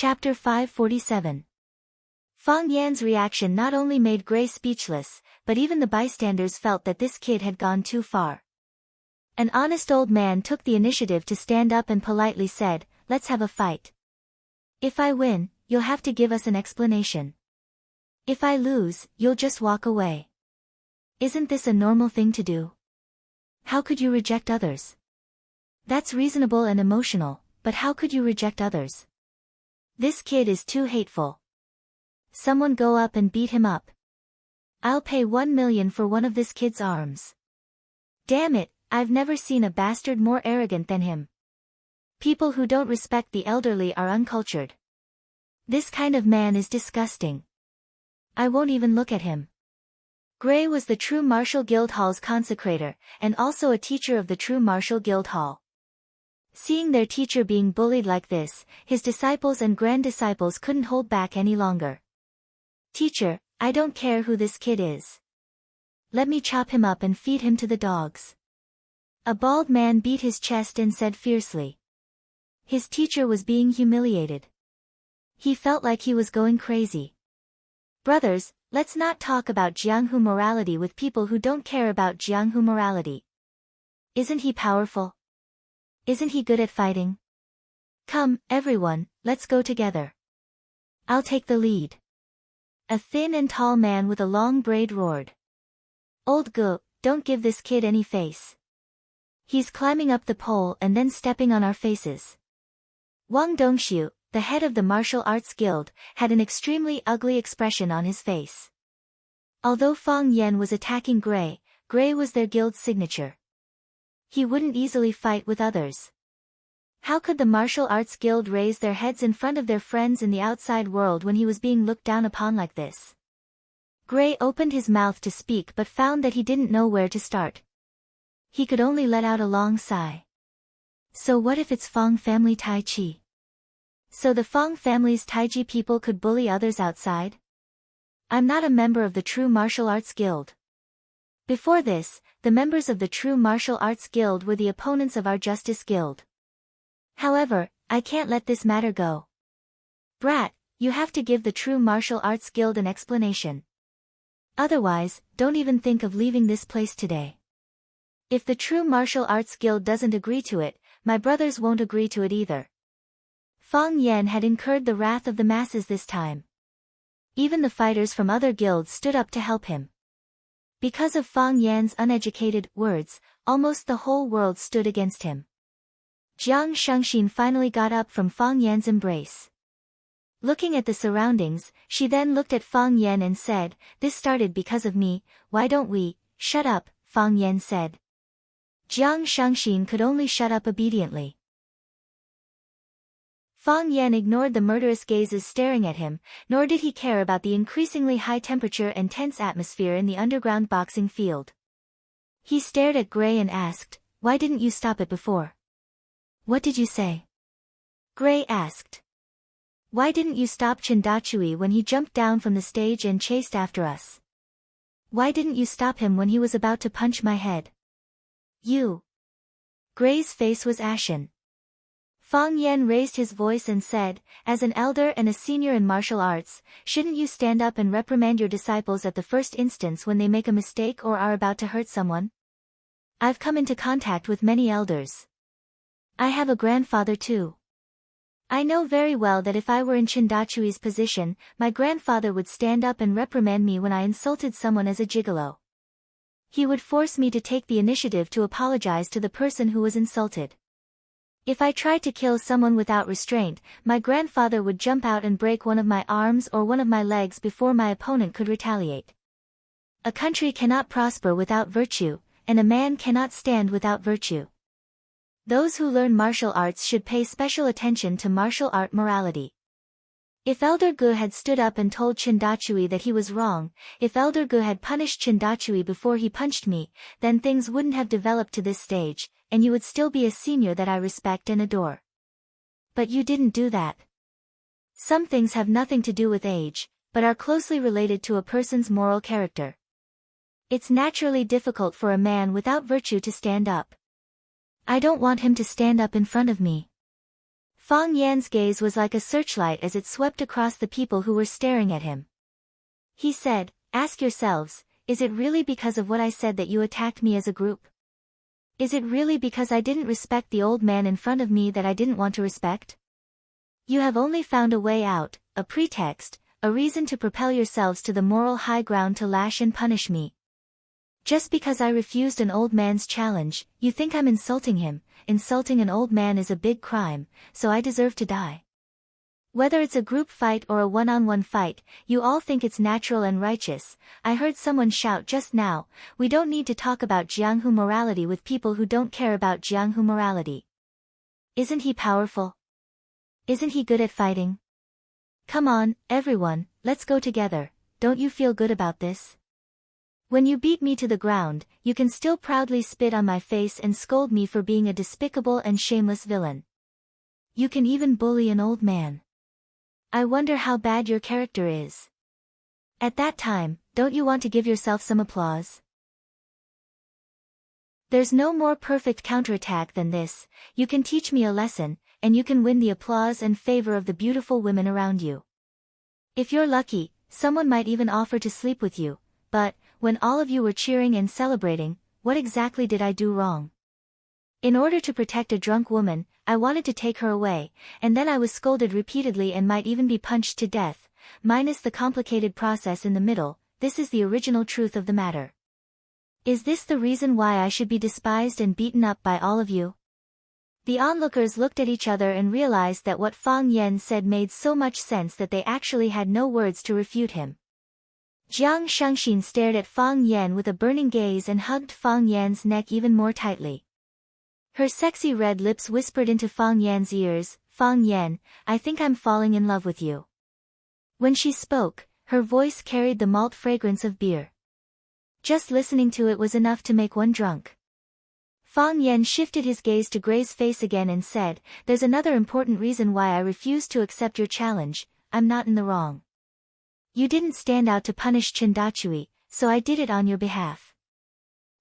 Chapter 547. Fang Yan's reaction not only made Gray speechless, but even the bystanders felt that this kid had gone too far. An honest old man took the initiative to stand up and politely said, "Let's have a fight. If I win, you'll have to give us an explanation. If I lose, you'll just walk away. Isn't this a normal thing to do? How could you reject others? That's reasonable and emotional, but how could you reject others? This kid is too hateful. Someone go up and beat him up. I'll pay 1 million for one of this kid's arms. Damn it, I've never seen a bastard more arrogant than him. People who don't respect the elderly are uncultured. This kind of man is disgusting. I won't even look at him." Gray was the True Martial Guild Hall's consecrator, and also a teacher of the True Martial Guild Hall. Seeing their teacher being bullied like this, his disciples and grand-disciples couldn't hold back any longer. "Teacher, I don't care who this kid is. Let me chop him up and feed him to the dogs." A bald man beat his chest and said fiercely. His teacher was being humiliated. He felt like he was going crazy. "Brothers, let's not talk about Jianghu morality with people who don't care about Jianghu morality. Isn't he powerful? Isn't he good at fighting? Come, everyone, let's go together. I'll take the lead." A thin and tall man with a long braid roared. "Old Gu, don't give this kid any face. He's climbing up the pole and then stepping on our faces." Wang Dongxiu, the head of the martial arts guild, had an extremely ugly expression on his face. Although Fang Yan was attacking Gray, Gray was their guild's signature. He wouldn't easily fight with others. How could the martial arts guild raise their heads in front of their friends in the outside world when he was being looked down upon like this? Gray opened his mouth to speak but found that he didn't know where to start. He could only let out a long sigh. So what if it's Fang family Tai Chi? So the Fang family's Taiji people could bully others outside? I'm not a member of the True Martial Arts Guild. Before this, the members of the True Martial Arts Guild were the opponents of our Justice Guild. However, I can't let this matter go. Brat, you have to give the True Martial Arts Guild an explanation. Otherwise, don't even think of leaving this place today. If the True Martial Arts Guild doesn't agree to it, my brothers won't agree to it either. Fang Yan had incurred the wrath of the masses this time. Even the fighters from other guilds stood up to help him. Because of Fang Yan's uneducated words, almost the whole world stood against him. Jiang Shengxin finally got up from Fang Yan's embrace. Looking at the surroundings, she then looked at Fang Yan and said, "This started because of me, why don't we?" "Shut up," Fang Yan said. Jiang Shengxin could only shut up obediently. Fang Yan ignored the murderous gazes staring at him, nor did he care about the increasingly high temperature and tense atmosphere in the underground boxing field. He stared at Gray and asked, "Why didn't you stop it before?" "What did you say?" Gray asked. "Why didn't you stop Chindachui when he jumped down from the stage and chased after us? Why didn't you stop him when he was about to punch my head?" "You." Gray's face was ashen. Fang Yan raised his voice and said, "As an elder and a senior in martial arts, shouldn't you stand up and reprimand your disciples at the first instance when they make a mistake or are about to hurt someone? I've come into contact with many elders. I have a grandfather too. I know very well that if I were in Chindachui's position, my grandfather would stand up and reprimand me when I insulted someone as a gigolo. He would force me to take the initiative to apologize to the person who was insulted. If I tried to kill someone without restraint, my grandfather would jump out and break one of my arms or one of my legs before my opponent could retaliate. A country cannot prosper without virtue, and a man cannot stand without virtue. Those who learn martial arts should pay special attention to martial art morality. If Elder Gu had stood up and told Chindachui that he was wrong, if Elder Gu had punished Chindachui before he punched me, then things wouldn't have developed to this stage, and you would still be a senior that I respect and adore. But you didn't do that. Some things have nothing to do with age, but are closely related to a person's moral character. It's naturally difficult for a man without virtue to stand up. I don't want him to stand up in front of me." Fang Yan's gaze was like a searchlight as it swept across the people who were staring at him. He said, "Ask yourselves, is it really because of what I said that you attacked me as a group? Is it really because I didn't respect the old man in front of me that I didn't want to respect? You have only found a way out, a pretext, a reason to propel yourselves to the moral high ground to lash and punish me. Just because I refused an old man's challenge, you think I'm insulting him. Insulting an old man is a big crime, so I deserve to die. Whether it's a group fight or a one-on-one fight, you all think it's natural and righteous." I heard someone shout just now, "We don't need to talk about Jianghu morality with people who don't care about Jianghu morality. Isn't he powerful? Isn't he good at fighting? Come on, everyone, let's go together. Don't you feel good about this? When you beat me to the ground, you can still proudly spit on my face and scold me for being a despicable and shameless villain. You can even bully an old man. I wonder how bad your character is. At that time, don't you want to give yourself some applause? There's no more perfect counterattack than this. You can teach me a lesson, and you can win the applause and favor of the beautiful women around you. If you're lucky, someone might even offer to sleep with you, but, when all of you were cheering and celebrating, what exactly did I do wrong? In order to protect a drunk woman, I wanted to take her away, and then I was scolded repeatedly and might even be punched to death, minus the complicated process in the middle. This is the original truth of the matter. Is this the reason why I should be despised and beaten up by all of you?" The onlookers looked at each other and realized that what Fang Yan said made so much sense that they actually had no words to refute him. Jiang Shengxin stared at Fang Yan with a burning gaze and hugged Fang Yan's neck even more tightly. Her sexy red lips whispered into Fang Yan's ears, "Fang Yan, I think I'm falling in love with you." When she spoke, her voice carried the malt fragrance of beer. Just listening to it was enough to make one drunk. Fang Yan shifted his gaze to Gray's face again and said, "There's another important reason why I refuse to accept your challenge. I'm not in the wrong. You didn't stand out to punish Chindachui, so I did it on your behalf.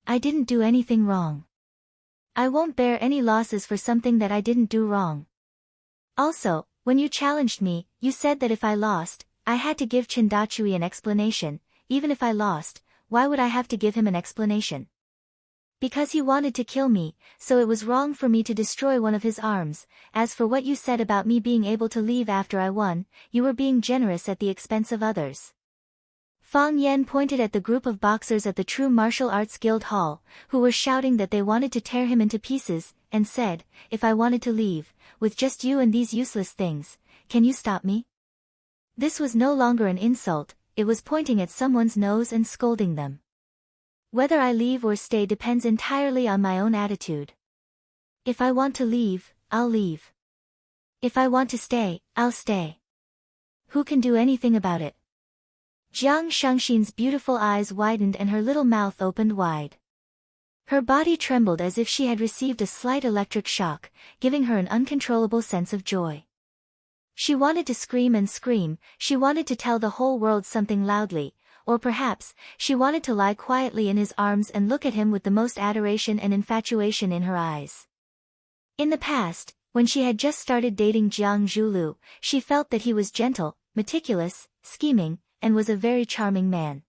I didn't do anything wrong. I won't bear any losses for something that I didn't do wrong. Also, when you challenged me, you said that if I lost, I had to give Chindachui an explanation. Even if I lost, why would I have to give him an explanation? Because he wanted to kill me, so it was wrong for me to destroy one of his arms. As for what you said about me being able to leave after I won, you were being generous at the expense of others." Fang Yan pointed at the group of boxers at the True Martial Arts Guild Hall, who were shouting that they wanted to tear him into pieces, and said, "If I wanted to leave, with just you and these useless things, can you stop me?" This was no longer an insult, it was pointing at someone's nose and scolding them. Whether I leave or stay depends entirely on my own attitude. If I want to leave, I'll leave. If I want to stay, I'll stay. Who can do anything about it? Jiang Shengxin's beautiful eyes widened and her little mouth opened wide. Her body trembled as if she had received a slight electric shock, giving her an uncontrollable sense of joy. She wanted to scream and scream, she wanted to tell the whole world something loudly, or perhaps, she wanted to lie quietly in his arms and look at him with the most adoration and infatuation in her eyes. In the past, when she had just started dating Jiang Zhulu, she felt that he was gentle, meticulous, scheming, and was a very charming man.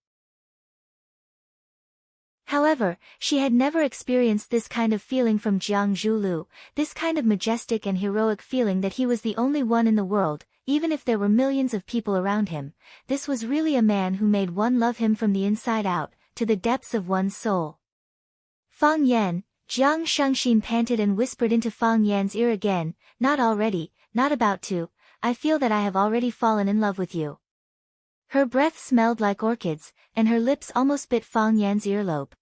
However, she had never experienced this kind of feeling from Jiang Zhulu, this kind of majestic and heroic feeling that he was the only one in the world, even if there were millions of people around him. This was really a man who made one love him from the inside out, to the depths of one's soul. "Fang Yan," Jiang Shengxin panted and whispered into Fang Yan's ear again, "Not already, not about to, I feel that I have already fallen in love with you." Her breath smelled like orchids, and her lips almost bit Fang Yan's earlobe.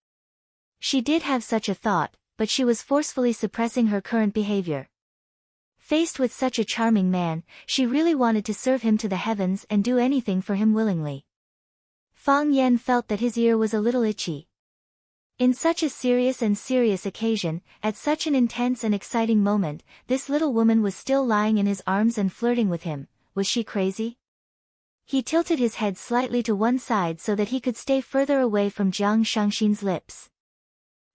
She did have such a thought, but she was forcefully suppressing her current behavior. Faced with such a charming man, she really wanted to serve him to the heavens and do anything for him willingly. Fang Yan felt that his ear was a little itchy. In such a serious occasion, at such an intense and exciting moment, this little woman was still lying in his arms and flirting with him. Was she crazy? He tilted his head slightly to one side so that he could stay further away from Jiang Shengxin's lips.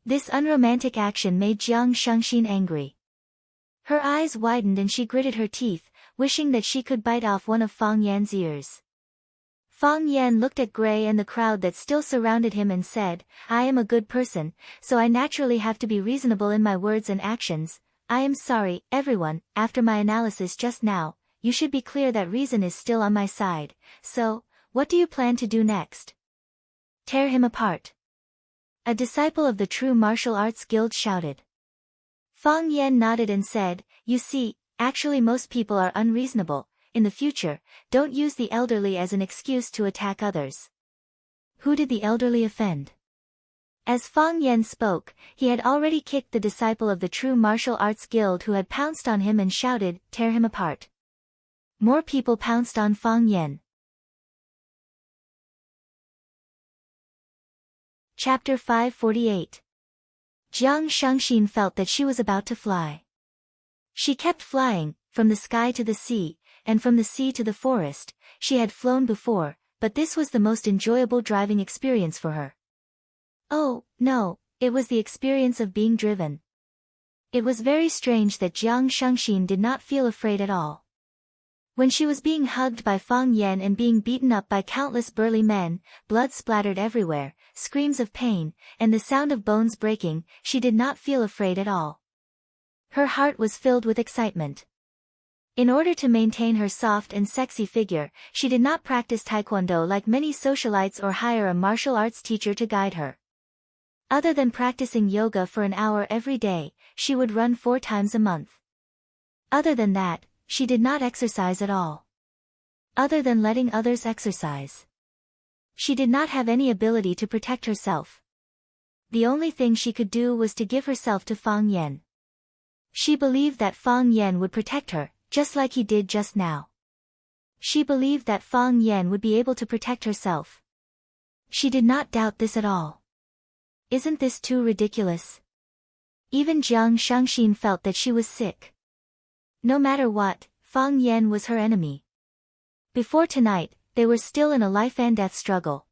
This unromantic action made Jiang Shengxin angry. Her eyes widened and she gritted her teeth, wishing that she could bite off one of Fang Yan's ears. Fang Yan looked at Gray and the crowd that still surrounded him and said, I am a good person, so I naturally have to be reasonable in my words and actions. I am sorry, everyone, after my analysis just now, you should be clear that reason is still on my side, so, what do you plan to do next? Tear him apart. A disciple of the True Martial Arts Guild shouted. Fang Yan nodded and said, you see, actually most people are unreasonable. In the future, don't use the elderly as an excuse to attack others. Who did the elderly offend? As Fang Yan spoke, he had already kicked the disciple of the True Martial Arts Guild who had pounced on him and shouted, tear him apart. More people pounced on Fang Yan. Chapter 548. Jiang Shangxin felt that she was about to fly. She kept flying, from the sky to the sea, and from the sea to the forest. She had flown before, but this was the most enjoyable driving experience for her. Oh, no, it was the experience of being driven. It was very strange that Jiang Shangxin did not feel afraid at all. When she was being hugged by Fang Yan and being beaten up by countless burly men, blood splattered everywhere, screams of pain, and the sound of bones breaking, she did not feel afraid at all. Her heart was filled with excitement. In order to maintain her soft and sexy figure, she did not practice taekwondo like many socialites or hire a martial arts teacher to guide her. Other than practicing yoga for an hour every day, she would run 4 times a month. Other than that, she did not exercise at all. Other than letting others exercise. She did not have any ability to protect herself. The only thing she could do was to give herself to Fang Yan. She believed that Fang Yan would protect her, just like he did just now. She believed that Fang Yan would be able to protect herself. She did not doubt this at all. Isn't this too ridiculous? Even Jiang Shangxin felt that she was sick. No matter what, Fang Yan was her enemy. Before tonight, they were still in a life-and-death struggle.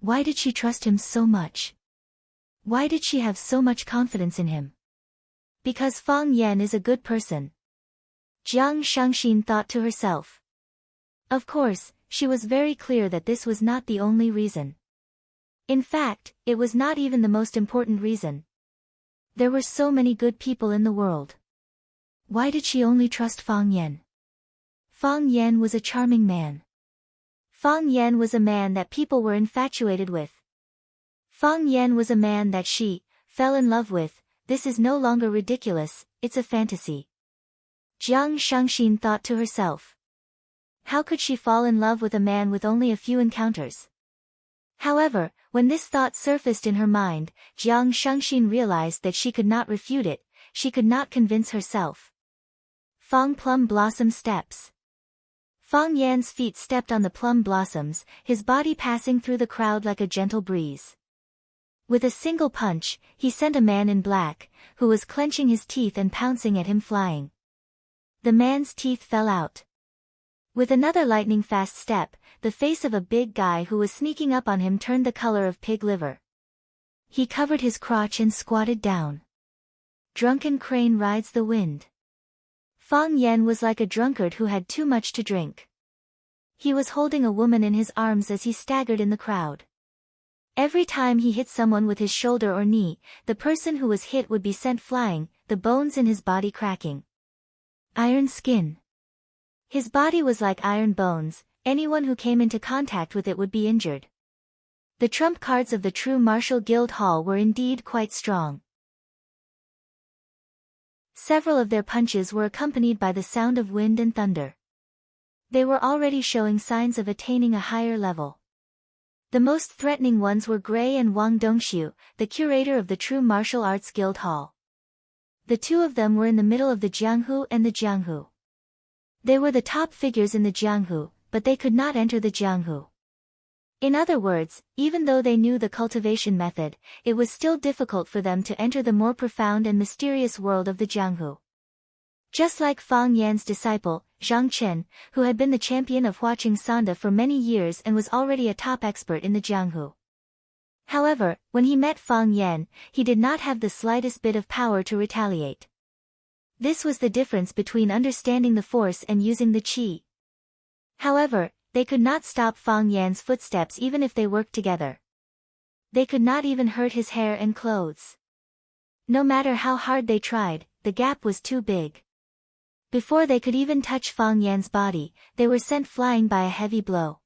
Why did she trust him so much? Why did she have so much confidence in him? Because Fang Yan is a good person. Jiang Shangxin thought to herself. Of course, she was very clear that this was not the only reason. In fact, it was not even the most important reason. There were so many good people in the world. Why did she only trust Fang Yan? Fang Yan was a charming man. Fang Yan was a man that people were infatuated with. Fang Yan was a man that she fell in love with. This is no longer ridiculous, it's a fantasy. Jiang Shangxin thought to herself. How could she fall in love with a man with only a few encounters? However, when this thought surfaced in her mind, Jiang Shangxin realized that she could not refute it, she could not convince herself. Fang Plum Blossom Steps. Fang Yan's feet stepped on the plum blossoms, his body passing through the crowd like a gentle breeze. With a single punch, he sent a man in black, who was clenching his teeth and pouncing at him flying. The man's teeth fell out. With another lightning-fast step, the face of a big guy who was sneaking up on him turned the color of pig liver. He covered his crotch and squatted down. Drunken crane rides the wind. Fang Yan was like a drunkard who had too much to drink. He was holding a woman in his arms as he staggered in the crowd. Every time he hit someone with his shoulder or knee, the person who was hit would be sent flying, the bones in his body cracking. Iron skin. His body was like iron bones, anyone who came into contact with it would be injured. The trump cards of the True Martial Guild Hall were indeed quite strong. Several of their punches were accompanied by the sound of wind and thunder. They were already showing signs of attaining a higher level. The most threatening ones were Gray and Wang Dongxiu, the curator of the True Martial Arts Guild Hall. The two of them were in the middle of the Jianghu and the Jianghu. They were the top figures in the Jianghu, but they could not enter the Jianghu. In other words, even though they knew the cultivation method, it was still difficult for them to enter the more profound and mysterious world of the Jianghu. Just like Fang Yan's disciple, Zhang Chen, who had been the champion of Huaqing Sanda for many years and was already a top expert in the Jianghu. However, when he met Fang Yan, he did not have the slightest bit of power to retaliate. This was the difference between understanding the force and using the qi. However, they could not stop Fang Yan's footsteps even if they worked together. They could not even hurt his hair and clothes. No matter how hard they tried, the gap was too big. Before they could even touch Fang Yan's body, they were sent flying by a heavy blow.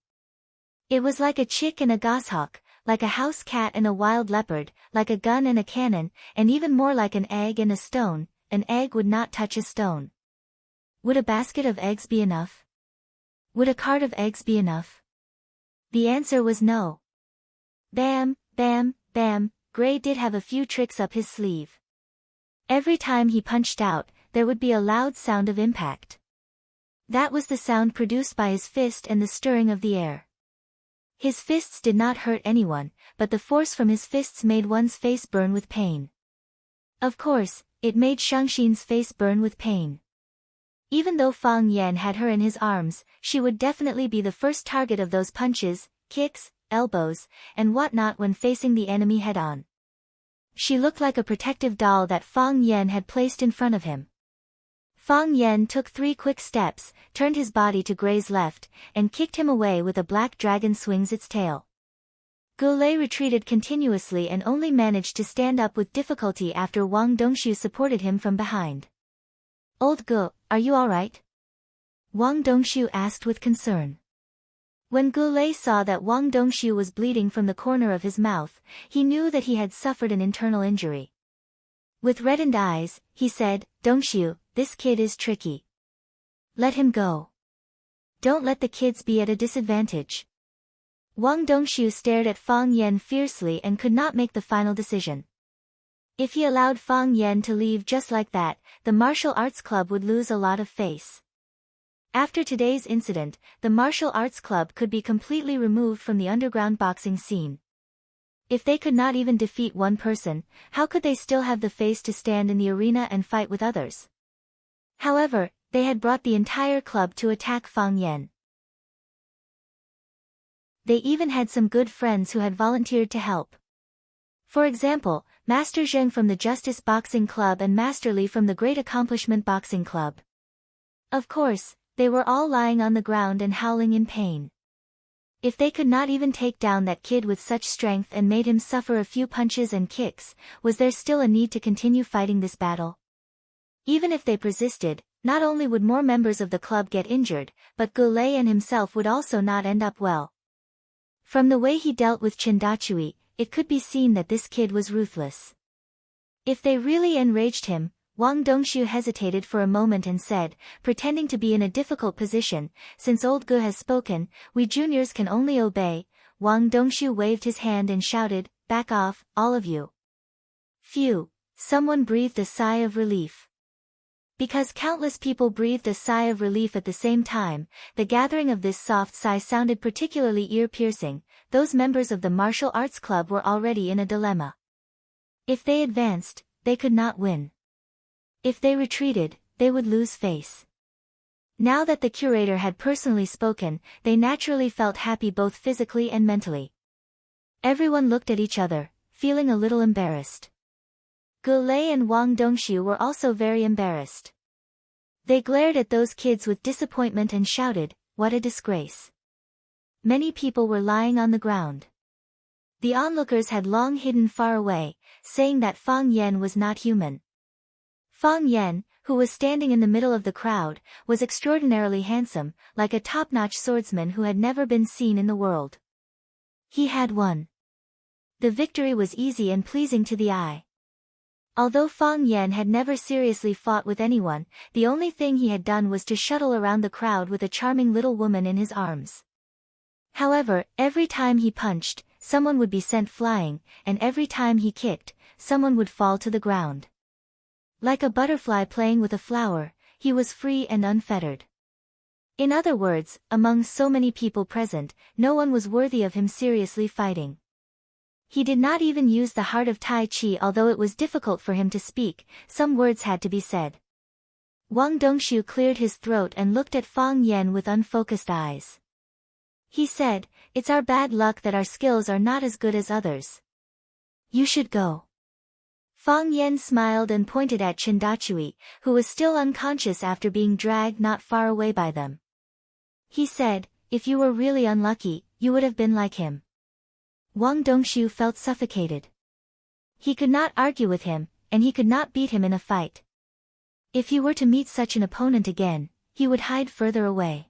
It was like a chick and a goshawk, like a house cat and a wild leopard, like a gun and a cannon, and even more like an egg and a stone. An egg would not touch a stone. Would a basket of eggs be enough? Would a cart of eggs be enough? The answer was no. Bam, bam, bam, Gray did have a few tricks up his sleeve. Every time he punched out, there would be a loud sound of impact. That was the sound produced by his fist and the stirring of the air. His fists did not hurt anyone, but the force from his fists made one's face burn with pain. Of course, it made Shangxin's face burn with pain. Even though Fang Yan had her in his arms, she would definitely be the first target of those punches, kicks, elbows, and whatnot when facing the enemy head-on. She looked like a protective doll that Fang Yan had placed in front of him. Fang Yan took 3 quick steps, turned his body to Gray's left, and kicked him away with a black dragon swings its tail. Gulei retreated continuously and only managed to stand up with difficulty after Wang Dongshu supported him from behind. "Old Gu, are you alright?" Wang Dongshu asked with concern. When Gulei saw that Wang Dongshu was bleeding from the corner of his mouth, he knew that he had suffered an internal injury. With reddened eyes, he said, "Dongshu, this kid is tricky. Let him go. Don't let the kids be at a disadvantage." Wang Dongshu stared at Fang Yan fiercely and could not make the final decision. If he allowed Fang Yan to leave just like that, the martial arts club would lose a lot of face. After today's incident, the martial arts club could be completely removed from the underground boxing scene. If they could not even defeat one person, how could they still have the face to stand in the arena and fight with others? However, they had brought the entire club to attack Fang Yan. They even had some good friends who had volunteered to help. For example, Master Zheng from the Justice Boxing Club and Master Li from the Great Accomplishment Boxing Club. Of course, they were all lying on the ground and howling in pain. If they could not even take down that kid with such strength and made him suffer a few punches and kicks, was there still a need to continue fighting this battle? Even if they persisted, not only would more members of the club get injured, but Gulei and himself would also not end up well. From the way he dealt with Chendachui, it could be seen that this kid was ruthless. If they really enraged him, Wang Dongshu hesitated for a moment and said, pretending to be in a difficult position, "Since old Gu has spoken, we juniors can only obey." Wang Dongshu waved his hand and shouted, "Back off, all of you." Phew, someone breathed a sigh of relief. Because countless people breathed a sigh of relief at the same time, the gathering of this soft sigh sounded particularly ear-piercing. Those members of the martial arts club were already in a dilemma. If they advanced, they could not win. If they retreated, they would lose face. Now that the curator had personally spoken, they naturally felt happy both physically and mentally. Everyone looked at each other, feeling a little embarrassed. Gulei and Wang Dongshu were also very embarrassed. They glared at those kids with disappointment and shouted, "What a disgrace." Many people were lying on the ground. The onlookers had long hidden far away, saying that Fang Yan was not human. Fang Yan, who was standing in the middle of the crowd, was extraordinarily handsome, like a top-notch swordsman who had never been seen in the world. He had won. The victory was easy and pleasing to the eye. Although Fang Yan had never seriously fought with anyone, the only thing he had done was to shuttle around the crowd with a charming little woman in his arms. However, every time he punched, someone would be sent flying, and every time he kicked, someone would fall to the ground. Like a butterfly playing with a flower, he was free and unfettered. In other words, among so many people present, no one was worthy of him seriously fighting. He did not even use the heart of Tai Chi, although it was difficult for him to speak. Some words had to be said. Wang Dongshu cleared his throat and looked at Fang Yan with unfocused eyes. He said, "It's our bad luck that our skills are not as good as others. You should go." Fang Yan smiled and pointed at Chandachui, who was still unconscious after being dragged not far away by them. He said, "If you were really unlucky, you would have been like him." Wang Dongxiu felt suffocated. He could not argue with him, and he could not beat him in a fight. If he were to meet such an opponent again, he would hide further away.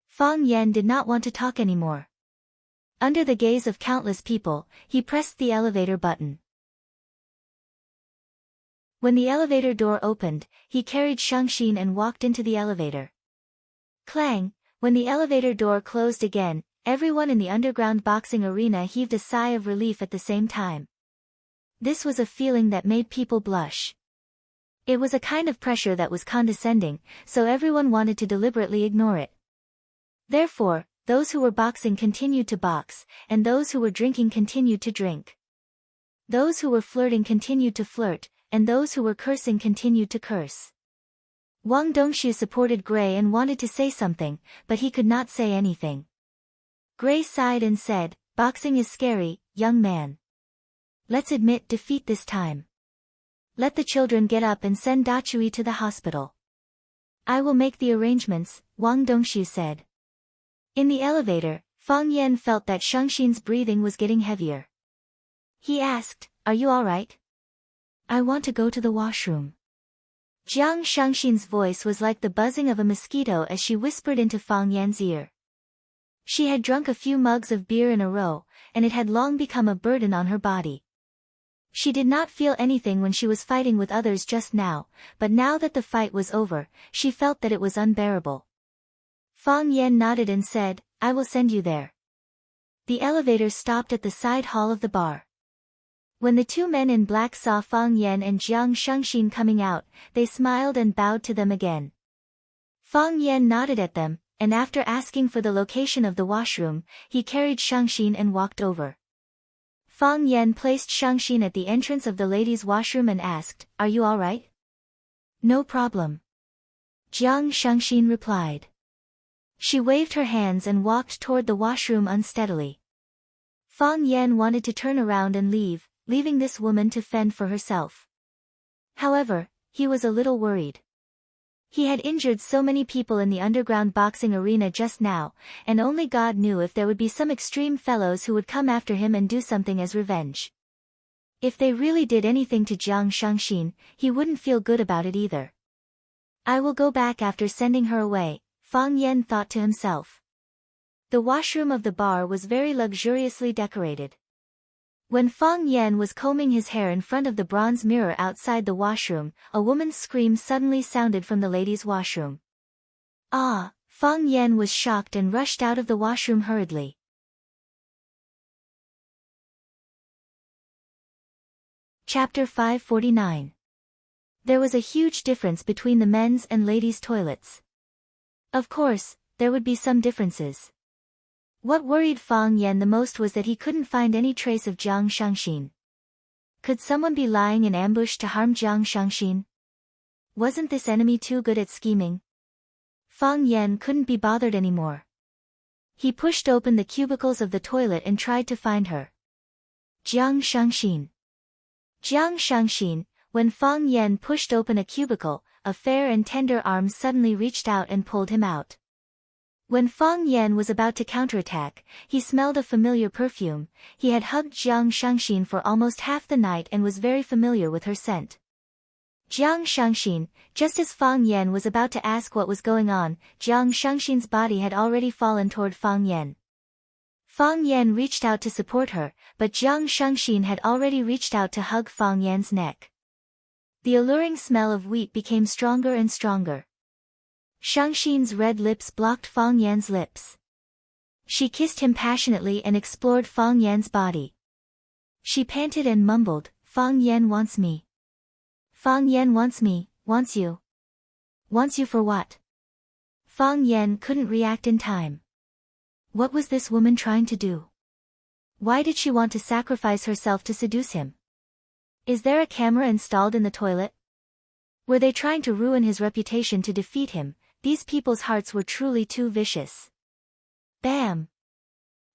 Fang Yan did not want to talk anymore. Under the gaze of countless people, he pressed the elevator button. When the elevator door opened, he carried Shangxin and walked into the elevator. Clang! When the elevator door closed again, everyone in the underground boxing arena heaved a sigh of relief at the same time. This was a feeling that made people blush. It was a kind of pressure that was condescending, so everyone wanted to deliberately ignore it. Therefore, those who were boxing continued to box, and those who were drinking continued to drink. Those who were flirting continued to flirt, and those who were cursing continued to curse. Wang Dongxiu supported Gray and wanted to say something, but he could not say anything. Gray sighed and said, "Boxing is scary, young man. Let's admit defeat this time. Let the children get up and send Dachui to the hospital." "I will make the arrangements," Wang Dongxiu said. In the elevator, Fang Yan felt that Shangxin's breathing was getting heavier. He asked, "Are you all right?" "I want to go to the washroom." Jiang Shangxin's voice was like the buzzing of a mosquito as she whispered into Fang Yan's ear. She had drunk a few mugs of beer in a row, and it had long become a burden on her body. She did not feel anything when she was fighting with others just now, but now that the fight was over, she felt that it was unbearable. Fang Yan nodded and said, "I will send you there." The elevator stopped at the side hall of the bar. When the two men in black saw Fang Yan and Jiang Shangxin coming out, they smiled and bowed to them again. Fang Yan nodded at them, and after asking for the location of the washroom, he carried Shangxin and walked over. Fang Yan placed Shangxin at the entrance of the ladies' washroom and asked, "Are you all right?" "No problem," Jiang Shangxin replied. She waved her hands and walked toward the washroom unsteadily. Fang Yan wanted to turn around and leave, leaving this woman to fend for herself. However, he was a little worried. He had injured so many people in the underground boxing arena just now, and only God knew if there would be some extreme fellows who would come after him and do something as revenge. If they really did anything to Jiang Shangxin, he wouldn't feel good about it either. "I will go back after sending her away," Fang Yan thought to himself. The washroom of the bar was very luxuriously decorated. When Fang Yan was combing his hair in front of the bronze mirror outside the washroom, a woman's scream suddenly sounded from the ladies' washroom. "Ah!" Fang Yan was shocked and rushed out of the washroom hurriedly. Chapter 549. There was a huge difference between the men's and ladies' toilets. Of course, there would be some differences. What worried Fang Yan the most was that he couldn't find any trace of Jiang Shangxin. Could someone be lying in ambush to harm Jiang Shangxin? Wasn't this enemy too good at scheming? Fang Yan couldn't be bothered anymore. He pushed open the cubicles of the toilet and tried to find her. Jiang Shangxin. Jiang Shangxin. When Fang Yan pushed open a cubicle, a fair and tender arm suddenly reached out and pulled him out. When Fang Yan was about to counterattack, he smelled a familiar perfume. He had hugged Jiang Shangxin for almost half the night and was very familiar with her scent. Jiang Shangxin, just as Fang Yan was about to ask what was going on, Jiang Shangxin's body had already fallen toward Fang Yan. Fang Yan reached out to support her, but Jiang Shangxin had already reached out to hug Fang Yan's neck. The alluring smell of wheat became stronger and stronger. Shangxin's red lips blocked Fang Yan's lips. She kissed him passionately and explored Fang Yan's body. She panted and mumbled, "Fang Yan wants me. Fang Yan wants me, wants you. Wants you for what?" Fang Yan couldn't react in time. What was this woman trying to do? Why did she want to sacrifice herself to seduce him? Is there a camera installed in the toilet? Were they trying to ruin his reputation to defeat him? These people's hearts were truly too vicious. Bam!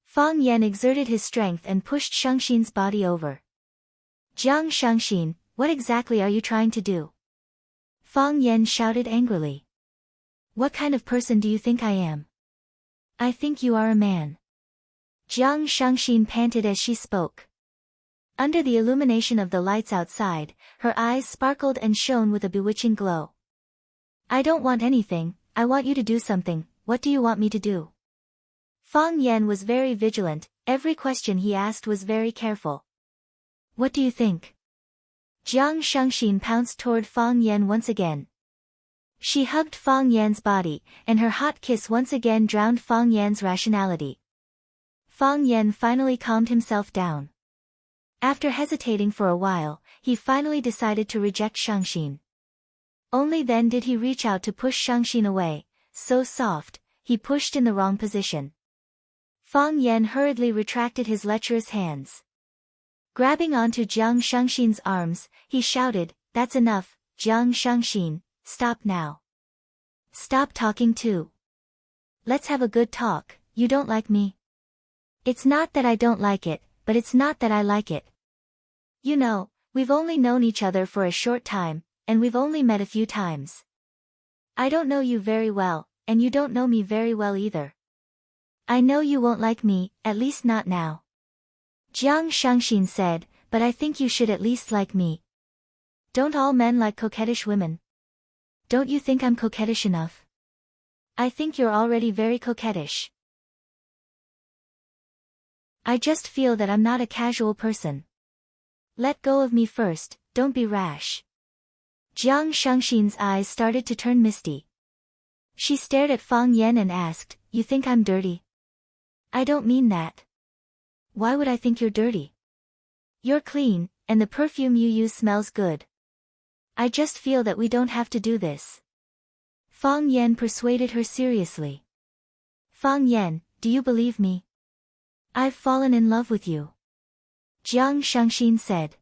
Fang Yan exerted his strength and pushed Shangxin's body over. Jiang Shangxin, What exactly are you trying to do? Fang Yan shouted angrily. What kind of person do you think I am? I think you are a man. Jiang Shangxin panted as she spoke. Under the illumination of the lights outside, her eyes sparkled and shone with a bewitching glow. I don't want anything, I want you to do something. What do you want me to do? Fang Yan was very vigilant, every question he asked was very careful. What do you think? Jiang Shangxin pounced toward Fang Yan once again. She hugged Fang Yan's body, and her hot kiss once again drowned Fang Yan's rationality. Fang Yan finally calmed himself down. After hesitating for a while, he finally decided to reject Shangxin. Only then did he reach out to push Shangxin away, so soft, he pushed in the wrong position. Fang Yan hurriedly retracted his lecherous hands. Grabbing onto Jiang Shangxin's arms, he shouted, That's enough, Jiang Shangxin, stop now. Stop talking too. Let's have a good talk. You don't like me? It's not that I don't like it, but it's not that I like it. You know, we've only known each other for a short time, and we've only met a few times. I don't know you very well, and you don't know me very well either. I know you won't like me, at least not now. Jiang Shangxin said, but I think you should at least like me. Don't all men like coquettish women? Don't you think I'm coquettish enough? I think you're already very coquettish. I just feel that I'm not a casual person. Let go of me first, don't be rash. Jiang Shangxin's eyes started to turn misty. She stared at Fang Yan and asked, You think I'm dirty? I don't mean that. Why would I think you're dirty? You're clean, and the perfume you use smells good. I just feel that we don't have to do this. Fang Yan persuaded her seriously. Fang Yan, do you believe me? I've fallen in love with you. Jiang Shangxin said.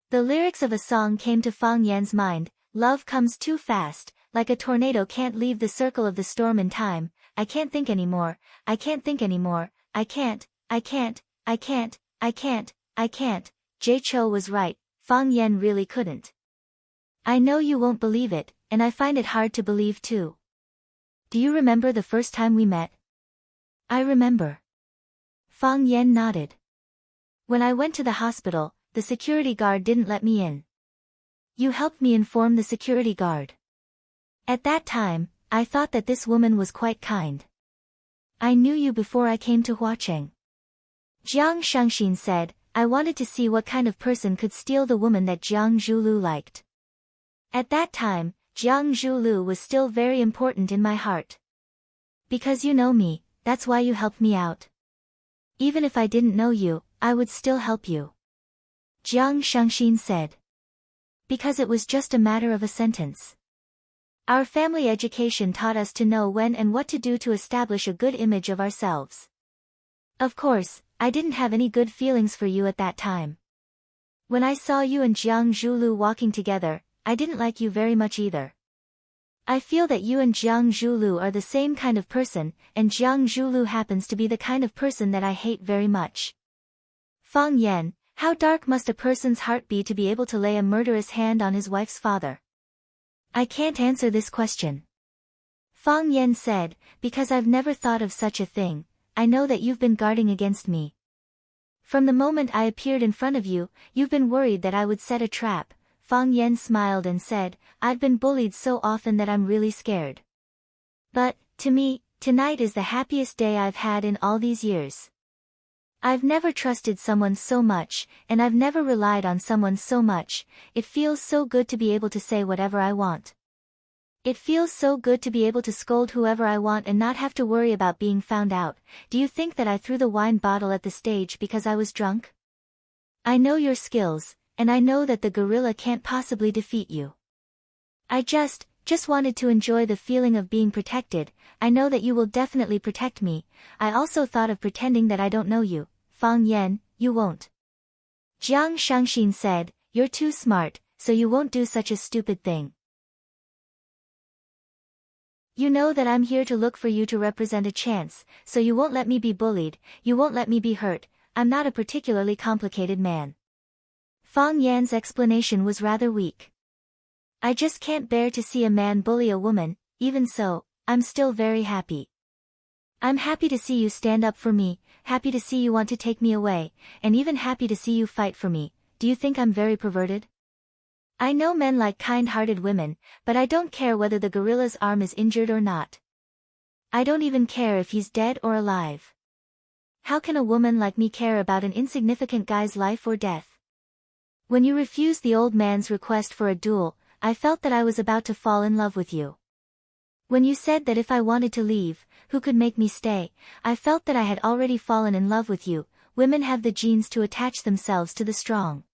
The lyrics of a song came to Fang Yan's mind, love comes too fast, like a tornado can't leave the circle of the storm in time, I can't think anymore, I can't think anymore, I can't. Jay Cho was right, Fang Yan really couldn't. I know you won't believe it, and I find it hard to believe too. Do you remember the first time we met? I remember. Fang Yan nodded. When I went to the hospital, the security guard didn't let me in. You helped me inform the security guard. At that time, I thought that this woman was quite kind. I knew you before I came to Huacheng. Jiang Shangxin said, I wanted to see what kind of person could steal the woman that Jiang Zhulu liked. At that time, Jiang Zhulu was still very important in my heart. Because you know me, that's why you helped me out. Even if I didn't know you, I would still help you. Jiang Shangxin said. Because it was just a matter of a sentence. Our family education taught us to know when and what to do to establish a good image of ourselves. Of course, I didn't have any good feelings for you at that time. When I saw you and Jiang Zhulu walking together, I didn't like you very much either. I feel that you and Jiang Zhulu are the same kind of person, and Jiang Zhulu happens to be the kind of person that I hate very much. Fang Yan, how dark must a person's heart be to be able to lay a murderous hand on his wife's father? I can't answer this question. Fang Yan said, because I've never thought of such a thing, I know that you've been guarding against me. From the moment I appeared in front of you, you've been worried that I would set a trap. Fang Yan smiled and said, I've been bullied so often that I'm really scared. But, to me, tonight is the happiest day I've had in all these years. I've never trusted someone so much, and I've never relied on someone so much. It feels so good to be able to say whatever I want. It feels so good to be able to scold whoever I want and not have to worry about being found out. Do you think that I threw the wine bottle at the stage because I was drunk? I know your skills, and I know that the gorilla can't possibly defeat you. I just wanted to enjoy the feeling of being protected. I know that you will definitely protect me. I also thought of pretending that I don't know you. Fang Yan, you won't. Jiang Shangxin said, you're too smart, so you won't do such a stupid thing. You know that I'm here to look for you to represent a chance, so you won't let me be bullied, you won't let me be hurt. I'm not a particularly complicated man. Fang Yan's explanation was rather weak. I just can't bear to see a man bully a woman. Even so, I'm still very happy. I'm happy to see you stand up for me, happy to see you want to take me away, and even happy to see you fight for me. Do you think I'm very perverted? I know men like kind-hearted women, but I don't care whether the gorilla's arm is injured or not. I don't even care if he's dead or alive. How can a woman like me care about an insignificant guy's life or death? When you refused the old man's request for a duel, I felt that I was about to fall in love with you. When you said that if I wanted to leave, who could make me stay, I felt that I had already fallen in love with you. Women have the genes to attach themselves to the strong.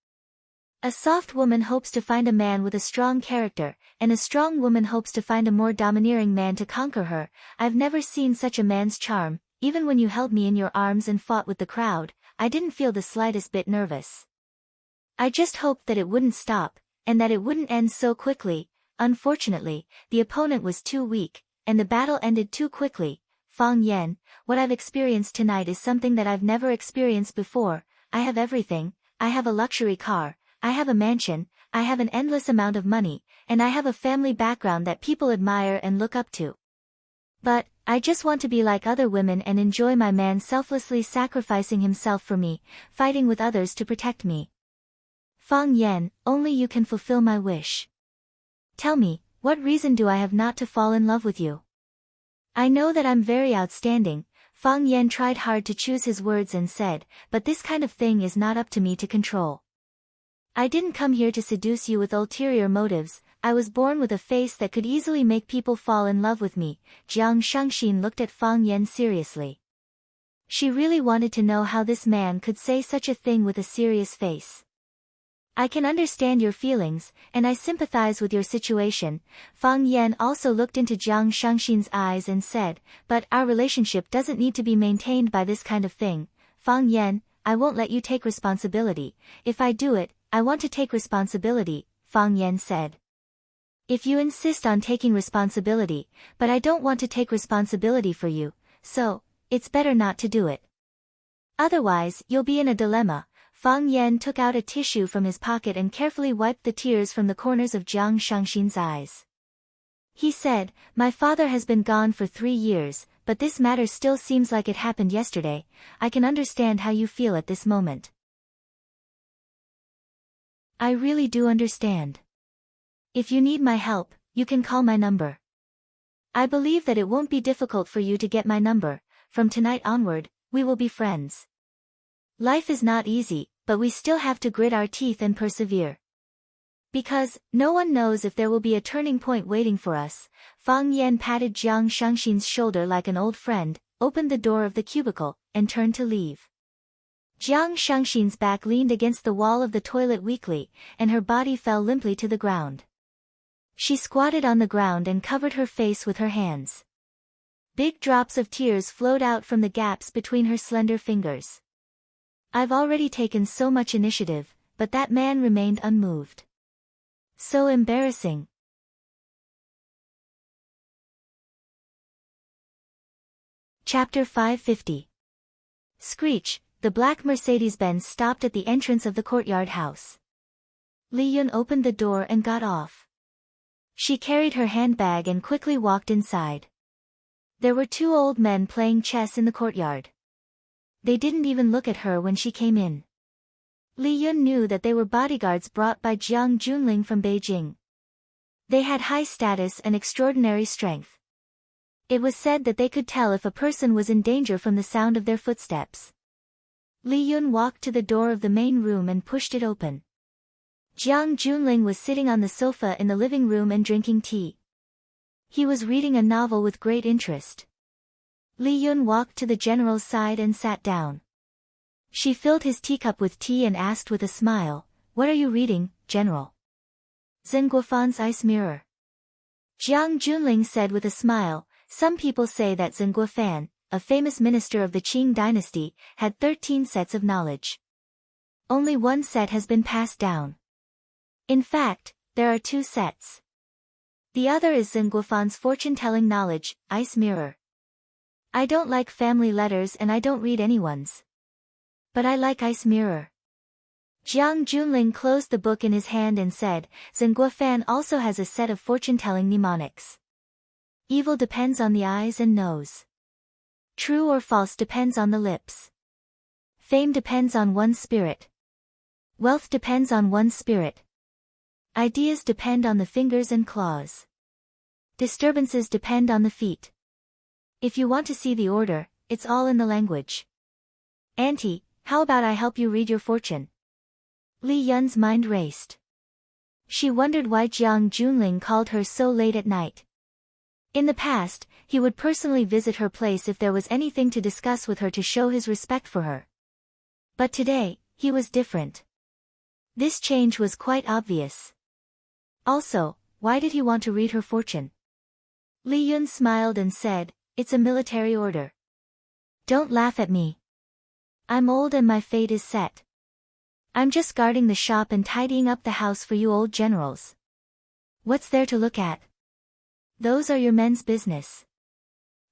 A soft woman hopes to find a man with a strong character, and a strong woman hopes to find a more domineering man to conquer her. I've never seen such a man's charm. Even when you held me in your arms and fought with the crowd, I didn't feel the slightest bit nervous. I just hoped that it wouldn't stop, and that it wouldn't end so quickly. Unfortunately, the opponent was too weak, and the battle ended too quickly. Fang Yan, what I've experienced tonight is something that I've never experienced before. I have everything. I have a luxury car, I have a mansion, I have an endless amount of money, and I have a family background that people admire and look up to. But, I just want to be like other women and enjoy my man selflessly sacrificing himself for me, fighting with others to protect me. Fang Yan, only you can fulfill my wish. Tell me, what reason do I have not to fall in love with you? I know that I'm very outstanding. Fang Yan tried hard to choose his words and said, but this kind of thing is not up to me to control. I didn't come here to seduce you with ulterior motives. I was born with a face that could easily make people fall in love with me. Jiang Shangxin looked at Fang Yan seriously. She really wanted to know how this man could say such a thing with a serious face. I can understand your feelings, and I sympathize with your situation. Fang Yan also looked into Jiang Shangxin's eyes and said, but our relationship doesn't need to be maintained by this kind of thing. Fang Yan, I won't let you take responsibility. If I do it, I want to take responsibility, Fang Yan said. If you insist on taking responsibility, but I don't want to take responsibility for you, so, it's better not to do it. Otherwise, you'll be in a dilemma. Fang Yan took out a tissue from his pocket and carefully wiped the tears from the corners of Jiang Shangxin's eyes. He said, my father has been gone for 3 years, but this matter still seems like it happened yesterday. I can understand how you feel at this moment. I really do understand. If you need my help, you can call my number. I believe that it won't be difficult for you to get my number. From tonight onward, we will be friends. Life is not easy, but we still have to grit our teeth and persevere. Because, no one knows if there will be a turning point waiting for us. Fang Yan patted Jiang Shangxin's shoulder like an old friend, opened the door of the cubicle, and turned to leave. Jiang Shangxin's back leaned against the wall of the toilet weakly, and her body fell limply to the ground. She squatted on the ground and covered her face with her hands. Big drops of tears flowed out from the gaps between her slender fingers. I've already taken so much initiative, but that man remained unmoved. So embarrassing. Chapter 550. Screech, the black Mercedes-Benz stopped at the entrance of the courtyard house. Li Yun opened the door and got off. She carried her handbag and quickly walked inside. There were 2 old men playing chess in the courtyard. They didn't even look at her when she came in. Li Yun knew that they were bodyguards brought by Jiang Junling from Beijing. They had high status and extraordinary strength. It was said that they could tell if a person was in danger from the sound of their footsteps. Li Yun walked to the door of the main room and pushed it open. Jiang Junling was sitting on the sofa in the living room and drinking tea. He was reading a novel with great interest. Li Yun walked to the general's side and sat down. She filled his teacup with tea and asked with a smile, "What are you reading, General?" "Zhen Guofan's Ice Mirror." Jiang Junling said with a smile, "Some people say that Zhen Guofan, a famous minister of the Qing dynasty, had 13 sets of knowledge. Only 1 set has been passed down. In fact, there are 2 sets. The other is Zhen Guofan's fortune-telling knowledge, Ice Mirror. I don't like family letters and I don't read anyone's. But I like Ice Mirror." Jiang Junling closed the book in his hand and said, Zhenguo Fan also has a set of fortune-telling mnemonics. Evil depends on the eyes and nose. True or false depends on the lips. Fame depends on one's spirit. Wealth depends on one's spirit. Ideas depend on the fingers and claws. Disturbances depend on the feet. If you want to see the order, it's all in the language. Auntie, how about I help you read your fortune? Li Yun's mind raced. She wondered why Jiang Junling called her so late at night. In the past, he would personally visit her place if there was anything to discuss with her to show his respect for her. But today, he was different. This change was quite obvious. Also, why did he want to read her fortune? Li Yun smiled and said, It's a military order. Don't laugh at me. I'm old and my fate is set. I'm just guarding the shop and tidying up the house for you old generals. What's there to look at? Those are your men's business.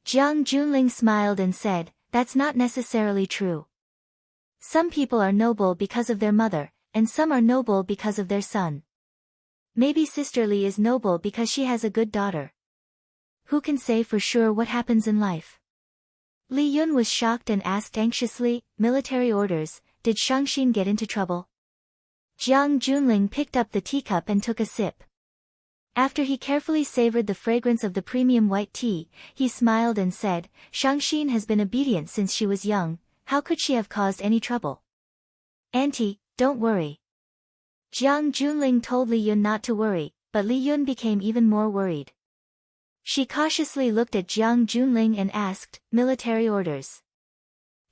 Jiang Junling smiled and said, That's not necessarily true. Some people are noble because of their mother, and some are noble because of their son. Maybe Sister Li is noble because she has a good daughter. Who can say for sure what happens in life? Li Yun was shocked and asked anxiously, Military orders, did Shangxin get into trouble? Jiang Junling picked up the teacup and took a sip. After he carefully savored the fragrance of the premium white tea, he smiled and said, Shangxin has been obedient since she was young, how could she have caused any trouble? Auntie, don't worry. Jiang Junling told Li Yun not to worry, but Li Yun became even more worried. She cautiously looked at Jiang Junling and asked, Military orders.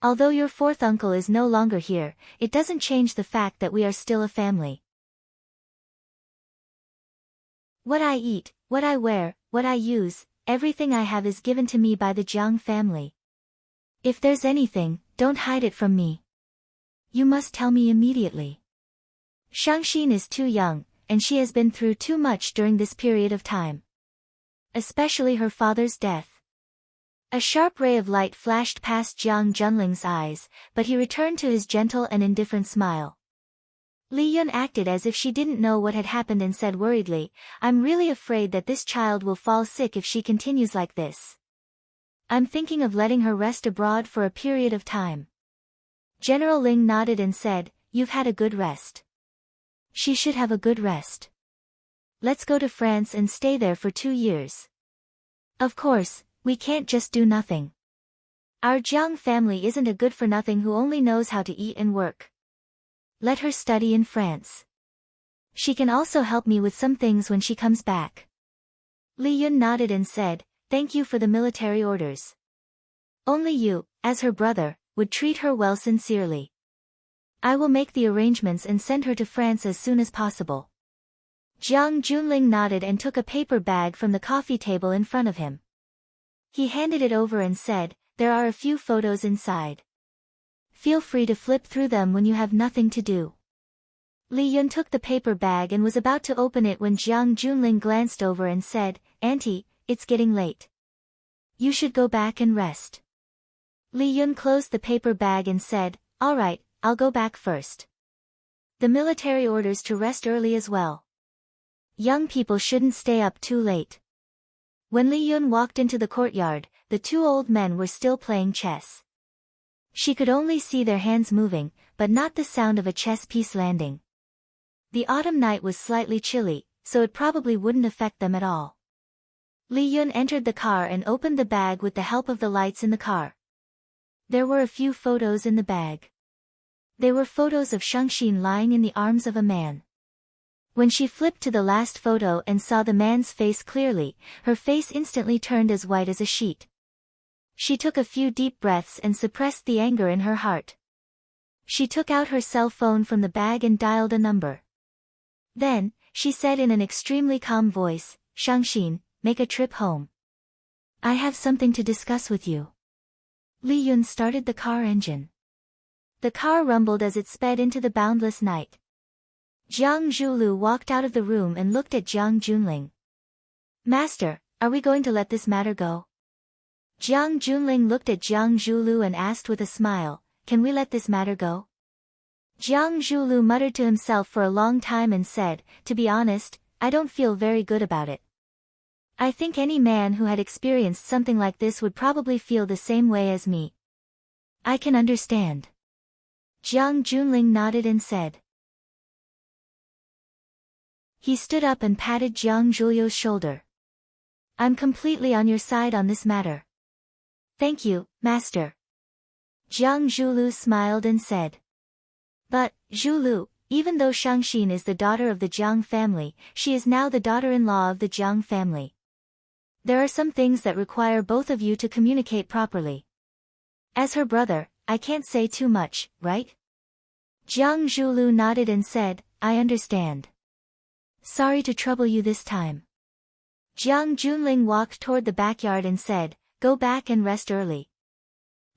Although your fourth uncle is no longer here, it doesn't change the fact that we are still a family. What I eat, what I wear, what I use, everything I have is given to me by the Jiang family. If there's anything, don't hide it from me. You must tell me immediately. Shangxin is too young, and she has been through too much during this period of time. Especially her father's death. A sharp ray of light flashed past Jiang Junling's eyes, but he returned to his gentle and indifferent smile. Li Yun acted as if she didn't know what had happened and said worriedly, I'm really afraid that this child will fall sick if she continues like this. I'm thinking of letting her rest abroad for a period of time. General Ling nodded and said, You've had a good rest. She should have a good rest. Let's go to France and stay there for 2 years. Of course, we can't just do nothing. Our Jiang family isn't a good-for-nothing who only knows how to eat and work. Let her study in France. She can also help me with some things when she comes back. Li Yun nodded and said, Thank you for the military orders. Only you, as her brother, would treat her well sincerely. I will make the arrangements and send her to France as soon as possible. Jiang Junling nodded and took a paper bag from the coffee table in front of him. He handed it over and said, There are a few photos inside. Feel free to flip through them when you have nothing to do. Li Yun took the paper bag and was about to open it when Jiang Junling glanced over and said, Auntie, it's getting late. You should go back and rest. Li Yun closed the paper bag and said, All right, I'll go back first. The military orders to rest early as well. Young people shouldn't stay up too late. When Li Yun walked into the courtyard, the 2 old men were still playing chess. She could only see their hands moving, but not the sound of a chess piece landing. The autumn night was slightly chilly, so it probably wouldn't affect them at all. Li Yun entered the car and opened the bag with the help of the lights in the car. There were a few photos in the bag. They were photos of Shangxin lying in the arms of a man. When she flipped to the last photo and saw the man's face clearly, her face instantly turned as white as a sheet. She took a few deep breaths and suppressed the anger in her heart. She took out her cell phone from the bag and dialed a number. Then, she said in an extremely calm voice, Shangxin, make a trip home. I have something to discuss with you. Li Yun started the car engine. The car rumbled as it sped into the boundless night. Jiang Zhulu walked out of the room and looked at Jiang Junling. Master, are we going to let this matter go? Jiang Junling looked at Jiang Zhulu and asked with a smile, Can we let this matter go? Jiang Zhulu muttered to himself for a long time and said, to be honest, I don't feel very good about it. I think any man who had experienced something like this would probably feel the same way as me. I can understand. Jiang Junling nodded and said. He stood up and patted Jiang Zhulio's shoulder. I'm completely on your side on this matter. Thank you, master. Jiang Zhulu smiled and said. But, Zhulu, even though Shangxin is the daughter of the Jiang family, she is now the daughter-in-law of the Jiang family. There are some things that require both of you to communicate properly. As her brother, I can't say too much, right? Jiang Zhulu nodded and said, I understand. Sorry to trouble you this time. Jiang Junling walked toward the backyard and said, go back and rest early.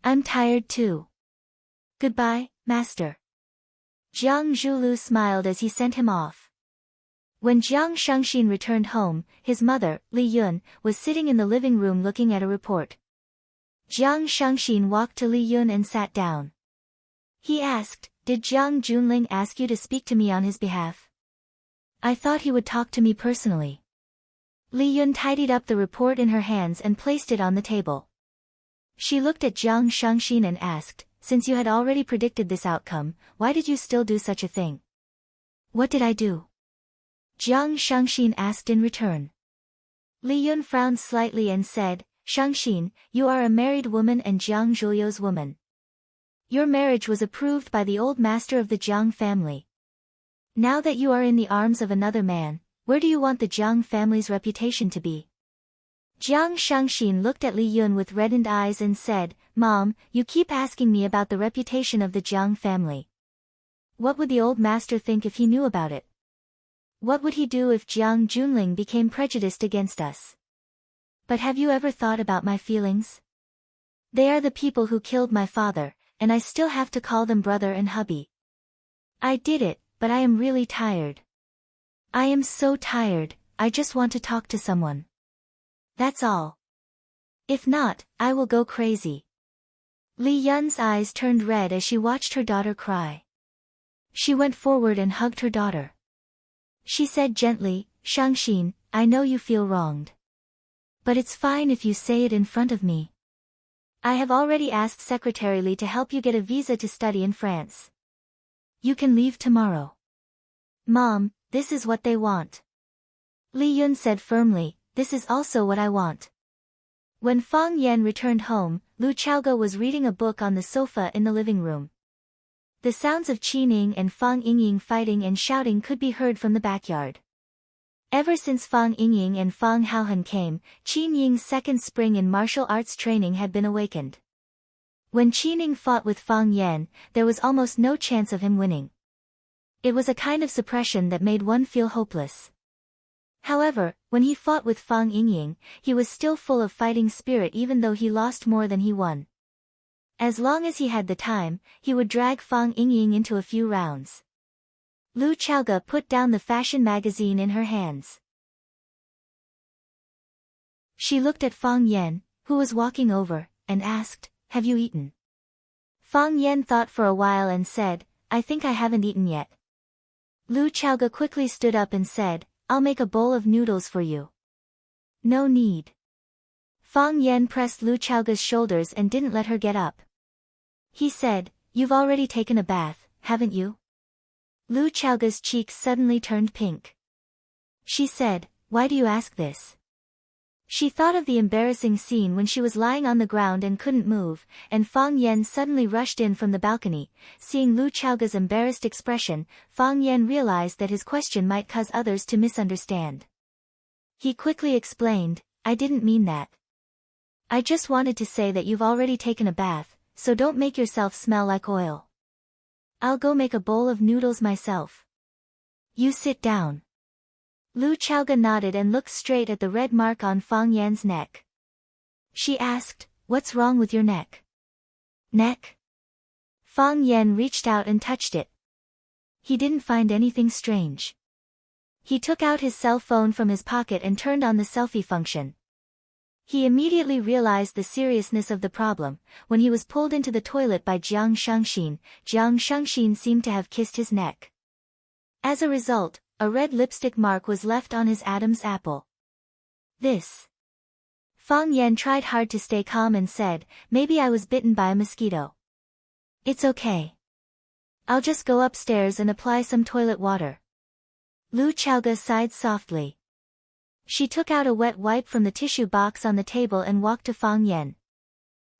I'm tired too. Goodbye, master. Jiang Zhulu smiled as he sent him off. When Jiang Shangxin returned home, his mother, Li Yun, was sitting in the living room looking at a report. Jiang Shangxin walked to Li Yun and sat down. He asked, did Jiang Junling ask you to speak to me on his behalf? I thought he would talk to me personally. Li Yun tidied up the report in her hands and placed it on the table. She looked at Jiang Shangxin and asked, since you had already predicted this outcome, why did you still do such a thing? What did I do? Jiang Shangxin asked in return. Li Yun frowned slightly and said, Shangxin, you are a married woman and Jiang Zhulio's woman. Your marriage was approved by the old master of the Jiang family. Now that you are in the arms of another man, where do you want the Jiang family's reputation to be? Jiang Shangxin looked at Li Yun with reddened eyes and said, Mom, you keep asking me about the reputation of the Jiang family. What would the old master think if he knew about it? What would he do if Jiang Junling became prejudiced against us? But have you ever thought about my feelings? They are the people who killed my father, and I still have to call them brother and hubby. I did it, but I am really tired. I am so tired, I just want to talk to someone. That's all. If not, I will go crazy. Li Yun's eyes turned red as she watched her daughter cry. She went forward and hugged her daughter. She said gently, Shangxin, I know you feel wronged. But it's fine if you say it in front of me. I have already asked Secretary Li to help you get a visa to study in France. You can leave tomorrow. Mom, this is what they want. Li Yun said firmly, this is also what I want. When Fang Yan returned home, Lu Chaoge was reading a book on the sofa in the living room. The sounds of Qining and Fang Yingying fighting and shouting could be heard from the backyard. Ever since Fang Yingying and Fang Haohan came, Qin Ying's second spring in martial arts training had been awakened. When Qining fought with Fang Yan, there was almost no chance of him winning. It was a kind of suppression that made one feel hopeless. However, when he fought with Fang Yingying, he was still full of fighting spirit even though he lost more than he won. As long as he had the time, he would drag Fang Yingying into a few rounds. Lu Chaoge put down the fashion magazine in her hands. She looked at Fang Yan, who was walking over, and asked, have you eaten? Fang Yan thought for a while and said, I think I haven't eaten yet. Lu Chaoge quickly stood up and said, I'll make a bowl of noodles for you. No need. Fang Yan pressed Lu Chaoge's shoulders and didn't let her get up. He said, you've already taken a bath, haven't you? Lu Chaoge's cheeks suddenly turned pink. She said, why do you ask this? She thought of the embarrassing scene when she was lying on the ground and couldn't move, and Fang Yan suddenly rushed in from the balcony. Seeing Lu Chaoge's embarrassed expression, Fang Yan realized that his question might cause others to misunderstand. He quickly explained, I didn't mean that. I just wanted to say that you've already taken a bath, so don't make yourself smell like oil. I'll go make a bowl of noodles myself. You sit down. Lu Chaoge nodded and looked straight at the red mark on Fang Yan's neck. She asked, what's wrong with your neck? Neck? Fang Yan reached out and touched it. He didn't find anything strange. He took out his cell phone from his pocket and turned on the selfie function. He immediately realized the seriousness of the problem. When he was pulled into the toilet by Jiang Shangxin seemed to have kissed his neck. As a result, a red lipstick mark was left on his Adam's apple. This. Fang Yan tried hard to stay calm and said, "Maybe I was bitten by a mosquito. It's okay. I'll just go upstairs and apply some toilet water." Lu Chaoge sighed softly. She took out a wet wipe from the tissue box on the table and walked to Fang Yan.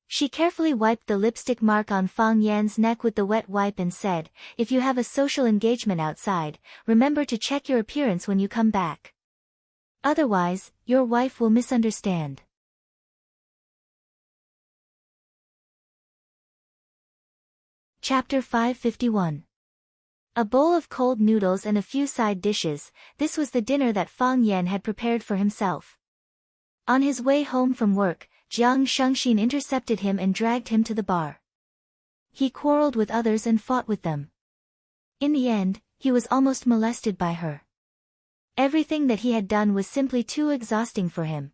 She carefully wiped the lipstick mark on Fang Yan's neck with the wet wipe and said, "If you have a social engagement outside, remember to check your appearance when you come back. Otherwise, your wife will misunderstand." Chapter 551. A bowl of cold noodles and a few side dishes. This was the dinner that Fang Yan had prepared for himself. On his way home from work, Jiang Shangxin intercepted him and dragged him to the bar. He quarreled with others and fought with them. In the end, he was almost molested by her. Everything that he had done was simply too exhausting for him.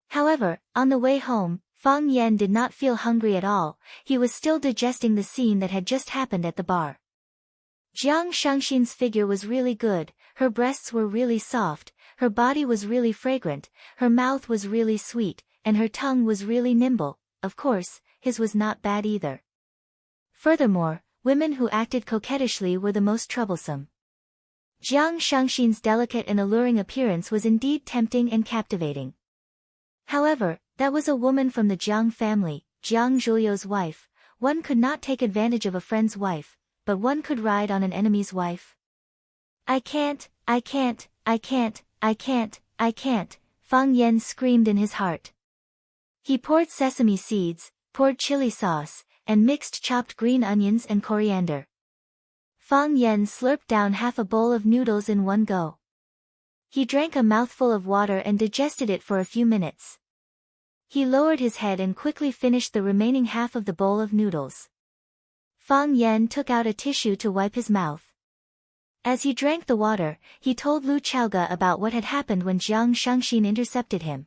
However, on the way home, Fang Yan did not feel hungry at all. He was still digesting the scene that had just happened at the bar. Jiang Shangxin's figure was really good, her breasts were really soft, her body was really fragrant, her mouth was really sweet, and her tongue was really nimble. Of course, his was not bad either. Furthermore, women who acted coquettishly were the most troublesome. Jiang Shangxin's delicate and alluring appearance was indeed tempting and captivating. However, that was a woman from the Jiang family, Jiang Zhuliu's wife. One could not take advantage of a friend's wife, but one could ride on an enemy's wife. I can't, Fang Yan screamed in his heart. He poured sesame seeds, poured chili sauce, and mixed chopped green onions and coriander. Fang Yan slurped down half a bowl of noodles in one go. He drank a mouthful of water and digested it for a few minutes. He lowered his head and quickly finished the remaining half of the bowl of noodles. Fang Yan took out a tissue to wipe his mouth. As he drank the water, he told Lu Chaoge about what had happened when Jiang Shangxin intercepted him.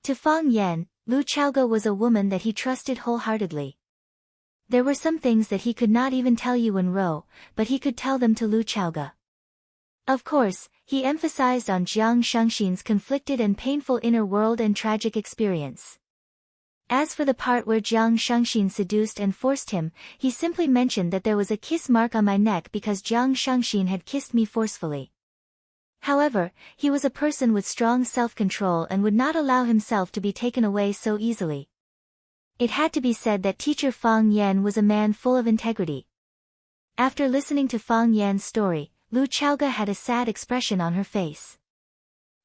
To Fang Yan, Lu Chaoge was a woman that he trusted wholeheartedly. There were some things that he could not even tell Yuan Rou, but he could tell them to Lu Chaoge. Of course, he emphasized on Jiang Shangxin's conflicted and painful inner world and tragic experience. As for the part where Jiang Shangxin seduced and forced him, he simply mentioned that there was a kiss mark on my neck because Jiang Shangxin had kissed me forcefully. However, he was a person with strong self-control and would not allow himself to be taken away so easily. It had to be said that teacher Fang Yan was a man full of integrity. After listening to Fang Yan's story, Lu Chaoge had a sad expression on her face.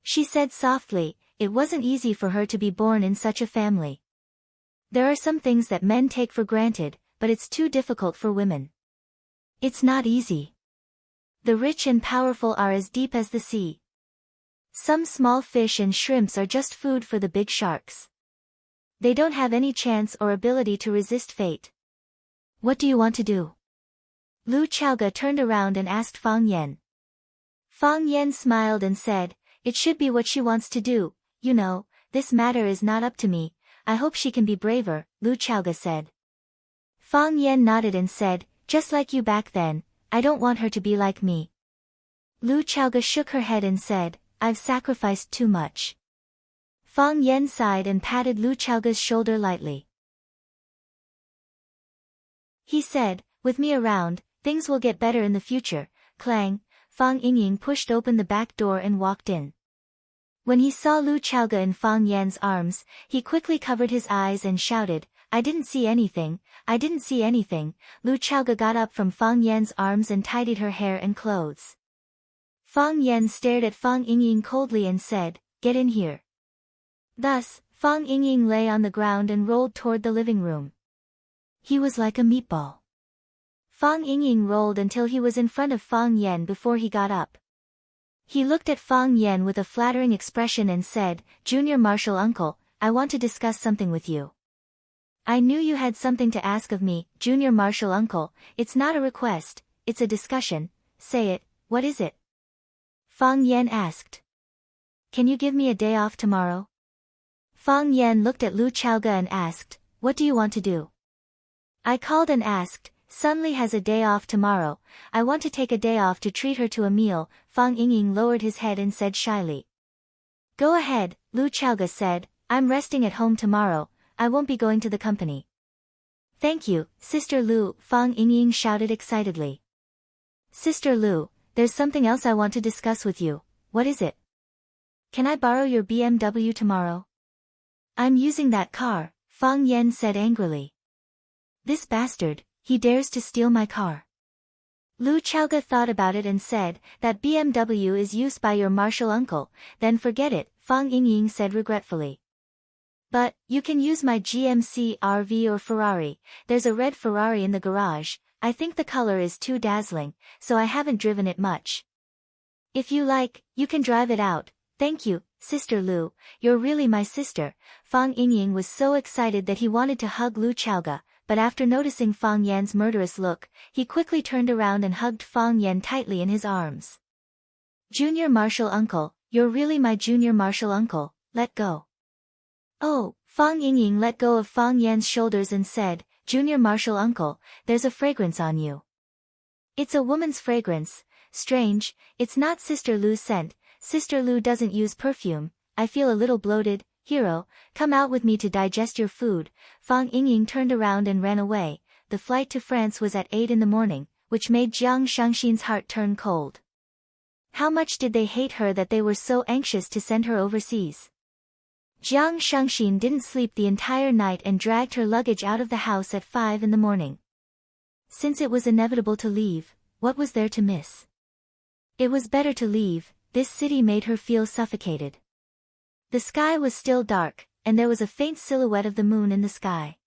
She said softly, it wasn't easy for her to be born in such a family. There are some things that men take for granted, but it's too difficult for women. It's not easy. The rich and powerful are as deep as the sea. Some small fish and shrimps are just food for the big sharks. They don't have any chance or ability to resist fate. What do you want to do? Lu Chaoge turned around and asked Fang Yan. Fang Yan smiled and said, it should be what she wants to do, you know, this matter is not up to me, I hope she can be braver, Lu Chaoge said. Fang Yan nodded and said, just like you back then, I don't want her to be like me. Lu Chaoge shook her head and said, I've sacrificed too much. Fang Yan sighed and patted Lu Chaoge's shoulder lightly. He said, with me around, things will get better in the future. Clang, Fang Yingying pushed open the back door and walked in. When he saw Lu Chaoge in Fang Yan's arms, he quickly covered his eyes and shouted, I didn't see anything, I didn't see anything. Lu Chaoge got up from Fang Yan's arms and tidied her hair and clothes. Fang Yan stared at Fang Yingying coldly and said, get in here. Thus, Fang Yingying lay on the ground and rolled toward the living room. He was like a meatball. Fang Yingying rolled until he was in front of Fang Yan before he got up. He looked at Fang Yan with a flattering expression and said, Junior Marshal Uncle, I want to discuss something with you. I knew you had something to ask of me, Junior Marshal Uncle, it's not a request, it's a discussion, say it, what is it? Fang Yan asked. Can you give me a day off tomorrow? Fang Yan looked at Lu Chaoga and asked, "What do you want to do?" I called and asked, "Sun Li has a day off tomorrow, I want to take a day off to treat her to a meal." Fang Yingying lowered his head and said shyly. "Go ahead," Lu Chaoga said, "I'm resting at home tomorrow, I won't be going to the company." "Thank you, Sister Lu," Fang Yingying shouted excitedly. "Sister Lu, there's something else I want to discuss with you. What is it?" "Can I borrow your BMW tomorrow?" "I'm using that car," Fang Yan said angrily. "This bastard, he dares to steal my car." Lu Chaoga thought about it and said, "That BMW is used by your martial uncle, then forget it," Fang Yingying said regretfully. "But, you can use my GMC RV or Ferrari, there's a red Ferrari in the garage, I think the color is too dazzling, so I haven't driven it much. If you like, you can drive it out." "Thank you, Sister Lu, you're really my sister." Fang Yingying was so excited that he wanted to hug Lu Chaoga, but after noticing Fang Yan's murderous look, he quickly turned around and hugged Fang Yan tightly in his arms. "Junior Martial Uncle, you're really my junior martial uncle, let go." "Oh," Fang Yingying let go of Fang Yan's shoulders and said, "Junior Martial Uncle, there's a fragrance on you." "It's a woman's fragrance, strange, it's not Sister Lu's scent, Sister Lu doesn't use perfume, I feel a little bloated." "Hero, come out with me to digest your food." Fang Yingying turned around and ran away. The flight to France was at 8 in the morning, which made Jiang Shangxin's heart turn cold. How much did they hate her that they were so anxious to send her overseas? Jiang Shangxin didn't sleep the entire night and dragged her luggage out of the house at 5 in the morning. Since it was inevitable to leave, what was there to miss? It was better to leave, this city made her feel suffocated. The sky was still dark, and there was a faint silhouette of the moon in the sky.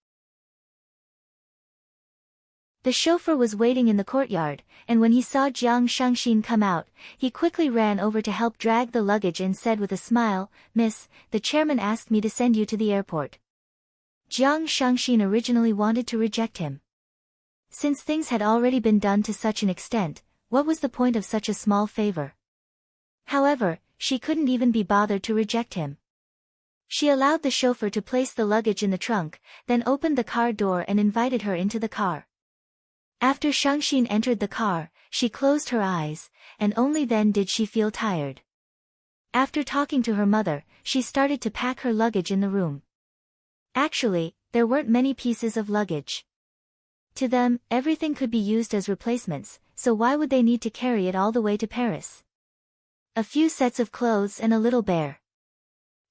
The chauffeur was waiting in the courtyard, and when he saw Jiang Shangxin come out, he quickly ran over to help drag the luggage and said with a smile, "Miss, the chairman asked me to send you to the airport." Jiang Shangxin originally wanted to reject him. Since things had already been done to such an extent, what was the point of such a small favor? However, she couldn't even be bothered to reject him. She allowed the chauffeur to place the luggage in the trunk, then opened the car door and invited her into the car. After Shangxin entered the car, she closed her eyes, and only then did she feel tired. After talking to her mother, she started to pack her luggage in the room. Actually, there weren't many pieces of luggage. To them, everything could be used as replacements, so why would they need to carry it all the way to Paris? A few sets of clothes and a little bear.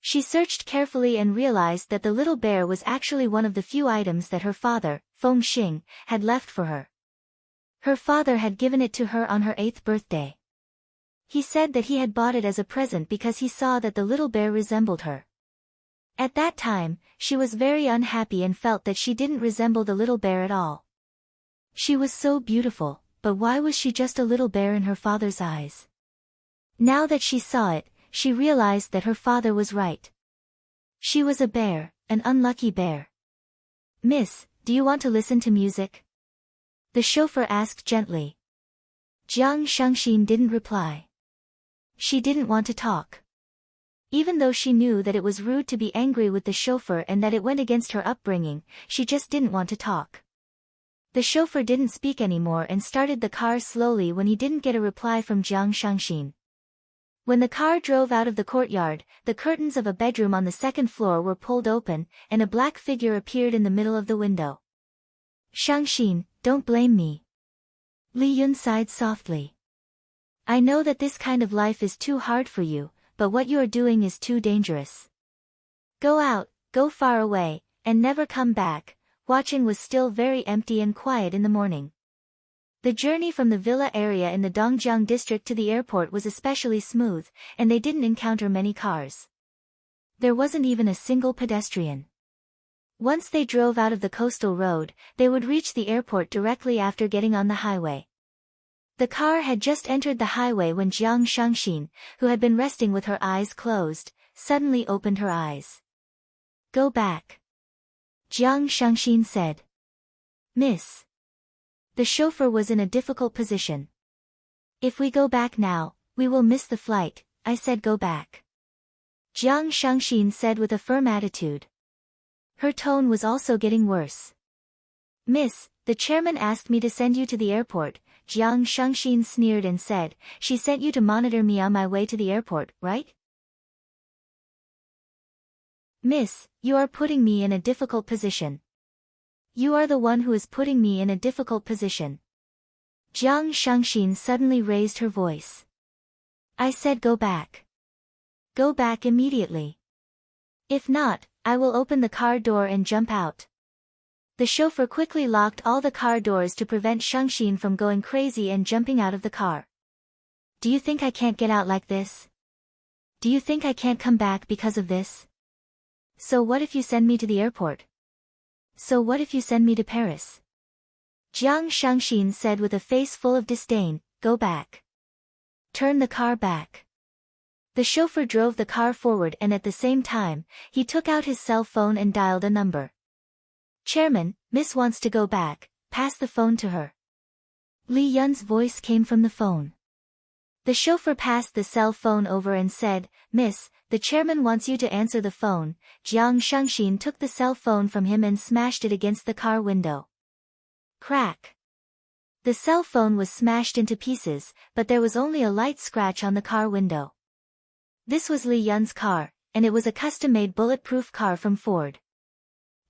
She searched carefully and realized that the little bear was actually one of the few items that her father, Feng Xing, had left for her. Her father had given it to her on her 8th birthday. He said that he had bought it as a present because he saw that the little bear resembled her. At that time, she was very unhappy and felt that she didn't resemble the little bear at all. She was so beautiful, but why was she just a little bear in her father's eyes? Now that she saw it, she realized that her father was right. She was a bear, an unlucky bear. "Miss, do you want to listen to music?" the chauffeur asked gently. Jiang Shangxin didn't reply. She didn't want to talk. Even though she knew that it was rude to be angry with the chauffeur and that it went against her upbringing, she just didn't want to talk. The chauffeur didn't speak anymore and started the car slowly when he didn't get a reply from Jiang Shangxin. When the car drove out of the courtyard, the curtains of a bedroom on the 2nd floor were pulled open, and a black figure appeared in the middle of the window. "Shangxin, don't blame me." Li Yun sighed softly. "I know that this kind of life is too hard for you, but what you are doing is too dangerous. Go out, go far away, and never come back." Watching was still very empty and quiet in the morning. The journey from the villa area in the Dongjiang district to the airport was especially smooth, and they didn't encounter many cars. There wasn't even a single pedestrian. Once they drove out of the coastal road, they would reach the airport directly after getting on the highway. The car had just entered the highway when Jiang Shangxin, who had been resting with her eyes closed, suddenly opened her eyes. "Go back," Jiang Shangxin said. "Miss." The chauffeur was in a difficult position. "If we go back now, we will miss the flight," I said. "Go back." Jiang Shangxin said with a firm attitude. Her tone was also getting worse. Miss, the chairman asked me to send you to the airport, Jiang Shangxin sneered and said, she sent you to monitor me on my way to the airport, right? Miss, you are putting me in a difficult position. You are the one who is putting me in a difficult position. Jiang Shangxin suddenly raised her voice. I said go back. Go back immediately. If not, I will open the car door and jump out. The chauffeur quickly locked all the car doors to prevent Shangxin from going crazy and jumping out of the car. Do you think I can't get out like this? Do you think I can't come back because of this? So what if you send me to the airport? So what if you send me to Paris? Jiang Shangxin said with a face full of disdain, go back. Turn the car back. The chauffeur drove the car forward and at the same time, he took out his cell phone and dialed a number. Chairman, Miss wants to go back, pass the phone to her. Li Yun's voice came from the phone. The chauffeur passed the cell phone over and said, Miss, the chairman wants you to answer the phone. Jiang Shangxin took the cell phone from him and smashed it against the car window. Crack. The cell phone was smashed into pieces, but there was only a light scratch on the car window. This was Li Yun's car, and it was a custom-made bulletproof car from Ford.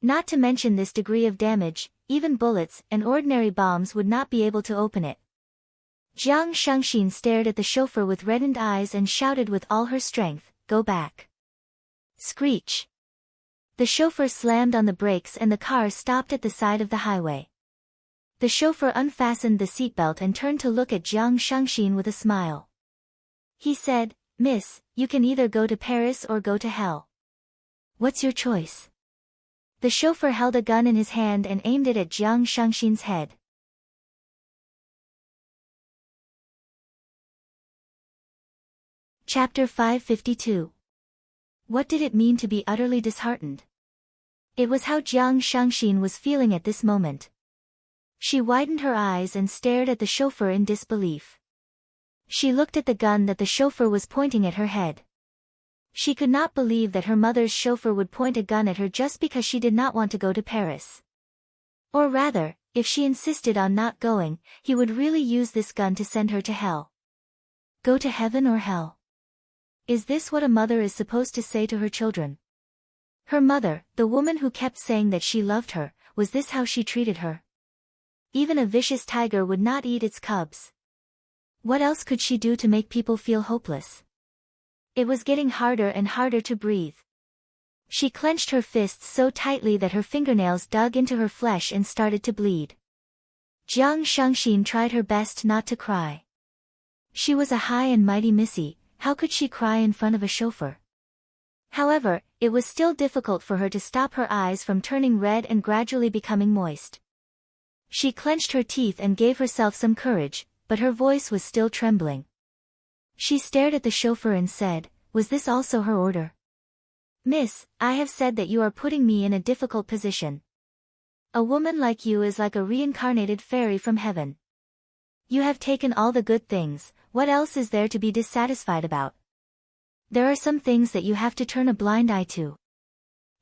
Not to mention this degree of damage, even bullets and ordinary bombs would not be able to open it. Jiang Shangxin stared at the chauffeur with reddened eyes and shouted with all her strength, go back. Screech. The chauffeur slammed on the brakes and the car stopped at the side of the highway. The chauffeur unfastened the seatbelt and turned to look at Jiang Shangxin with a smile. He said, Miss, you can either go to Paris or go to hell. What's your choice? The chauffeur held a gun in his hand and aimed it at Jiang Shangxin's head. Chapter 552. What did it mean to be utterly disheartened? It was how Jiang Shangxin was feeling at this moment. She widened her eyes and stared at the chauffeur in disbelief. She looked at the gun that the chauffeur was pointing at her head. She could not believe that her mother's chauffeur would point a gun at her just because she did not want to go to Paris. Or rather, if she insisted on not going, he would really use this gun to send her to hell. Go to heaven or hell? Is this what a mother is supposed to say to her children? Her mother, the woman who kept saying that she loved her, was this how she treated her? Even a vicious tiger would not eat its cubs. What else could she do to make people feel hopeless? It was getting harder and harder to breathe. She clenched her fists so tightly that her fingernails dug into her flesh and started to bleed. Jiang Shangxin tried her best not to cry. She was a high and mighty missy, how could she cry in front of a chauffeur? However, it was still difficult for her to stop her eyes from turning red and gradually becoming moist. She clenched her teeth and gave herself some courage, but her voice was still trembling. She stared at the chauffeur and said, was this also her order? Miss, I have said that you are putting me in a difficult position. A woman like you is like a reincarnated fairy from heaven. You have taken all the good things, what else is there to be dissatisfied about? There are some things that you have to turn a blind eye to.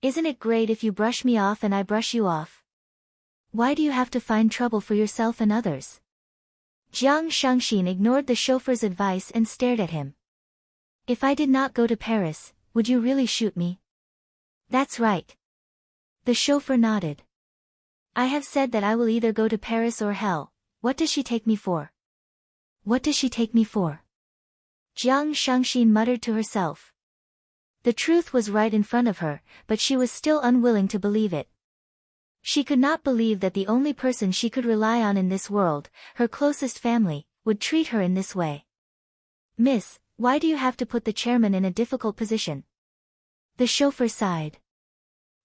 Isn't it great if you brush me off and I brush you off? Why do you have to find trouble for yourself and others? Jiang Shangxin ignored the chauffeur's advice and stared at him. If I did not go to Paris, would you really shoot me? That's right. The chauffeur nodded. I have said that I will either go to Paris or hell. What does she take me for? What does she take me for? Jiang Shangxin muttered to herself. The truth was right in front of her, but she was still unwilling to believe it. She could not believe that the only person she could rely on in this world, her closest family, would treat her in this way. Miss, why do you have to put the chairman in a difficult position? The chauffeur sighed.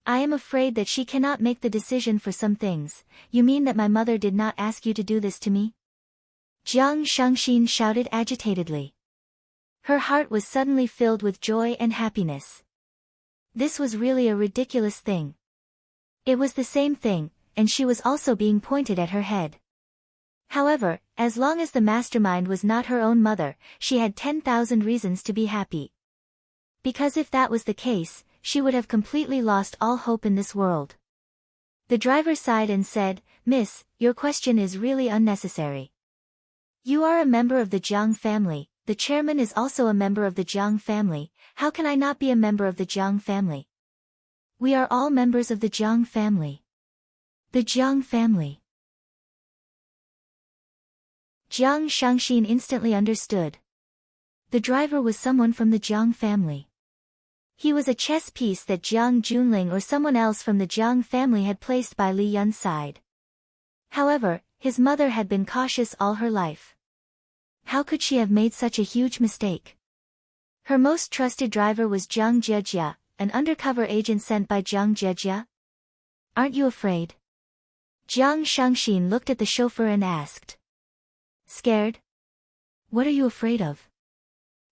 I am afraid that she cannot make the decision for some things. You mean that my mother did not ask you to do this to me? Jiang Shangxin shouted agitatedly. Her heart was suddenly filled with joy and happiness. This was really a ridiculous thing. It was the same thing, and she was also being pointed at her head. However, as long as the mastermind was not her own mother, she had 10,000 reasons to be happy. Because if that was the case, she would have completely lost all hope in this world. The driver sighed and said, "Miss, your question is really unnecessary. You are a member of the Jiang family, the chairman is also a member of the Jiang family, how can I not be a member of the Jiang family? We are all members of the Jiang family." The Jiang family. Jiang Shangxin instantly understood. The driver was someone from the Jiang family. He was a chess piece that Jiang Junling or someone else from the Jiang family had placed by Li Yun's side. However, his mother had been cautious all her life. How could she have made such a huge mistake? Her most trusted driver was Jiang Jejia, an undercover agent sent by Jiang Jejia. "Aren't you afraid?" Jiang Shangxin looked at the chauffeur and asked. "Scared? What are you afraid of?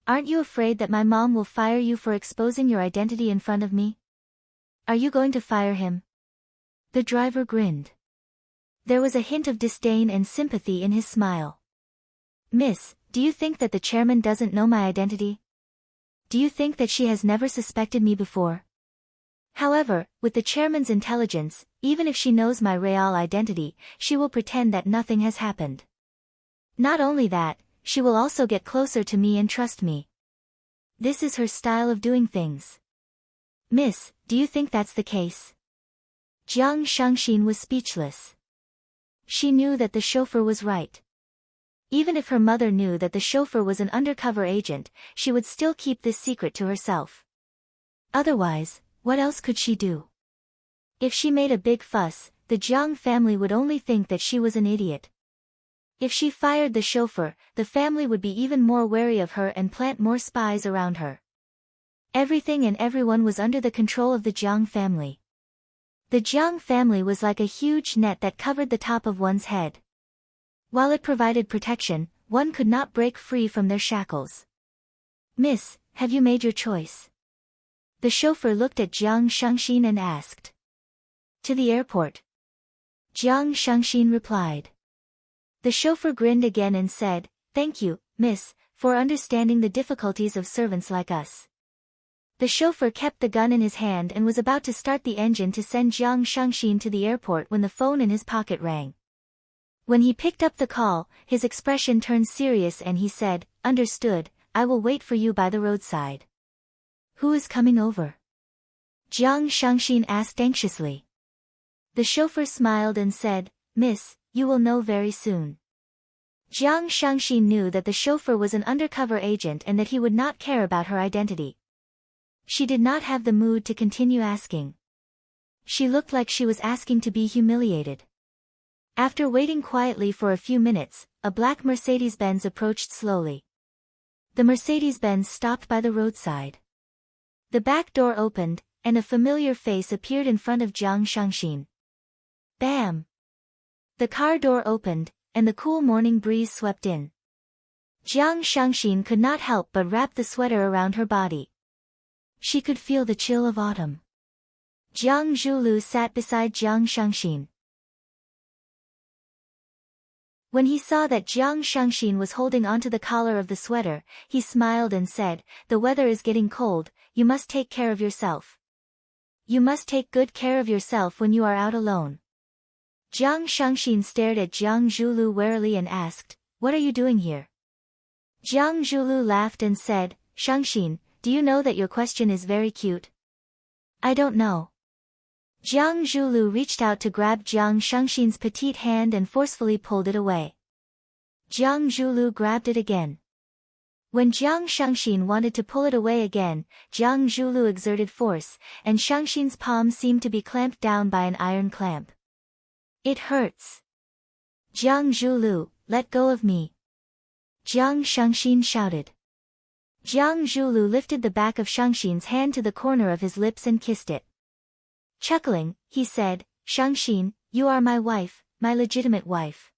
Aren't you afraid that my mom will fire you for exposing your identity in front of me? Are you going to fire him?" The driver grinned. There was a hint of disdain and sympathy in his smile. "Miss, do you think that the chairman doesn't know my identity? Do you think that she has never suspected me before? However, with the chairman's intelligence, even if she knows my real identity, she will pretend that nothing has happened. Not only that, she will also get closer to me and trust me. This is her style of doing things. Miss, do you think that's the case?" Jiang Shangxin was speechless. She knew that the chauffeur was right. Even if her mother knew that the chauffeur was an undercover agent, she would still keep this secret to herself. Otherwise, what else could she do? If she made a big fuss, the Jiang family would only think that she was an idiot. If she fired the chauffeur, the family would be even more wary of her and plant more spies around her. Everything and everyone was under the control of the Jiang family. The Jiang family was like a huge net that covered the top of one's head. While it provided protection, one could not break free from their shackles. "Miss, have you made your choice?" The chauffeur looked at Jiang Shangxin and asked. "To the airport." Jiang Shangxin replied. The chauffeur grinned again and said, "Thank you, miss, for understanding the difficulties of servants like us." The chauffeur kept the gun in his hand and was about to start the engine to send Jiang Shangxin to the airport when the phone in his pocket rang. When he picked up the call, his expression turned serious and he said, "Understood, I will wait for you by the roadside." "Who is coming over?" Jiang Shangxin asked anxiously. The chauffeur smiled and said, "Miss, you will know very soon." Jiang Shangxin knew that the chauffeur was an undercover agent and that he would not care about her identity. She did not have the mood to continue asking. She looked like she was asking to be humiliated. After waiting quietly for a few minutes, a black Mercedes-Benz approached slowly. The Mercedes-Benz stopped by the roadside. The back door opened, and a familiar face appeared in front of Jiang Shangxin. Bam! The car door opened, and the cool morning breeze swept in. Jiang Shangxin could not help but wrap the sweater around her body. She could feel the chill of autumn. Jiang Zhulu sat beside Jiang Shangxin. When he saw that Jiang Shangxin was holding onto the collar of the sweater, he smiled and said, "The weather is getting cold, you must take care of yourself. You must take good care of yourself when you are out alone." Jiang Shangxin stared at Jiang Zhulu warily and asked, "What are you doing here?" Jiang Zhulu laughed and said, "Shangxin, do you know that your question is very cute?" "I don't know." Jiang Zhulu reached out to grab Jiang Shangxin's petite hand and forcefully pulled it away. Jiang Zhulu grabbed it again. When Jiang Shangxin wanted to pull it away again, Jiang Zhulu exerted force, and Shangxin's palm seemed to be clamped down by an iron clamp. "It hurts." "Jiang Zhulu, let go of me." Jiang Shangxin shouted. Jiang Zhulu lifted the back of Shangxin's hand to the corner of his lips and kissed it. Chuckling, he said, "Shangxin, you are my wife, my legitimate wife.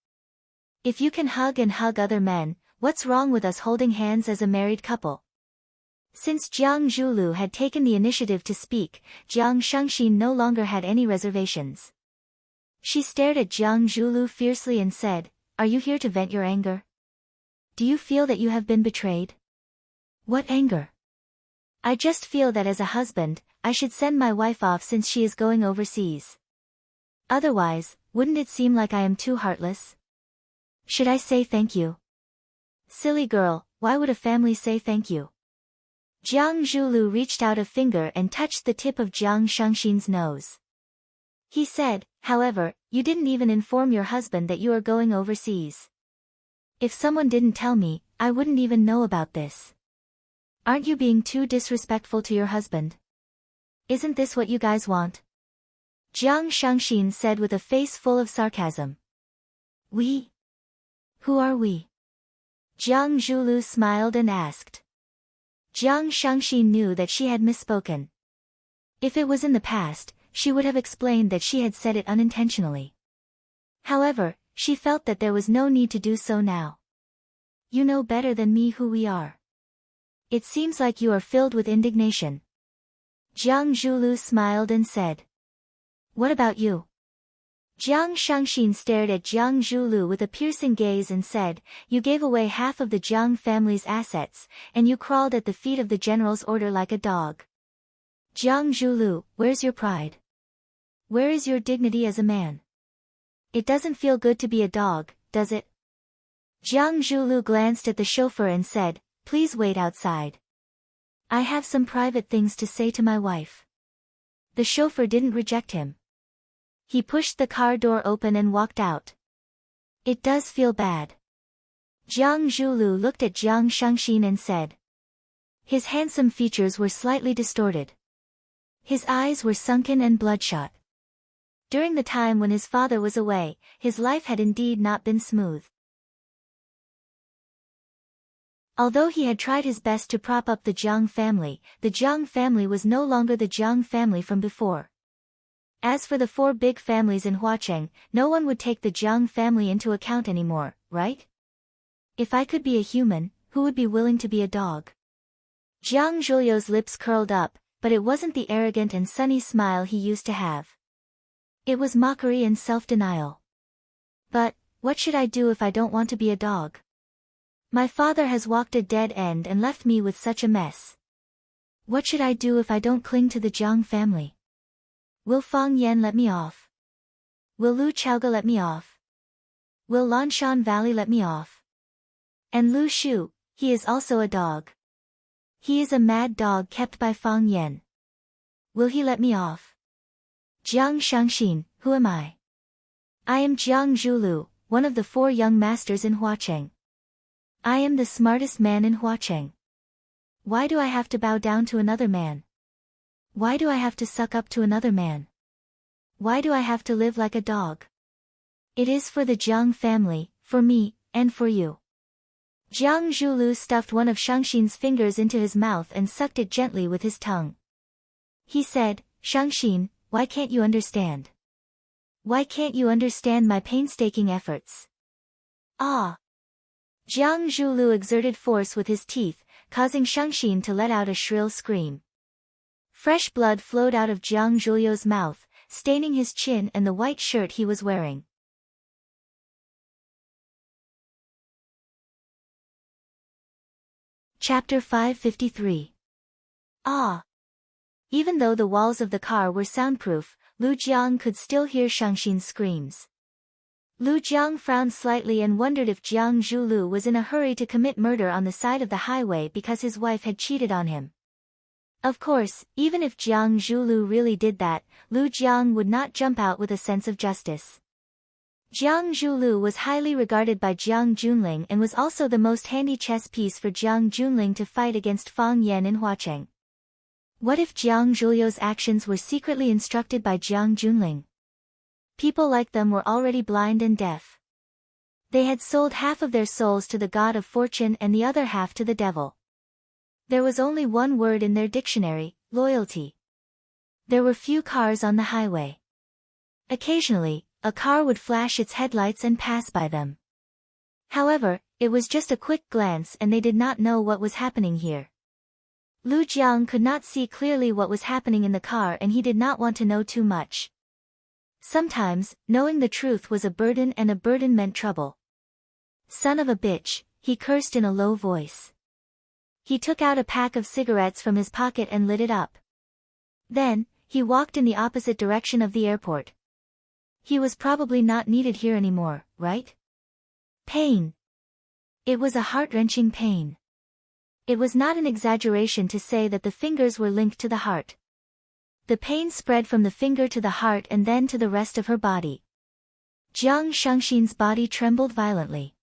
If you can hug and hug other men, what's wrong with us holding hands as a married couple?" Since Jiang Zhulu had taken the initiative to speak, Jiang Shangxin no longer had any reservations. She stared at Jiang Zhulu fiercely and said, "Are you here to vent your anger? Do you feel that you have been betrayed?" "What anger?" I just feel that as a husband, I should send my wife off since she is going overseas. Otherwise, wouldn't it seem like I am too heartless? Should I say thank you? Silly girl, why would a family say thank you? Jiang Zhulu reached out a finger and touched the tip of Jiang Shangxin's nose. He said, however, you didn't even inform your husband that you are going overseas. If someone didn't tell me, I wouldn't even know about this. Aren't you being too disrespectful to your husband? Isn't this what you guys want? Jiang Shangxin said with a face full of sarcasm. We? Who are we? Jiang Zhulu smiled and asked. Jiang Shangxin knew that she had misspoken. If it was in the past, she would have explained that she had said it unintentionally. However, she felt that there was no need to do so now. You know better than me who we are. It seems like you are filled with indignation. Jiang Zhulu smiled and said. What about you? Jiang Shangxin stared at Jiang Zhulu with a piercing gaze and said, you gave away half of the Jiang family's assets, and you crawled at the feet of the general's order like a dog. Jiang Zhulu, where's your pride? Where is your dignity as a man? It doesn't feel good to be a dog, does it? Jiang Zhulu glanced at the chauffeur and said, please wait outside. I have some private things to say to my wife. The chauffeur didn't reject him. He pushed the car door open and walked out. It does feel bad. Jiang Zhulu looked at Jiang Shangxin and said. His handsome features were slightly distorted. His eyes were sunken and bloodshot. During the time when his father was away, his life had indeed not been smooth. Although he had tried his best to prop up the Jiang family was no longer the Jiang family from before. As for the 4 big families in Huacheng, no one would take the Jiang family into account anymore, right? If I could be a human, who would be willing to be a dog? Jiang Zhuliu's lips curled up, but it wasn't the arrogant and sunny smile he used to have. It was mockery and self-denial. But, what should I do if I don't want to be a dog? My father has walked a dead end and left me with such a mess. What should I do if I don't cling to the Jiang family? Will Fang Yan let me off? Will Lu Chaoge let me off? Will Lanshan Valley let me off? And Lu Shu, he is also a dog. He is a mad dog kept by Fang Yan. Will he let me off? Jiang Shangxin, who am I? I am Jiang Zhulu, one of the 4 young masters in Huacheng. I am the smartest man in Huacheng. Why do I have to bow down to another man? Why do I have to suck up to another man? Why do I have to live like a dog? It is for the Jiang family, for me, and for you. Jiang Zhulu stuffed one of Shangxin's fingers into his mouth and sucked it gently with his tongue. He said, Shangxin, why can't you understand? Why can't you understand my painstaking efforts? Ah! Jiang Zhulu exerted force with his teeth, causing Shangxin to let out a shrill scream. Fresh blood flowed out of Jiang Zhuliu's mouth, staining his chin and the white shirt he was wearing. Chapter 553. Ah! Even though the walls of the car were soundproof, Lu Jiang could still hear Shangxin's screams. Lu Jiang frowned slightly and wondered if Jiang Zhulu was in a hurry to commit murder on the side of the highway because his wife had cheated on him. Of course, even if Jiang Zhulu really did that, Lu Jiang would not jump out with a sense of justice. Jiang Zhulu was highly regarded by Jiang Junling and was also the most handy chess piece for Jiang Junling to fight against Fang Yan in Huacheng. What if Jiang Zhuliu's actions were secretly instructed by Jiang Junling? People like them were already blind and deaf. They had sold half of their souls to the god of fortune and the other half to the devil. There was only one word in their dictionary, loyalty. There were few cars on the highway. Occasionally, a car would flash its headlights and pass by them. However, it was just a quick glance and they did not know what was happening here. Lu Jiang could not see clearly what was happening in the car and he did not want to know too much. Sometimes, knowing the truth was a burden and a burden meant trouble. Son of a bitch, he cursed in a low voice. He took out a pack of cigarettes from his pocket and lit it up. Then, he walked in the opposite direction of the airport. He was probably not needed here anymore, right? Pain. It was a heart-wrenching pain. It was not an exaggeration to say that the fingers were linked to the heart. The pain spread from the finger to the heart and then to the rest of her body. Jiang Shangxin's body trembled violently.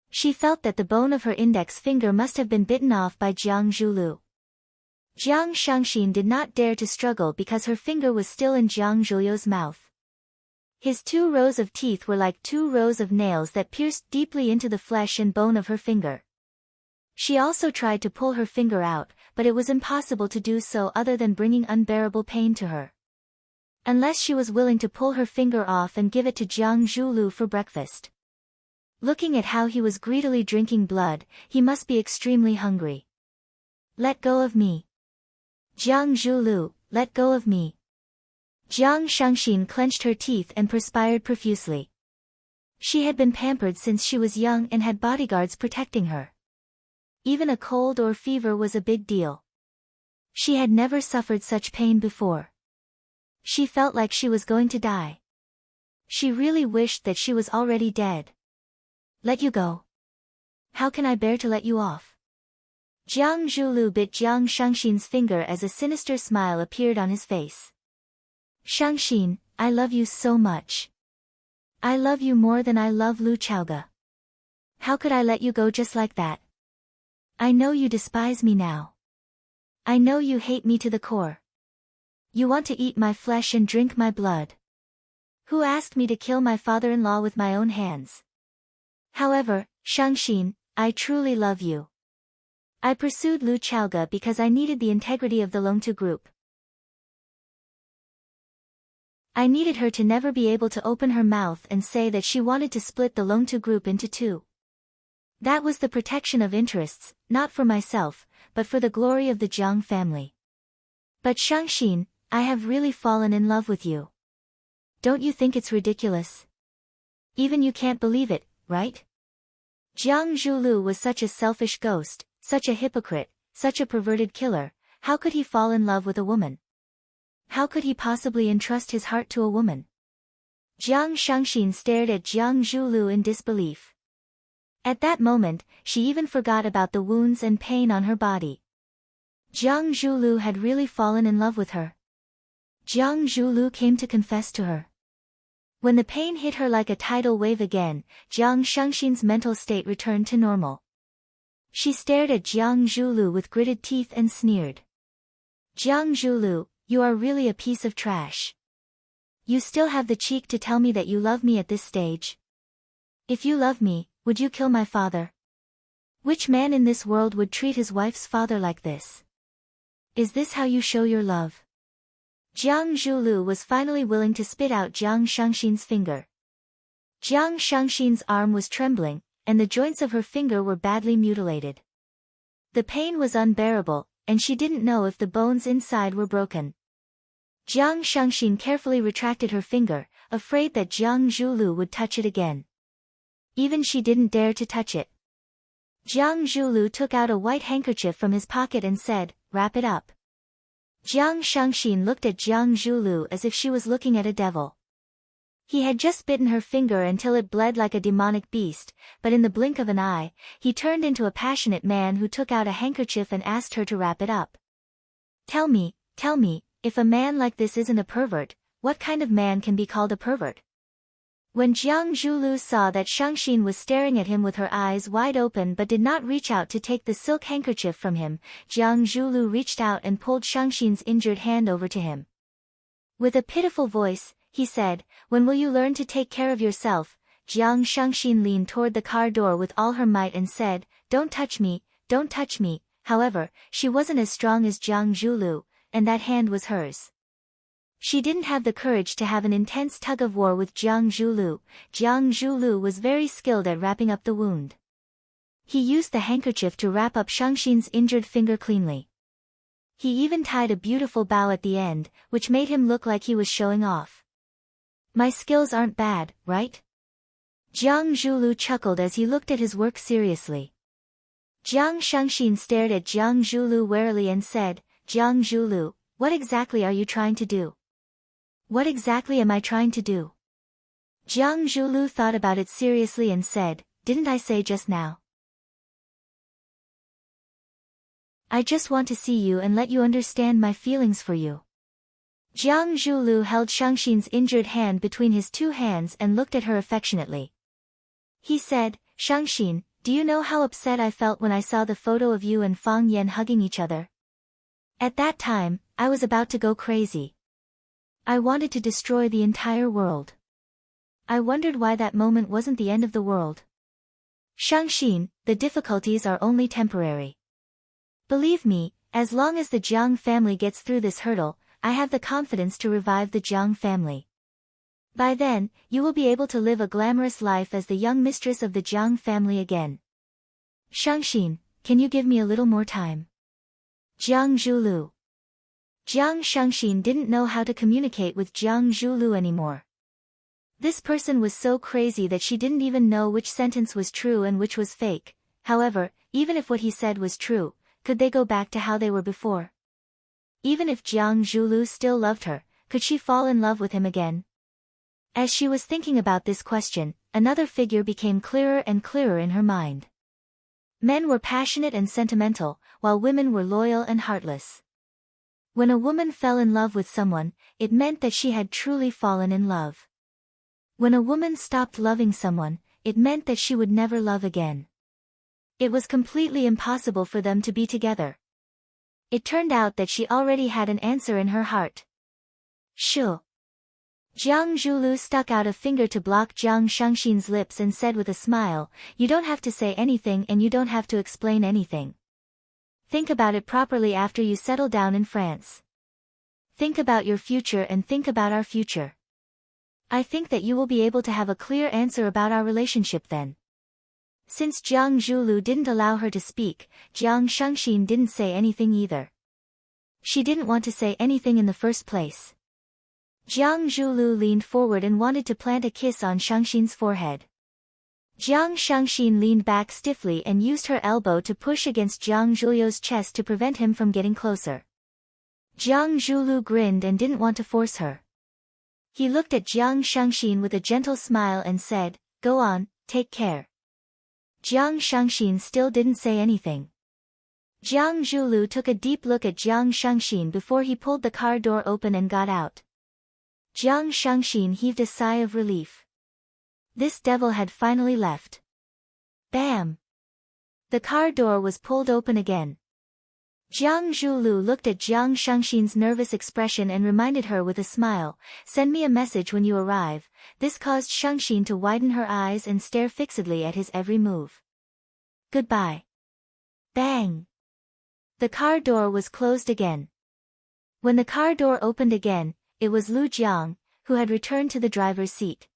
She felt that the bone of her index finger must have been bitten off by Jiang Zhulu. Jiang Shangxin did not dare to struggle because her finger was still in Jiang Zhulu's mouth. His 2 rows of teeth were like 2 rows of nails that pierced deeply into the flesh and bone of her finger. She also tried to pull her finger out, but it was impossible to do so other than bringing unbearable pain to her. Unless she was willing to pull her finger off and give it to Jiang Zhulu for breakfast. Looking at how he was greedily drinking blood, he must be extremely hungry. Let go of me. Jiang Zhulu, let go of me. Jiang Shangxin clenched her teeth and perspired profusely. She had been pampered since she was young and had bodyguards protecting her. Even a cold or fever was a big deal. She had never suffered such pain before. She felt like she was going to die. She really wished that she was already dead. Let you go. How can I bear to let you off? Jiang Zhulu bit Jiang Shangxin's finger as a sinister smile appeared on his face. Shangxin, I love you so much. I love you more than I love Lu Chaoge. How could I let you go just like that? I know you despise me now. I know you hate me to the core. You want to eat my flesh and drink my blood. Who asked me to kill my father-in-law with my own hands? However, Shangxin, I truly love you. I pursued Lu Chaoge because I needed the integrity of the Longtu group. I needed her to never be able to open her mouth and say that she wanted to split the Longtu group into 2. That was the protection of interests, not for myself, but for the glory of the Jiang family. But Shangxin, I have really fallen in love with you. Don't you think it's ridiculous? Even you can't believe it, right? Jiang Zhulu was such a selfish ghost, such a hypocrite, such a perverted killer. How could he fall in love with a woman? How could he possibly entrust his heart to a woman? Jiang Shangxin stared at Jiang Zhulu in disbelief. At that moment, she even forgot about the wounds and pain on her body. Jiang Zhulu had really fallen in love with her. Jiang Zhulu came to confess to her. When the pain hit her like a tidal wave again, Jiang Shangxin's mental state returned to normal. She stared at Jiang Zhulu with gritted teeth and sneered. Jiang Zhulu, you are really a piece of trash. You still have the cheek to tell me that you love me at this stage? If you love me, would you kill my father? Which man in this world would treat his wife's father like this? Is this how you show your love? Jiang Zhulu was finally willing to spit out Jiang Shangxin's finger. Jiang Shangxin's arm was trembling, and the joints of her finger were badly mutilated. The pain was unbearable, and she didn't know if the bones inside were broken. Jiang Shangxin carefully retracted her finger, afraid that Jiang Zhulu would touch it again. Even she didn't dare to touch it. Jiang Zhulu took out a white handkerchief from his pocket and said, "Wrap it up." Jiang Shangxin looked at Jiang Zhulu as if she was looking at a devil. He had just bitten her finger until it bled like a demonic beast, but in the blink of an eye, he turned into a passionate man who took out a handkerchief and asked her to wrap it up. Tell me, if a man like this isn't a pervert, what kind of man can be called a pervert? When Jiang Zhulu saw that Shangxin was staring at him with her eyes wide open but did not reach out to take the silk handkerchief from him, Jiang Zhulu reached out and pulled Shangxin's injured hand over to him. With a pitiful voice, he said, "When will you learn to take care of yourself?" Jiang Shangxin leaned toward the car door with all her might and said, "Don't touch me, don't touch me." However, she wasn't as strong as Jiang Zhulu, and that hand was hers. She didn't have the courage to have an intense tug-of-war with Jiang Zhulu. Jiang Zhulu was very skilled at wrapping up the wound. He used the handkerchief to wrap up Shangxin's injured finger cleanly. He even tied a beautiful bow at the end, which made him look like he was showing off. "My skills aren't bad, right?" Jiang Zhulu chuckled as he looked at his work seriously. Jiang Shangxin stared at Jiang Zhulu warily and said, Jiang Zhulu, what exactly are you trying to do? What exactly am I trying to do? Jiang Zhulu thought about it seriously and said, didn't I say just now? I just want to see you and let you understand my feelings for you. Jiang Zhulu held Shangxin's injured hand between his two hands and looked at her affectionately. He said, Shangxin, do you know how upset I felt when I saw the photo of you and Fang Yan hugging each other? At that time, I was about to go crazy. I wanted to destroy the entire world. I wondered why that moment wasn't the end of the world. Shangxin, the difficulties are only temporary. Believe me, as long as the Jiang family gets through this hurdle, I have the confidence to revive the Jiang family. By then, you will be able to live a glamorous life as the young mistress of the Jiang family again. Shangxin, can you give me a little more time? Jiang Zhulu. Jiang Shangxin didn't know how to communicate with Jiang Zhulu anymore. This person was so crazy that she didn't even know which sentence was true and which was fake. However, even if what he said was true, could they go back to how they were before? Even if Jiang Zhulu still loved her, could she fall in love with him again? As she was thinking about this question, another figure became clearer and clearer in her mind. Men were passionate and sentimental, while women were loyal and heartless. When a woman fell in love with someone, it meant that she had truly fallen in love. When a woman stopped loving someone, it meant that she would never love again. It was completely impossible for them to be together. It turned out that she already had an answer in her heart. Sure. Jiang Zhulu stuck out a finger to block Jiang Shangxin's lips and said with a smile, you don't have to say anything and you don't have to explain anything. Think about it properly after you settle down in France. Think about your future and think about our future. I think that you will be able to have a clear answer about our relationship then. Since Jiang Zhulu didn't allow her to speak, Jiang Shangxin didn't say anything either. She didn't want to say anything in the first place. Jiang Zhulu leaned forward and wanted to plant a kiss on Shangxin's forehead. Jiang Shangxin leaned back stiffly and used her elbow to push against Jiang Zhulu's chest to prevent him from getting closer. Jiang Zhulu grinned and didn't want to force her. He looked at Jiang Shangxin with a gentle smile and said, go on, take care. Jiang Shangxin still didn't say anything. Jiang Zhulu took a deep look at Jiang Shangxin before he pulled the car door open and got out. Jiang Shangxin heaved a sigh of relief. This devil had finally left. Bam! The car door was pulled open again. Jiang Zhulu looked at Jiang Shangxin's nervous expression and reminded her with a smile, send me a message when you arrive. This caused Shangxin to widen her eyes and stare fixedly at his every move. Goodbye. Bang! The car door was closed again. When the car door opened again, it was Lu Jiang, who had returned to the driver's seat.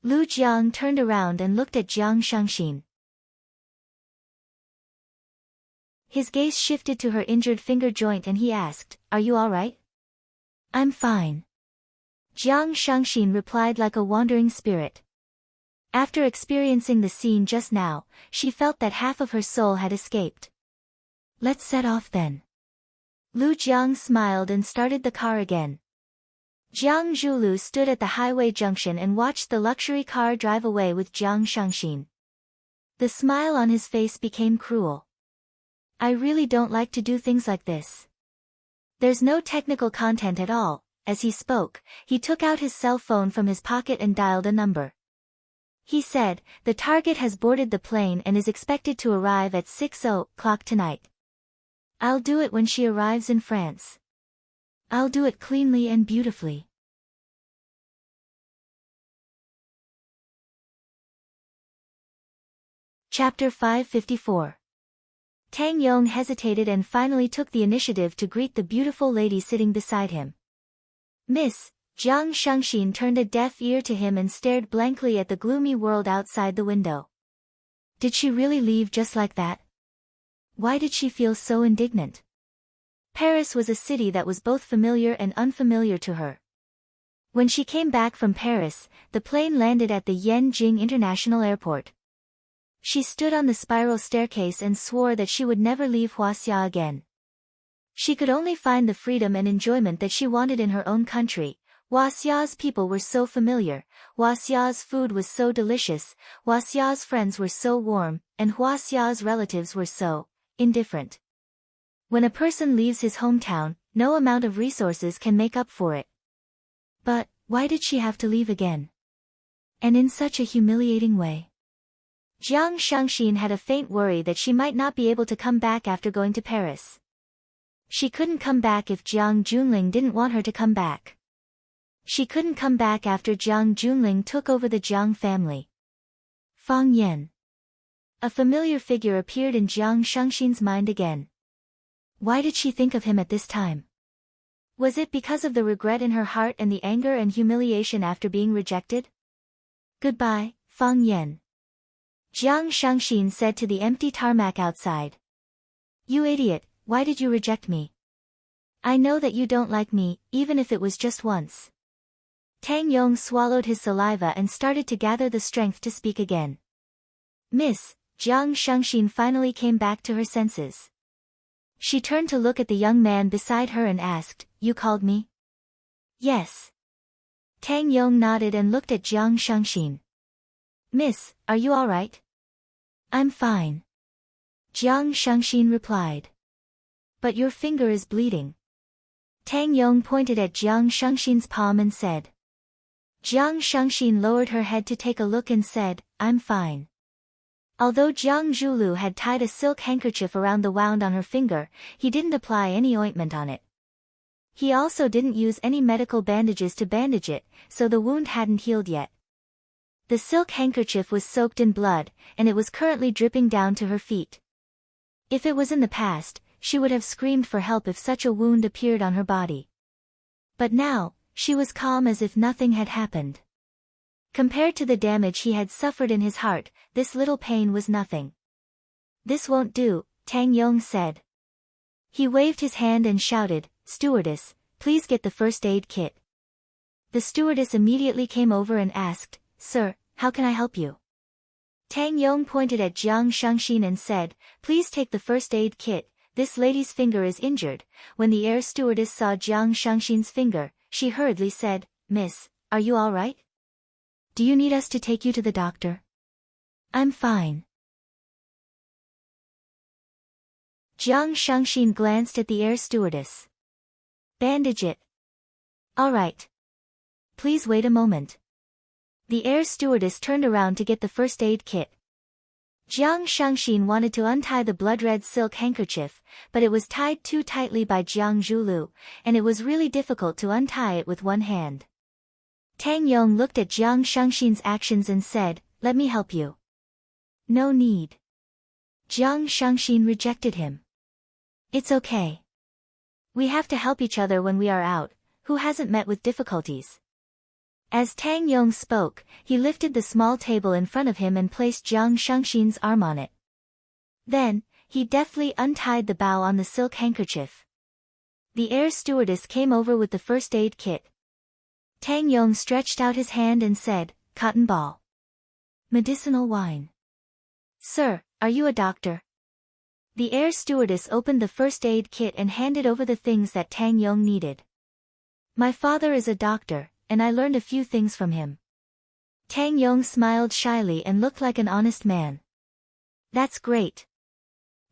Lu Jiang turned around and looked at Jiang Shangxin. His gaze shifted to her injured finger joint and he asked, are you all right? I'm fine. Jiang Shangxin replied like a wandering spirit. After experiencing the scene just now, she felt that half of her soul had escaped. Let's set off then. Lu Jiang smiled and started the car again. Jiang Zhulu stood at the highway junction and watched the luxury car drive away with Jiang Shangxin. The smile on his face became cruel. I really don't like to do things like this. There's no technical content at all. As he spoke, he took out his cell phone from his pocket and dialed a number. He said, the target has boarded the plane and is expected to arrive at 6:00 tonight. I'll do it when she arrives in France. I'll do it cleanly and beautifully. Chapter 554. Tang Yong hesitated and finally took the initiative to greet the beautiful lady sitting beside him. Miss, Jiang Shangxin turned a deaf ear to him and stared blankly at the gloomy world outside the window. Did she really leave just like that? Why did she feel so indignant? Paris was a city that was both familiar and unfamiliar to her. When she came back from Paris, the plane landed at the Yanjing International Airport. She stood on the spiral staircase and swore that she would never leave Huaxia again. She could only find the freedom and enjoyment that she wanted in her own country. Huaxia's people were so familiar, Huaxia's food was so delicious, Huaxia's friends were so warm, and Huaxia's relatives were so indifferent. When a person leaves his hometown, no amount of resources can make up for it. But, why did she have to leave again? And in such a humiliating way? Jiang Shangxin had a faint worry that she might not be able to come back after going to Paris. She couldn't come back if Jiang Junling didn't want her to come back. She couldn't come back after Jiang Junling took over the Jiang family. Fang Yan. A familiar figure appeared in Jiang Shangxin's mind again. Why did she think of him at this time? Was it because of the regret in her heart and the anger and humiliation after being rejected? Goodbye, Fang Yan. Jiang Shangxin said to the empty tarmac outside. You idiot, why did you reject me? I know that you don't like me, even if it was just once. Tang Yong swallowed his saliva and started to gather the strength to speak again. Miss, Jiang Shangxin finally came back to her senses. She turned to look at the young man beside her and asked, You called me? Yes. Tang Yong nodded and looked at Jiang Shangxin. Miss, are you all right? I'm fine. Jiang Shangxin replied. But your finger is bleeding. Tang Yong pointed at Jiang Shangxin's palm and said. Jiang Shangxin lowered her head to take a look and said, I'm fine. Although Jiang Zhulu had tied a silk handkerchief around the wound on her finger, he didn't apply any ointment on it. He also didn't use any medical bandages to bandage it, so the wound hadn't healed yet. The silk handkerchief was soaked in blood, and it was currently dripping down to her feet. If it was in the past, she would have screamed for help if such a wound appeared on her body. But now, she was calm as if nothing had happened. Compared to the damage he had suffered in his heart, this little pain was nothing. This won't do, Tang Yong said. He waved his hand and shouted, Stewardess, please get the first aid kit. The stewardess immediately came over and asked, Sir, how can I help you? Tang Yong pointed at Jiang Shangxin and said, Please take the first aid kit, this lady's finger is injured. When the air stewardess saw Jiang Shangxin's finger, she hurriedly said, Miss, are you all right? Do you need us to take you to the doctor? I'm fine. Jiang Shangxin glanced at the air stewardess. Bandage it. All right. Please wait a moment. The air stewardess turned around to get the first aid kit. Jiang Shangxin wanted to untie the blood-red silk handkerchief, but it was tied too tightly by Jiang Zhulu, and it was really difficult to untie it with one hand. Tang Yong looked at Jiang Shangxin's actions and said, Let me help you. No need. Jiang Shangxin rejected him. It's okay. We have to help each other when we are out, who hasn't met with difficulties? As Tang Yong spoke, he lifted the small table in front of him and placed Jiang Shangxin's arm on it. Then, he deftly untied the bow on the silk handkerchief. The air stewardess came over with the first aid kit. Tang Yong stretched out his hand and said, Cotton ball. Medicinal wine. Sir, are you a doctor? The air stewardess opened the first aid kit and handed over the things that Tang Yong needed. My father is a doctor, and I learned a few things from him. Tang Yong smiled shyly and looked like an honest man. That's great.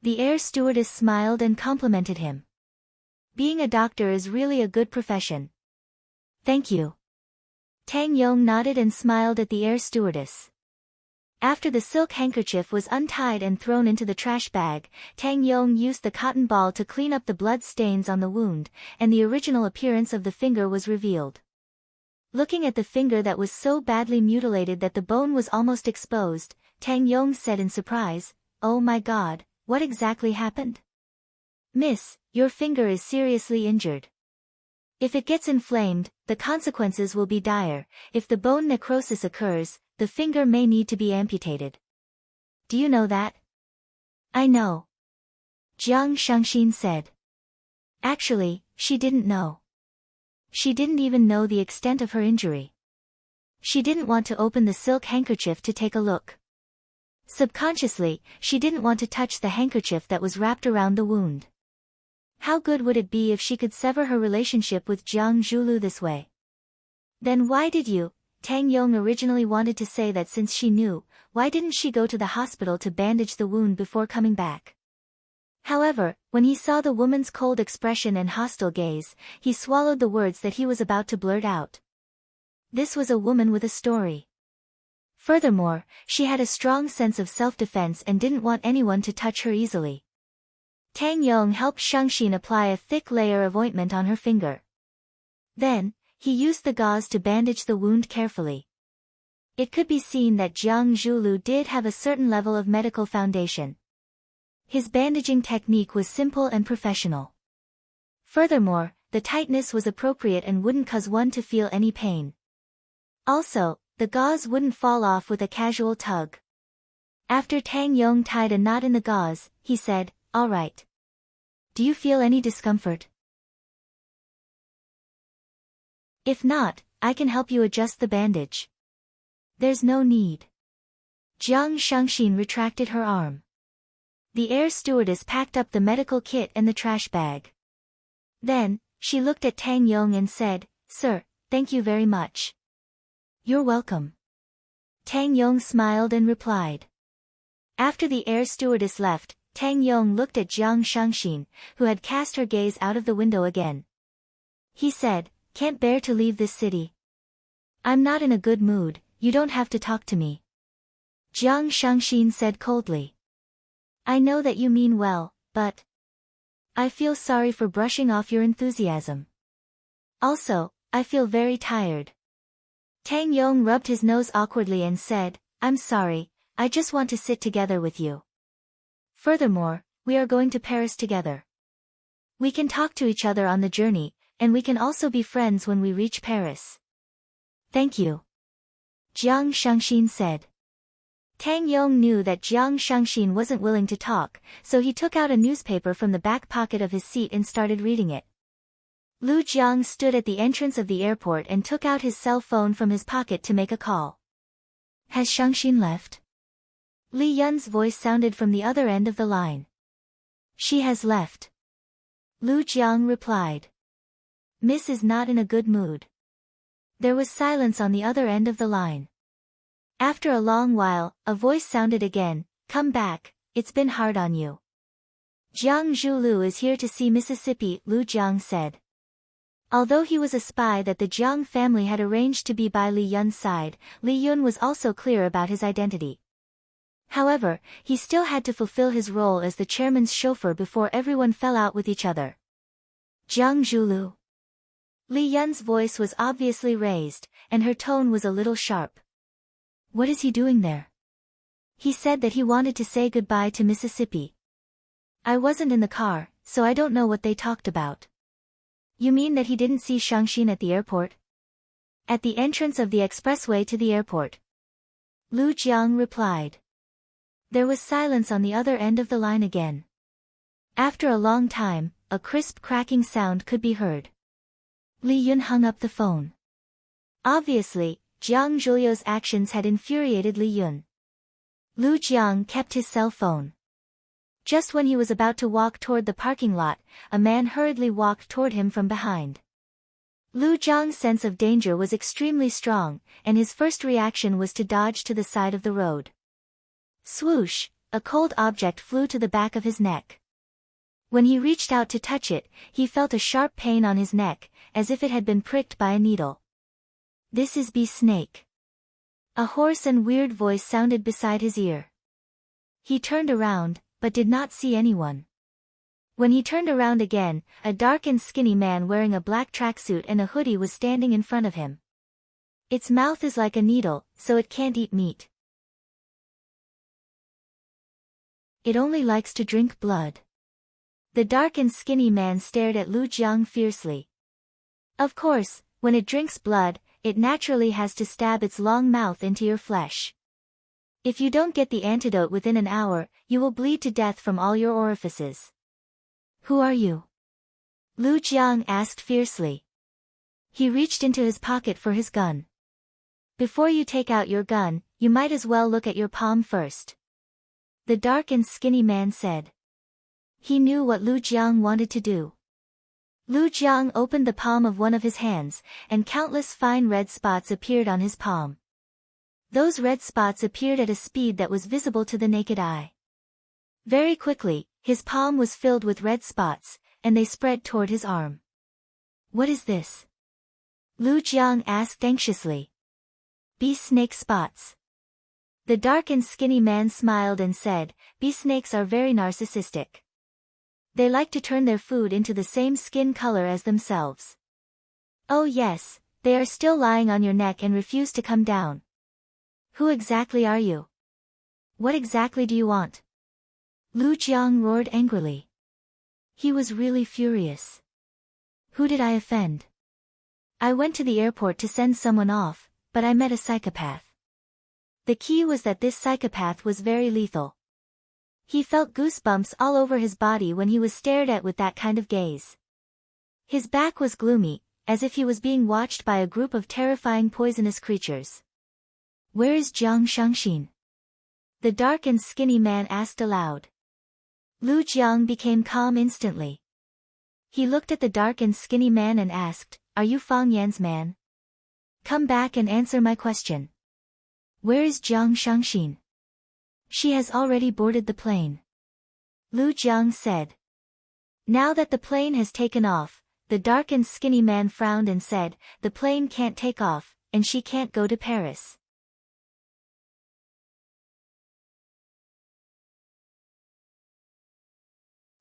The air stewardess smiled and complimented him. Being a doctor is really a good profession. Thank you. Tang Yong nodded and smiled at the air stewardess. After the silk handkerchief was untied and thrown into the trash bag, Tang Yong used the cotton ball to clean up the blood stains on the wound, and the original appearance of the finger was revealed. Looking at the finger that was so badly mutilated that the bone was almost exposed, Tang Yong said in surprise, Oh my God, what exactly happened? Miss, your finger is seriously injured. If it gets inflamed, the consequences will be dire. If the bone necrosis occurs, the finger may need to be amputated. Do you know that? I know. Jiang Shangxin said. Actually, she didn't know. She didn't even know the extent of her injury. She didn't want to open the silk handkerchief to take a look. Subconsciously, she didn't want to touch the handkerchief that was wrapped around the wound. How good would it be if she could sever her relationship with Jiang Zhulu this way? Then why did you? Tang Yong originally wanted to say that since she knew, why didn't she go to the hospital to bandage the wound before coming back? However, when he saw the woman's cold expression and hostile gaze, he swallowed the words that he was about to blurt out. This was a woman with a story. Furthermore, she had a strong sense of self-defense and didn't want anyone to touch her easily. Tang Yong helped Shangxin apply a thick layer of ointment on her finger. Then, he used the gauze to bandage the wound carefully. It could be seen that Jiang Zhulu did have a certain level of medical foundation. His bandaging technique was simple and professional. Furthermore, the tightness was appropriate and wouldn't cause one to feel any pain. Also, the gauze wouldn't fall off with a casual tug. After Tang Yong tied a knot in the gauze, he said, "All right. Do you feel any discomfort? If not, I can help you adjust the bandage." "There's no need." Jiang Shangxin retracted her arm. The air stewardess packed up the medical kit and the trash bag. Then, she looked at Tang Yong and said, "Sir, thank you very much." "You're welcome." Tang Yong smiled and replied. After the air stewardess left, Tang Yong looked at Jiang Shangxin, who had cast her gaze out of the window again. He said, "Can't bear to leave this city. I'm not in a good mood, you don't have to talk to me." Jiang Shangxin said coldly. "I know that you mean well, but I feel sorry for brushing off your enthusiasm. Also, I feel very tired." Tang Yong rubbed his nose awkwardly and said, "I'm sorry, I just want to sit together with you. Furthermore, we are going to Paris together. We can talk to each other on the journey, and we can also be friends when we reach Paris." "Thank you," Jiang Shangxin said. Tang Yong knew that Jiang Shangxin wasn't willing to talk, so he took out a newspaper from the back pocket of his seat and started reading it. Lu Jiang stood at the entrance of the airport and took out his cell phone from his pocket to make a call. "Has Shangxin left?" Li Yun's voice sounded from the other end of the line. "She has left," Lu Jiang replied. "Miss is not in a good mood." There was silence on the other end of the line. After a long while, a voice sounded again, "Come back, it's been hard on you." "Jiang Zhulu is here to see Mississippi," Lu Jiang said. Although he was a spy that the Jiang family had arranged to be by Li Yun's side, Li Yun was also clear about his identity. However, he still had to fulfill his role as the chairman's chauffeur before everyone fell out with each other. "Jiang Zhulu." Li Yun's voice was obviously raised, and her tone was a little sharp. "What is he doing there?" "He said that he wanted to say goodbye to Mississippi. I wasn't in the car, so I don't know what they talked about." "You mean that he didn't see Shangxin at the airport?" "At the entrance of the expressway to the airport," Lu Jiang replied. There was silence on the other end of the line again. After a long time, a crisp cracking sound could be heard. Li Yun hung up the phone. Obviously, Jiang Zhulio's actions had infuriated Li Yun. Lu Jiang kept his cell phone. Just when he was about to walk toward the parking lot, a man hurriedly walked toward him from behind. Lu Jiang's sense of danger was extremely strong, and his first reaction was to dodge to the side of the road. Swoosh, a cold object flew to the back of his neck. When he reached out to touch it, he felt a sharp pain on his neck, as if it had been pricked by a needle. "This is Bee Snake." A hoarse and weird voice sounded beside his ear. He turned around, but did not see anyone. When he turned around again, a dark and skinny man wearing a black tracksuit and a hoodie was standing in front of him. "Its mouth is like a needle, so it can't eat meat. It only likes to drink blood." The dark and skinny man stared at Lu Jiang fiercely. "Of course, when it drinks blood, it naturally has to stab its long mouth into your flesh. If you don't get the antidote within an hour, you will bleed to death from all your orifices." "Who are you?" Lu Jiang asked fiercely. He reached into his pocket for his gun. "Before you take out your gun, you might as well look at your palm first." the dark and skinny man said. He knew what Lu Jiang wanted to do. Lu Jiang opened the palm of one of his hands, and countless fine red spots appeared on his palm. Those red spots appeared at a speed that was visible to the naked eye. Very quickly, his palm was filled with red spots, and they spread toward his arm. What is this? Lu Jiang asked anxiously. Bee snake spots. The dark and skinny man smiled and said, bee snakes are very narcissistic. They like to turn their food into the same skin color as themselves. Oh yes, they are still lying on your neck and refuse to come down. Who exactly are you? What exactly do you want? Lu Jiang roared angrily. He was really furious. Who did I offend? I went to the airport to send someone off, but I met a psychopath. The key was that this psychopath was very lethal. He felt goosebumps all over his body when he was stared at with that kind of gaze. His back was gloomy, as if he was being watched by a group of terrifying poisonous creatures. Where is Jiang Shangxin? The dark and skinny man asked aloud. Lu Jiang became calm instantly. He looked at the dark and skinny man and asked, are you Fang Yan's man? Come back and answer my question. Where is Jiang Shangxin? She has already boarded the plane. Lu Jiang said. Now that the plane has taken off, the dark and skinny man frowned and said, the plane can't take off, and she can't go to Paris.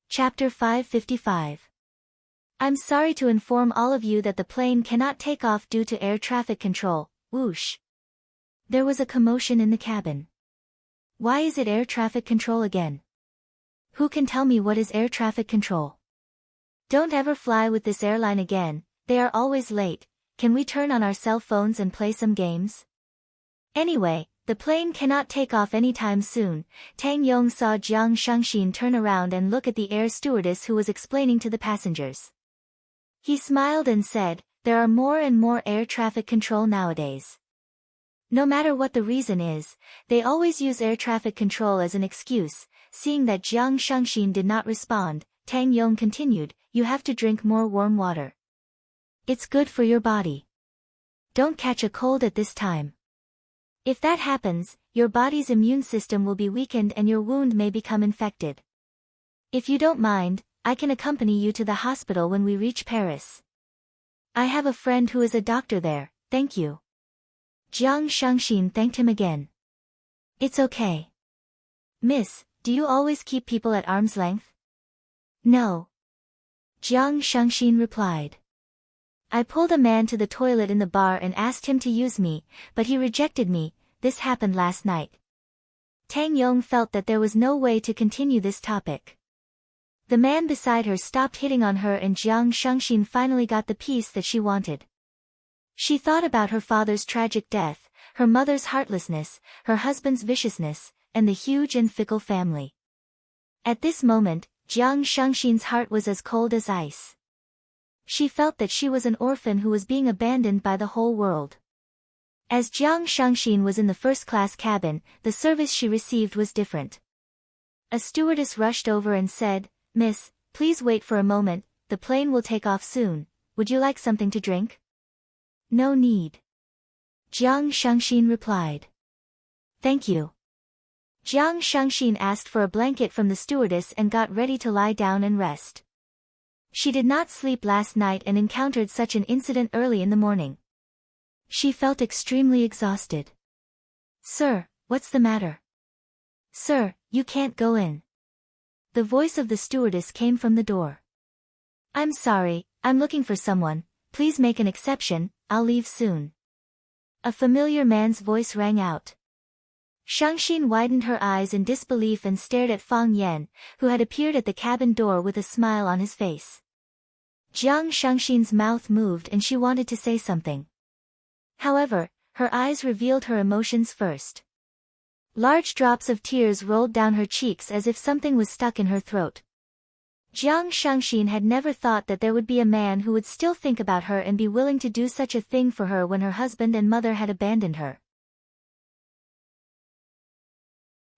Chapter 555. I'm sorry to inform all of you that the plane cannot take off due to air traffic control. Whoosh. There was a commotion in the cabin. Why is it air traffic control again? Who can tell me what is air traffic control? Don't ever fly with this airline again, they are always late. Can we turn on our cell phones and play some games? Anyway, the plane cannot take off anytime soon. Tang Yong saw Jiang Shangxin turn around and look at the air stewardess who was explaining to the passengers. He smiled and said, there are more and more air traffic control nowadays. No matter what the reason is, they always use air traffic control as an excuse. Seeing that Jiang Shangxin did not respond, Tang Yong continued, you have to drink more warm water. It's good for your body. Don't catch a cold at this time. If that happens, your body's immune system will be weakened and your wound may become infected. If you don't mind, I can accompany you to the hospital when we reach Paris. I have a friend who is a doctor there, thank you. Jiang Shangxin thanked him again. It's okay. Miss, do you always keep people at arm's length? No. Jiang Shangxin replied. I pulled a man to the toilet in the bar and asked him to use me, but he rejected me. This happened last night. Tang Yong felt that there was no way to continue this topic. The man beside her stopped hitting on her and Jiang Shangxin finally got the peace that she wanted. She thought about her father's tragic death, her mother's heartlessness, her husband's viciousness, and the huge and fickle family. At this moment, Jiang Shangxin's heart was as cold as ice. She felt that she was an orphan who was being abandoned by the whole world. As Jiang Shangxin was in the first-class cabin, the service she received was different. A stewardess rushed over and said, Miss, please wait for a moment, the plane will take off soon, would you like something to drink? No need. Jiang Shangxin replied. Thank you. Jiang Shangxin asked for a blanket from the stewardess and got ready to lie down and rest. She did not sleep last night and encountered such an incident early in the morning. She felt extremely exhausted. Sir, what's the matter? Sir, you can't go in. The voice of the stewardess came from the door. I'm sorry, I'm looking for someone, please make an exception, I'll leave soon. A familiar man's voice rang out. Shangxin widened her eyes in disbelief and stared at Fang Yan, who had appeared at the cabin door with a smile on his face. Jiang Shangxin's mouth moved and she wanted to say something. However, her eyes revealed her emotions first. Large drops of tears rolled down her cheeks as if something was stuck in her throat. Jiang Shangxin had never thought that there would be a man who would still think about her and be willing to do such a thing for her when her husband and mother had abandoned her.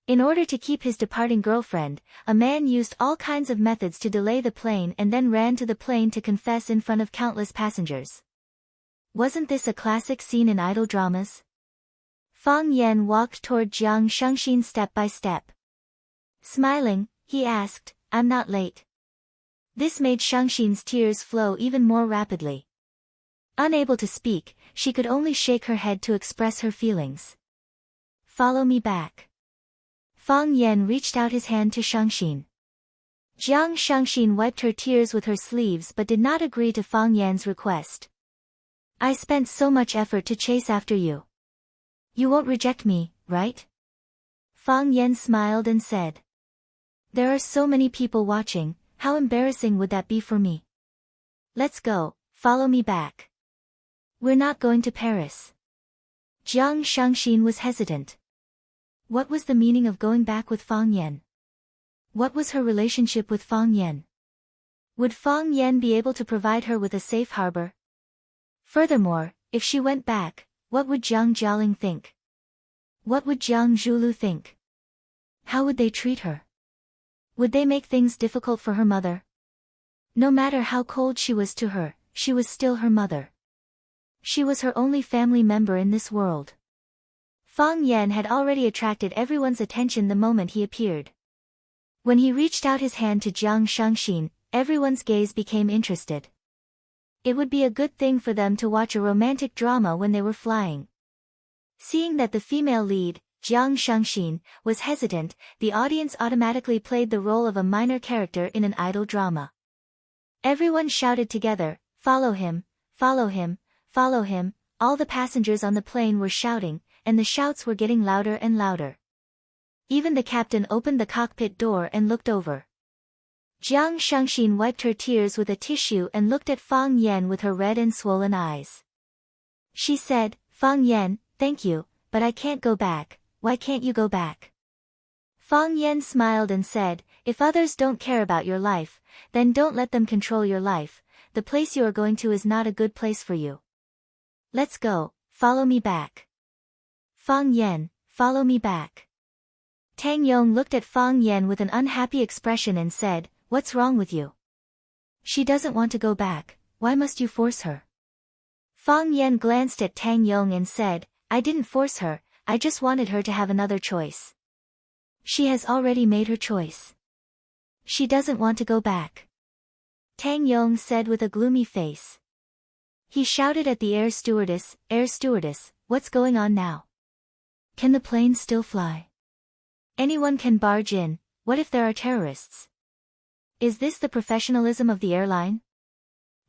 In order to keep his departing girlfriend, a man used all kinds of methods to delay the plane and then ran to the plane to confess in front of countless passengers. Wasn't this a classic scene in idol dramas? Fang Yan walked toward Jiang Shengxin step by step. Smiling, he asked, "I'm not late." This made Shengxin's tears flow even more rapidly. Unable to speak, she could only shake her head to express her feelings. "Follow me back." Fang Yan reached out his hand to Shengxin. Jiang Shengxin wiped her tears with her sleeves but did not agree to Fang Yan's request. "I spent so much effort to chase after you. You won't reject me, right?" Fang Yan smiled and said. "There are so many people watching, how embarrassing would that be for me? Let's go, follow me back." "We're not going to Paris." Jiang Shengxin was hesitant. What was the meaning of going back with Fang Yan? What was her relationship with Fang Yan? Would Fang Yan be able to provide her with a safe harbor? Furthermore, if she went back, what would Jiang Jialing think? What would Jiang Zhulu think? How would they treat her? Would they make things difficult for her mother? No matter how cold she was to her, she was still her mother. She was her only family member in this world. Fang Yan had already attracted everyone's attention the moment he appeared. When he reached out his hand to Jiang Shengxin, everyone's gaze became interested. It would be a good thing for them to watch a romantic drama when they were flying. Seeing that the female lead, Jiang Shengxin, was hesitant, the audience automatically played the role of a minor character in an idol drama. Everyone shouted together, "Follow him, follow him, follow him." All the passengers on the plane were shouting, and the shouts were getting louder and louder. Even the captain opened the cockpit door and looked over. Jiang Shengxin wiped her tears with a tissue and looked at Fang Yan with her red and swollen eyes. She said, "Fang Yan, thank you, but I can't go back. Why can't you go back?" Fang Yan smiled and said, "If others don't care about your life, then don't let them control your life. The place you are going to is not a good place for you. Let's go, follow me back." "Fang Yan, follow me back." Tang Yong looked at Fang Yan with an unhappy expression and said, "What's wrong with you? She doesn't want to go back, why must you force her?" Fang Yan glanced at Tang Yong and said, "I didn't force her, I just wanted her to have another choice. She has already made her choice. She doesn't want to go back." Tang Yong said with a gloomy face. He shouted at the air stewardess, "Air stewardess, what's going on now? Can the plane still fly? Anyone can barge in, what if there are terrorists? Is this the professionalism of the airline?"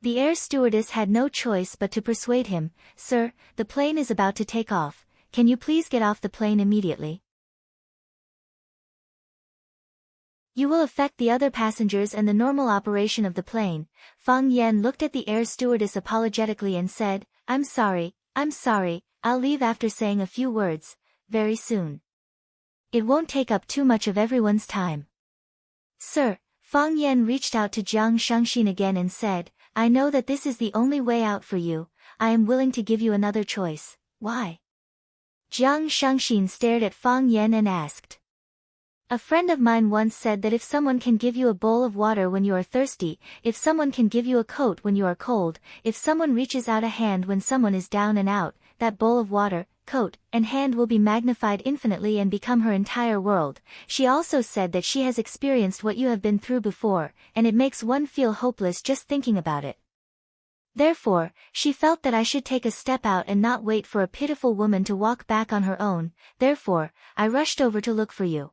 The air stewardess had no choice but to persuade him, "Sir, the plane is about to take off. Can you please get off the plane immediately? You will affect the other passengers and the normal operation of the plane." Fang Yan looked at the air stewardess apologetically and said, I'm sorry, I'll leave after saying a few words, very soon. It won't take up too much of everyone's time." "Sir," Fang Yan reached out to Jiang Shengxin again and said, "I know that this is the only way out for you, I am willing to give you another choice. Why?" Jiang Shengxin stared at Fang Yan and asked. "A friend of mine once said that if someone can give you a bowl of water when you are thirsty, if someone can give you a coat when you are cold, if someone reaches out a hand when someone is down and out, that bowl of water, coat, and hand will be magnified infinitely and become her entire world. She also said that she has experienced what you have been through before, and it makes one feel hopeless just thinking about it. Therefore, she felt that I should take a step out and not wait for a pitiful woman to walk back on her own, therefore, I rushed over to look for you."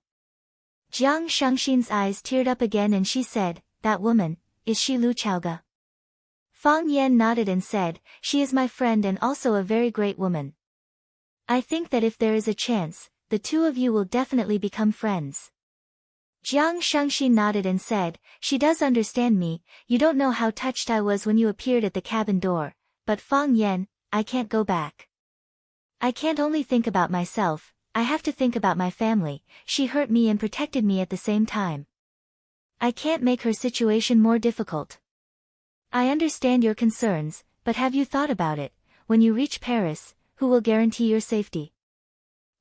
Jiang Shengxin's eyes teared up again and she said, "That woman, is she Lu Chaoga?" Fang Yan nodded and said, "She is my friend and also a very great woman. I think that if there is a chance, the two of you will definitely become friends." Jiang Shengxin nodded and said, "She does understand me, you don't know how touched I was when you appeared at the cabin door, but Fang Yan, I can't go back. I can't only think about myself, I have to think about my family, she hurt me and protected me at the same time. I can't make her situation more difficult. I understand your concerns, but have you thought about it, when you reach Paris, who will guarantee your safety?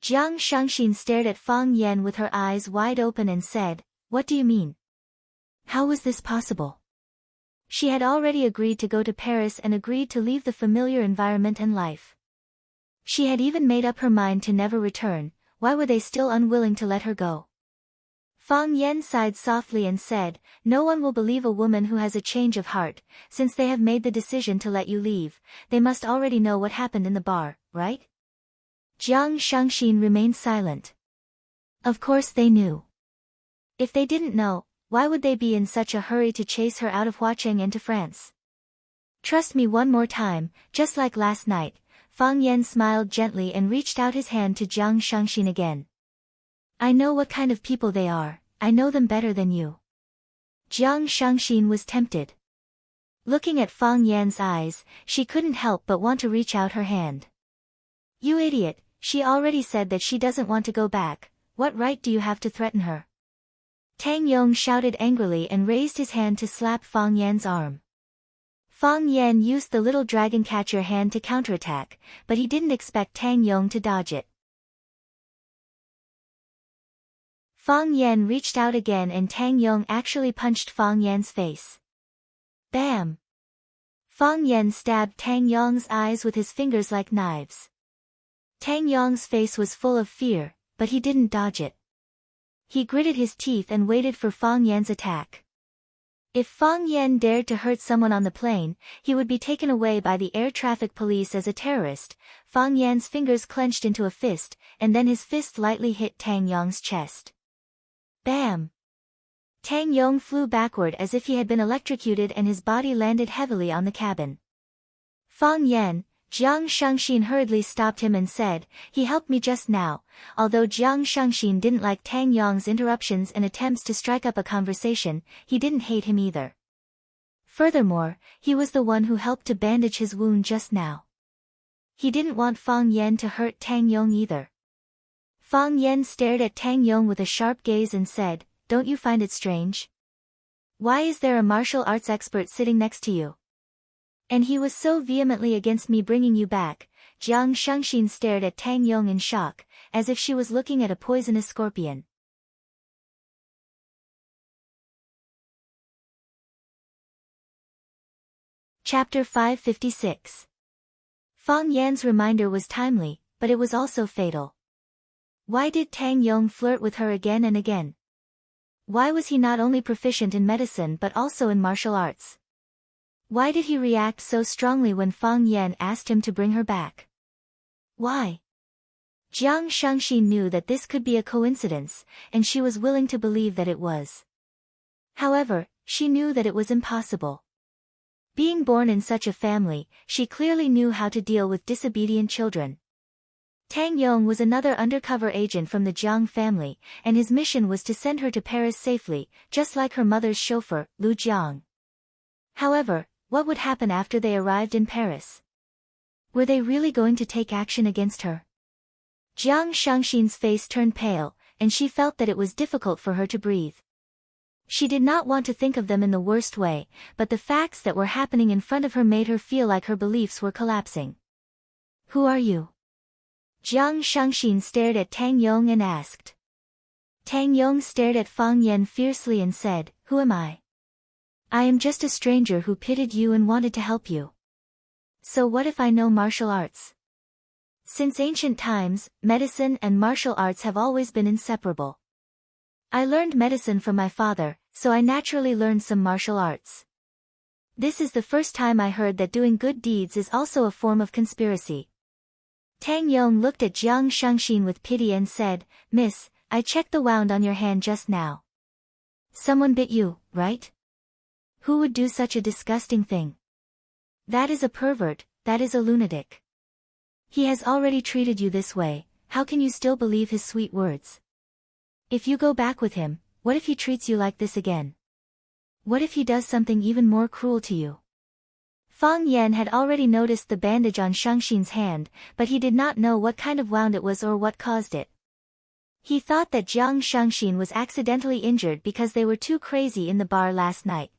Jiang Shangxin stared at Fang Yan with her eyes wide open and said, "What do you mean? How was this possible?" She had already agreed to go to Paris and agreed to leave the familiar environment and life. She had even made up her mind to never return. Why were they still unwilling to let her go? Fang Yan sighed softly and said, "No one will believe a woman who has a change of heart. Since they have made the decision to let you leave, they must already know what happened in the bar, right?" Jiang Shangxin remained silent. Of course they knew. If they didn't know, why would they be in such a hurry to chase her out of Huacheng and to France? "Trust me one more time, just like last night." Fang Yan smiled gently and reached out his hand to Jiang Shangxin again. "I know what kind of people they are, I know them better than you." Jiang Shangxin was tempted. Looking at Fang Yan's eyes, she couldn't help but want to reach out her hand. "You idiot, she already said that she doesn't want to go back. What right do you have to threaten her?" Tang Yong shouted angrily and raised his hand to slap Fang Yan's arm. Fang Yan used the little dragon catcher hand to counterattack, but he didn't expect Tang Yong to dodge it. Fang Yan reached out again and Tang Yong actually punched Fang Yan's face. Bam! Fang Yan stabbed Tang Yong's eyes with his fingers like knives. Tang Yong's face was full of fear, but he didn't dodge it. He gritted his teeth and waited for Fang Yan's attack. If Fang Yan dared to hurt someone on the plane, he would be taken away by the air traffic police as a terrorist. Fang Yan's fingers clenched into a fist, and then his fist lightly hit Tang Yong's chest. Bam! Tang Yong flew backward as if he had been electrocuted and his body landed heavily on the cabin. Fang Yan, Jiang Shangxin hurriedly stopped him and said, "He helped me just now." Although Jiang Shangxin didn't like Tang Yong's interruptions and attempts to strike up a conversation, he didn't hate him either. Furthermore, he was the one who helped to bandage his wound just now. He didn't want Fang Yan to hurt Tang Yong either. Fang Yan stared at Tang Yong with a sharp gaze and said, "Don't you find it strange? Why is there a martial arts expert sitting next to you? And he was so vehemently against me bringing you back." Jiang Shangxin stared at Tang Yong in shock, as if she was looking at a poisonous scorpion. Chapter 556. Fang Yan's reminder was timely, but it was also fatal. Why did Tang Yong flirt with her again and again? Why was he not only proficient in medicine but also in martial arts? Why did he react so strongly when Fang Yan asked him to bring her back? Why? Jiang Shangxin knew that this could be a coincidence, and she was willing to believe that it was. However, she knew that it was impossible. Being born in such a family, she clearly knew how to deal with disobedient children. Tang Yong was another undercover agent from the Jiang family, and his mission was to send her to Paris safely, just like her mother's chauffeur, Lu Jiang. However, what would happen after they arrived in Paris? Were they really going to take action against her? Jiang Shangxin's face turned pale, and she felt that it was difficult for her to breathe. She did not want to think of them in the worst way, but the facts that were happening in front of her made her feel like her beliefs were collapsing. "Who are you?" Jiang Shangxin stared at Tang Yong and asked. Tang Yong stared at Fang Yan fiercely and said, "Who am I? I am just a stranger who pitied you and wanted to help you. So what if I know martial arts?" Since ancient times, medicine and martial arts have always been inseparable. I learned medicine from my father, so I naturally learned some martial arts. This is the first time I heard that doing good deeds is also a form of conspiracy. Tang Yong looked at Jiang Shangxin with pity and said, "Miss, I checked the wound on your hand just now. Someone bit you, right? Who would do such a disgusting thing? That is a pervert, that is a lunatic. He has already treated you this way, how can you still believe his sweet words? If you go back with him, what if he treats you like this again? What if he does something even more cruel to you?" Fang Yan had already noticed the bandage on Shangxin's hand, but he did not know what kind of wound it was or what caused it. He thought that Jiang Shangxin was accidentally injured because they were too crazy in the bar last night.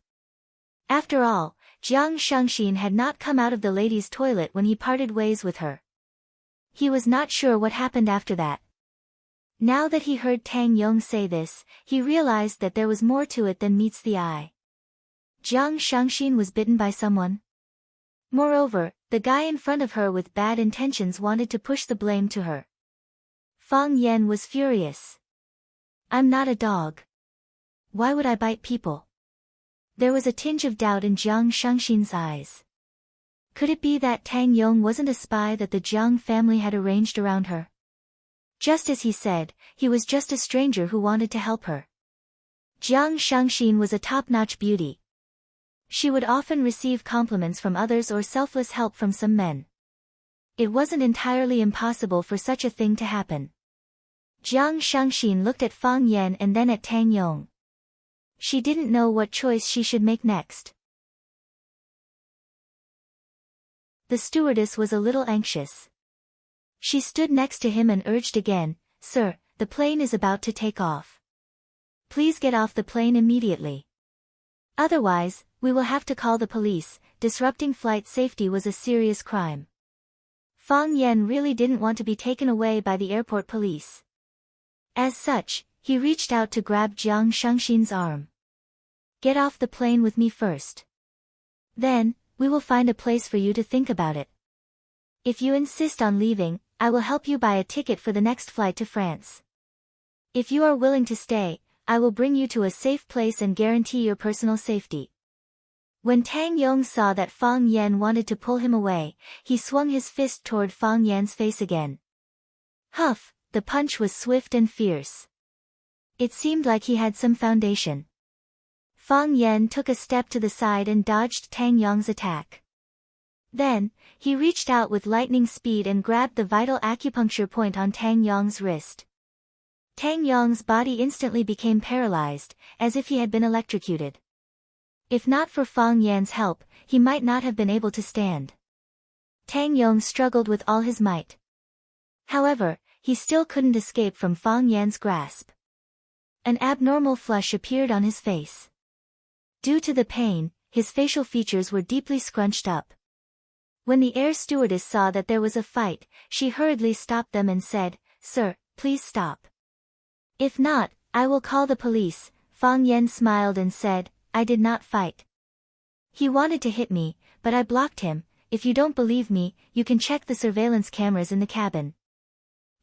After all, Jiang Shangxin had not come out of the ladies' toilet when he parted ways with her. He was not sure what happened after that, Now that he heard Tang Yong say this, he realized that there was more to it than meets the eye. Jiang Shangxin was bitten by someone. Moreover, the guy in front of her with bad intentions wanted to push the blame to her. Fang Yan was furious. I'm not a dog. Why would I bite people? There was a tinge of doubt in Jiang Shangxin's eyes. Could it be that Tang Yong wasn't a spy that the Jiang family had arranged around her? Just as he said, he was just a stranger who wanted to help her. Jiang Shangxin was a top-notch beauty. She would often receive compliments from others or selfless help from some men. It wasn't entirely impossible for such a thing to happen. Jiang Shangxin looked at Fang Yan and then at Tang Yong. She didn't know what choice she should make next. The stewardess was a little anxious. She stood next to him and urged again, "Sir, the plane is about to take off. Please get off the plane immediately. Otherwise, we will have to call the police. Disrupting flight safety was a serious crime." Fang Yan really didn't want to be taken away by the airport police. As such, he reached out to grab Jiang Shangxin's arm. "Get off the plane with me first. Then, we will find a place for you to think about it. If you insist on leaving, I will help you buy a ticket for the next flight to France. If you are willing to stay, I will bring you to a safe place and guarantee your personal safety." When Tang Yong saw that Fang Yan wanted to pull him away, he swung his fist toward Fang Yan's face again. Huff, the punch was swift and fierce. It seemed like he had some foundation. Fang Yan took a step to the side and dodged Tang Yong's attack. Then, he reached out with lightning speed and grabbed the vital acupuncture point on Tang Yong's wrist. Tang Yong's body instantly became paralyzed, as if he had been electrocuted. If not for Fang Yan's help, he might not have been able to stand. Tang Yong struggled with all his might. However, he still couldn't escape from Fang Yan's grasp. An abnormal flush appeared on his face. Due to the pain, his facial features were deeply scrunched up. When the air stewardess saw that there was a fight, she hurriedly stopped them and said, "Sir, please stop. If not, I will call the police." Fang Yan smiled and said, "I did not fight. He wanted to hit me, but I blocked him. If you don't believe me, you can check the surveillance cameras in the cabin."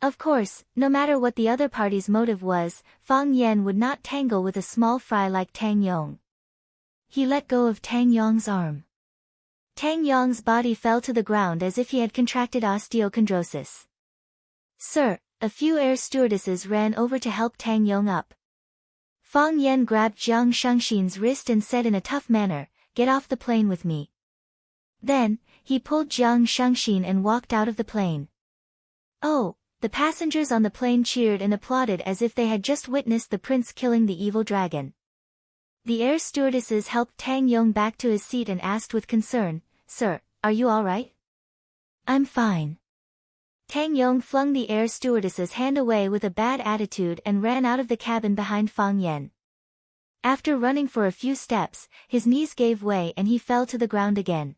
Of course, no matter what the other party's motive was, Fang Yan would not tangle with a small fry like Tang Yong. He let go of Tang Yong's arm. Tang Yong's body fell to the ground as if he had contracted osteochondrosis. "Sir," a few air stewardesses ran over to help Tang Yong up. Fang Yan grabbed Jiang Shangxin's wrist and said in a tough manner, "Get off the plane with me." Then, he pulled Jiang Shangxin and walked out of the plane. Oh, the passengers on the plane cheered and applauded as if they had just witnessed the prince killing the evil dragon. The air stewardesses helped Tang Yong back to his seat and asked with concern, "Sir, are you all right?" "I'm fine." Tang Yong flung the air stewardess's hand away with a bad attitude and ran out of the cabin behind Fang Yan. After running for a few steps, his knees gave way and he fell to the ground again.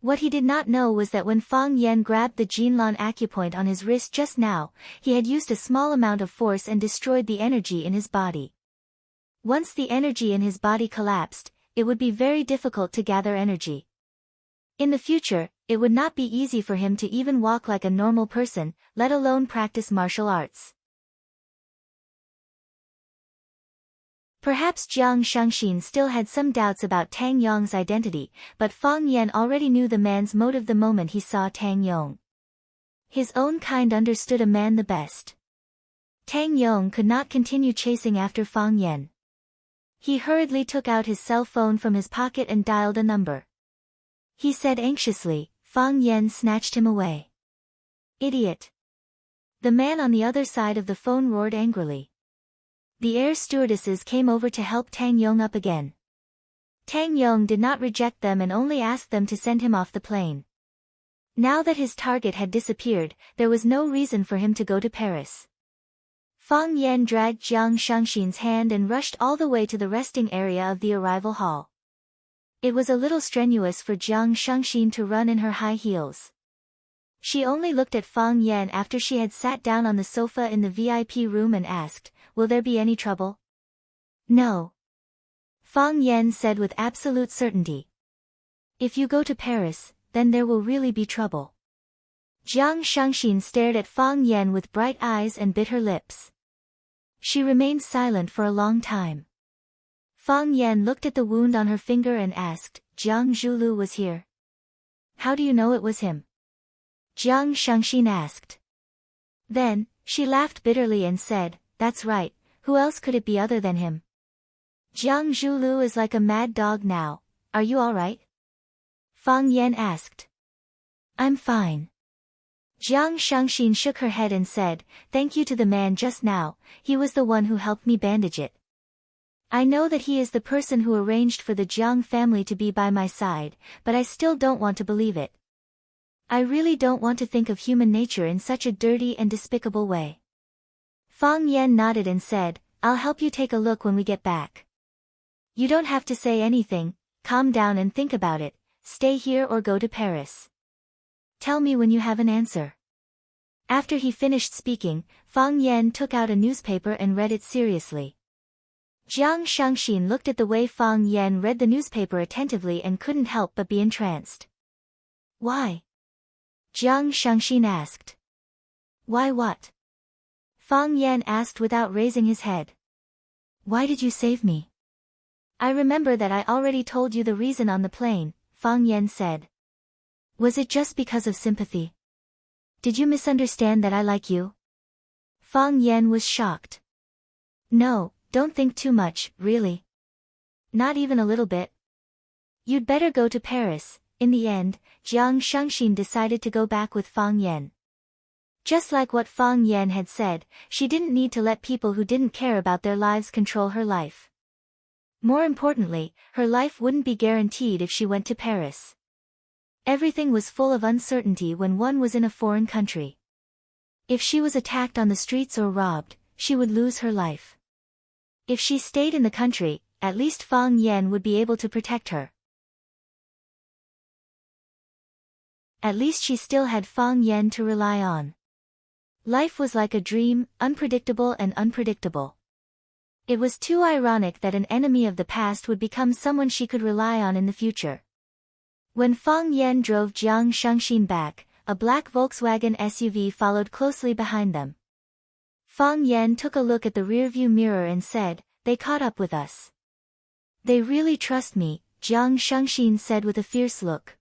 What he did not know was that when Fang Yan grabbed the Jinlan acupoint on his wrist just now, he had used a small amount of force and destroyed the energy in his body. Once the energy in his body collapsed, it would be very difficult to gather energy. In the future, it would not be easy for him to even walk like a normal person, let alone practice martial arts. Perhaps Jiang Shangxin still had some doubts about Tang Yong's identity, but Fang Yan already knew the man's motive the moment he saw Tang Yong. His own kind understood a man the best. Tang Yong could not continue chasing after Fang Yan. He hurriedly took out his cell phone from his pocket and dialed a number. He said anxiously. Fang Yan snatched him away. "Idiot!" The man on the other side of the phone roared angrily. The air stewardesses came over to help Tang Yong up again. Tang Yong did not reject them and only asked them to send him off the plane. Now that his target had disappeared, there was no reason for him to go to Paris. Fang Yan dragged Jiang Shangxin's hand and rushed all the way to the resting area of the arrival hall. It was a little strenuous for Jiang Shangxin to run in her high heels. She only looked at Fang Yan after she had sat down on the sofa in the VIP room and asked, "Will there be any trouble?" "No," Fang Yan said with absolute certainty. "If you go to Paris, then there will really be trouble." Jiang Shangxin stared at Fang Yan with bright eyes and bit her lips. She remained silent for a long time. Fang Yan looked at the wound on her finger and asked, "Jiang Zhulu was here?" "How do you know it was him?" Jiang Shangxin asked. Then, she laughed bitterly and said, "That's right, who else could it be other than him?" "Jiang Zhulu is like a mad dog now, are you all right?" Fang Yan asked. "I'm fine." Jiang Shangxin shook her head and said, "Thank you to the man just now, he was the one who helped me bandage it. I know that he is the person who arranged for the Jiang family to be by my side, but I still don't want to believe it. I really don't want to think of human nature in such a dirty and despicable way." Fang Yan nodded and said, "I'll help you take a look when we get back. You don't have to say anything, calm down and think about it, stay here or go to Paris. Tell me when you have an answer." After he finished speaking, Fang Yan took out a newspaper and read it seriously. Jiang Shangxin looked at the way Fang Yan read the newspaper attentively and couldn't help but be entranced. "Why?" Jiang Shangxin asked. "Why what?" Fang Yan asked without raising his head. "Why did you save me?" "I remember that I already told you the reason on the plane," Fang Yan said. "Was it just because of sympathy? Did you misunderstand that I like you?" Fang Yan was shocked. "No, don't think too much, really. Not even a little bit. You'd better go to Paris." In the end, Jiang Shangxin decided to go back with Fang Yan. Just like what Fang Yan had said, she didn't need to let people who didn't care about their lives control her life. More importantly, her life wouldn't be guaranteed if she went to Paris. Everything was full of uncertainty when one was in a foreign country. If she was attacked on the streets or robbed, she would lose her life. If she stayed in the country, at least Fang Yan would be able to protect her. At least she still had Fang Yan to rely on. Life was like a dream, unpredictable and unpredictable. It was too ironic that an enemy of the past would become someone she could rely on in the future. When Fang Yan drove Jiang Shangxin back, a black Volkswagen SUV followed closely behind them. Fang Yan took a look at the rearview mirror and said, "They caught up with us." "They really trust me," Jiang Shangxin said with a fierce look.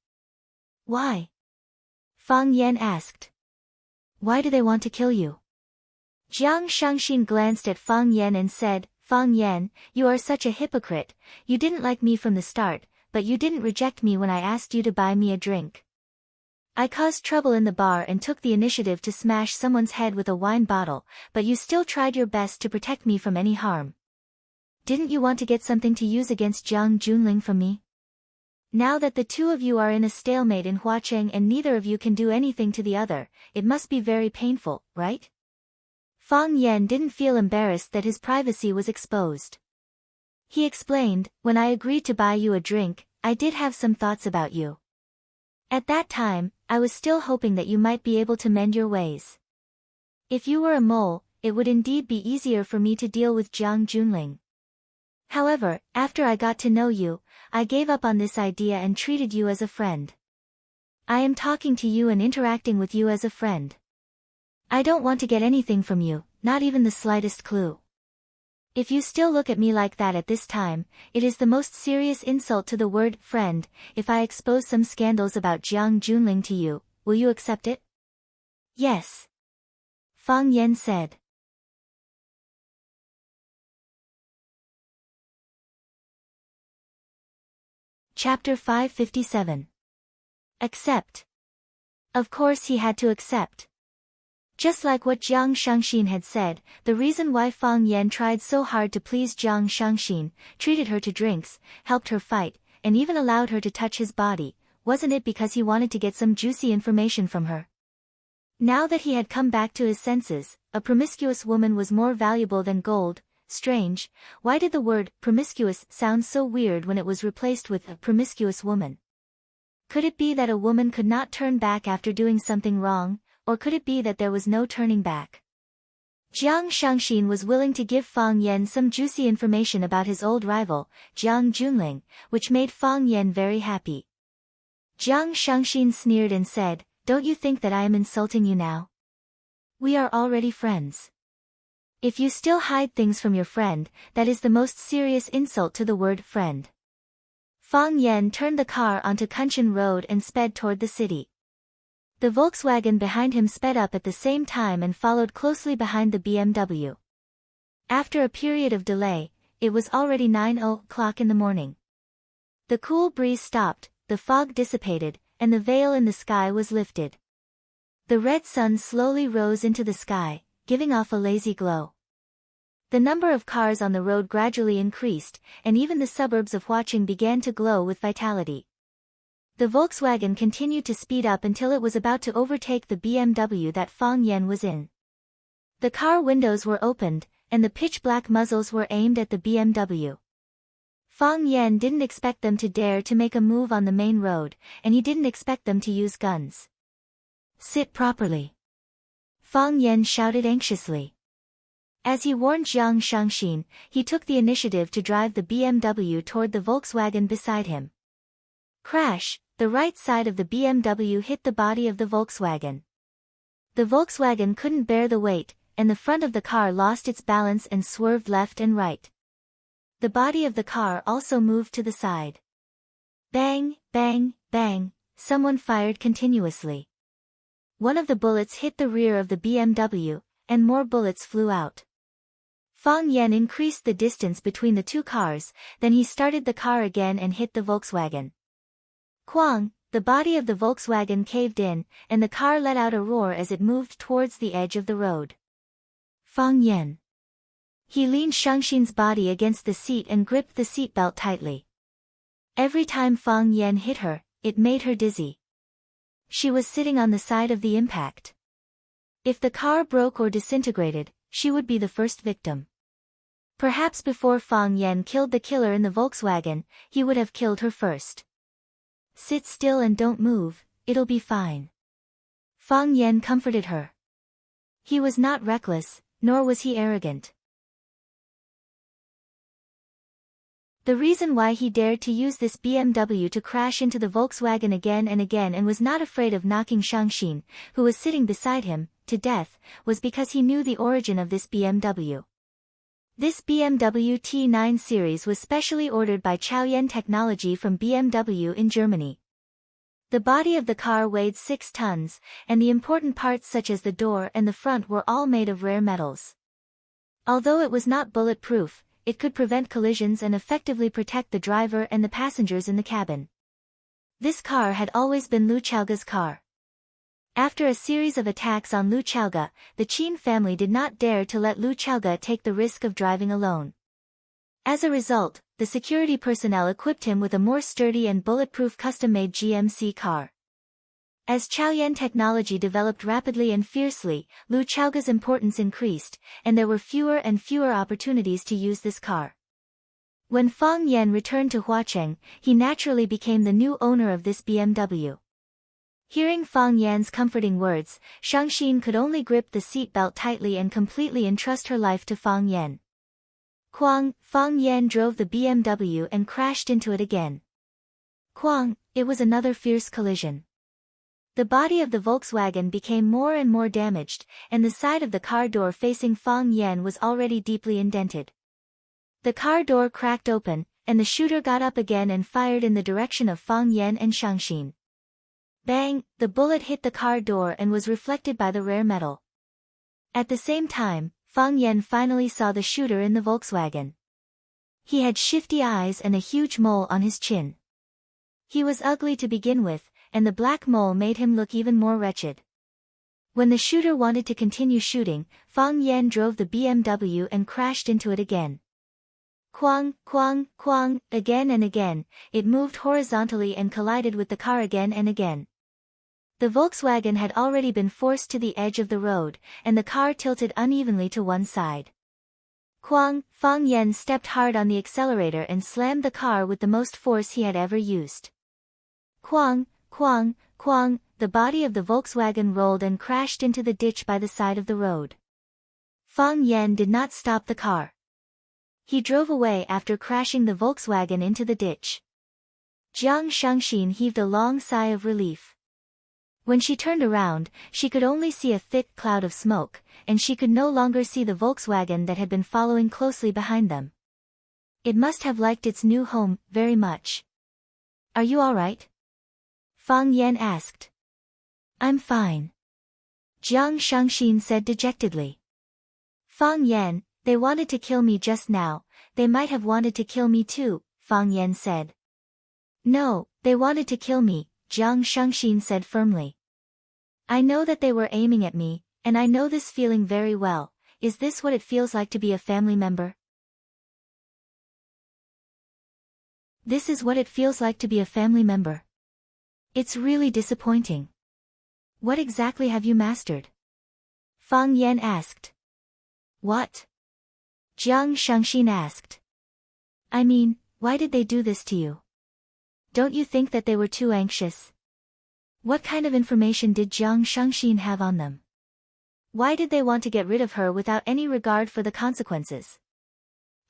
"Why?" Fang Yan asked. "Why do they want to kill you?" Jiang Shangxin glanced at Fang Yan and said, "Fang Yan, you are such a hypocrite, you didn't like me from the start, but you didn't reject me when I asked you to buy me a drink. I caused trouble in the bar and took the initiative to smash someone's head with a wine bottle, but you still tried your best to protect me from any harm. Didn't you want to get something to use against Jiang Junling from me? Now that the two of you are in a stalemate in Huacheng and neither of you can do anything to the other, it must be very painful, right?" Fang Yan didn't feel embarrassed that his privacy was exposed. He explained, "When I agreed to buy you a drink, I did have some thoughts about you. At that time, I was still hoping that you might be able to mend your ways. If you were a mole, it would indeed be easier for me to deal with Jiang Junling. However, after I got to know you, I gave up on this idea and treated you as a friend. I am talking to you and interacting with you as a friend. I don't want to get anything from you, not even the slightest clue. If you still look at me like that at this time, it is the most serious insult to the word friend. If I expose some scandals about Jiang Junling to you, will you accept it?" "Yes," Fang Yan said. Chapter 557. Accept. Of course he had to accept. Just like what Jiang Shangxin had said, the reason why Fang Yan tried so hard to please Jiang Shangxin, treated her to drinks, helped her fight, and even allowed her to touch his body, wasn't it because he wanted to get some juicy information from her? Now that he had come back to his senses, a promiscuous woman was more valuable than gold. Strange, why did the word promiscuous sound so weird when it was replaced with a promiscuous woman? Could it be that a woman could not turn back after doing something wrong, or could it be that there was no turning back? Jiang Shangxin was willing to give Fang Yan some juicy information about his old rival, Jiang Junling, which made Fang Yan very happy. Jiang Shangxin sneered and said, "Don't you think that I am insulting you now? We are already friends. If you still hide things from your friend, that is the most serious insult to the word friend." Fang Yan turned the car onto Kunshan Road and sped toward the city. The Volkswagen behind him sped up at the same time and followed closely behind the BMW. After a period of delay, it was already 9 o'clock in the morning. The cool breeze stopped, the fog dissipated, and the veil in the sky was lifted. The red sun slowly rose into the sky, giving off a lazy glow. The number of cars on the road gradually increased, and even the suburbs of Huaqing began to glow with vitality. The Volkswagen continued to speed up until it was about to overtake the BMW that Fang Yan was in. The car windows were opened, and the pitch-black muzzles were aimed at the BMW. Fang Yan didn't expect them to dare to make a move on the main road, and he didn't expect them to use guns. "Sit properly," Fang Yan shouted anxiously. As he warned Jiang Shangxin, he took the initiative to drive the BMW toward the Volkswagen beside him. Crash! The right side of the BMW hit the body of the Volkswagen. The Volkswagen couldn't bear the weight, and the front of the car lost its balance and swerved left and right. The body of the car also moved to the side. Bang, bang, bang, someone fired continuously. One of the bullets hit the rear of the BMW, and more bullets flew out. Fang Yan increased the distance between the two cars, then he started the car again and hit the Volkswagen. Quang! The body of the Volkswagen caved in, and the car let out a roar as it moved towards the edge of the road. Fang Yan. He leaned Shangxin's body against the seat and gripped the seatbelt tightly. Every time Fang Yan hit her, it made her dizzy. She was sitting on the side of the impact. If the car broke or disintegrated, she would be the first victim. Perhaps before Fang Yan killed the killer in the Volkswagen, he would have killed her first. "Sit still and don't move, it'll be fine." Fang Yan comforted her. He was not reckless, nor was he arrogant. The reason why he dared to use this BMW to crash into the Volkswagen again and was not afraid of knocking Shangxin, who was sitting beside him, to death, was because he knew the origin of this BMW. This BMW T9 series was specially ordered by Chaoyan Technology from BMW in Germany. The body of the car weighed 6 tons, and the important parts such as the door and the front were all made of rare metals. Although it was not bulletproof, it could prevent collisions and effectively protect the driver and the passengers in the cabin. This car had always been Lu Chaoga's car. After a series of attacks on Lu Chaoga, the Qin family did not dare to let Lu Chaoga take the risk of driving alone. As a result, the security personnel equipped him with a more sturdy and bulletproof custom-made GMC car. As Chaoyan technology developed rapidly and fiercely, Lu Chaoga's importance increased, and there were fewer and fewer opportunities to use this car. When Fang Yan returned to Huaqing, he naturally became the new owner of this BMW. Hearing Fang Yan's comforting words, Shangxin could only grip the seatbelt tightly and completely entrust her life to Fang Yan. Quang! Fang Yan drove the BMW and crashed into it again. Quang! It was another fierce collision. The body of the Volkswagen became more and more damaged, and the side of the car door facing Fang Yan was already deeply indented. The car door cracked open, and the shooter got up again and fired in the direction of Fang Yan and Shangxin. Bang! The bullet hit the car door and was reflected by the rare metal. At the same time, Fang Yan finally saw the shooter in the Volkswagen. He had shifty eyes and a huge mole on his chin. He was ugly to begin with, and the black mole made him look even more wretched. When the shooter wanted to continue shooting, Fang Yan drove the BMW and crashed into it again. Quang, quang, quang, again and again, it moved horizontally and collided with the car again and again. The Volkswagen had already been forced to the edge of the road, and the car tilted unevenly to one side. Quang! Fang Yan stepped hard on the accelerator and slammed the car with the most force he had ever used. Quang! Quang, quang, the body of the Volkswagen rolled and crashed into the ditch by the side of the road. Fang Yan did not stop the car. He drove away after crashing the Volkswagen into the ditch. Jiang Shangxin heaved a long sigh of relief. When she turned around, she could only see a thick cloud of smoke, and she could no longer see the Volkswagen that had been following closely behind them. It must have liked its new home very much. Are you all right? Fang Yan asked. I'm fine. Jiang Shangxin said dejectedly. Fang Yan, they wanted to kill me just now, they might have wanted to kill me too, Fang Yan said. No, they wanted to kill me, Jiang Shangxin said firmly. I know that they were aiming at me, and I know this feeling very well. Is this what it feels like to be a family member? This is what it feels like to be a family member. It's really disappointing. What exactly have you mastered? Fang Yan asked. What? Jiang Shangxin asked. I mean, why did they do this to you? Don't you think that they were too anxious? What kind of information did Jiang Shangxin have on them? Why did they want to get rid of her without any regard for the consequences?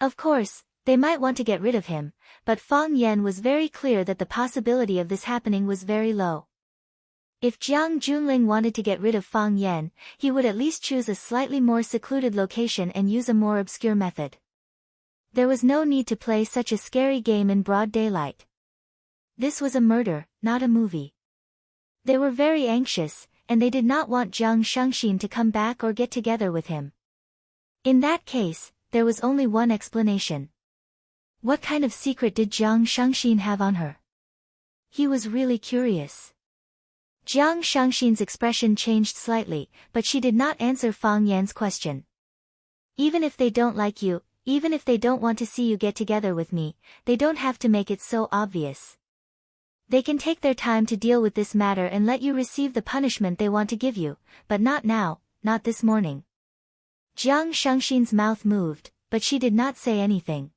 Of course, they might want to get rid of him, but Fang Yan was very clear that the possibility of this happening was very low. If Jiang Junling wanted to get rid of Fang Yan, he would at least choose a slightly more secluded location and use a more obscure method. There was no need to play such a scary game in broad daylight. This was a murder, not a movie. They were very anxious, and they did not want Jiang Shangxin to come back or get together with him. In that case, there was only one explanation. What kind of secret did Jiang Shangxin have on her? He was really curious. Jiang Shangxin's expression changed slightly, but she did not answer Fang Yan's question. Even if they don't like you, even if they don't want to see you get together with me, they don't have to make it so obvious. They can take their time to deal with this matter and let you receive the punishment they want to give you, but not now, not this morning. Jiang Shangxin's mouth moved, but she did not say anything.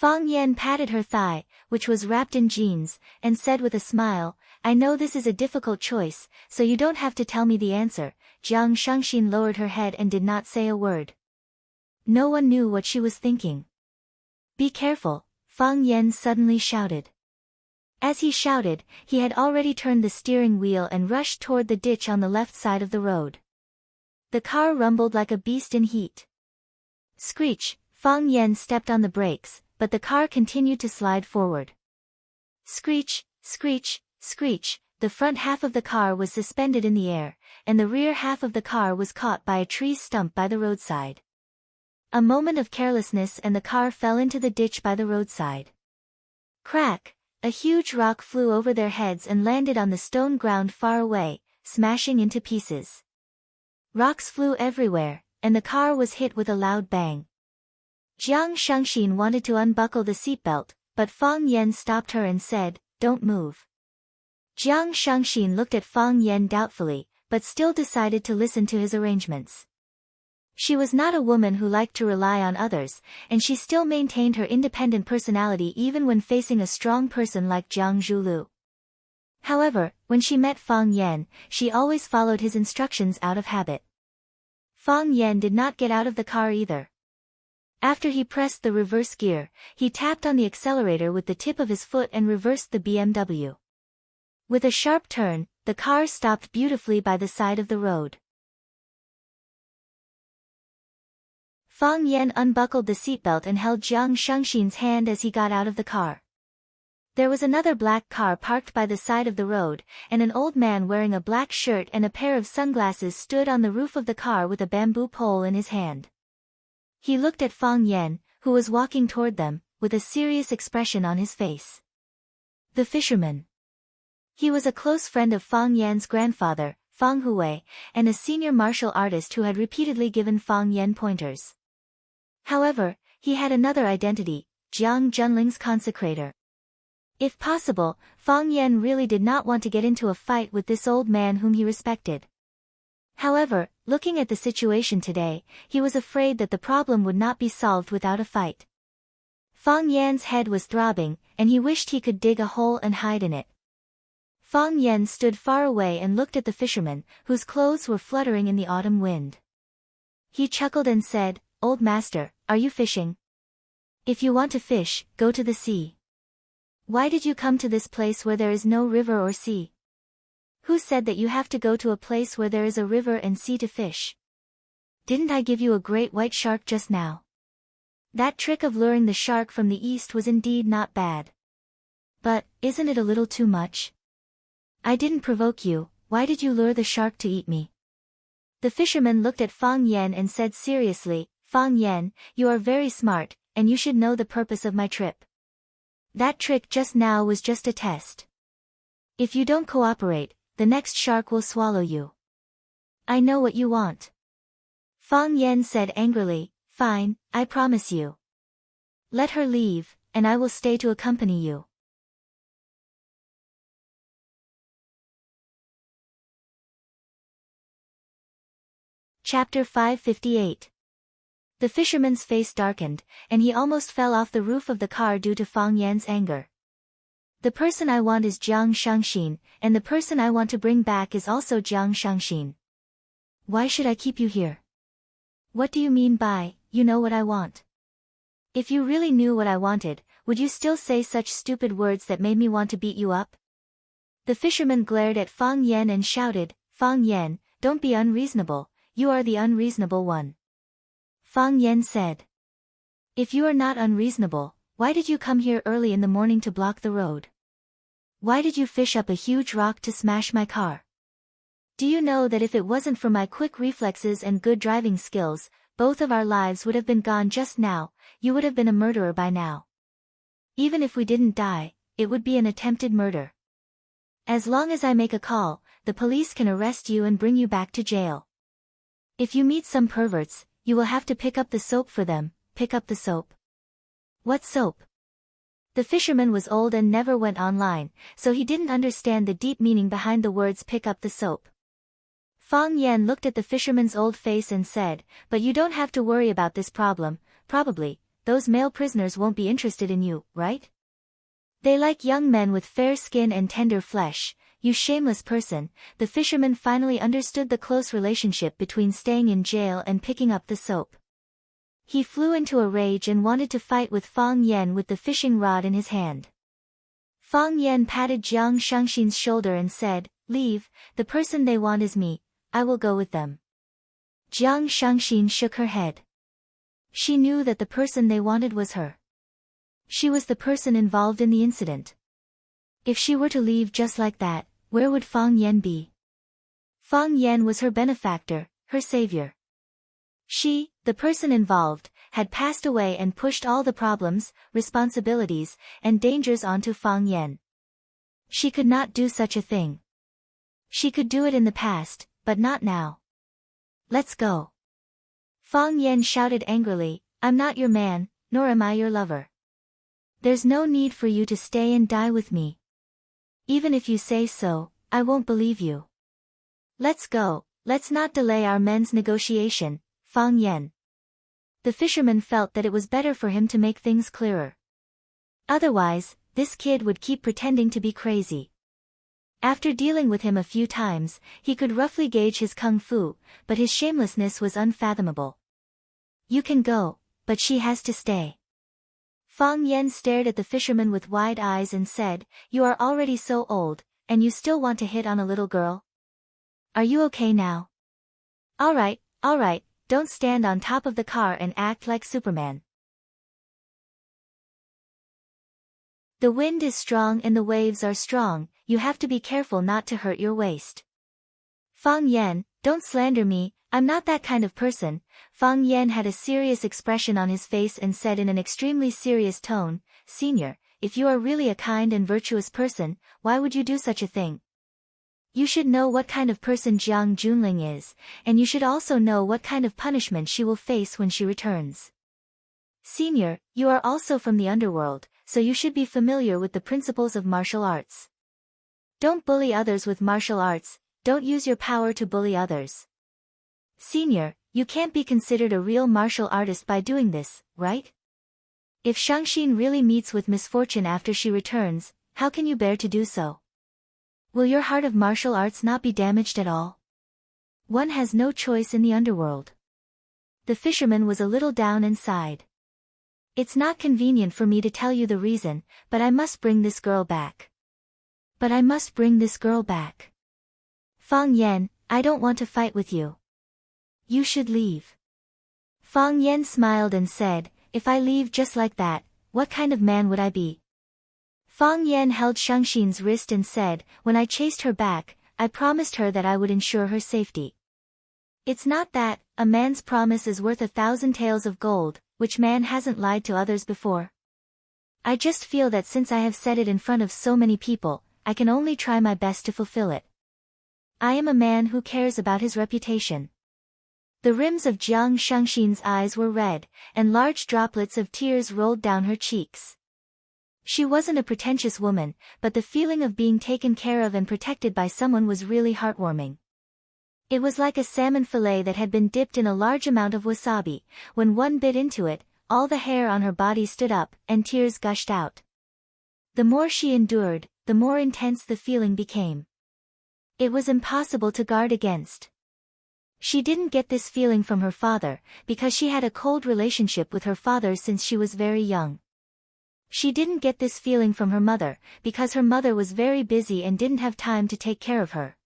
Fang Yan patted her thigh, which was wrapped in jeans, and said with a smile, I know this is a difficult choice, so you don't have to tell me the answer. Jiang Shangxin lowered her head and did not say a word. No one knew what she was thinking. Be careful, Fang Yan suddenly shouted. As he shouted, he had already turned the steering wheel and rushed toward the ditch on the left side of the road. The car rumbled like a beast in heat. Screech, Fang Yan stepped on the brakes, but the car continued to slide forward. Screech, screech, screech, the front half of the car was suspended in the air, and the rear half of the car was caught by a tree stump by the roadside. A moment of carelessness and the car fell into the ditch by the roadside. Crack, a huge rock flew over their heads and landed on the stone ground far away, smashing into pieces. Rocks flew everywhere, and the car was hit with a loud bang. Jiang Shangxin wanted to unbuckle the seatbelt, but Fang Yan stopped her and said, Don't move. Jiang Shangxin looked at Fang Yan doubtfully, but still decided to listen to his arrangements. She was not a woman who liked to rely on others, and she still maintained her independent personality even when facing a strong person like Jiang Zhulu. However, when she met Fang Yan, she always followed his instructions out of habit. Fang Yan did not get out of the car either. After he pressed the reverse gear, he tapped on the accelerator with the tip of his foot and reversed the BMW. With a sharp turn, the car stopped beautifully by the side of the road. Fang Yan unbuckled the seatbelt and held Jiang Shangxin's hand as he got out of the car. There was another black car parked by the side of the road, and an old man wearing a black shirt and a pair of sunglasses stood on the roof of the car with a bamboo pole in his hand. He looked at Fang Yan, who was walking toward them, with a serious expression on his face. The fisherman. He was a close friend of Fang Yan's grandfather, Fang Hui, and a senior martial artist who had repeatedly given Fang Yan pointers. However, he had another identity, Jiang Junling's consecrator. If possible, Fang Yan really did not want to get into a fight with this old man whom he respected. However, looking at the situation today, he was afraid that the problem would not be solved without a fight. Fang Yan's head was throbbing, and he wished he could dig a hole and hide in it. Fang Yen stood far away and looked at the fisherman, whose clothes were fluttering in the autumn wind. He chuckled and said, "Old master, are you fishing? If you want to fish, go to the sea. Why did you come to this place where there is no river or sea? Who said that you have to go to a place where there is a river and sea to fish? Didn't I give you a great white shark just now?" That trick of luring the shark from the east was indeed not bad. But, isn't it a little too much? I didn't provoke you, why did you lure the shark to eat me? The fisherman looked at Fang Yen and said seriously, "Fang Yen, you are very smart, and you should know the purpose of my trip. That trick just now was just a test. If you don't cooperate, the next shark will swallow you. I know what you want." Fang Yen said angrily, "Fine, I promise you. Let her leave, and I will stay to accompany you." Chapter 558. The fisherman's face darkened, and he almost fell off the roof of the car due to Fang Yan's anger. "The person I want is Jiang Shangxin, and the person I want to bring back is also Jiang Shangxin. Why should I keep you here? What do you mean by, you know what I want? If you really knew what I wanted, would you still say such stupid words that made me want to beat you up?" The fisherman glared at Fang Yan and shouted, "Fang Yan, don't be unreasonable. You are the unreasonable one." Fang Yan said, "If you are not unreasonable, why did you come here early in the morning to block the road? Why did you fish up a huge rock to smash my car? Do you know that if it wasn't for my quick reflexes and good driving skills, both of our lives would have been gone just now, you would have been a murderer by now. Even if we didn't die, it would be an attempted murder. As long as I make a call, the police can arrest you and bring you back to jail. If you meet some perverts, you will have to pick up the soap for them." "Pick up the soap? What soap?" The fisherman was old and never went online, so he didn't understand the deep meaning behind the words "pick up the soap." Fang Yan looked at the fisherman's old face and said, "But you don't have to worry about this problem, probably, those male prisoners won't be interested in you, right? They like young men with fair skin and tender flesh. You shameless person." The fisherman finally understood the close relationship between staying in jail and picking up the soap. He flew into a rage and wanted to fight with Fang Yan with the fishing rod in his hand. Fang Yan patted Jiang Shangxin's shoulder and said, "Leave, the person they want is me, I will go with them." Jiang Shangxin shook her head. She knew that the person they wanted was her. She was the person involved in the incident. If she were to leave just like that, where would Fang Yan be? Fang Yan was her benefactor, her savior. She, the person involved, had passed away and pushed all the problems, responsibilities, and dangers onto Fang Yan. She could not do such a thing. She could do it in the past, but not now. "Let's go." Fang Yan shouted angrily, "I'm not your man, nor am I your lover. There's no need for you to stay and die with me. Even if you say so, I won't believe you. Let's go, let's not delay our men's negotiation, Fang Yan." The fisherman felt that it was better for him to make things clearer. Otherwise, this kid would keep pretending to be crazy. After dealing with him a few times, he could roughly gauge his kung fu, but his shamelessness was unfathomable. "You can go, but she has to stay." Fang Yan stared at the fisherman with wide eyes and said, "You are already so old, and you still want to hit on a little girl? Are you okay now? All right, don't stand on top of the car and act like Superman. The wind is strong and the waves are strong, you have to be careful not to hurt your waist." "Fang Yan, don't slander me, I'm not that kind of person." Fang Yan had a serious expression on his face and said in an extremely serious tone, "Senior, if you are really a kind and virtuous person, why would you do such a thing? You should know what kind of person Jiang Junling is, and you should also know what kind of punishment she will face when she returns. Senior, you are also from the underworld, so you should be familiar with the principles of martial arts. Don't bully others with martial arts, don't use your power to bully others. Senior, you can't be considered a real martial artist by doing this, right? If Shangxin really meets with misfortune after she returns, how can you bear to do so? Will your heart of martial arts not be damaged at all? One has no choice in the underworld. The fisherman was a little down and sighed. It's not convenient for me to tell you the reason, but I must bring this girl back. But I must bring this girl back. Fang Yan, I don't want to fight with you. You should leave. Fang Yan smiled and said, if I leave just like that, what kind of man would I be? Fang Yan held Shangxin's wrist and said, when I chased her back, I promised her that I would ensure her safety. It's not that, a man's promise is worth 1,000 taels of gold, which man hasn't lied to others before? I just feel that since I have said it in front of so many people, I can only try my best to fulfill it. I am a man who cares about his reputation. The rims of Jiang Shangxin's eyes were red, and large droplets of tears rolled down her cheeks. She wasn't a pretentious woman, but the feeling of being taken care of and protected by someone was really heartwarming. It was like a salmon fillet that had been dipped in a large amount of wasabi. When one bit into it, all the hair on her body stood up, and tears gushed out. The more she endured, the more intense the feeling became. It was impossible to guard against. She didn't get this feeling from her father, because she had a cold relationship with her father since she was very young. She didn't get this feeling from her mother, because her mother was very busy and didn't have time to take care of her.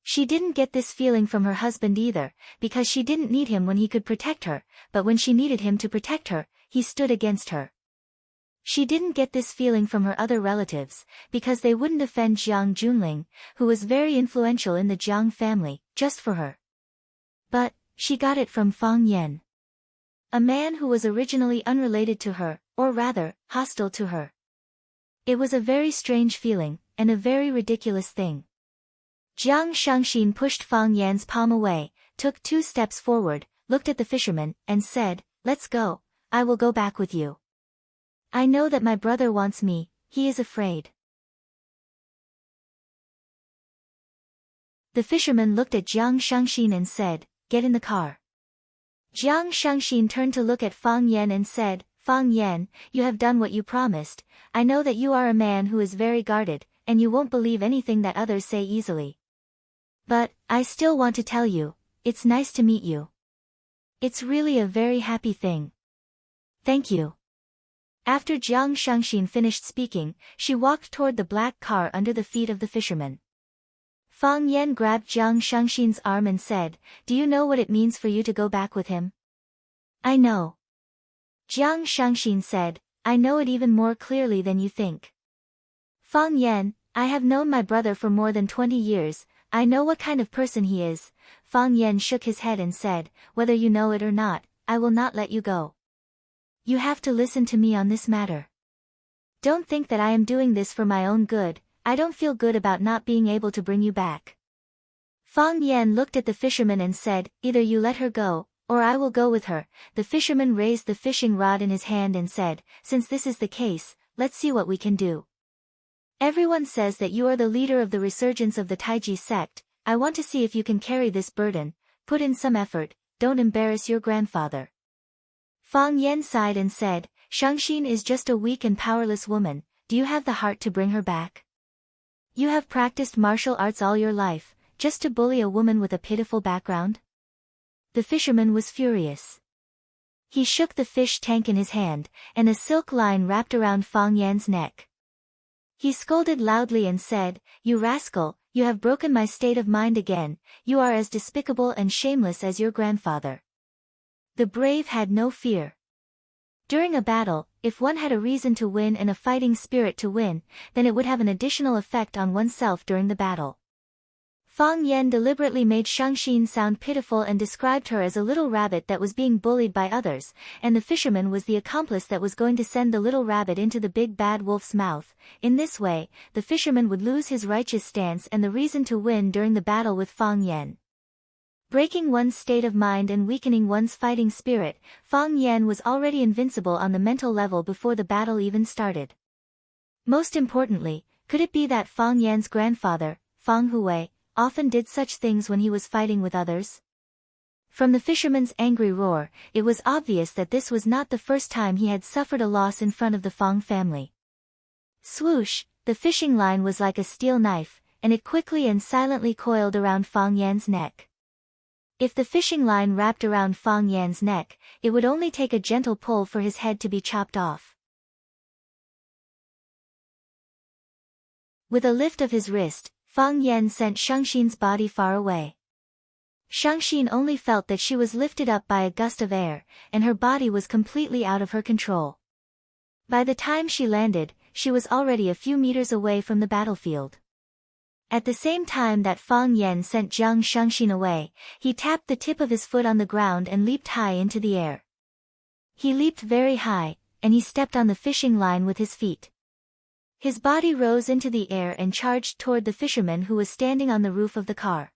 She didn't get this feeling from her husband either, because she didn't need him when he could protect her, but when she needed him to protect her, he stood against her. She didn't get this feeling from her other relatives, because they wouldn't offend Jiang Junling, who was very influential in the Jiang family, just for her. But, she got it from Fang Yan. A man who was originally unrelated to her, or rather, hostile to her. It was a very strange feeling, and a very ridiculous thing. Jiang Shangxin pushed Fang Yan's palm away, took 2 steps forward, looked at the fisherman, and said, let's go, I will go back with you. I know that my brother wants me, he is afraid. The fisherman looked at Jiang Shangxin and said, get in the car. Jiang Shangxin turned to look at Fang Yan and said, Fang Yan, you have done what you promised. I know that you are a man who is very guarded, and you won't believe anything that others say easily. But, I still want to tell you, it's nice to meet you. It's really a very happy thing. Thank you. After Jiang Shangxin finished speaking, she walked toward the black car under the feet of the fisherman. Fang Yan grabbed Jiang Shangxin's arm and said, do you know what it means for you to go back with him? I know. Jiang Shangxin said, I know it even more clearly than you think. Fang Yan, I have known my brother for more than 20 years, I know what kind of person he is. Fang Yan shook his head and said, whether you know it or not, I will not let you go. You have to listen to me on this matter. Don't think that I am doing this for my own good, I don't feel good about not being able to bring you back. Fang Yan looked at the fisherman and said, either you let her go, or I will go with her. The fisherman raised the fishing rod in his hand and said, since this is the case, let's see what we can do. Everyone says that you are the leader of the resurgence of the Taiji sect. I want to see if you can carry this burden, put in some effort, don't embarrass your grandfather. Fang Yan sighed and said, Shangxin is just a weak and powerless woman, do you have the heart to bring her back? You have practiced martial arts all your life, just to bully a woman with a pitiful background? The fisherman was furious. He shook the fish tank in his hand, and a silk line wrapped around Fang Yan's neck. He scolded loudly and said, you rascal, you have broken my state of mind again, you are as despicable and shameless as your grandfather. The brave had no fear. During a battle, if one had a reason to win and a fighting spirit to win, then it would have an additional effect on oneself during the battle. Fang Yan deliberately made Shangxin sound pitiful and described her as a little rabbit that was being bullied by others, and the fisherman was the accomplice that was going to send the little rabbit into the big bad wolf's mouth. In this way, the fisherman would lose his righteous stance and the reason to win during the battle with Fang Yan. Breaking one's state of mind and weakening one's fighting spirit, Fang Yan was already invincible on the mental level before the battle even started. Most importantly, could it be that Fang Yan's grandfather, Fang Hui, often did such things when he was fighting with others? From the fisherman's angry roar, it was obvious that this was not the first time he had suffered a loss in front of the Fang family. Swoosh, the fishing line was like a steel knife, and it quickly and silently coiled around Fang Yan's neck. If the fishing line wrapped around Fang Yan's neck, it would only take a gentle pull for his head to be chopped off. With a lift of his wrist, Fang Yan sent Shangxin's body far away. Shangxin only felt that she was lifted up by a gust of air, and her body was completely out of her control. By the time she landed, she was already a few meters away from the battlefield. At the same time that Fang Yan sent Jiang Shangxin away, he tapped the tip of his foot on the ground and leaped high into the air. He leaped very high, and he stepped on the fishing line with his feet. His body rose into the air and charged toward the fisherman who was standing on the roof of the car.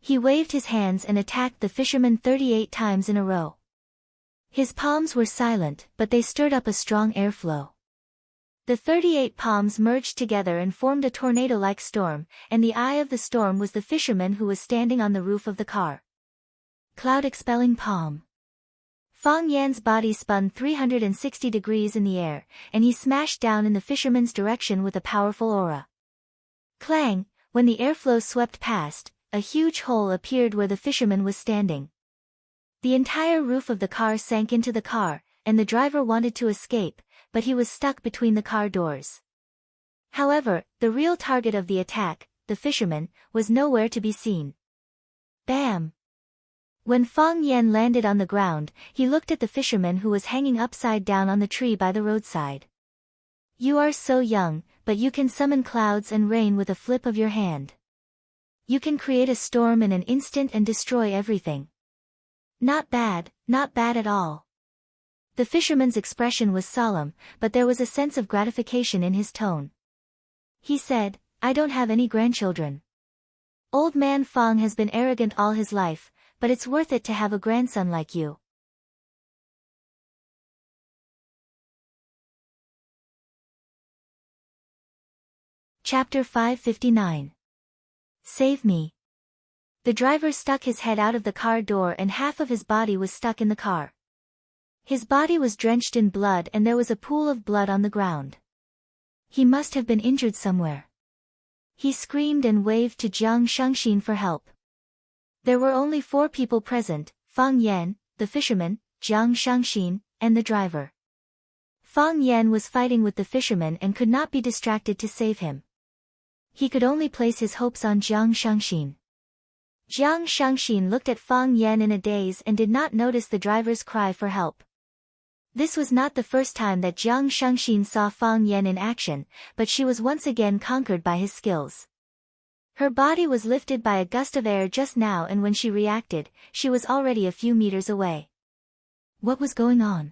He waved his hands and attacked the fisherman 38 times in a row. His palms were silent, but they stirred up a strong airflow. The 38 palms merged together and formed a tornado-like storm, and the eye of the storm was the fisherman who was standing on the roof of the car. Cloud-expelling palm. Fang Yan's body spun 360 degrees in the air, and he smashed down in the fisherman's direction with a powerful aura. Clang! When the airflow swept past, a huge hole appeared where the fisherman was standing. The entire roof of the car sank into the car, and the driver wanted to escape, but he was stuck between the car doors. However, the real target of the attack, the fisherman, was nowhere to be seen. Bam! When Fang Yan landed on the ground, he looked at the fisherman who was hanging upside down on the tree by the roadside. You are so young, but you can summon clouds and rain with a flip of your hand. You can create a storm in an instant and destroy everything. Not bad at all. The fisherman's expression was solemn, but there was a sense of gratification in his tone. He said, I don't have any grandchildren. Old man Fang has been arrogant all his life, but it's worth it to have a grandson like you. Chapter 559. Save me. The driver stuck his head out of the car door and half of his body was stuck in the car. His body was drenched in blood and there was a pool of blood on the ground. He must have been injured somewhere. He screamed and waved to Jiang Shangxin for help. There were only 4 people present, Fang Yan, the fisherman, Jiang Shangxin, and the driver. Fang Yan was fighting with the fisherman and could not be distracted to save him. He could only place his hopes on Jiang Shangxin. Jiang Shangxin looked at Fang Yan in a daze and did not notice the driver's cry for help. This was not the first time that Jiang Shangxin saw Fang Yan in action, but she was once again conquered by his skills. Her body was lifted by a gust of air just now and when she reacted, she was already a few meters away. What was going on?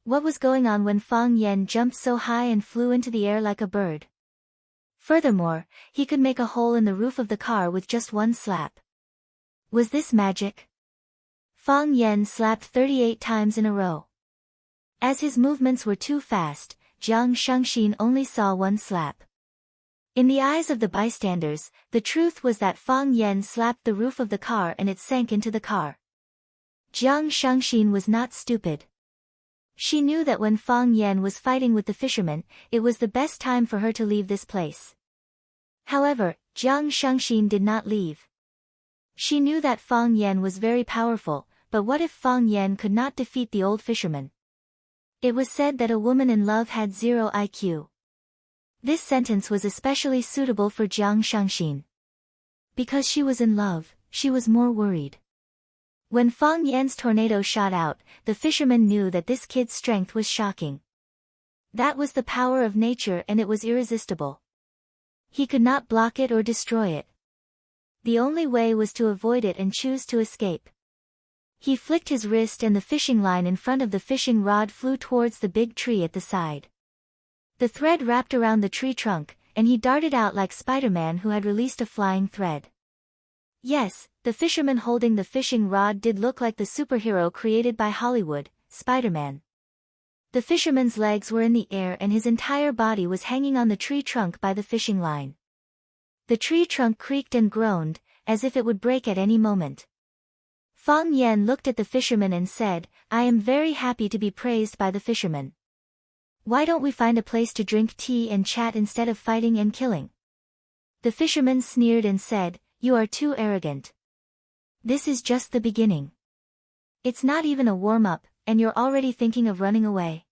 What was going on when Fang Yan jumped so high and flew into the air like a bird? Furthermore, he could make a hole in the roof of the car with just one slap. Was this magic? Fang Yan slapped 38 times in a row. As his movements were too fast, Jiang Shangxin only saw one slap. In the eyes of the bystanders, the truth was that Fang Yan slapped the roof of the car and it sank into the car. Jiang Shangxin was not stupid. She knew that when Fang Yan was fighting with the fisherman, it was the best time for her to leave this place. However, Jiang Shangxin did not leave. She knew that Fang Yan was very powerful, but what if Fang Yan could not defeat the old fisherman? It was said that a woman in love had 0 IQ. This sentence was especially suitable for Jiang Shangxin. Because she was in love, she was more worried. When Fang Yan's tornado shot out, the fisherman knew that this kid's strength was shocking. That was the power of nature and it was irresistible. He could not block it or destroy it. The only way was to avoid it and choose to escape. He flicked his wrist and the fishing line in front of the fishing rod flew towards the big tree at the side. The thread wrapped around the tree trunk, and he darted out like Spider-Man who had released a flying thread. Yes, the fisherman holding the fishing rod did look like the superhero created by Hollywood, Spider-Man. The fisherman's legs were in the air and his entire body was hanging on the tree trunk by the fishing line. The tree trunk creaked and groaned, as if it would break at any moment. Fang Yan looked at the fisherman and said, I am very happy to be praised by the fisherman. Why don't we find a place to drink tea and chat instead of fighting and killing? The fisherman sneered and said, "You are too arrogant. This is just the beginning. It's not even a warm-up, and you're already thinking of running away.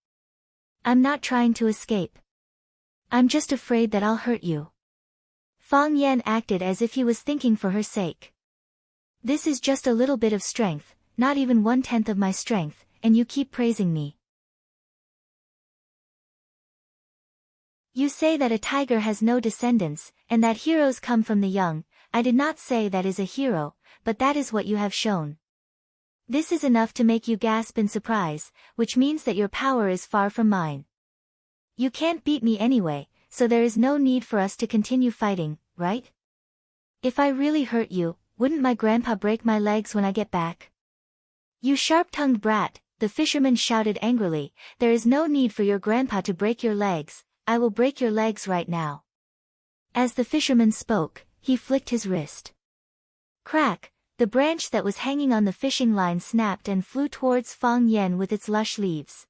I'm not trying to escape. I'm just afraid that I'll hurt you." Fang Yan acted as if he was thinking for her sake. "This is just a little bit of strength, not even 1/10 of my strength, and you keep praising me. You say that a tiger has no descendants, and that heroes come from the young. I did not say that is a hero, but that is what you have shown. This is enough to make you gasp in surprise, which means that your power is far from mine. You can't beat me anyway, so there is no need for us to continue fighting, right? If I really hurt you, wouldn't my grandpa break my legs when I get back?" "You sharp-tongued brat," the fisherman shouted angrily, "there is no need for your grandpa to break your legs. I will break your legs right now." As the fisherman spoke, he flicked his wrist. Crack! The branch that was hanging on the fishing line snapped and flew towards Fang Yan with its lush leaves.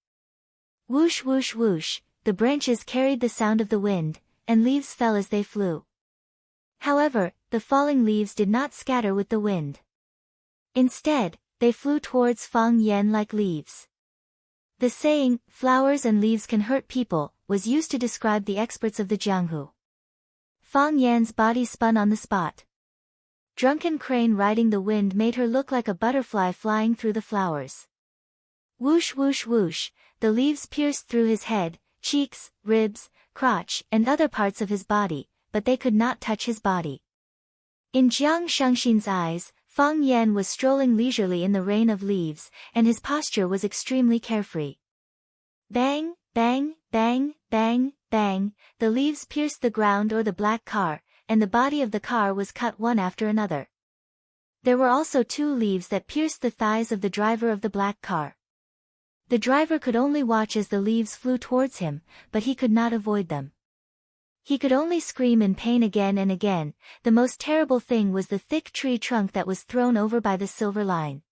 Whoosh whoosh whoosh, the branches carried the sound of the wind, and leaves fell as they flew. However, the falling leaves did not scatter with the wind. Instead, they flew towards Fang Yan like leaves. The saying, "flowers and leaves can hurt people," was used to describe the experts of the Jianghu. Fang Yan's body spun on the spot. Drunken crane riding the wind made her look like a butterfly flying through the flowers. Whoosh whoosh whoosh, the leaves pierced through his head, cheeks, ribs, crotch, and other parts of his body, but they could not touch his body. In Jiang Shengxin's eyes, Fang Yan was strolling leisurely in the rain of leaves, and his posture was extremely carefree. Bang, bang, bang, bang, bang, the leaves pierced the ground or the black car, and the body of the car was cut one after another. There were also 2 leaves that pierced the thighs of the driver of the black car. The driver could only watch as the leaves flew towards him, but he could not avoid them. He could only scream in pain again and again. The most terrible thing was the thick tree trunk that was thrown over by the silver line.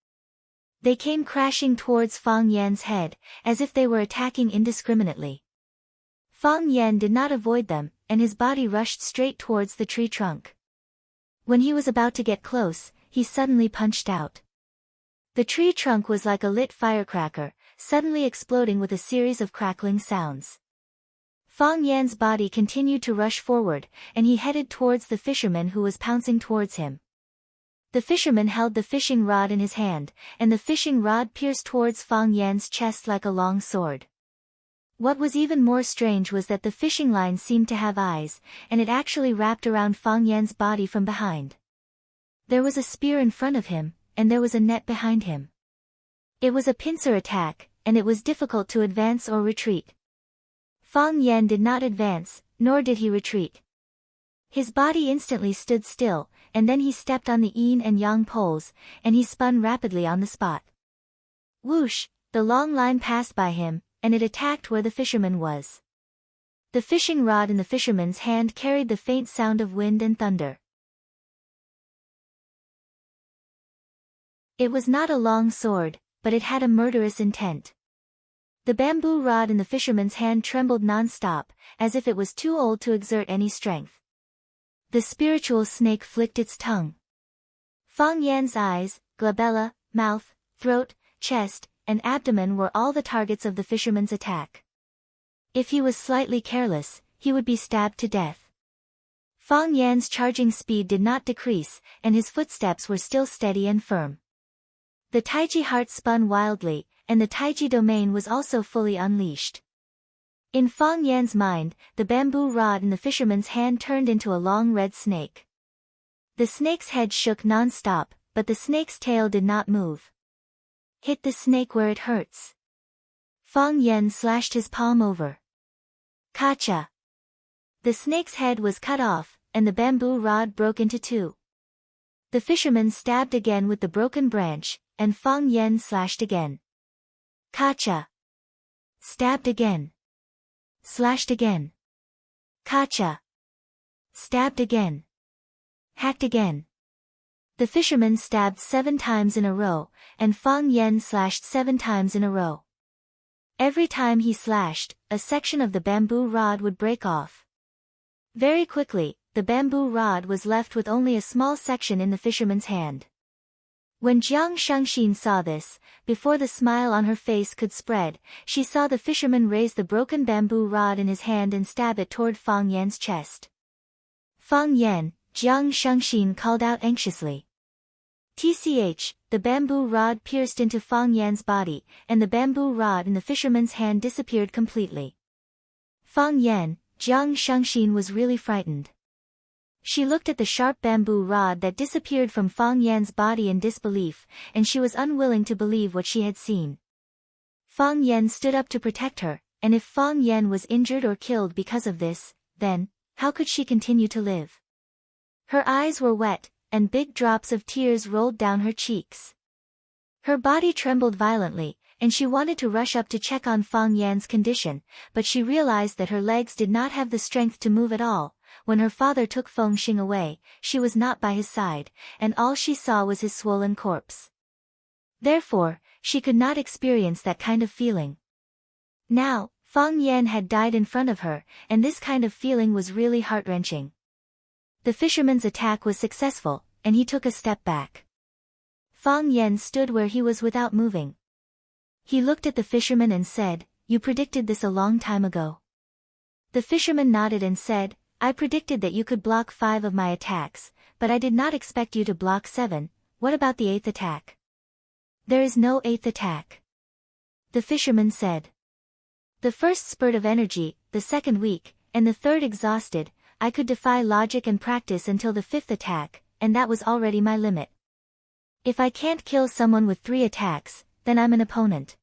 They came crashing towards Fang Yan's head, as if they were attacking indiscriminately. Fang Yan did not avoid them, and his body rushed straight towards the tree trunk. When he was about to get close, he suddenly punched out. The tree trunk was like a lit firecracker, suddenly exploding with a series of crackling sounds. Fang Yan's body continued to rush forward, and he headed towards the fisherman who was pouncing towards him. The fisherman held the fishing rod in his hand, and the fishing rod pierced towards Fang Yan's chest like a long sword. What was even more strange was that the fishing line seemed to have eyes, and it actually wrapped around Fang Yan's body from behind. There was a spear in front of him, and there was a net behind him. It was a pincer attack, and it was difficult to advance or retreat. Fang Yan did not advance, nor did he retreat. His body instantly stood still, and then he stepped on the yin and yang poles, and he spun rapidly on the spot. Whoosh, the long line passed by him, and it attacked where the fisherman was. The fishing rod in the fisherman's hand carried the faint sound of wind and thunder. It was not a long sword, but it had a murderous intent. The bamboo rod in the fisherman's hand trembled non-stop, as if it was too old to exert any strength. The spiritual snake flicked its tongue. Fang Yan's eyes, glabella, mouth, throat, chest, and abdomen were all the targets of the fisherman's attack. If he was slightly careless, he would be stabbed to death. Fang Yan's charging speed did not decrease, and his footsteps were still steady and firm. The Taiji heart spun wildly, and the Taiji domain was also fully unleashed. In Fang Yan's mind, the bamboo rod in the fisherman's hand turned into a long red snake. The snake's head shook non-stop, but the snake's tail did not move. Hit the snake where it hurts. Fang Yan slashed his palm over. Kacha! The snake's head was cut off, and the bamboo rod broke into 2. The fisherman stabbed again with the broken branch, and Fang Yan slashed again. Kacha! Stabbed again. Slashed again. Kacha! Stabbed again. Hacked again. The fisherman stabbed 7 times in a row, and Fang Yan slashed 7 times in a row. Every time he slashed, a section of the bamboo rod would break off. Very quickly, the bamboo rod was left with only a small section in the fisherman's hand. When Jiang Shangxin saw this, before the smile on her face could spread, she saw the fisherman raise the broken bamboo rod in his hand and stab it toward Fang Yan's chest. Fang Yan, Jiang Shangxin called out anxiously. Tch, the bamboo rod pierced into Fang Yan's body, and the bamboo rod in the fisherman's hand disappeared completely. Fang Yan, Jiang Shangxin was really frightened. She looked at the sharp bamboo rod that disappeared from Fang Yan's body in disbelief, and she was unwilling to believe what she had seen. Fang Yan stood up to protect her, and if Fang Yan was injured or killed because of this, then, how could she continue to live? Her eyes were wet, and big drops of tears rolled down her cheeks. Her body trembled violently, and she wanted to rush up to check on Fang Yan's condition, but she realized that her legs did not have the strength to move at all. When her father took Feng Xing away, she was not by his side, and all she saw was his swollen corpse. Therefore, she could not experience that kind of feeling. Now, Fang Yan had died in front of her, and this kind of feeling was really heart-wrenching. The fisherman's attack was successful, and he took a step back. Fang Yan stood where he was without moving. He looked at the fisherman and said, "You predicted this a long time ago." The fisherman nodded and said, "I predicted that you could block 5 of my attacks, but I did not expect you to block 7. What about the 8th attack?" "There is no 8th attack," the fisherman said. "The first spurt of energy, the second weak, and the third exhausted. I could defy logic and practice until the 5th attack, and that was already my limit. If I can't kill someone with 3 attacks, then I'm an opponent.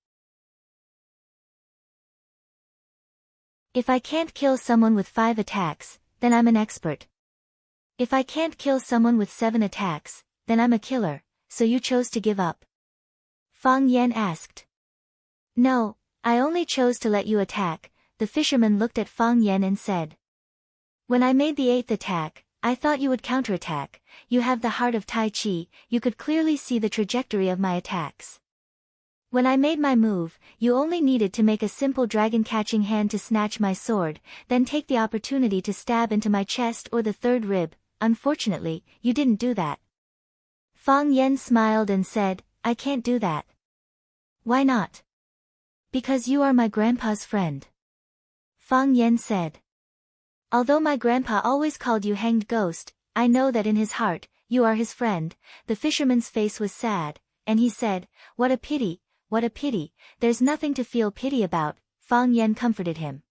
If I can't kill someone with 5 attacks, then I'm an expert. If I can't kill someone with 7 attacks, then I'm a killer, so you chose to give up?" Fang Yan asked. "No, I only chose to let you attack," the fisherman looked at Fang Yan and said. "When I made the 8th attack, I thought you would counterattack. You have the heart of Tai Chi, you could clearly see the trajectory of my attacks. When I made my move, you only needed to make a simple dragon-catching hand to snatch my sword, then take the opportunity to stab into my chest or the 3rd rib. Unfortunately, you didn't do that." Fang Yan smiled and said, "I can't do that." "Why not?" "Because you are my grandpa's friend," Fang Yan said. "Although my grandpa always called you hanged ghost, I know that in his heart, you are his friend." The fisherman's face was sad, and he said, "What a pity. What a pity, there's nothing to feel pity about." Fang Yan comforted him.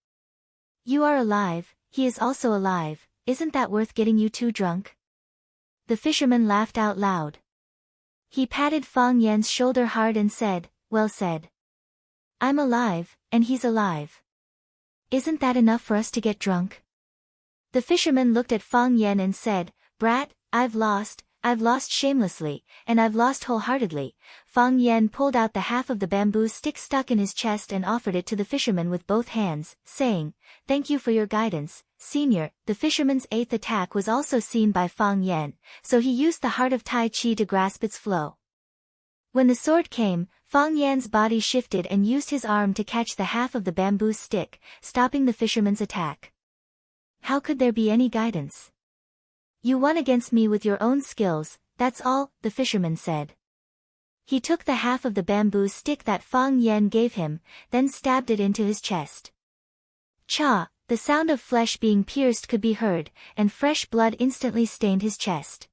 "You are alive, he is also alive, isn't that worth getting you 2 drunk?" The fisherman laughed out loud. He patted Fang Yan's shoulder hard and said, "Well said. I'm alive, and he's alive. Isn't that enough for us to get drunk?" The fisherman looked at Fang Yan and said, "Brat, I've lost shamelessly, and I've lost wholeheartedly." Fang Yan pulled out the half of the bamboo stick stuck in his chest and offered it to the fisherman with both hands, saying, "Thank you for your guidance, senior." The fisherman's 8th attack was also seen by Fang Yan, so he used the heart of Tai Chi to grasp its flow. When the sword came, Fang Yan's body shifted and used his arm to catch the half of the bamboo stick, stopping the fisherman's attack. How could there be any guidance? "You won against me with your own skills, that's all," the fisherman said. He took the half of the bamboo stick that Fang Yan gave him, then stabbed it into his chest. Cha! The sound of flesh being pierced could be heard, and fresh blood instantly stained his chest.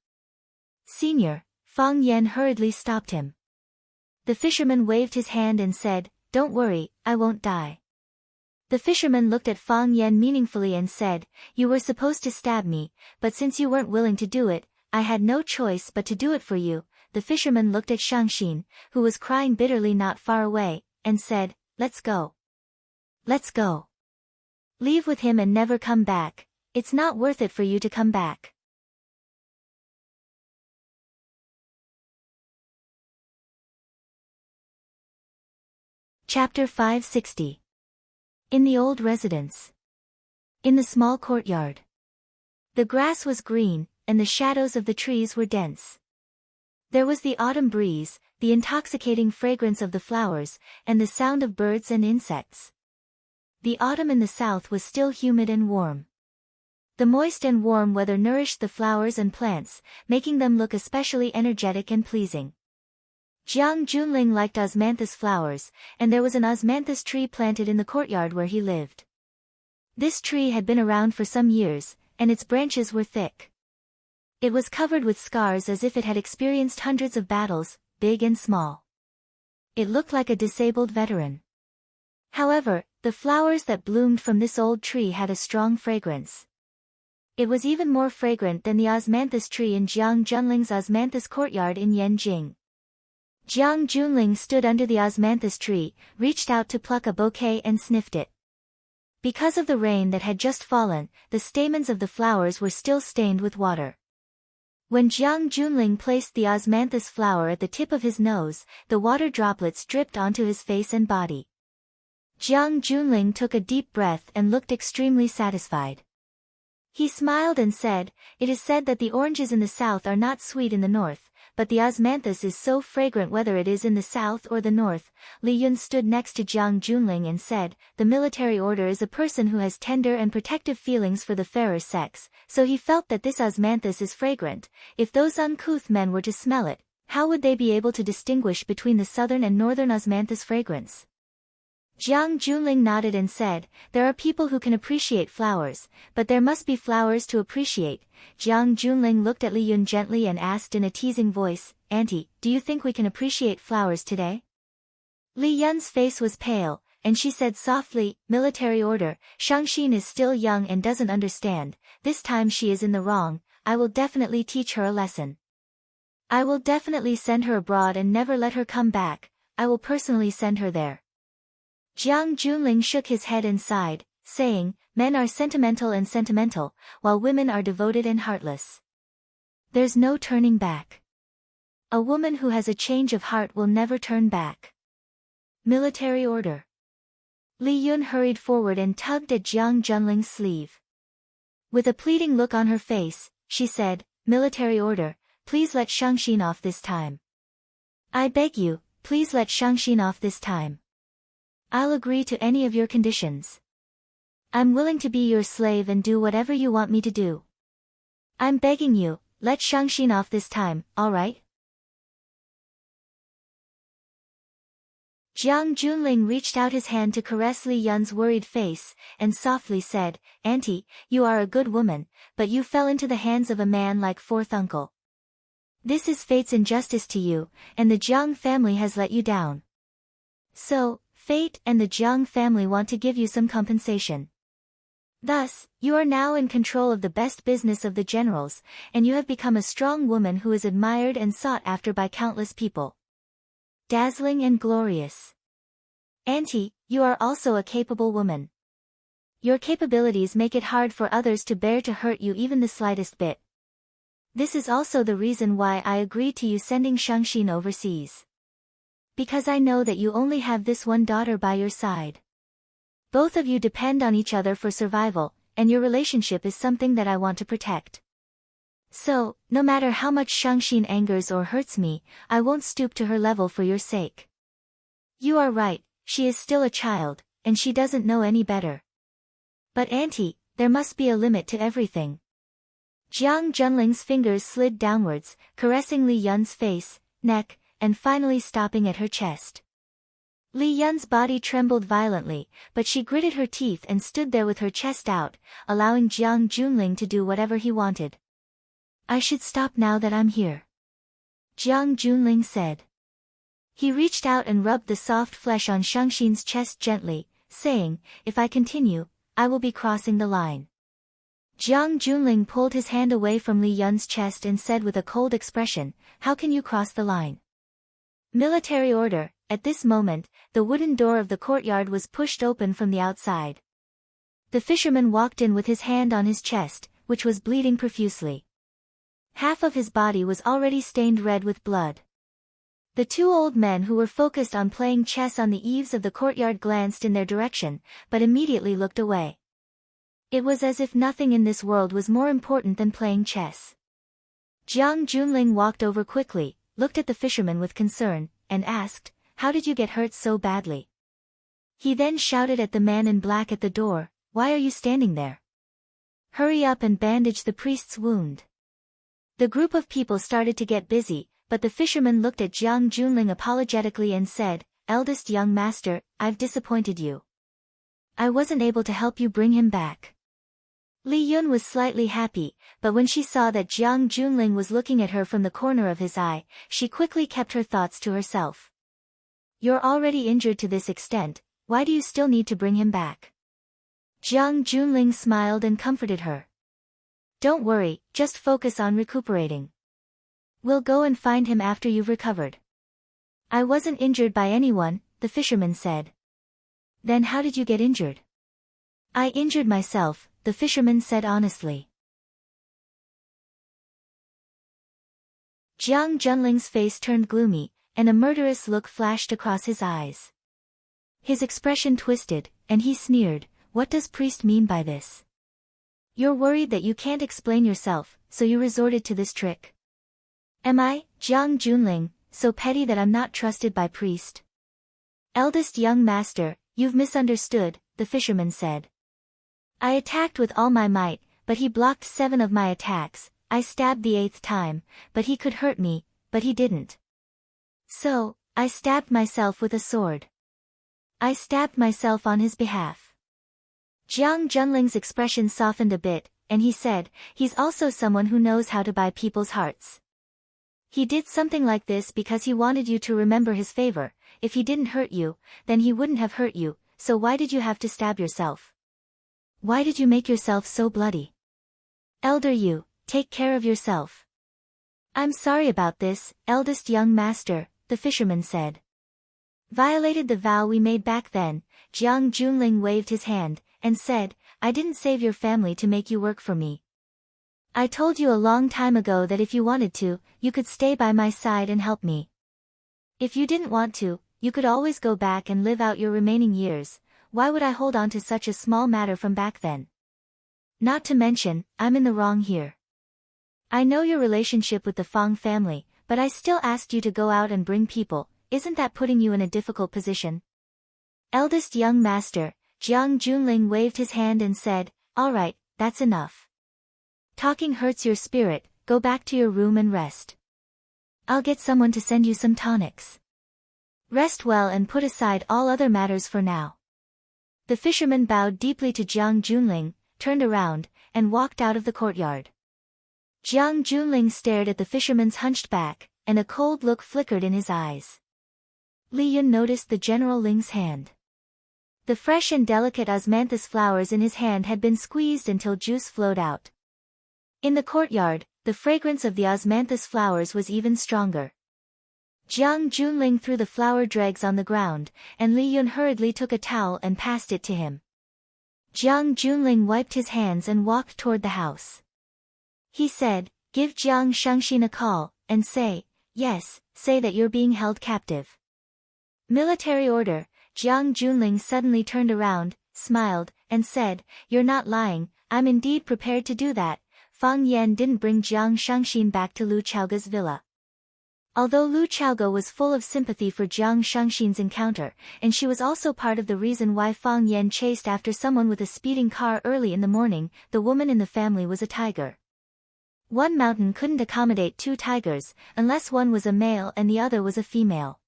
"Senior," Fang Yan hurriedly stopped him. The fisherman waved his hand and said, "Don't worry, I won't die." The fisherman looked at Fang Yan meaningfully and said, "You were supposed to stab me, but since you weren't willing to do it, I had no choice but to do it for you." The fisherman looked at Shangxin, who was crying bitterly not far away, and said, "Let's go. Let's go. Leave with him and never come back. It's not worth it for you to come back." Chapter 560. In the old residence. In the small courtyard. The grass was green, and the shadows of the trees were dense. There was the autumn breeze, the intoxicating fragrance of the flowers, and the sound of birds and insects. The autumn in the south was still humid and warm. The moist and warm weather nourished the flowers and plants, making them look especially energetic and pleasing. Jiang Junling liked osmanthus flowers, and there was an osmanthus tree planted in the courtyard where he lived. This tree had been around for some years, and its branches were thick. It was covered with scars as if it had experienced hundreds of battles, big and small. It looked like a disabled veteran. However, the flowers that bloomed from this old tree had a strong fragrance. It was even more fragrant than the osmanthus tree in Jiang Junling's osmanthus courtyard in Yanjing. Jiang Junling stood under the osmanthus tree, reached out to pluck a bouquet and sniffed it. Because of the rain that had just fallen, the stamens of the flowers were still stained with water. When Jiang Junling placed the osmanthus flower at the tip of his nose, the water droplets dripped onto his face and body. Jiang Junling took a deep breath and looked extremely satisfied. He smiled and said, "It is said that the oranges in the south are not sweet in the north, but the osmanthus is so fragrant whether it is in the south or the north." Li Yun stood next to Jiang Junling and said, "The military order is a person who has tender and protective feelings for the fairer sex, so he felt that this osmanthus is fragrant. If those uncouth men were to smell it, how would they be able to distinguish between the southern and northern osmanthus fragrance?" Jiang Junling nodded and said, "There are people who can appreciate flowers, but there must be flowers to appreciate." Jiang Junling looked at Li Yun gently and asked in a teasing voice, "Auntie, do you think we can appreciate flowers today?" Li Yun's face was pale, and she said softly, "Military order, Shangxin is still young and doesn't understand, this time she is in the wrong, I will definitely teach her a lesson. I will definitely send her abroad and never let her come back, I will personally send her there." Jiang Junling shook his head and sighed, saying, "Men are sentimental, while women are devoted and heartless. There's no turning back. A woman who has a change of heart will never turn back." Military order. Li Yun hurried forward and tugged at Jiang Junling's sleeve. With a pleading look on her face, she said, "Military order, please let Shangxin off this time. I beg you, please let Shangxin off this time. I'll agree to any of your conditions. I'm willing to be your slave and do whatever you want me to do. I'm begging you, let Shangxin off this time, all right?" Jiang Junling reached out his hand to caress Li Yun's worried face, and softly said, "Auntie, you are a good woman, but you fell into the hands of a man like fourth uncle. This is fate's injustice to you, and the Jiang family has let you down. So, fate and the Jiang family want to give you some compensation. Thus, you are now in control of the best business of the generals, and you have become a strong woman who is admired and sought after by countless people. Dazzling and glorious. Auntie, you are also a capable woman. Your capabilities make it hard for others to bear to hurt you even the slightest bit. This is also the reason why I agreed to you sending Shangxin overseas. Because I know that you only have this one daughter by your side. Both of you depend on each other for survival, and your relationship is something that I want to protect. So, no matter how much Shangxin angers or hurts me, I won't stoop to her level for your sake. You are right, she is still a child, and she doesn't know any better. But Auntie, there must be a limit to everything." Jiang Junling's fingers slid downwards, caressing Li Yun's face, neck, and finally stopping at her chest. Li Yun's body trembled violently, but she gritted her teeth and stood there with her chest out, allowing Jiang Junling to do whatever he wanted. "I should stop now that I'm here," Jiang Junling said. He reached out and rubbed the soft flesh on Shangxin's chest gently, saying, "If I continue, I will be crossing the line." Jiang Junling pulled his hand away from Li Yun's chest and said with a cold expression, "How can you cross the line?" Military order. At this moment, the wooden door of the courtyard was pushed open from the outside. The fisherman walked in with his hand on his chest, which was bleeding profusely. Half of his body was already stained red with blood. The two old men who were focused on playing chess on the eaves of the courtyard glanced in their direction, but immediately looked away. It was as if nothing in this world was more important than playing chess. Jiang Junling walked over quickly, looked at the fisherman with concern, and asked, "How did you get hurt so badly?" He then shouted at the man in black at the door, "Why are you standing there? hurry up and bandage the priest's wound." The group of people started to get busy, but the fisherman looked at Jiang Junling apologetically and said, "Eldest young master, I've disappointed you. I wasn't able to help you bring him back." Li Yun was slightly happy, but when she saw that Jiang Junling was looking at her from the corner of his eye, she quickly kept her thoughts to herself. "You're already injured to this extent, why do you still need to bring him back?" Jiang Junling smiled and comforted her. "Don't worry, just focus on recuperating. We'll go and find him after you've recovered." "I wasn't injured by anyone," the fisherman said. "Then how did you get injured?" "I injured myself," the fisherman said honestly. Jiang Junling's face turned gloomy, and a murderous look flashed across his eyes. His expression twisted, and he sneered, "What does priest mean by this? You're worried that you can't explain yourself, so you resorted to this trick. Am I, Jiang Junling, so petty that I'm not trusted by priest?" "Eldest young master, you've misunderstood," the fisherman said. "I attacked with all my might, but he blocked 7 of my attacks. I stabbed the 8th time, but he could hurt me, but he didn't. So, I stabbed myself with a sword. I stabbed myself on his behalf." Jiang Junling's expression softened a bit, and he said, "He's also someone who knows how to buy people's hearts. He did something like this because he wanted you to remember his favor. If he didn't hurt you, then he wouldn't have hurt you, so why did you have to stab yourself? Why did you make yourself so bloody? Elder you, take care of yourself." "I'm sorry about this, eldest young master," the fisherman said. "Violated the vow we made back then." Jiang Junling waved his hand, and said, "I didn't save your family to make you work for me. I told you a long time ago that if you wanted to, you could stay by my side and help me. If you didn't want to, you could always go back and live out your remaining years. Why would I hold on to such a small matter from back then? Not to mention, I'm in the wrong here. I know your relationship with the Fang family, but I still asked you to go out and bring people. Isn't that putting you in a difficult position?" "Eldest young master," Jiang Junling waved his hand and said, "All right, that's enough. Talking hurts your spirit, go back to your room and rest. I'll get someone to send you some tonics. Rest well and put aside all other matters for now." The fisherman bowed deeply to Jiang Junling, turned around, and walked out of the courtyard. Jiang Junling stared at the fisherman's hunched back, and a cold look flickered in his eyes. Li Yun noticed the General Ling's hand. The fresh and delicate osmanthus flowers in his hand had been squeezed until juice flowed out. In the courtyard, the fragrance of the osmanthus flowers was even stronger. Jiang Junling threw the flower dregs on the ground, and Li Yun hurriedly took a towel and passed it to him. Jiang Junling wiped his hands and walked toward the house. He said, "Give Jiang Shangxin a call, and say that you're being held captive." "Military order." Jiang Junling suddenly turned around, smiled, and said, "You're not lying, I'm indeed prepared to do that." Fang Yan didn't bring Jiang Shangxin back to Lu Chaoga's villa. Although Lu Chaoga was full of sympathy for Jiang Shangxin's encounter, and she was also part of the reason why Fang Yan chased after someone with a speeding car early in the morning, the woman in the family was a tiger. One mountain couldn't accommodate 2 tigers, unless one was a male and the other was a female.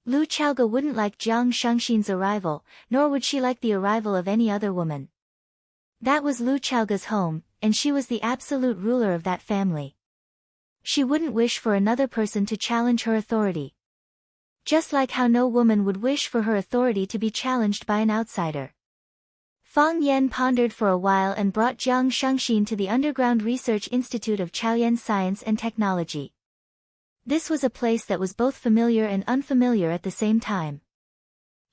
Lu Chaoga wouldn't like Jiang Shangxin's arrival, nor would she like the arrival of any other woman. That was Lu Chaoga's home, and she was the absolute ruler of that family. She wouldn't wish for another person to challenge her authority. Just like how no woman would wish for her authority to be challenged by an outsider. Fang Yan pondered for a while and brought Jiang Shangxin to the Underground Research Institute of Chaoyan Science and Technology. This was a place that was both familiar and unfamiliar at the same time.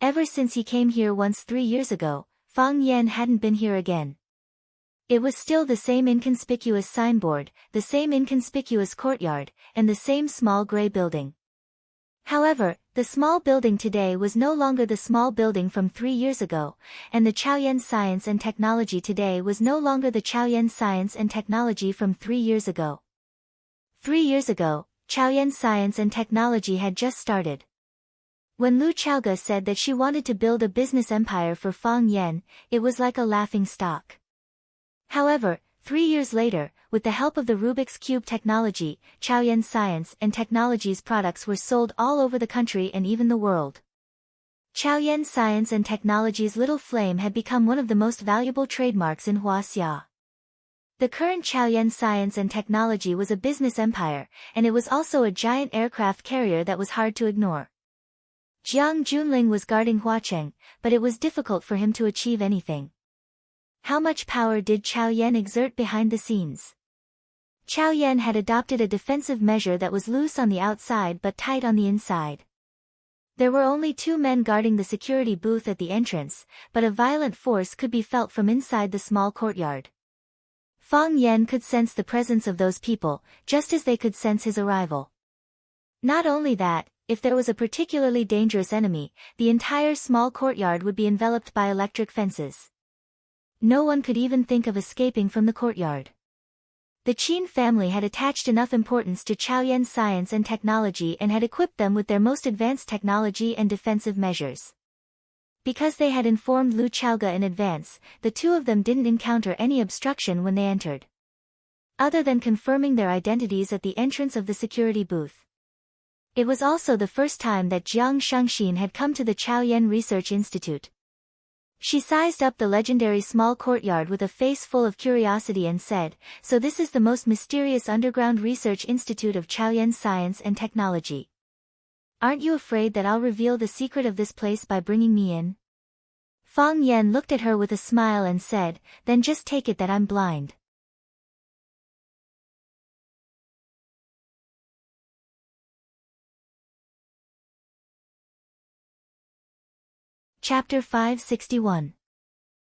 Ever since he came here once 3 years ago, Fang Yan hadn't been here again. It was still the same inconspicuous signboard, the same inconspicuous courtyard, and the same small gray building. However, the small building today was no longer the small building from 3 years ago, and the Chaoyan Science and Technology today was no longer the Chaoyan Science and Technology from 3 years ago. 3 years ago, Chaoyan Science and Technology had just started. When Lu Chaoga said that she wanted to build a business empire for Fang Yan, it was like a laughing stock. However, 3 years later, with the help of the Rubik's Cube technology, Chaoyan Science and Technology's products were sold all over the country and even the world. Chaoyan Science and Technology's little flame had become one of the most valuable trademarks in Huaxia. The current Chaoyan Science and Technology was a business empire, and it was also a giant aircraft carrier that was hard to ignore. Jiang Junling was guarding Huacheng, but it was difficult for him to achieve anything. How much power did Chaoyan exert behind the scenes? Chaoyan had adopted a defensive measure that was loose on the outside but tight on the inside. There were only 2 men guarding the security booth at the entrance, but a violent force could be felt from inside the small courtyard. Fang Yan could sense the presence of those people, just as they could sense his arrival. Not only that, if there was a particularly dangerous enemy, the entire small courtyard would be enveloped by electric fences. No one could even think of escaping from the courtyard. The Qin family had attached enough importance to Chaoyan Science and Technology and had equipped them with their most advanced technology and defensive measures. Because they had informed Lu Chaoga in advance, the 2 of them didn't encounter any obstruction when they entered. Other than confirming their identities at the entrance of the security booth. It was also the first time that Jiang Shangxin had come to the Chaoyan Research Institute. She sized up the legendary small courtyard with a face full of curiosity and said, "So this is the most mysterious underground research institute of Chaoyan Science and Technology. Aren't you afraid that I'll reveal the secret of this place by bringing me in?" Fang Yan looked at her with a smile and said, "Then just take it that I'm blind." Chapter 561.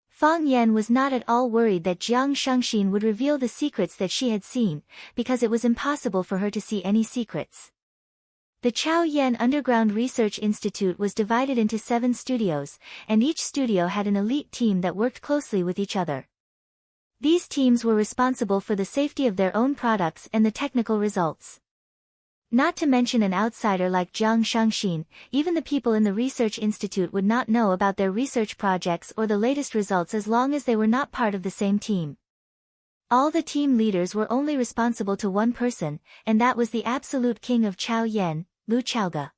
Fang Yan was not at all worried that Jiang Shangxin would reveal the secrets that she had seen, because it was impossible for her to see any secrets. The Chaoyan Underground Research Institute was divided into 7 studios, and each studio had an elite team that worked closely with each other. These teams were responsible for the safety of their own products and the technical results. Not to mention an outsider like Jiang Shangxin, even the people in the research institute would not know about their research projects or the latest results as long as they were not part of the same team. All the team leaders were only responsible to one person, and that was the absolute king of Chaoyan, Lu Chaoga.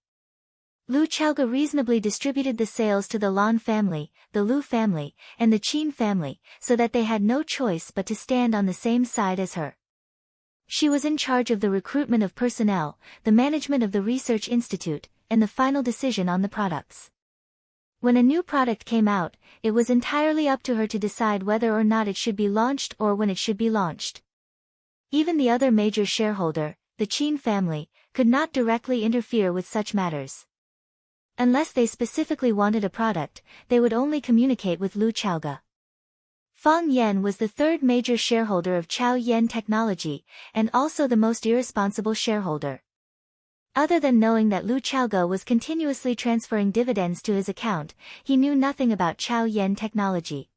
Lu Chaoga reasonably distributed the sales to the Lan family, the Lu family, and the Qin family, so that they had no choice but to stand on the same side as her. She was in charge of the recruitment of personnel, the management of the research institute, and the final decision on the products. When a new product came out, it was entirely up to her to decide whether or not it should be launched or when it should be launched. Even the other major shareholder, the Qin family, could not directly interfere with such matters. Unless they specifically wanted a product, they would only communicate with Lu Chaoga. Fang Yan was the 3rd major shareholder of Chaoyan Technology, and also the most irresponsible shareholder. Other than knowing that Lu Chaoga was continuously transferring dividends to his account, he knew nothing about Chaoyan Technology.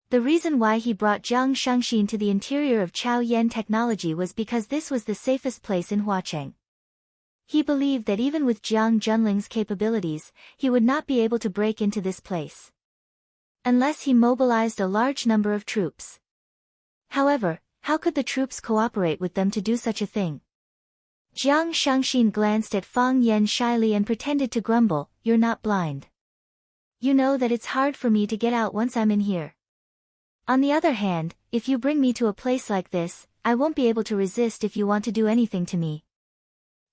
The reason why he brought Jiang Shangxin to the interior of Chaoyan Technology was because this was the safest place in Huacheng. He believed that even with Jiang Junling's capabilities, he would not be able to break into this place unless he mobilized a large number of troops. However, how could the troops cooperate with them to do such a thing? Jiang Shangxin glanced at Fang Yan shyly and pretended to grumble, "You're not blind. You know that it's hard for me to get out once I'm in here. On the other hand, if you bring me to a place like this, I won't be able to resist if you want to do anything to me.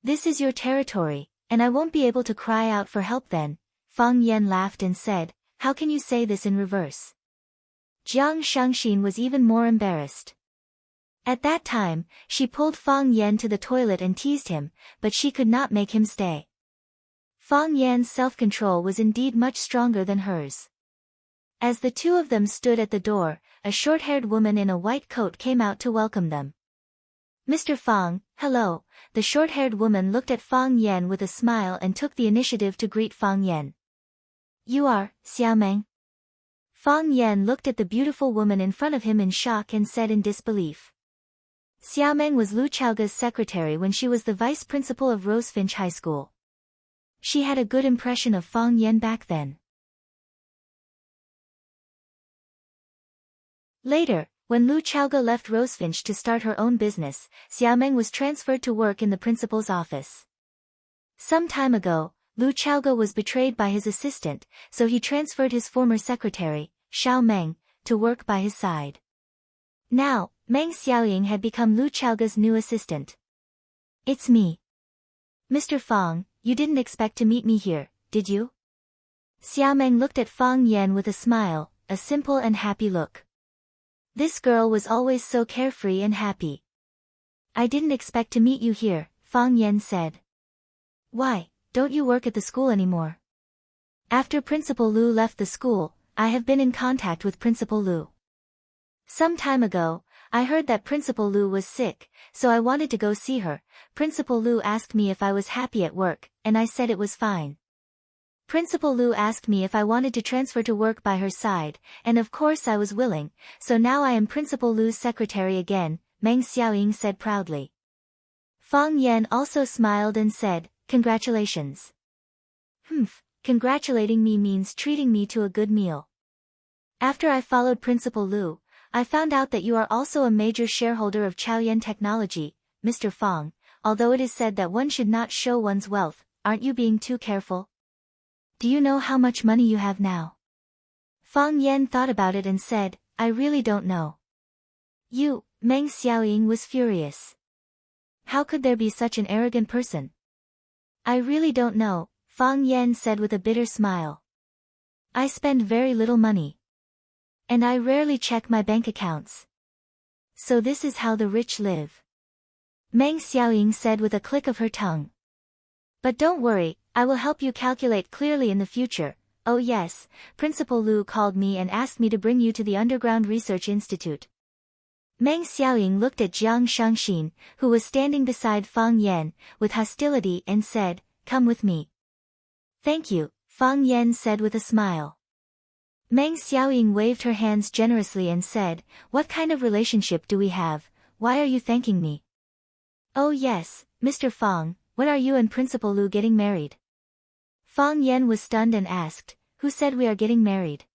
This is your territory, and I won't be able to cry out for help then." Fang Yan laughed and said, "How can you say this in reverse?" Jiang Shangxin was even more embarrassed. At that time, she pulled Fang Yan to the toilet and teased him, but she could not make him stay. Fang Yan's self-control was indeed much stronger than hers. As the 2 of them stood at the door, a short-haired woman in a white coat came out to welcome them. "Mr. Fang, hello." The short-haired woman looked at Fang Yan with a smile and took the initiative to greet Fang Yan. "You are, Xiaomeng?" Fang Yan looked at the beautiful woman in front of him in shock and said in disbelief. Xiaomeng was Lu Chaoga's secretary when she was the vice principal of Rosefinch High School. She had a good impression of Fang Yan back then. Later, when Lu Chaoge left Rosefinch to start her own business, Xiaomeng was transferred to work in the principal's office. Some time ago, Lu Chaoge was betrayed by his assistant, so he transferred his former secretary, Xiao Meng, to work by his side. Now, Meng Xiaoying had become Lu Chaoge's new assistant. "It's me. Mr. Fang, you didn't expect to meet me here, did you?" Xiaomeng looked at Fang Yan with a smile, a simple and happy look. This girl was always so carefree and happy. "I didn't expect to meet you here," Fang Yan said. "Why, don't you work at the school anymore?" "After Principal Lu left the school, I have been in contact with Principal Lu. Some time ago, I heard that Principal Lu was sick, so I wanted to go see her. Principal Lu asked me if I was happy at work, and I said it was fine. Principal Lu asked me if I wanted to transfer to work by her side, and of course I was willing, so now I am Principal Lu's secretary again," Meng Xiaoying said proudly. Fang Yan also smiled and said, "Congratulations." Congratulating me means treating me to a good meal. After I followed Principal Lu, I found out that you are also a major shareholder of Chaoyan Technology, Mr. Fang. Although it is said that one should not show one's wealth, aren't you being too careful? Do you know how much money you have now?" Fang Yan thought about it and said, "I really don't know." "You," Meng Xiaoying was furious. "How could there be such an arrogant person?" "I really don't know," Fang Yan said with a bitter smile. "I spend very little money. And I rarely check my bank accounts. So this is how the rich live," Meng Xiaoying said with a click of her tongue. "But don't worry, I will help you calculate clearly in the future. Oh yes, Principal Lu called me and asked me to bring you to the Underground Research Institute." Meng Xiaoying looked at Jiang Shangxin, who was standing beside Fang Yan, with hostility and said, "Come with me." "Thank you," Fang Yan said with a smile. Meng Xiaoying waved her hands generously and said, "What kind of relationship do we have? Why are you thanking me?" "Oh yes, Mr. Fang, when are you and Principal Lu getting married?" Fang Yan was stunned and asked, "Who said we are getting married?"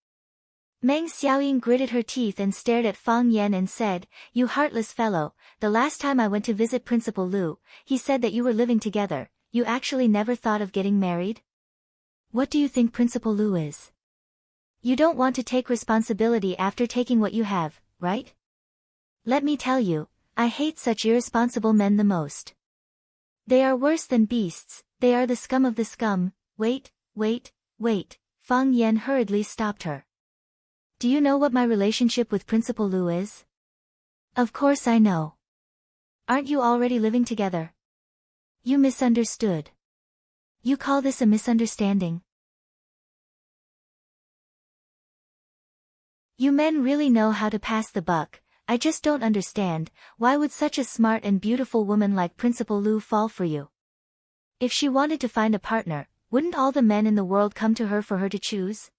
Meng Xiaoying gritted her teeth and stared at Fang Yan and said, "You heartless fellow, the last time I went to visit Principal Lu, he said that you were living together. You actually never thought of getting married? What do you think Principal Lu is? You don't want to take responsibility after taking what you have, right? Let me tell you, I hate such irresponsible men the most. They are worse than beasts, they are the scum of the scum." Wait, Fang Yan hurriedly stopped her. "Do you know what my relationship with Principal Lu is?" "Of course I know. Aren't you already living together?" "You misunderstood. You call this a misunderstanding?" "You men really know how to pass the buck. I just don't understand, why would such a smart and beautiful woman like Principal Lu fall for you? If she wanted to find a partner, wouldn't all the men in the world come to her for her to choose?"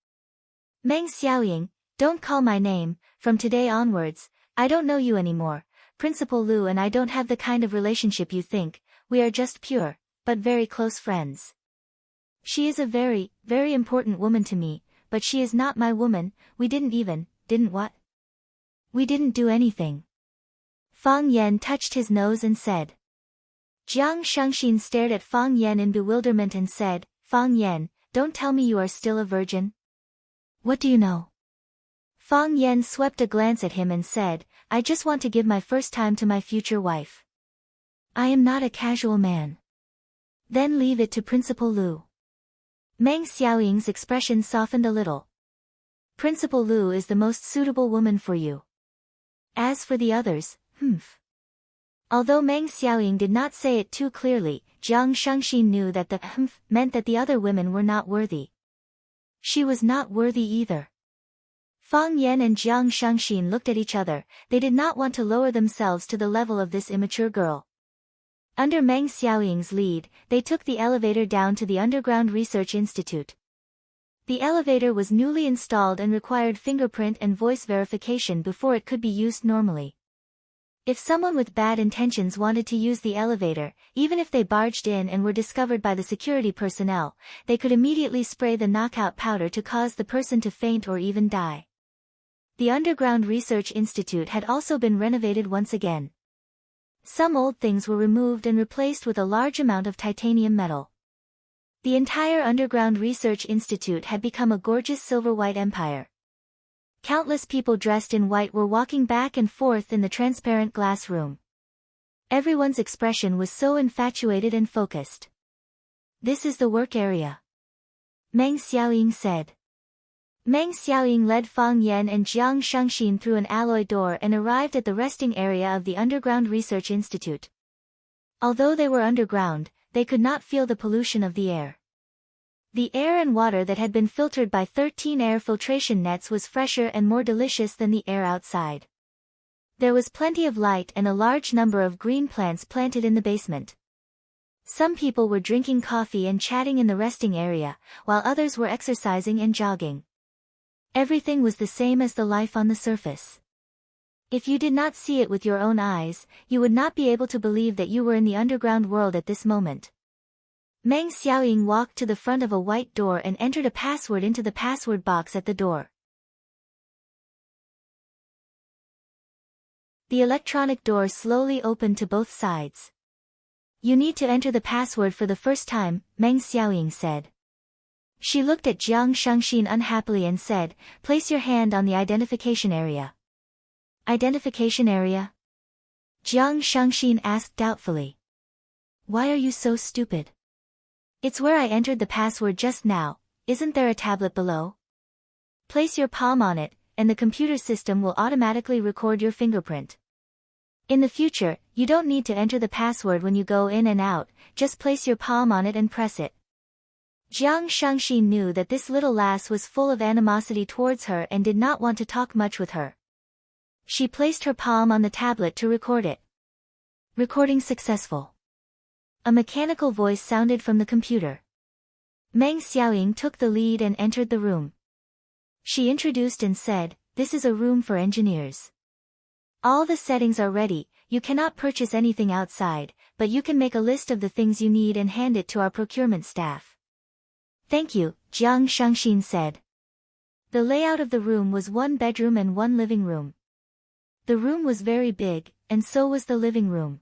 "Meng Xiaoying, don't call my name, from today onwards, I don't know you anymore. Principal Lu and I don't have the kind of relationship you think, we are just pure, but very close friends. She is a very, very important woman to me, but she is not my woman. We didn't what? We didn't do anything." Fang Yan touched his nose and said. Jiang Shangxin stared at Fang Yan in bewilderment and said, "Fang Yan, don't tell me you are still a virgin? What do you know?" Fang Yan swept a glance at him and said, "I just want to give my first time to my future wife. I am not a casual man." "Then leave it to Principal Lu." Meng Xiaoying's expression softened a little. "Principal Lu is the most suitable woman for you. As for the others, Although Meng Xiaoying did not say it too clearly, Jiang Shangxin knew that the meant that the other women were not worthy. She was not worthy either. Fang Yan and Jiang Shangxin looked at each other. They did not want to lower themselves to the level of this immature girl. Under Meng Xiaoying's lead, they took the elevator down to the Underground Research Institute. The elevator was newly installed and required fingerprint and voice verification before it could be used normally. If someone with bad intentions wanted to use the elevator, even if they barged in and were discovered by the security personnel, they could immediately spray the knockout powder to cause the person to faint or even die. The Underground Research Institute had also been renovated once again. Some old things were removed and replaced with a large amount of titanium metal. The entire Underground Research Institute had become a gorgeous silver-white empire. Countless people dressed in white were walking back and forth in the transparent glass room. Everyone's expression was so infatuated and focused. "This is the work area," Meng Xiaoying said. Meng Xiaoying led Fang Yan and Jiang Shangxin through an alloy door and arrived at the resting area of the Underground Research Institute. Although they were underground, they could not feel the pollution of the air. The air and water that had been filtered by 13 air filtration nets was fresher and more delicious than the air outside. There was plenty of light and a large number of green plants planted in the basement. Some people were drinking coffee and chatting in the resting area, while others were exercising and jogging. Everything was the same as the life on the surface. If you did not see it with your own eyes, you would not be able to believe that you were in the underground world at this moment. Meng Xiaoying walked to the front of a white door and entered a password into the password box at the door. The electronic door slowly opened to both sides. "You need to enter the password for the first time," Meng Xiaoying said. She looked at Jiang Shangxin unhappily and said, "Place your hand on the identification area." "Identification area?" Jiang Shangxin asked doubtfully. "Why are you so stupid? It's where I entered the password just now. Isn't there a tablet below? Place your palm on it, and the computer system will automatically record your fingerprint. In the future, you don't need to enter the password when you go in and out, just place your palm on it and press it." Jiang Shangxin knew that this little lass was full of animosity towards her and did not want to talk much with her. She placed her palm on the tablet to record it. "Recording successful." A mechanical voice sounded from the computer. Meng Xiaoying took the lead and entered the room. She introduced and said, "This is a room for engineers. All the settings are ready. You cannot purchase anything outside, but you can make a list of the things you need and hand it to our procurement staff." "Thank you," Jiang Shangxin said. The layout of the room was one bedroom and one living room. The room was very big, and so was the living room.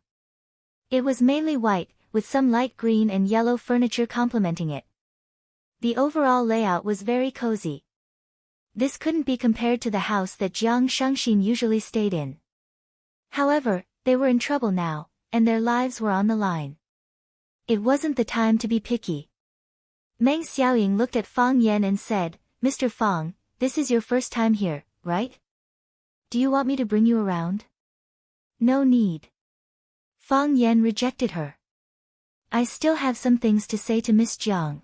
It was mainly white, with some light green and yellow furniture complementing it. The overall layout was very cozy. This couldn't be compared to the house that Jiang Shangxin usually stayed in. However, they were in trouble now, and their lives were on the line. It wasn't the time to be picky. Meng Xiaoying looked at Fang Yan and said, "Mr. Fang, this is your first time here, right? Do you want me to bring you around?" "No need." Fang Yan rejected her. "I still have some things to say to Miss Jiang."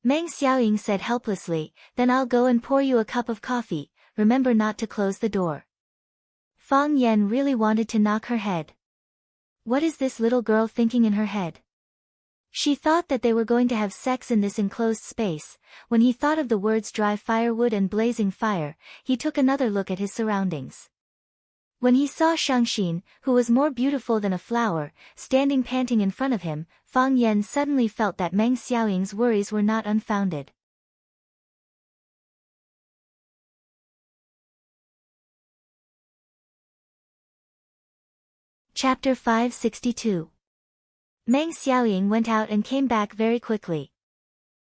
Meng Xiaoying said helplessly, "Then I'll go and pour you a cup of coffee, remember not to close the door." Fang Yan really wanted to knock her head. What is this little girl thinking in her head? She thought that they were going to have sex in this enclosed space. When he thought of the words dry firewood and blazing fire, he took another look at his surroundings. When he saw Shangxin, who was more beautiful than a flower, standing panting in front of him, Fang Yan suddenly felt that Meng Xiaoying's worries were not unfounded. Chapter 562. Meng Xiaoying went out and came back very quickly.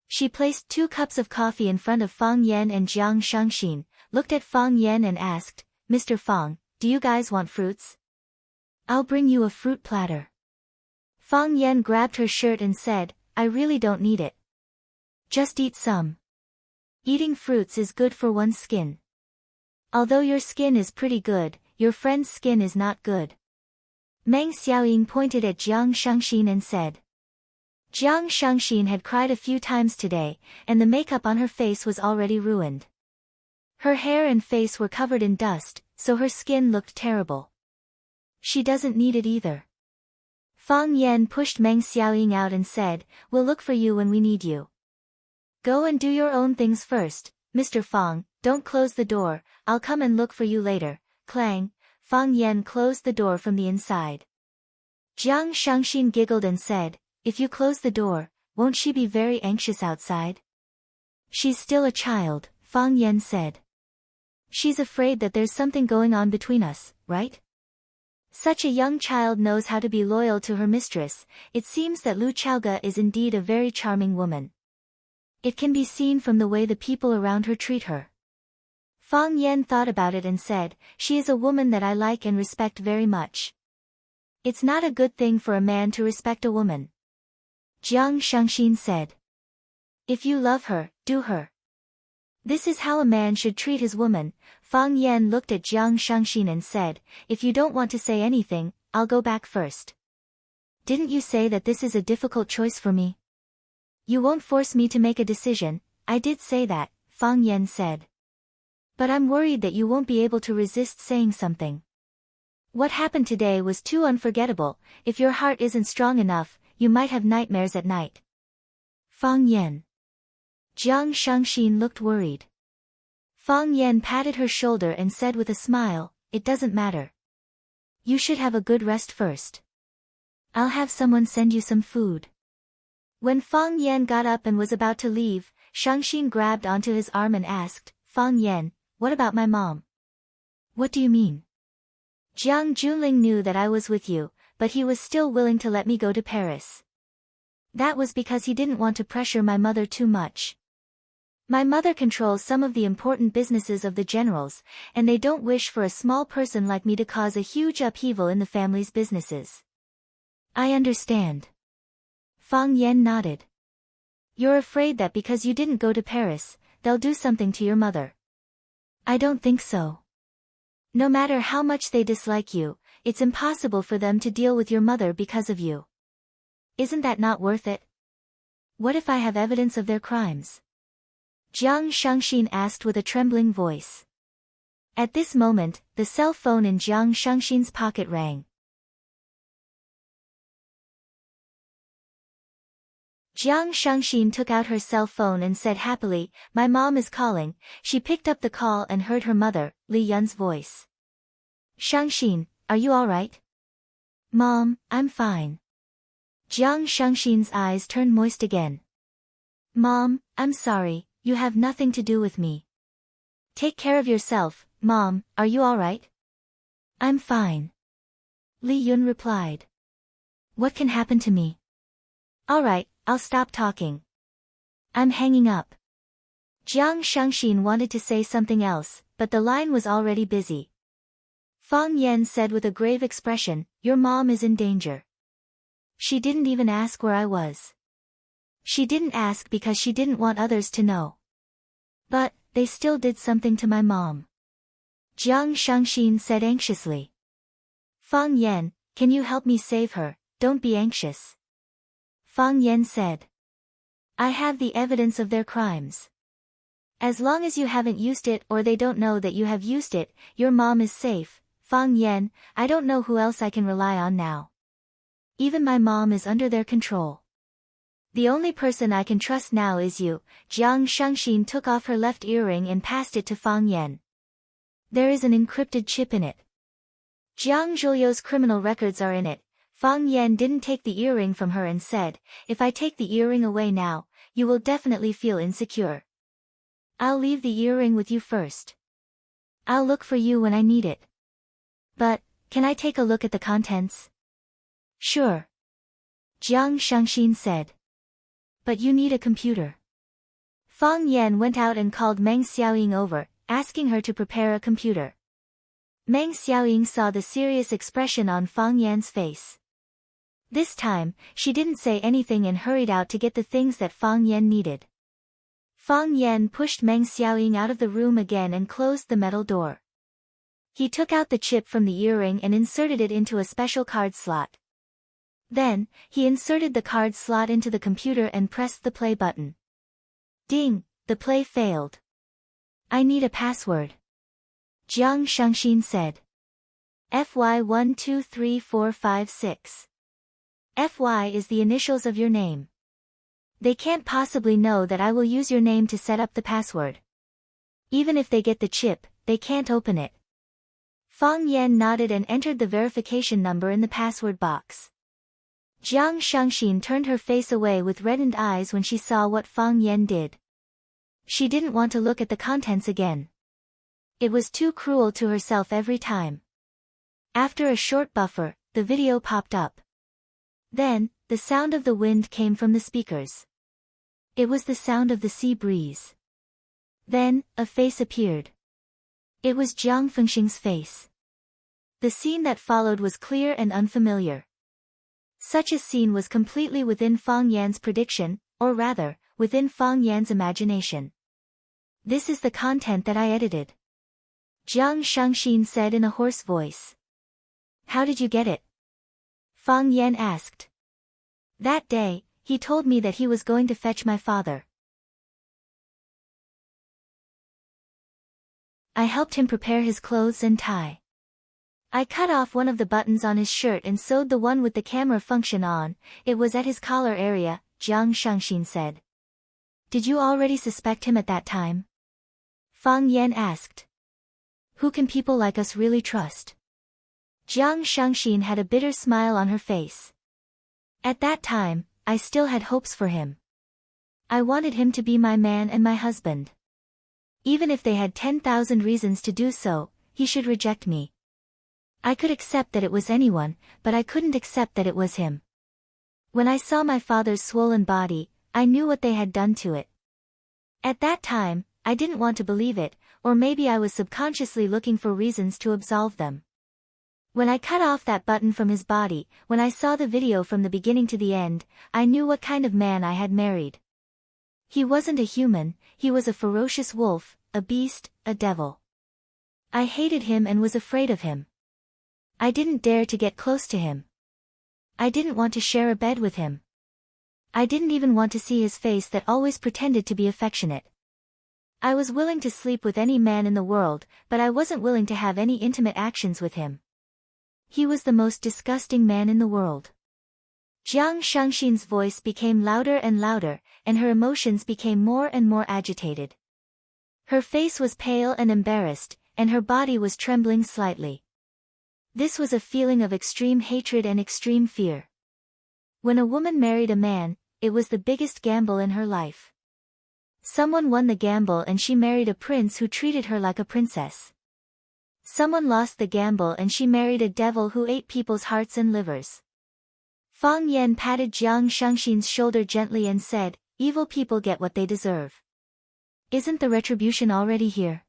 She placed 2 cups of coffee in front of Fang Yan and Jiang Shangxin, looked at Fang Yan and asked, "Mr. Fang, do you guys want fruits? I'll bring you a fruit platter." Fang Yan grabbed her shirt and said, "I really don't need it. Just eat some. Eating fruits is good for one's skin. Although your skin is pretty good, your friend's skin is not good." Meng Xiaoying pointed at Jiang Shangxin and said. Jiang Shangxin had cried a few times today, and the makeup on her face was already ruined. Her hair and face were covered in dust, so her skin looked terrible. She doesn't need it either. Fang Yan pushed Meng Xiaoying out and said, "We'll look for you when we need you. Go and do your own things first, Mr. Fang, don't close the door, I'll come and look for you later." Clang! Fang Yan closed the door from the inside. Jiang Shangxin giggled and said, "If you close the door, won't she be very anxious outside?" "She's still a child," Fang Yan said. "She's afraid that there's something going on between us, right?" Such a young child knows how to be loyal to her mistress. It seems that Lu Chaoge is indeed a very charming woman. It can be seen from the way the people around her treat her. Fang Yan thought about it and said, "She is a woman that I like and respect very much." "It's not a good thing for a man to respect a woman," Jiang Shangxin said. "If you love her, do her. This is how a man should treat his woman." Fang Yan looked at Jiang Shangxin and said, "If you don't want to say anything, I'll go back first." "Didn't you say that this is a difficult choice for me?" "You won't force me to make a decision." "I did say that," Fang Yan said. "But I'm worried that you won't be able to resist saying something. What happened today was too unforgettable. If your heart isn't strong enough, you might have nightmares at night." Fang Yan. Jiang Shangxin looked worried. Fang Yan patted her shoulder and said with a smile, "It doesn't matter. You should have a good rest first. I'll have someone send you some food." When Fang Yan got up and was about to leave, Shangxin grabbed onto his arm and asked, "Fang Yan, what about my mom?" "What do you mean?" "Jiang Junling knew that I was with you, but he was still willing to let me go to Paris. That was because he didn't want to pressure my mother too much. My mother controls some of the important businesses of the generals, and they don't wish for a small person like me to cause a huge upheaval in the family's businesses." "I understand." Fang Yan nodded. "You're afraid that because you didn't go to Paris, they'll do something to your mother." "I don't think so. No matter how much they dislike you, it's impossible for them to deal with your mother because of you. Isn't that not worth it? What if I have evidence of their crimes?" Jiang Shangxin asked with a trembling voice. At this moment, the cell phone in Jiang Shangxin's pocket rang. Jiang Shangxin took out her cell phone and said happily, "My mom is calling." She picked up the call and heard her mother, Li Yun's voice. "Shangxin, are you all right?" "Mom, I'm fine." Jiang Shangxin's eyes turned moist again. "Mom, I'm sorry, you have nothing to do with me. Take care of yourself." "Mom, are you all right?" "I'm fine." Li Yun replied. "What can happen to me?" "All right, I'll stop talking. I'm hanging up." Jiang Shangxin wanted to say something else, but the line was already busy. Fang Yan said with a grave expression, "Your mom is in danger. She didn't even ask where I was. She didn't ask because she didn't want others to know. But, they still did something to my mom." Jiang Shangxin said anxiously. "Fang Yan, can you help me save her? Don't be anxious." Fang Yan said. "I have the evidence of their crimes. As long as you haven't used it or they don't know that you have used it, your mom is safe." "Fang Yan, I don't know who else I can rely on now. Even my mom is under their control. The only person I can trust now is you." Jiang Shangxin took off her left earring and passed it to Fang Yan. "There is an encrypted chip in it. Jiang Zhuliu's criminal records are in it." Fang Yan didn't take the earring from her and said, "If I take the earring away now, you will definitely feel insecure. I'll leave the earring with you first. I'll look for you when I need it. But, can I take a look at the contents?" "Sure." Jiang Shangxin said. "But you need a computer." Fang Yan went out and called Meng Xiaoying over, asking her to prepare a computer. Meng Xiaoying saw the serious expression on Fang Yan's face. This time, she didn't say anything and hurried out to get the things that Fang Yan needed. Fang Yan pushed Meng Xiaoying out of the room again and closed the metal door. He took out the chip from the earring and inserted it into a special card slot. Then, he inserted the card slot into the computer and pressed the play button. Ding! The play failed. "I need a password," Jiang Shangxin said. FY123456. FY is the initials of your name. They can't possibly know that I will use your name to set up the password. Even if they get the chip, they can't open it. Fang Yan nodded and entered the verification number in the password box. Jiang Shangxin turned her face away with reddened eyes when she saw what Fang Yan did. She didn't want to look at the contents again. It was too cruel to herself every time. After a short buffer, the video popped up. Then, the sound of the wind came from the speakers. It was the sound of the sea breeze. Then, a face appeared. It was Jiang Fengxing's face. The scene that followed was clear and unfamiliar. Such a scene was completely within Fang Yan's prediction, or rather, within Fang Yan's imagination. This is the content that I edited. Jiang Shangxin said in a hoarse voice. How did you get it? Fang Yan asked. That day, he told me that he was going to fetch my father. I helped him prepare his clothes and tie. I cut off one of the buttons on his shirt and sewed the one with the camera function on. It was at his collar area, Jiang Shangxin said. Did you already suspect him at that time? Fang Yan asked. Who can people like us really trust? Jiang Shangxin had a bitter smile on her face. At that time, I still had hopes for him. I wanted him to be my man and my husband. Even if they had 10,000 reasons to do so, he should reject me. I could accept that it was anyone, but I couldn't accept that it was him. When I saw my father's swollen body, I knew what they had done to it. At that time, I didn't want to believe it, or maybe I was subconsciously looking for reasons to absolve them. When I cut off that button from his body, when I saw the video from the beginning to the end, I knew what kind of man I had married. He wasn't a human, he was a ferocious wolf, a beast, a devil. I hated him and was afraid of him. I didn't dare to get close to him. I didn't want to share a bed with him. I didn't even want to see his face that always pretended to be affectionate. I was willing to sleep with any man in the world, but I wasn't willing to have any intimate actions with him. He was the most disgusting man in the world. Jiang Shangxin's voice became louder and louder, and her emotions became more and more agitated. Her face was pale and embarrassed, and her body was trembling slightly. This was a feeling of extreme hatred and extreme fear. When a woman married a man, it was the biggest gamble in her life. Someone won the gamble and she married a prince who treated her like a princess. Someone lost the gamble and she married a devil who ate people's hearts and livers. Fang Yan patted Jiang Shangxin's shoulder gently and said, evil people get what they deserve. Isn't the retribution already here?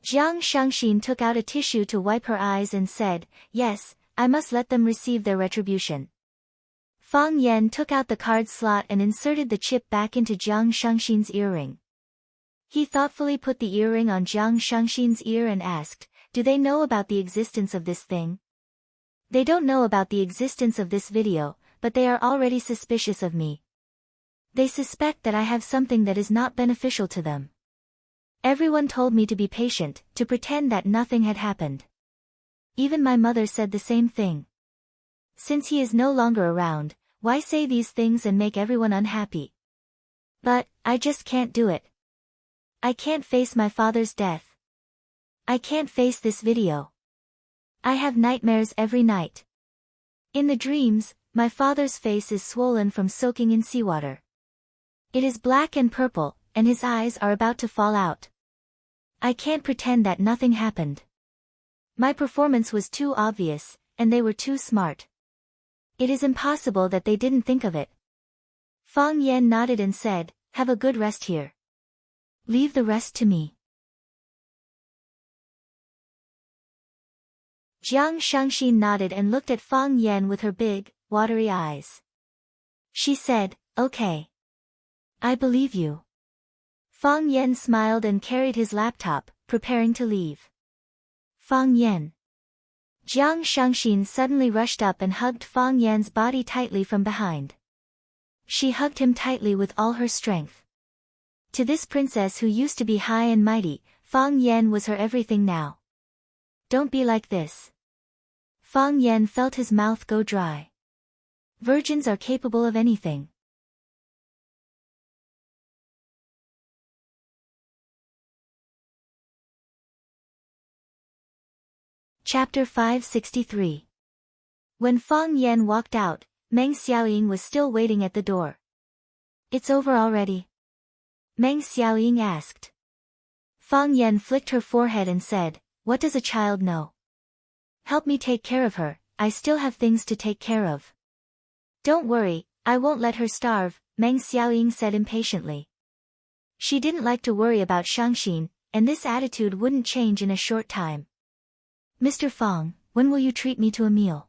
Jiang Shangxin took out a tissue to wipe her eyes and said, yes, I must let them receive their retribution. Fang Yan took out the card slot and inserted the chip back into Jiang Shangxin's earring. He thoughtfully put the earring on Jiang Shangxin's ear and asked, do they know about the existence of this thing? They don't know about the existence of this video, but they are already suspicious of me. They suspect that I have something that is not beneficial to them. Everyone told me to be patient, to pretend that nothing had happened. Even my mother said the same thing. Since he is no longer around, why say these things and make everyone unhappy? But, I just can't do it. I can't face my father's death. I can't face this video. I have nightmares every night. In the dreams, my father's face is swollen from soaking in seawater. It is black and purple, and his eyes are about to fall out. I can't pretend that nothing happened. My performance was too obvious, and they were too smart. It is impossible that they didn't think of it. Fang Yan nodded and said, have a good rest here. Leave the rest to me. Jiang Shangxin nodded and looked at Fang Yan with her big, watery eyes. She said, okay. I believe you. Fang Yan smiled and carried his laptop, preparing to leave. Fang Yan. Jiang Shangxin suddenly rushed up and hugged Fang Yan's body tightly from behind. She hugged him tightly with all her strength. To this princess who used to be high and mighty, Fang Yan was her everything now. Don't be like this. Fang Yan felt his mouth go dry. Virgins are capable of anything. Chapter 563. When Fang Yan walked out, Meng Xiaoying was still waiting at the door. "It's over already?" Meng Xiaoying asked. Fang Yan flicked her forehead and said, "What does a child know? Help me take care of her, I still have things to take care of." "Don't worry, I won't let her starve," Meng Xiaoying said impatiently. She didn't like to worry about Shangxin, and this attitude wouldn't change in a short time. "Mr. Fang, when will you treat me to a meal?"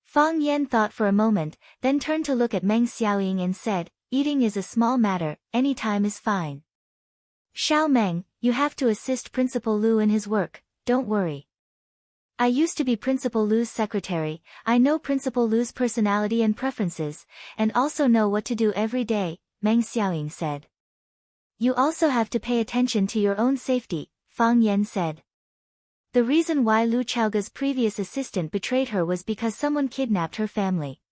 Fang Yan thought for a moment, then turned to look at Meng Xiaoying and said, "Eating is a small matter, any time is fine. Xiao Meng, you have to assist Principal Lu in his work, don't worry. I used to be Principal Lu's secretary, I know Principal Lu's personality and preferences, and also know what to do every day," Meng Xiaoying said. "You also have to pay attention to your own safety," Fang Yan said. The reason why Lu Chaoga's previous assistant betrayed her was because someone kidnapped her family.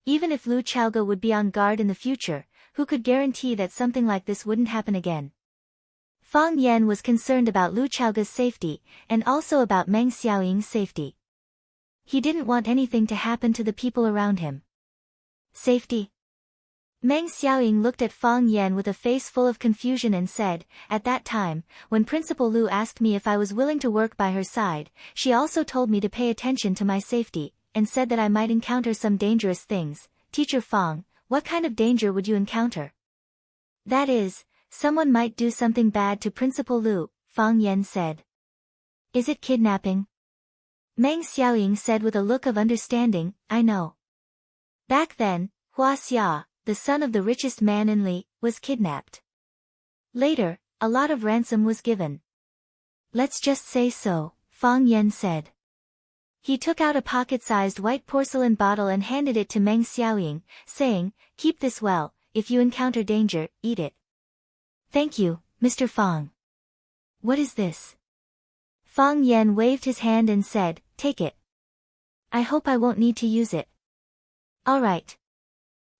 Even if Lu Chaoga would be on guard in the future, who could guarantee that something like this wouldn't happen again? Fang Yan was concerned about Lu Chaoga's safety, and also about Meng Xiaoying's safety. He didn't want anything to happen to the people around him. Safety? Meng Xiaoying looked at Fang Yan with a face full of confusion and said, "At that time, when Principal Lu asked me if I was willing to work by her side, she also told me to pay attention to my safety, and said that I might encounter some dangerous things. Teacher Fang, what kind of danger would you encounter?" "That is, someone might do something bad to Principal Lu," Fang Yan said. "Is it kidnapping?" Meng Xiaoying said with a look of understanding, "I know. Back then, Hua Xia, the son of the richest man in Li, was kidnapped. Later, a lot of ransom was given." "Let's just say so," Fang Yan said. He took out a pocket-sized white porcelain bottle and handed it to Meng Xiaoying, saying, "Keep this well, if you encounter danger, eat it." "Thank you, Mr. Fang." "What is this?" Fang Yan waved his hand and said, "Take it. I hope I won't need to use it." "All right."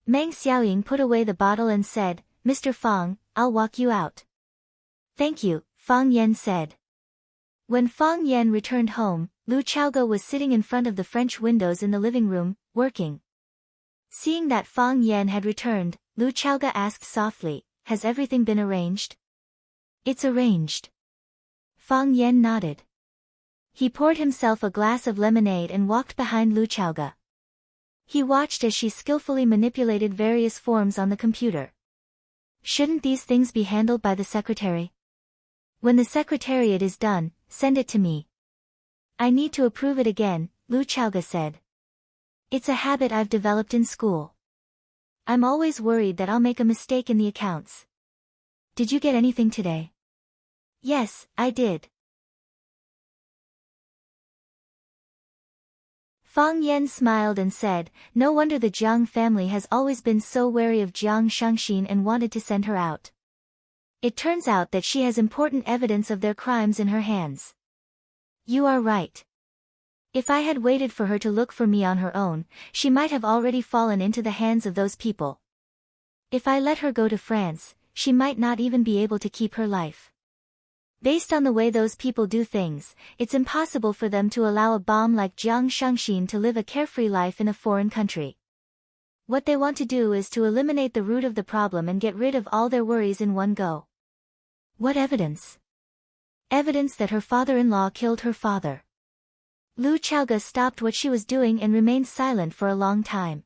Meng Xiaoying put away the bottle and said, "Mr. Fang, I'll walk you out." "Thank you," Fang Yan said. When Fang Yan returned home, Lu Chaoga was sitting in front of the French windows in the living room, working. Seeing that Fang Yan had returned, Lu Chaoga asked softly, "Has everything been arranged?" "It's arranged." Fang Yan nodded. He poured himself a glass of lemonade and walked behind Lu Chaoga. He watched as she skillfully manipulated various forms on the computer. "Shouldn't these things be handled by the secretary? When the secretariat is done, send it to me." "I need to approve it again," Lu Chaoga said. "It's a habit I've developed in school. I'm always worried that I'll make a mistake in the accounts." "Did you get anything today?" "Yes, I did." Fang Yan smiled and said, "No wonder the Jiang family has always been so wary of Jiang Shangxin and wanted to send her out. It turns out that she has important evidence of their crimes in her hands." "You are right. If I had waited for her to look for me on her own, she might have already fallen into the hands of those people. If I let her go to France, she might not even be able to keep her life. Based on the way those people do things, it's impossible for them to allow a bomb like Jiang Shangxin to live a carefree life in a foreign country. What they want to do is to eliminate the root of the problem and get rid of all their worries in one go." "What evidence?" "Evidence that her father-in-law killed her father." Lu Chaoga stopped what she was doing and remained silent for a long time.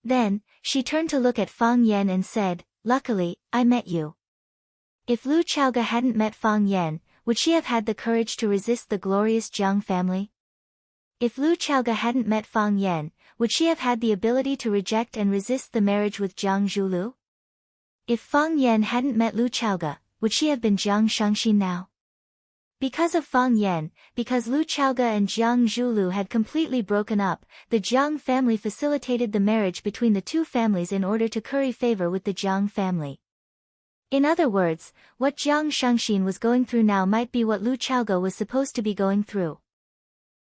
Then, she turned to look at Fang Yan and said, "Luckily, I met you." If Lu Chaoga hadn't met Fang Yan, would she have had the courage to resist the glorious Jiang family? If Lu Chaoga hadn't met Fang Yan, would she have had the ability to reject and resist the marriage with Jiang Zhulu? If Fang Yan hadn't met Lu Chaoga, would she have been Jiang Shangxin now? Because of Fang Yan, because Lu Chaoga and Jiang Zhulu had completely broken up, the Jiang family facilitated the marriage between the two families in order to curry favor with the Jiang family. In other words, what Jiang Shangxin was going through now might be what Lu Chaoga was supposed to be going through.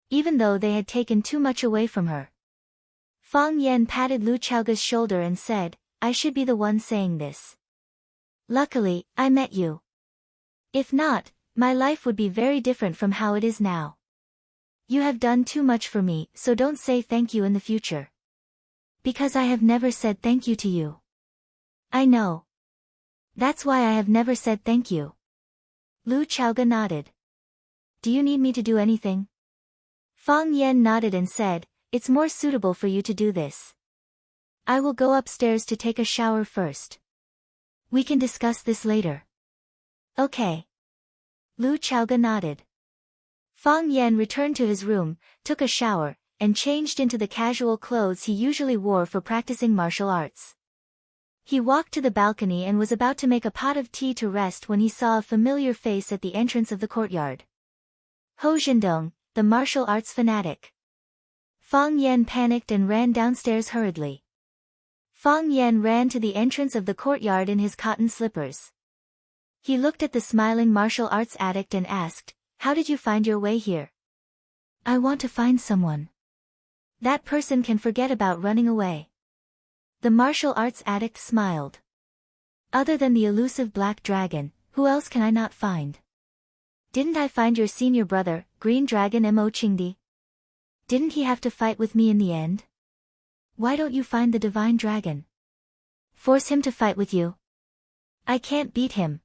Even though they had taken too much away from her. Fang Yan patted Lu Chaoga's shoulder and said, "I should be the one saying this. Luckily, I met you. If not, my life would be very different from how it is now." You have done too much for me, so don't say thank you in the future. Because I have never said thank you to you. I know. That's why I have never said thank you. Lu Chaoga nodded. Do you need me to do anything? Fang Yan nodded and said, it's more suitable for you to do this. I will go upstairs to take a shower first. We can discuss this later. Okay. Lu Chaoga nodded. Fang Yan returned to his room, took a shower, and changed into the casual clothes he usually wore for practicing martial arts. He walked to the balcony and was about to make a pot of tea to rest when he saw a familiar face at the entrance of the courtyard. Ho Zhendong, the martial arts fanatic. Fang Yan panicked and ran downstairs hurriedly. Fang Yan ran to the entrance of the courtyard in his cotton slippers. He looked at the smiling martial arts addict and asked, how did you find your way here? I want to find someone. That person can forget about running away. The martial arts addict smiled. Other than the elusive black dragon, who else can I not find? Didn't I find your senior brother, Green Dragon Mo Qingdi? Didn't he have to fight with me in the end? Why don't you find the divine dragon? Force him to fight with you. I can't beat him.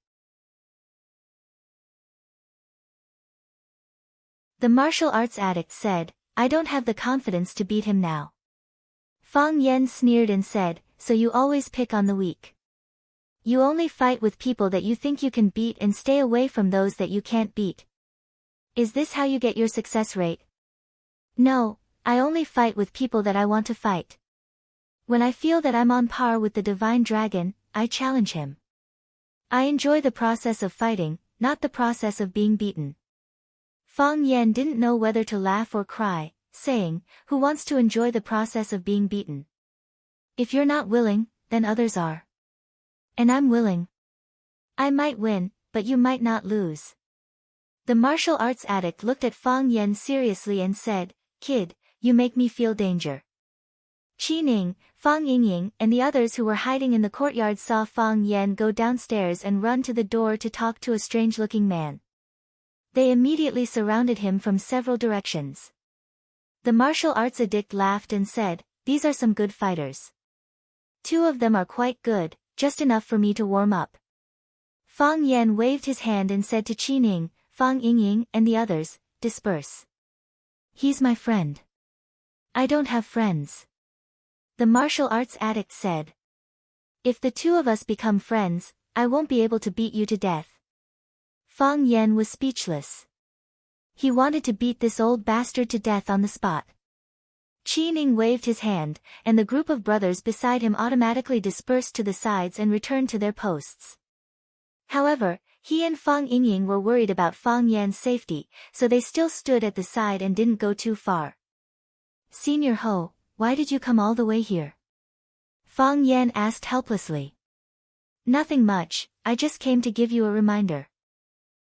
The martial arts addict said, I don't have the confidence to beat him now. Fang Yan sneered and said, so you always pick on the weak. You only fight with people that you think you can beat and stay away from those that you can't beat. Is this how you get your success rate? No, I only fight with people that I want to fight. When I feel that I'm on par with the divine dragon, I challenge him. I enjoy the process of fighting, not the process of being beaten. Fang Yan didn't know whether to laugh or cry, saying, who wants to enjoy the process of being beaten? If you're not willing, then others are. And I'm willing. I might win, but you might not lose. The martial arts addict looked at Fang Yan seriously and said, kid, you make me feel danger. Qi Ning, Fang Yingying, and the others who were hiding in the courtyard saw Fang Yan go downstairs and run to the door to talk to a strange-looking man. They immediately surrounded him from several directions. The martial arts addict laughed and said, these are some good fighters. 2 of them are quite good, just enough for me to warm up. Fang Yan waved his hand and said to Qi Ning, Fang Yingying, and the others, disperse. He's my friend. I don't have friends. The martial arts addict said. If the 2 of us become friends, I won't be able to beat you to death. Fang Yan was speechless. He wanted to beat this old bastard to death on the spot. Qi Ning waved his hand, and the group of brothers beside him automatically dispersed to the sides and returned to their posts. However, he and Fang Yingying were worried about Fang Yan's safety, so they still stood at the side and didn't go too far. Senior Ho, why did you come all the way here? Fang Yan asked helplessly. Nothing much, I just came to give you a reminder.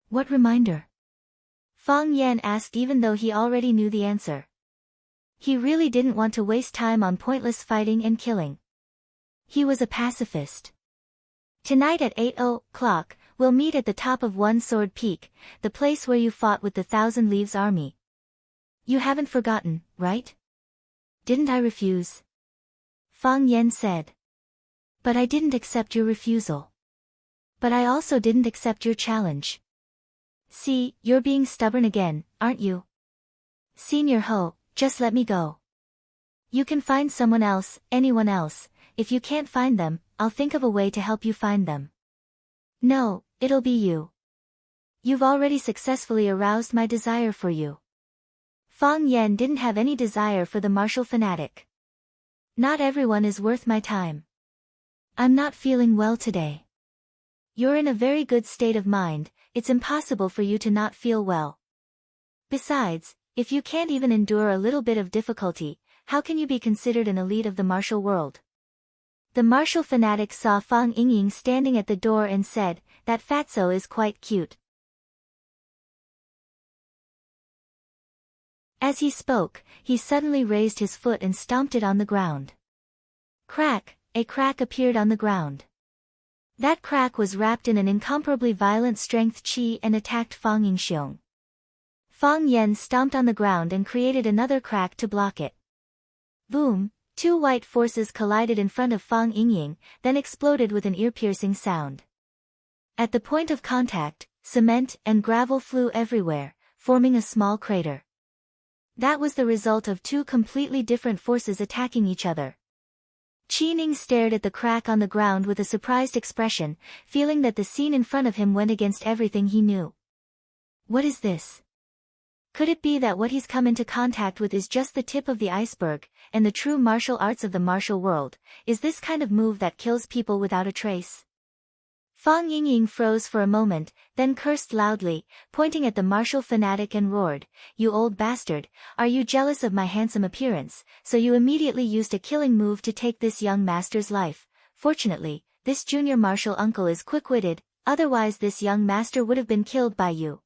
What reminder? Fang Yan asked even though he already knew the answer. He really didn't want to waste time on pointless fighting and killing. He was a pacifist. Tonight at 8 o'clock, we'll meet at the top of One Sword Peak, the place where you fought with the Thousand Leaves Army. You haven't forgotten, right? Didn't I refuse? Fang Yan said. But I didn't accept your refusal. But I also didn't accept your challenge. See, you're being stubborn again, aren't you? Senior Ho, just let me go. You can find someone else, anyone else. If you can't find them, I'll think of a way to help you find them. No, it'll be you. You've already successfully aroused my desire for you. Fang Yan didn't have any desire for the martial fanatic. Not everyone is worth my time. I'm not feeling well today. You're in a very good state of mind, it's impossible for you to not feel well. Besides, if you can't even endure a little bit of difficulty, how can you be considered an elite of the martial world? The martial fanatic saw Fang Yingying standing at the door and said, that fatso is quite cute. As he spoke, he suddenly raised his foot and stomped it on the ground. Crack, a crack appeared on the ground. That crack was wrapped in an incomparably violent strength qi and attacked Fang Yingxiong. Fang Yan stomped on the ground and created another crack to block it. Boom! Two white forces collided in front of Fang Yingying, then exploded with an ear-piercing sound. At the point of contact, cement and gravel flew everywhere, forming a small crater. That was the result of two completely different forces attacking each other. Qi Ning stared at the crack on the ground with a surprised expression, feeling that the scene in front of him went against everything he knew. What is this? Could it be that what he's come into contact with is just the tip of the iceberg, and the true martial arts of the martial world, is this kind of move that kills people without a trace? Fang Yingying froze for a moment, then cursed loudly, pointing at the martial fanatic and roared, "You old bastard, are you jealous of my handsome appearance, so you immediately used a killing move to take this young master's life? Fortunately, this junior martial uncle is quick-witted, otherwise this young master would have been killed by you.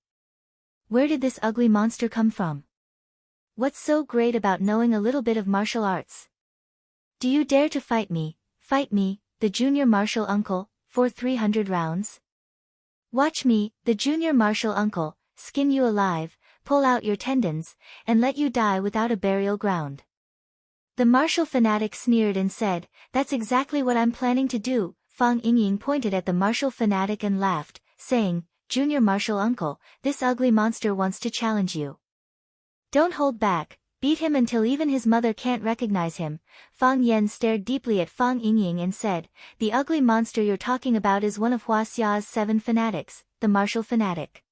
Where did this ugly monster come from? What's so great about knowing a little bit of martial arts? Do you dare to fight me, the junior martial uncle, for 300 rounds? Watch me, the junior martial uncle, skin you alive, pull out your tendons, and let you die without a burial ground." The martial fanatic sneered and said, "That's exactly what I'm planning to do." Fang Yingying pointed at the martial fanatic and laughed, saying, "Junior martial uncle, this ugly monster wants to challenge you. Don't hold back, beat him until even his mother can't recognize him." Fang Yan stared deeply at Fang Yingying and said, "The ugly monster you're talking about is one of Hua Xia's 7 fanatics, the martial fanatic."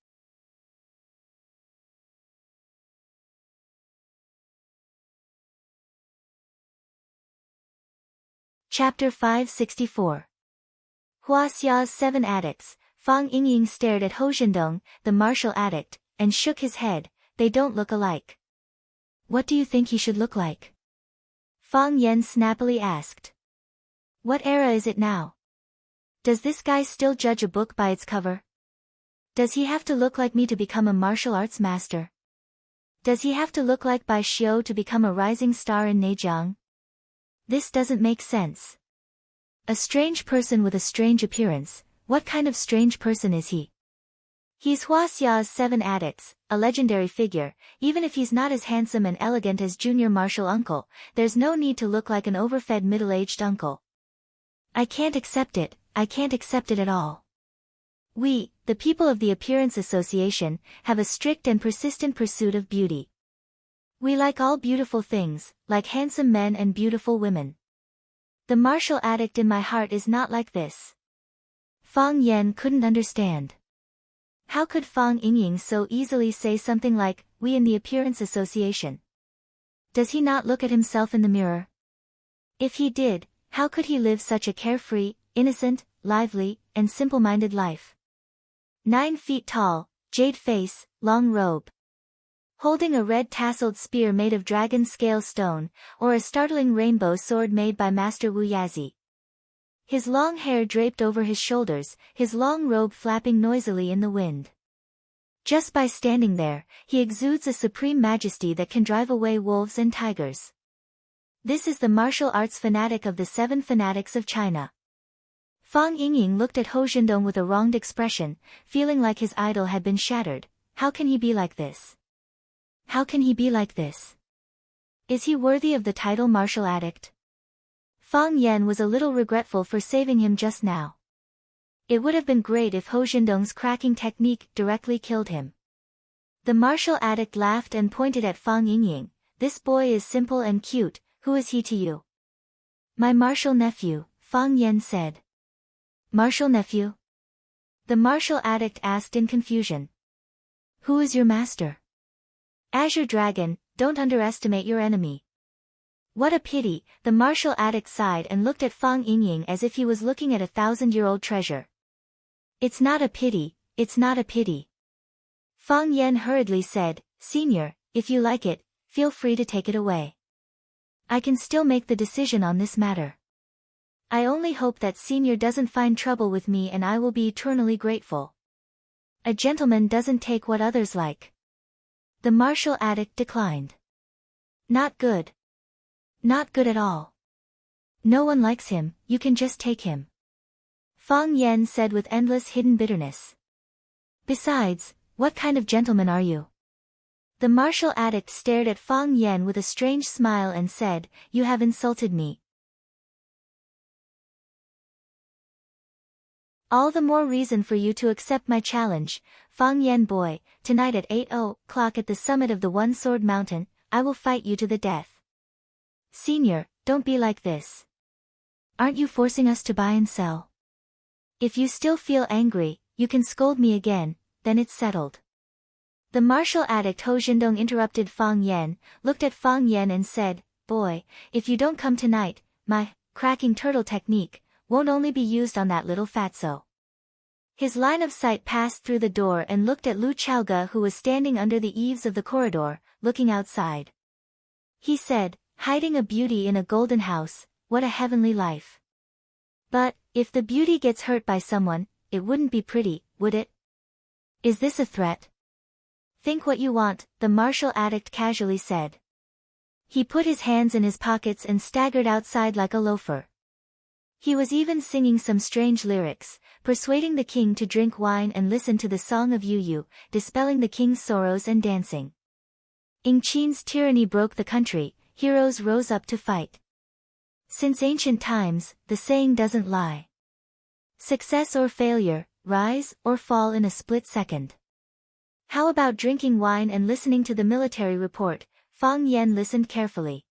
Chapter 564. Hua Xia's 7 addicts. Fang Yingying stared at Hou Zhendong, the martial addict, and shook his head. "They don't look alike." "What do you think he should look like?" Fang Yan snappily asked. "What era is it now? Does this guy still judge a book by its cover? Does he have to look like me to become a martial arts master? Does he have to look like Bai Xiu to become a rising star in Neijiang? This doesn't make sense. A strange person with a strange appearance. What kind of strange person is he? He's Hua Xia's 7 addicts, a legendary figure. Even if he's not as handsome and elegant as junior martial uncle, there's no need to look like an overfed middle-aged uncle. I can't accept it, I can't accept it at all. We, the people of the Appearance Association, have a strict and persistent pursuit of beauty. We like all beautiful things, like handsome men and beautiful women. The martial addict in my heart is not like this." Fang Yan couldn't understand. How could Fang Yingying so easily say something like, "We in the Appearance Association"? Does he not look at himself in the mirror? If he did, how could he live such a carefree, innocent, lively, and simple-minded life? 9 feet tall, jade face, long robe. Holding a red tasseled spear made of dragon scale stone, or a startling rainbow sword made by Master Wu Yazi. His long hair draped over his shoulders, his long robe flapping noisily in the wind. Just by standing there, he exudes a supreme majesty that can drive away wolves and tigers. This is the martial arts fanatic of the 7 fanatics of China. Fang Yingying looked at Hou Zhendong with a wronged expression, feeling like his idol had been shattered. How can he be like this? How can he be like this? Is he worthy of the title martial addict? Fang Yan was a little regretful for saving him just now. It would have been great if Hou Zhendong's cracking technique directly killed him. The martial addict laughed and pointed at Fang Yingying. "This boy is simple and cute, who is he to you?" "My martial nephew," Fang Yan said. "Martial nephew?" The martial addict asked in confusion. "Who is your master?" "Azure Dragon, don't underestimate your enemy." "What a pity," the martial addict sighed and looked at Fang Yingying as if he was looking at a 1,000-year-old treasure. "It's not a pity, it's not a pity." Fang Yan hurriedly said, "Senior, if you like it, feel free to take it away. I can still make the decision on this matter. I only hope that Senior doesn't find trouble with me and I will be eternally grateful. A gentleman doesn't take what others like." The martial addict declined. "Not good. Not good at all. No one likes him, you can just take him." Fang Yan said with endless hidden bitterness. "Besides, what kind of gentleman are you? The martial addict stared at Fang Yan with a strange smile and said, "You have insulted me. All the more reason for you to accept my challenge, Fang Yan boy. Tonight at 8:00 at the summit of the One-Sword Mountain, I will fight you to the death." "Senior, don't be like this. Aren't you forcing us to buy and sell? If you still feel angry, you can scold me again, then it's settled." The martial addict Ho Jindong interrupted Fang Yan, looked at Fang Yan and said, "Boy, if you don't come tonight, my cracking turtle technique won't only be used on that little fatso." His line of sight passed through the door and looked at Lu Chaoga, who was standing under the eaves of the corridor, looking outside. He said, "Hiding a beauty in a golden house, what a heavenly life. But, if the beauty gets hurt by someone, it wouldn't be pretty, would it? Is this a threat?" "Think what you want," the martial addict casually said. He put his hands in his pockets and staggered outside like a loafer. He was even singing some strange lyrics, persuading the king to drink wine and listen to the song of Yu Yu, dispelling the king's sorrows and dancing. Ing Qin's tyranny broke the country, heroes rose up to fight. Since ancient times, the saying doesn't lie. Success or failure, rise or fall in a split second. How about drinking wine and listening to the military report? Fang Yan listened carefully.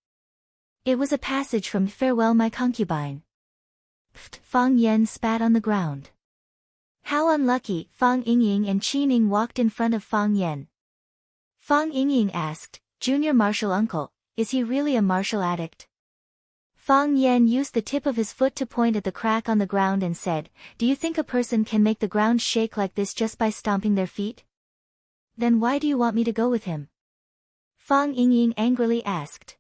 It was a passage from Farewell My Concubine. Fang Yan spat on the ground. How unlucky. Fang Yingying and Qin Ning walked in front of Fang Yan. Fang Yingying asked, "Junior martial uncle, is he really a martial addict?" Fang Yan used the tip of his foot to point at the crack on the ground and said, "Do you think a person can make the ground shake like this just by stomping their feet?" "Then why do you want me to go with him?" Fang Yingying angrily asked.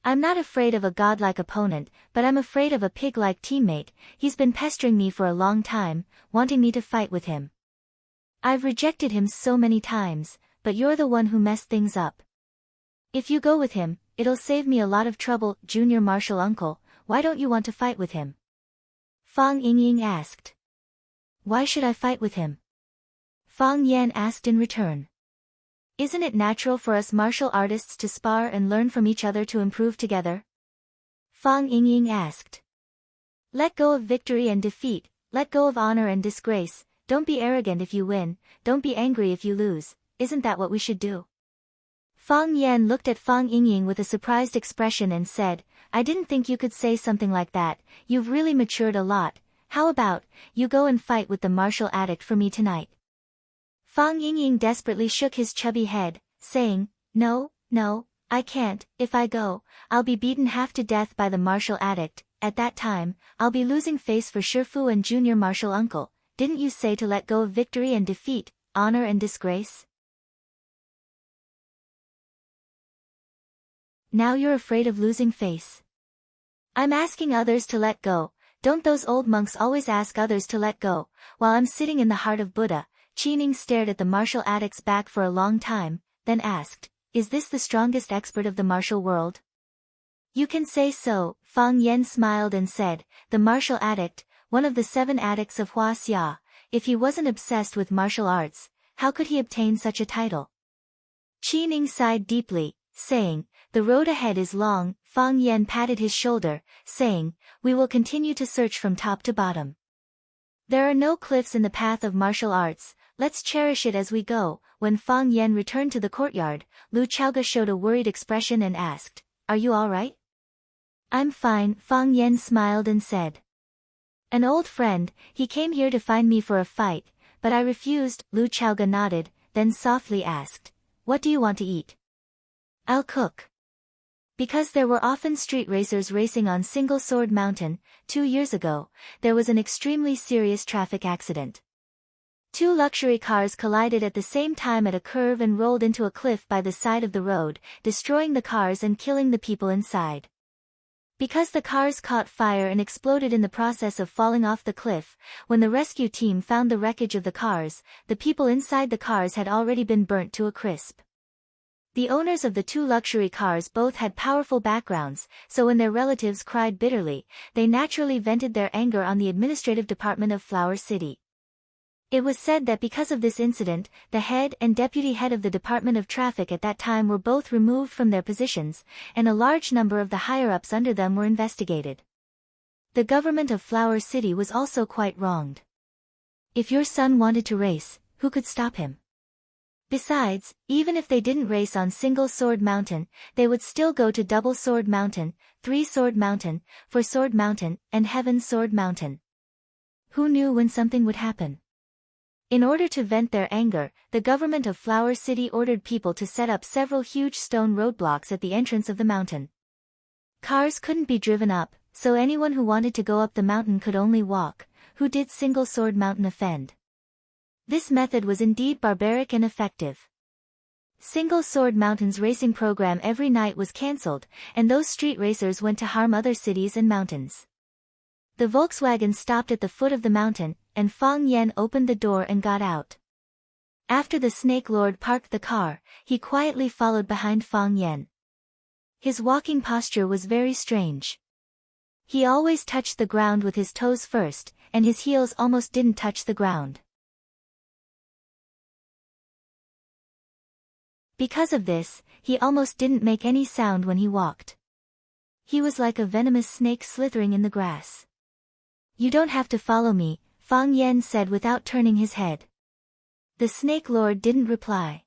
"I'm not afraid of a godlike opponent, but I'm afraid of a pig-like teammate. He's been pestering me for a long time, wanting me to fight with him. I've rejected him so many times, but you're the one who messed things up. If you go with him, it'll save me a lot of trouble." "Junior martial uncle, why don't you want to fight with him?" Fang Yingying asked. "Why should I fight with him?" Fang Yan asked in return. "Isn't it natural for us martial artists to spar and learn from each other to improve together?" Fang Yingying asked. "Let go of victory and defeat, let go of honor and disgrace, don't be arrogant if you win, don't be angry if you lose, isn't that what we should do?" Fang Yan looked at Fang Yingying with a surprised expression and said, "I didn't think you could say something like that, you've really matured a lot. How about, you go and fight with the martial addict for me tonight?" Fang Yingying desperately shook his chubby head, saying, No, I can't. If I go, I'll be beaten half to death by the martial addict. At that time, I'll be losing face for Shifu and junior martial uncle. Didn't you say to let go of victory and defeat, honor and disgrace? Now you're afraid of losing face. I'm asking others to let go. Don't those old monks always ask others to let go, while I'm sitting in the heart of Buddha? Qin Ning stared at the martial addict's back for a long time, then asked, "Is this the strongest expert of the martial world?" "You can say so." Fang Yan smiled and said, "The martial addict, one of the 7 addicts of Hua Xia. If he wasn't obsessed with martial arts, how could he obtain such a title?" Qin Ning sighed deeply, saying, "The road ahead is long." Fang Yan patted his shoulder, saying, "We will continue to search from top to bottom. There are no cliffs in the path of martial arts, let's cherish it as we go." When Fang Yan returned to the courtyard, Lu Chaoga showed a worried expression and asked, "Are you all right?" "I'm fine." Fang Yan smiled and said. "An old friend, he came here to find me for a fight, but I refused." Lu Chaoga nodded, then softly asked, "What do you want to eat?" "I'll cook." Because there were often street racers racing on Single Sword Mountain, 2 years ago, there was an extremely serious traffic accident. 2 luxury cars collided at the same time at a curve and rolled into a cliff by the side of the road, destroying the cars and killing the people inside. Because the cars caught fire and exploded in the process of falling off the cliff, when the rescue team found the wreckage of the cars, the people inside the cars had already been burnt to a crisp. The owners of the 2 luxury cars both had powerful backgrounds, so when their relatives cried bitterly, they naturally vented their anger on the administrative department of Flower City. It was said that because of this incident, the head and deputy head of the Department of Traffic at that time were both removed from their positions, and a large number of the higher-ups under them were investigated. The government of Flower City was also quite wronged. If your son wanted to race, who could stop him? Besides, even if they didn't race on Single Sword Mountain, they would still go to Double Sword Mountain, Three Sword Mountain, Four Sword Mountain, and Heaven Sword Mountain. Who knew when something would happen? In order to vent their anger, the government of Flower City ordered people to set up several huge stone roadblocks at the entrance of the mountain. Cars couldn't be driven up, so anyone who wanted to go up the mountain could only walk. Who did Single Sword Mountain offend? This method was indeed barbaric and effective. Single Sword Mountain's racing program every night was cancelled, and those street racers went to harm other cities and mountains. The Volkswagen stopped at the foot of the mountain, and Fang Yan opened the door and got out. After the Snake Lord parked the car, he quietly followed behind Fang Yan. His walking posture was very strange. He always touched the ground with his toes first, and his heels almost didn't touch the ground. Because of this, he almost didn't make any sound when he walked. He was like a venomous snake slithering in the grass. You don't have to follow me, Fang Yan said without turning his head. The Snake Lord didn't reply.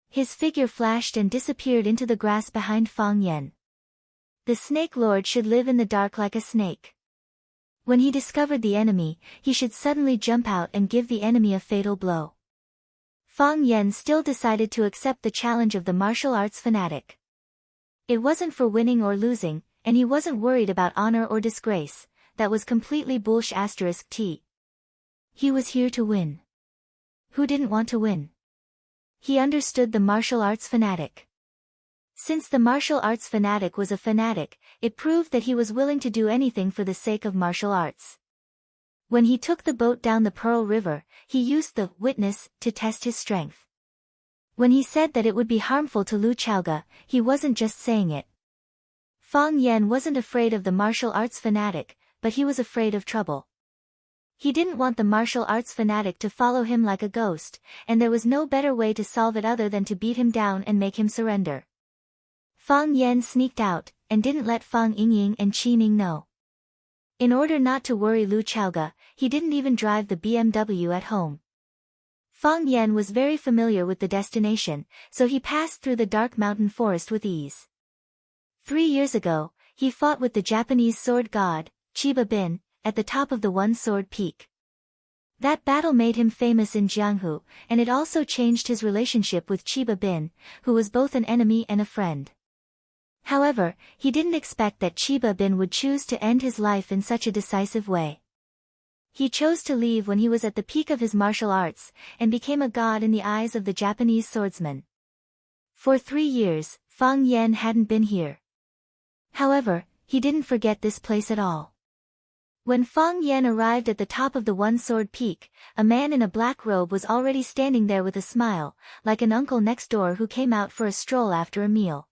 His figure flashed and disappeared into the grass behind Fang Yan. The Snake Lord should live in the dark like a snake. When he discovered the enemy, he should suddenly jump out and give the enemy a fatal blow. Fang Yan still decided to accept the challenge of the martial arts fanatic. It wasn't for winning or losing, and he wasn't worried about honor or disgrace. That was completely bullshit. He was here to win. Who didn't want to win? He understood the martial arts fanatic. Since the martial arts fanatic was a fanatic, it proved that he was willing to do anything for the sake of martial arts. When he took the boat down the Pearl River, he used the witness to test his strength. When he said that it would be harmful to Lu Chaoga, he wasn't just saying it. Fang Yan wasn't afraid of the martial arts fanatic, but he was afraid of trouble. He didn't want the martial arts fanatic to follow him like a ghost, and there was no better way to solve it other than to beat him down and make him surrender. Fang Yan sneaked out, and didn't let Fang Yingying and Qi Ning know. In order not to worry Lu Chaoga, he didn't even drive the BMW at home. Fang Yan was very familiar with the destination, so he passed through the dark mountain forest with ease. 3 years ago, he fought with the Japanese sword god, Chiba Bin, at the top of the One-Sword Peak. That battle made him famous in Jianghu, and it also changed his relationship with Chiba Bin, who was both an enemy and a friend. However, he didn't expect that Chiba Bin would choose to end his life in such a decisive way. He chose to leave when he was at the peak of his martial arts, and became a god in the eyes of the Japanese swordsmen. For 3 years, Fang Yan hadn't been here. However, he didn't forget this place at all. When Fang Yan arrived at the top of the One-Sword Peak, a man in a black robe was already standing there with a smile, like an uncle next door who came out for a stroll after a meal.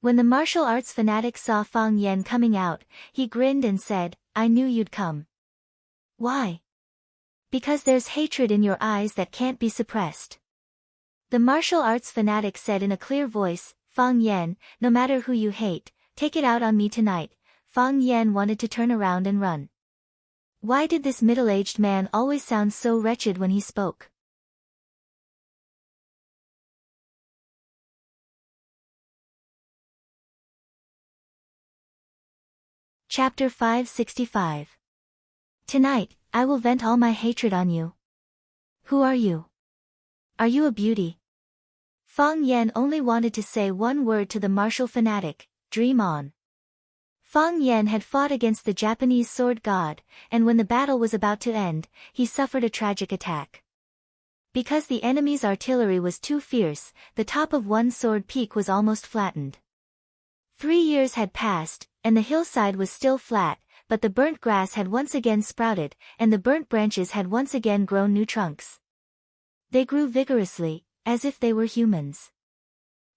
When the martial arts fanatic saw Fang Yan coming out, he grinned and said, "I knew you'd come." Why? Because there's hatred in your eyes that can't be suppressed. The martial arts fanatic said in a clear voice, "Fang Yan, no matter who you hate, take it out on me tonight." Fang Yan wanted to turn around and run. Why did this middle-aged man always sound so wretched when he spoke? Chapter 565. Tonight, I will vent all my hatred on you. Who are you? Are you a beauty? Fang Yan only wanted to say one word to the martial fanatic, dream on. Fang Yan had fought against the Japanese sword god, and when the battle was about to end, he suffered a tragic attack. Because the enemy's artillery was too fierce, the top of One-Sword Peak was almost flattened. 3 years had passed, and the hillside was still flat, but the burnt grass had once again sprouted, and the burnt branches had once again grown new trunks. They grew vigorously, as if they were humans.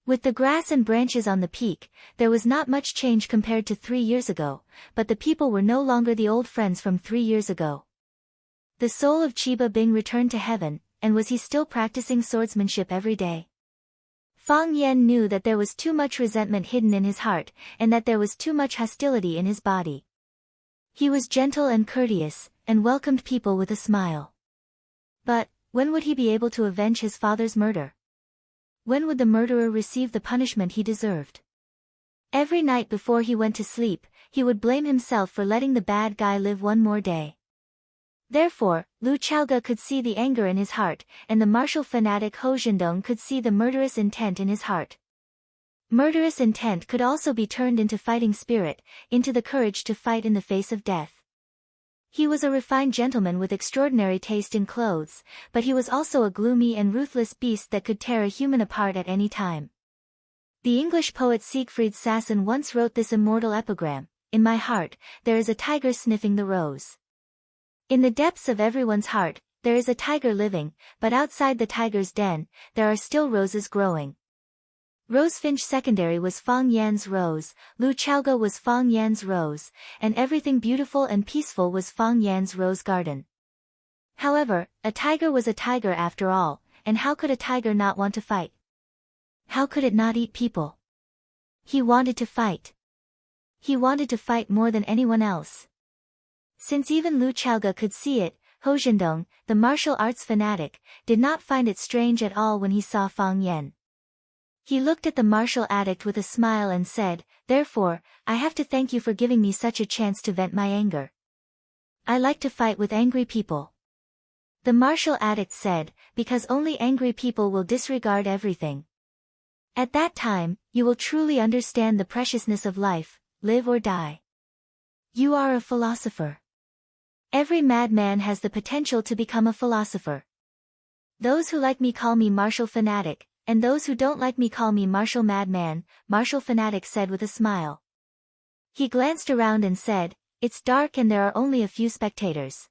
With the grass and branches on the peak, there was not much change compared to 3 years ago, but the people were no longer the old friends from 3 years ago. The soul of Chiba Bing returned to heaven, and was he still practicing swordsmanship every day? Fang Yan knew that there was too much resentment hidden in his heart, and that there was too much hostility in his body. He was gentle and courteous, and welcomed people with a smile. But, when would he be able to avenge his father's murder? When would the murderer receive the punishment he deserved? Every night before he went to sleep, he would blame himself for letting the bad guy live one more day. Therefore, Lu Chaoge could see the anger in his heart, and the martial fanatic Ho Zhendong could see the murderous intent in his heart. Murderous intent could also be turned into fighting spirit, into the courage to fight in the face of death. He was a refined gentleman with extraordinary taste in clothes, but he was also a gloomy and ruthless beast that could tear a human apart at any time. The English poet Siegfried Sassoon once wrote this immortal epigram: "In my heart, there is a tiger sniffing the rose." In the depths of everyone's heart, there is a tiger living, but outside the tiger's den, there are still roses growing. Rosefinch Secondary was Fang Yan's rose, Lu Chaoge was Fang Yan's rose, and everything beautiful and peaceful was Fang Yan's rose garden. However, a tiger was a tiger after all, and how could a tiger not want to fight? How could it not eat people? He wanted to fight. He wanted to fight more than anyone else. Since even Lu Chaoge could see it, Ho Zhendong, the martial arts fanatic, did not find it strange at all when he saw Fang Yan. He looked at the martial addict with a smile and said, "Therefore, I have to thank you for giving me such a chance to vent my anger. I like to fight with angry people." The martial addict said, "Because only angry people will disregard everything. At that time, you will truly understand the preciousness of life, live or die. You are a philosopher. Every madman has the potential to become a philosopher. Those who like me call me martial fanatic, and those who don't like me call me martial madman," martial fanatic said with a smile. He glanced around and said, "It's dark and there are only a few spectators."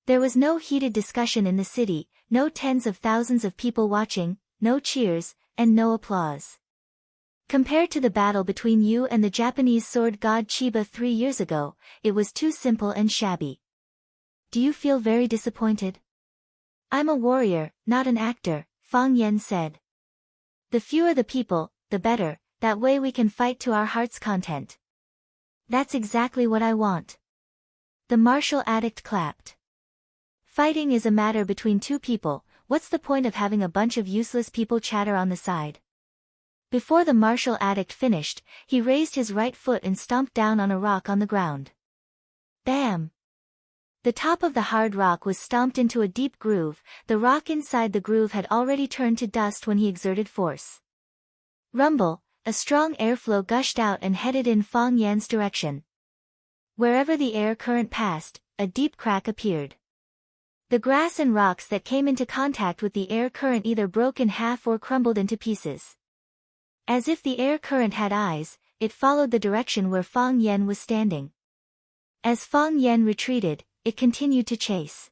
There was no heated discussion in the city, no tens of thousands of people watching, no cheers, and no applause. Compared to the battle between you and the Japanese sword god Chiba 3 years ago, it was too simple and shabby. Do you feel very disappointed? I'm a warrior, not an actor, Fang Yan said. The fewer the people, the better, that way we can fight to our heart's content. That's exactly what I want. The martial addict clapped. Fighting is a matter between two people, what's the point of having a bunch of useless people chatter on the side? Before the martial addict finished, he raised his right foot and stomped down on a rock on the ground. Bam! The top of the hard rock was stomped into a deep groove, the rock inside the groove had already turned to dust when he exerted force. Rumble, a strong airflow gushed out and headed in Fang Yan's direction. Wherever the air current passed, a deep crack appeared. The grass and rocks that came into contact with the air current either broke in half or crumbled into pieces. As if the air current had eyes, it followed the direction where Fang Yan was standing. As Fang Yan retreated, it continued to chase.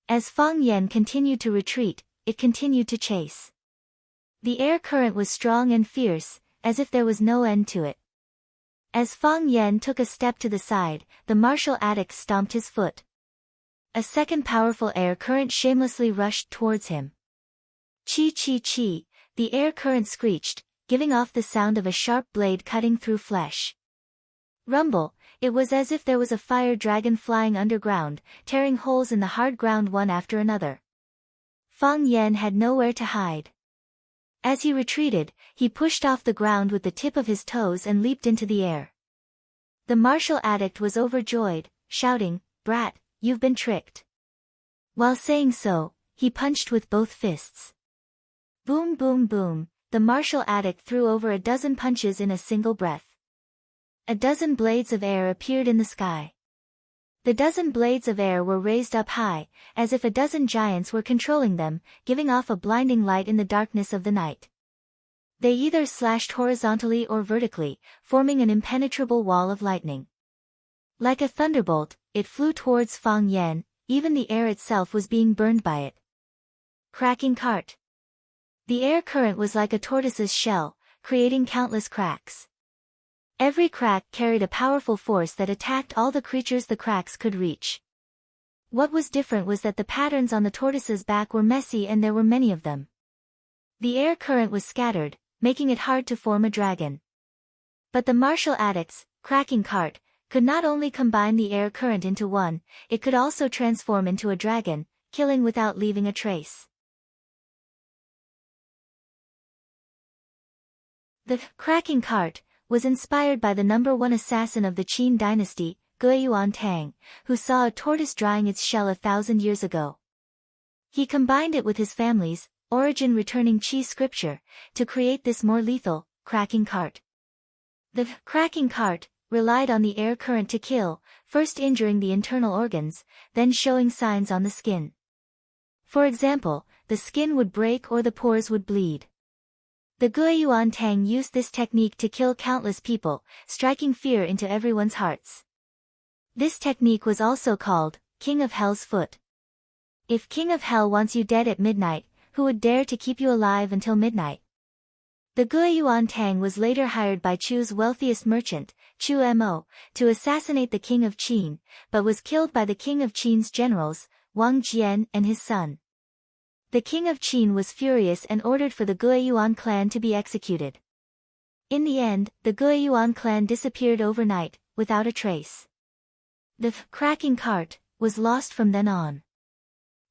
As Fang Yan continued to retreat, it continued to chase. The air current was strong and fierce, as if there was no end to it. As Fang Yan took a step to the side, the martial addict stomped his foot. A second powerful air current shamelessly rushed towards him. Chi chi chi, the air current screeched, giving off the sound of a sharp blade cutting through flesh. Rumble, it was as if there was a fire dragon flying underground, tearing holes in the hard ground one after another. Fang Yan had nowhere to hide. As he retreated, he pushed off the ground with the tip of his toes and leaped into the air. The martial addict was overjoyed, shouting, "Brat, you've been tricked." While saying so, he punched with both fists. Boom boom boom, the martial addict threw over a dozen punches in a single breath. A dozen blades of air appeared in the sky. The dozen blades of air were raised up high, as if a dozen giants were controlling them, giving off a blinding light in the darkness of the night. They either slashed horizontally or vertically, forming an impenetrable wall of lightning. Like a thunderbolt, it flew towards Fang Yan, even the air itself was being burned by it. Cracking cart. The air current was like a tortoise's shell, creating countless cracks. Every crack carried a powerful force that attacked all the creatures the cracks could reach. What was different was that the patterns on the tortoise's back were messy and there were many of them. The air current was scattered, making it hard to form a dragon. But the martial addict's cracking cart could not only combine the air current into one, it could also transform into a dragon, killing without leaving a trace. The cracking cart was inspired by the #1 assassin of the Qin dynasty, Guiyuan Tang, who saw a tortoise drying its shell 1,000 years ago. He combined it with his family's origin returning Qi scripture to create this more lethal cracking cart. The cracking cart relied on the air current to kill, first injuring the internal organs, then showing signs on the skin. For example, the skin would break or the pores would bleed. The Guiyuan Tang used this technique to kill countless people, striking fear into everyone's hearts. This technique was also called King of Hell's Foot. If King of Hell wants you dead at midnight, who would dare to keep you alive until midnight? The Guiyuan Tang was later hired by Chu's wealthiest merchant, Chu Mo, to assassinate the King of Qin, but was killed by the King of Qin's generals, Wang Jian and his son. The King of Qin was furious and ordered for the Guiyuan clan to be executed. In the end, the Guiyuan clan disappeared overnight, without a trace. The cracking cart was lost from then on.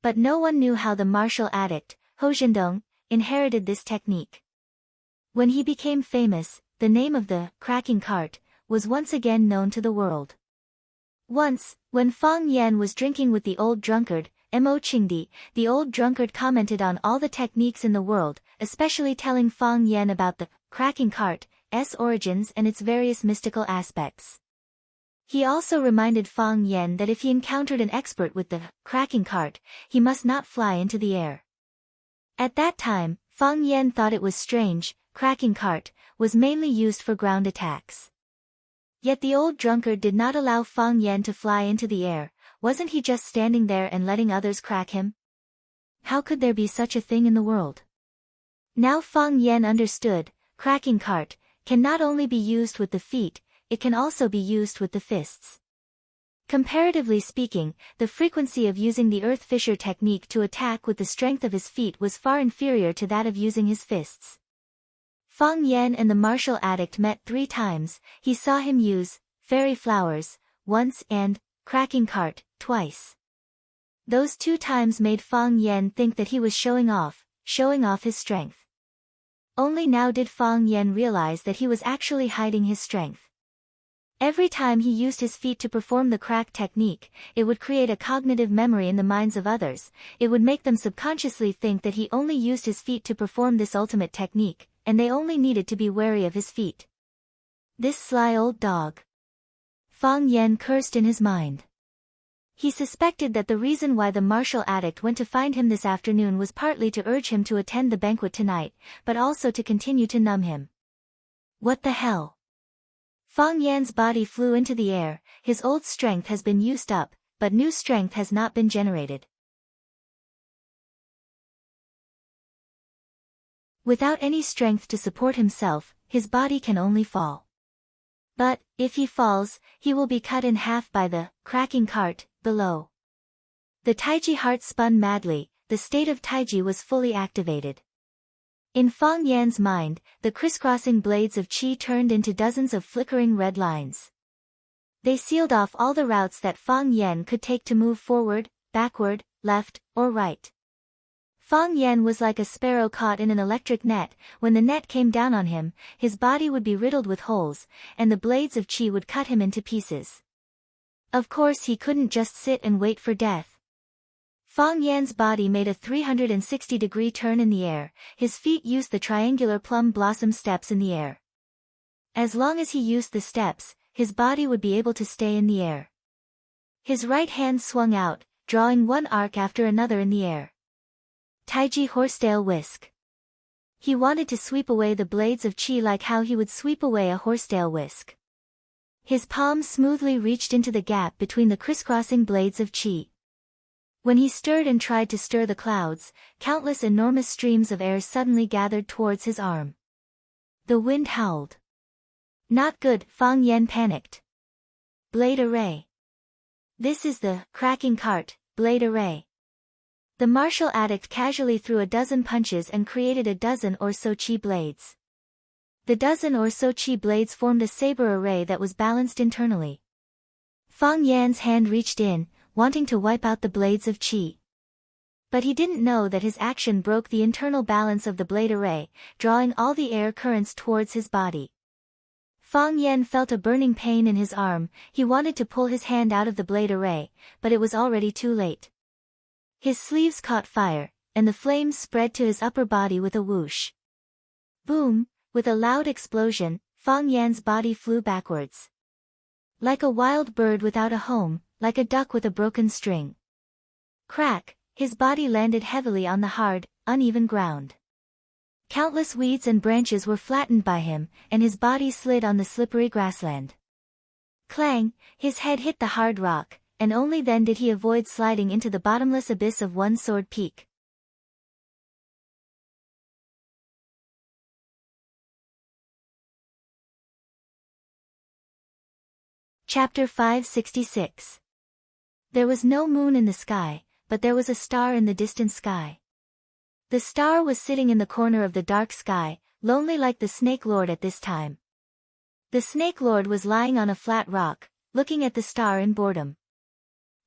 But no one knew how the martial addict, Hou Zhendong, inherited this technique. When he became famous, the name of the cracking cart was once again known to the world. Once, when Fang Yan was drinking with the old drunkard, Mo Qingdi, the old drunkard commented on all the techniques in the world, especially telling Fang Yan about the cracking cart's origins and its various mystical aspects. He also reminded Fang Yan that if he encountered an expert with the cracking cart, he must not fly into the air. At that time, Fang Yan thought it was strange. Cracking cart was mainly used for ground attacks. Yet the old drunkard did not allow Fang Yan to fly into the air. Wasn't he just standing there and letting others crack him? How could there be such a thing in the world? Now Fang Yan understood, cracking cart can not only be used with the feet, it can also be used with the fists. Comparatively speaking, the frequency of using the earth fissure technique to attack with the strength of his feet was far inferior to that of using his fists. Fang Yan and the martial addict met 3 times, he saw him use fairy flowers once and cracking cart twice. Those 2 times made Fang Yan think that he was showing off his strength. Only now did Fang Yan realize that he was actually hiding his strength. Every time he used his feet to perform the crack technique, it would create a cognitive memory in the minds of others, it would make them subconsciously think that he only used his feet to perform this ultimate technique, and they only needed to be wary of his feet. This sly old dog. Fang Yan cursed in his mind. He suspected that the reason why the martial addict went to find him this afternoon was partly to urge him to attend the banquet tonight, but also to continue to numb him. What the hell? Fang Yan's body flew into the air, his old strength has been used up, but new strength has not been generated. Without any strength to support himself, his body can only fall. But, if he falls, he will be cut in half by the cracking cart below. The Taiji heart spun madly, the state of Taiji was fully activated. In Fang Yan's mind, the crisscrossing blades of qi turned into dozens of flickering red lines. They sealed off all the routes that Fang Yan could take to move forward, backward, left, or right. Fang Yan was like a sparrow caught in an electric net. When the net came down on him, his body would be riddled with holes, and the blades of qi would cut him into pieces. Of course he couldn't just sit and wait for death. Fang Yan's body made a 360-degree turn in the air, his feet used the triangular plum blossom steps in the air. As long as he used the steps, his body would be able to stay in the air. His right hand swung out, drawing one arc after another in the air. Taiji horsetail whisk. He wanted to sweep away the blades of qi like how he would sweep away a horsetail whisk. His palms smoothly reached into the gap between the crisscrossing blades of qi. When he stirred and tried to stir the clouds, countless enormous streams of air suddenly gathered towards his arm. The wind howled. Not good, Fang Yan panicked. Blade array. This is the cracking cart, blade array. The martial addict casually threw a dozen punches and created a dozen or so chi blades. The dozen or so chi blades formed a saber array that was balanced internally. Fang Yan's hand reached in, wanting to wipe out the blades of chi. But he didn't know that his action broke the internal balance of the blade array, drawing all the air currents towards his body. Fang Yan felt a burning pain in his arm. He wanted to pull his hand out of the blade array, but it was already too late. His sleeves caught fire, and the flames spread to his upper body with a whoosh. Boom! With a loud explosion, Fang Yan's body flew backwards. Like a wild bird without a home, like a duck with a broken string. Crack! His body landed heavily on the hard, uneven ground. Countless weeds and branches were flattened by him, and his body slid on the slippery grassland. Clang! His head hit the hard rock, and only then did he avoid sliding into the bottomless abyss of One Sword Peak. Chapter 566. There was no moon in the sky, but there was a star in the distant sky. The star was sitting in the corner of the dark sky, lonely like the Snake Lord at this time. The Snake Lord was lying on a flat rock, looking at the star in boredom.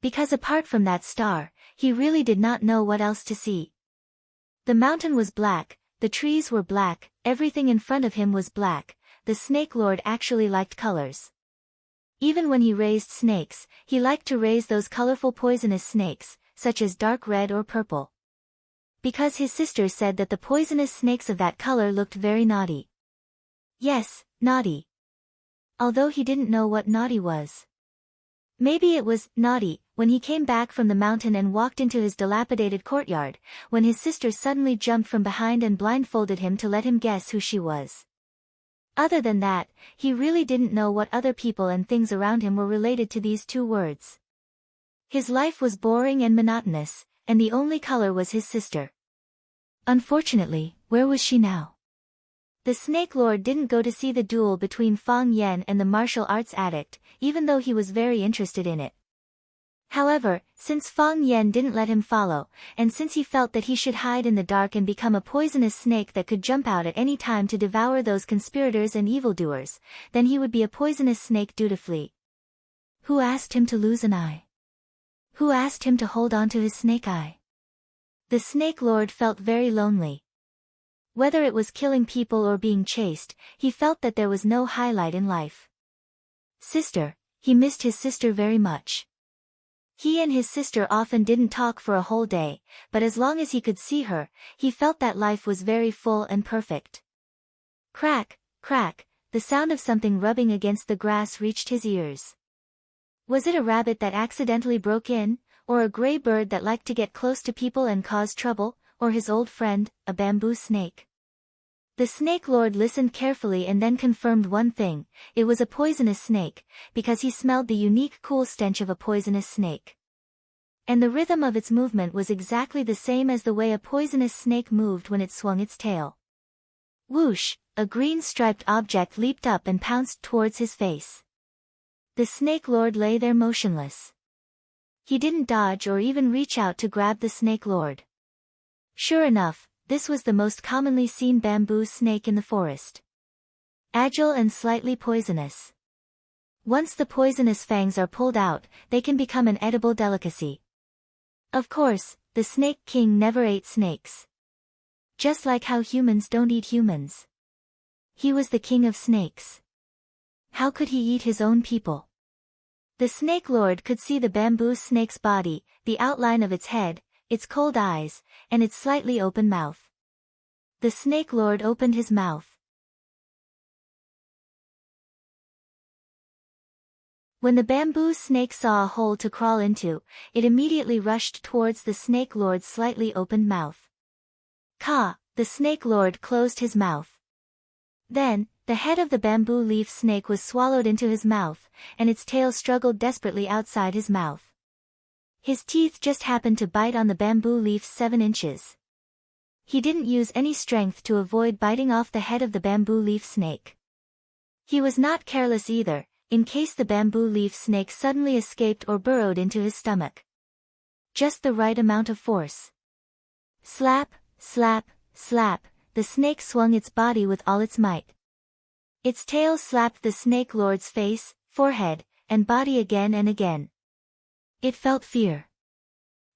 Because apart from that star, he really did not know what else to see. The mountain was black, the trees were black, everything in front of him was black. The Snake Lord actually liked colors. Even when he raised snakes, he liked to raise those colorful poisonous snakes, such as dark red or purple. Because his sister said that the poisonous snakes of that color looked very naughty. Yes, naughty. Although he didn't know what naughty was. Maybe it was naughty when he came back from the mountain and walked into his dilapidated courtyard, when his sister suddenly jumped from behind and blindfolded him to let him guess who she was. Other than that, he really didn't know what other people and things around him were related to these two words. His life was boring and monotonous, and the only color was his sister. Unfortunately, where was she now? The Snake Lord didn't go to see the duel between Fang Yan and the martial arts addict, even though he was very interested in it. However, since Fang Yan didn't let him follow, and since he felt that he should hide in the dark and become a poisonous snake that could jump out at any time to devour those conspirators and evildoers, then he would be a poisonous snake dutifully. Who asked him to lose an eye? Who asked him to hold on to his snake eye? The Snake Lord felt very lonely. Whether it was killing people or being chased, he felt that there was no highlight in life. Sister, he missed his sister very much. He and his sister often didn't talk for a whole day, but as long as he could see her, he felt that life was very full and perfect. Crack, crack, the sound of something rubbing against the grass reached his ears. Was it a rabbit that accidentally broke in, or a gray bird that liked to get close to people and cause trouble, or his old friend, a bamboo snake? The Snake Lord listened carefully and then confirmed one thing: it was a poisonous snake, because he smelled the unique cool stench of a poisonous snake. And the rhythm of its movement was exactly the same as the way a poisonous snake moved when it swung its tail. Whoosh! A green striped object leaped up and pounced towards his face. The Snake Lord lay there motionless. He didn't dodge or even reach out to grab the Snake Lord. Sure enough, this was the most commonly seen bamboo snake in the forest. Agile and slightly poisonous. Once the poisonous fangs are pulled out, they can become an edible delicacy. Of course, the Snake King never ate snakes. Just like how humans don't eat humans. He was the king of snakes. How could he eat his own people? The Snake Lord could see the bamboo snake's body, the outline of its head, its cold eyes, and its slightly open mouth. The Snake Lord opened his mouth. When the bamboo snake saw a hole to crawl into, it immediately rushed towards the Snake Lord's slightly opened mouth. Ka! The Snake Lord closed his mouth. Then, the head of the bamboo leaf snake was swallowed into his mouth, and its tail struggled desperately outside his mouth. His teeth just happened to bite on the bamboo leaf's 7 inches. He didn't use any strength to avoid biting off the head of the bamboo leaf snake. He was not careless either, in case the bamboo leaf snake suddenly escaped or burrowed into his stomach. Just the right amount of force. Slap, slap, slap, the snake swung its body with all its might. Its tail slapped the snake lord's face, forehead, and body again and again. It felt fear.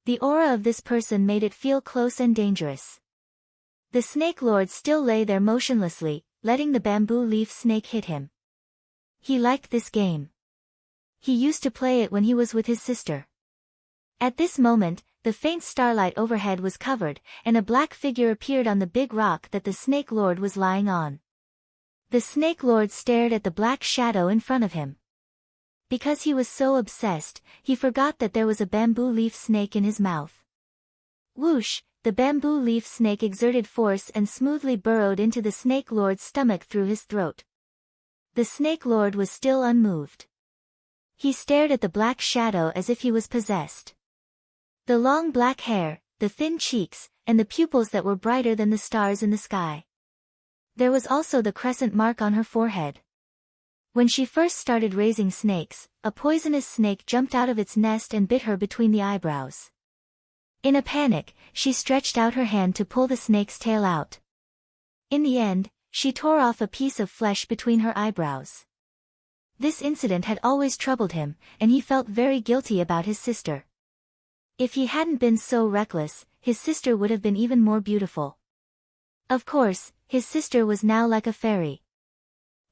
The aura of this person made it feel close and dangerous. The snake lord still lay there motionlessly, letting the bamboo leaf snake hit him. He liked this game. He used to play it when he was with his sister. At this moment, the faint starlight overhead was covered, and a black figure appeared on the big rock that the snake lord was lying on. The snake lord stared at the black shadow in front of him. Because he was so obsessed, he forgot that there was a bamboo leaf snake in his mouth. Whoosh, the bamboo leaf snake exerted force and smoothly burrowed into the snake lord's stomach through his throat. The snake lord was still unmoved. He stared at the black shadow as if he was possessed. The long black hair, the thin cheeks, and the pupils that were brighter than the stars in the sky. There was also the crescent mark on her forehead. When she first started raising snakes, a poisonous snake jumped out of its nest and bit her between the eyebrows. In a panic, she stretched out her hand to pull the snake's tail out. In the end, she tore off a piece of flesh between her eyebrows. This incident had always troubled him, and he felt very guilty about his sister. If he hadn't been so reckless, his sister would have been even more beautiful. Of course, his sister was now like a fairy.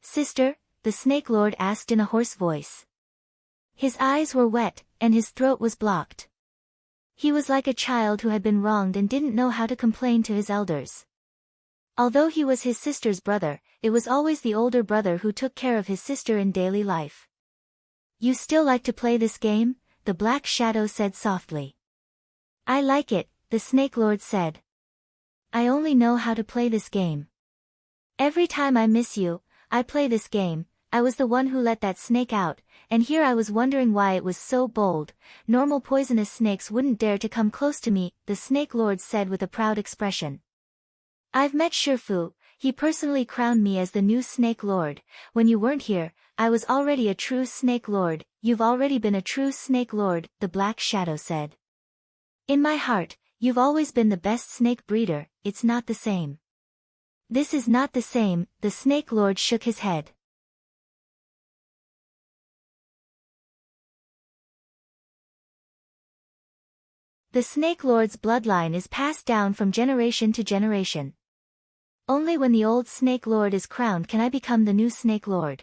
"Sister?" the snake lord asked in a hoarse voice. His eyes were wet, and his throat was blocked. He was like a child who had been wronged and didn't know how to complain to his elders. Although he was his sister's brother, it was always the older brother who took care of his sister in daily life. "You still like to play this game?" the black shadow said softly. "I like it," the snake lord said. "I only know how to play this game. Every time I miss you, I play this game. I was the one who let that snake out, and here I was wondering why it was so bold. Normal poisonous snakes wouldn't dare to come close to me," the snake lord said with a proud expression. "I've met Shifu, he personally crowned me as the new snake lord. When you weren't here, I was already a true snake lord. You've already been a true snake lord," the black shadow said. "In my heart, you've always been the best snake breeder. It's not the same." "This is not the same," the snake lord shook his head. The snake lord's bloodline is passed down from generation to generation. Only when the old snake lord is crowned can I become the new snake lord.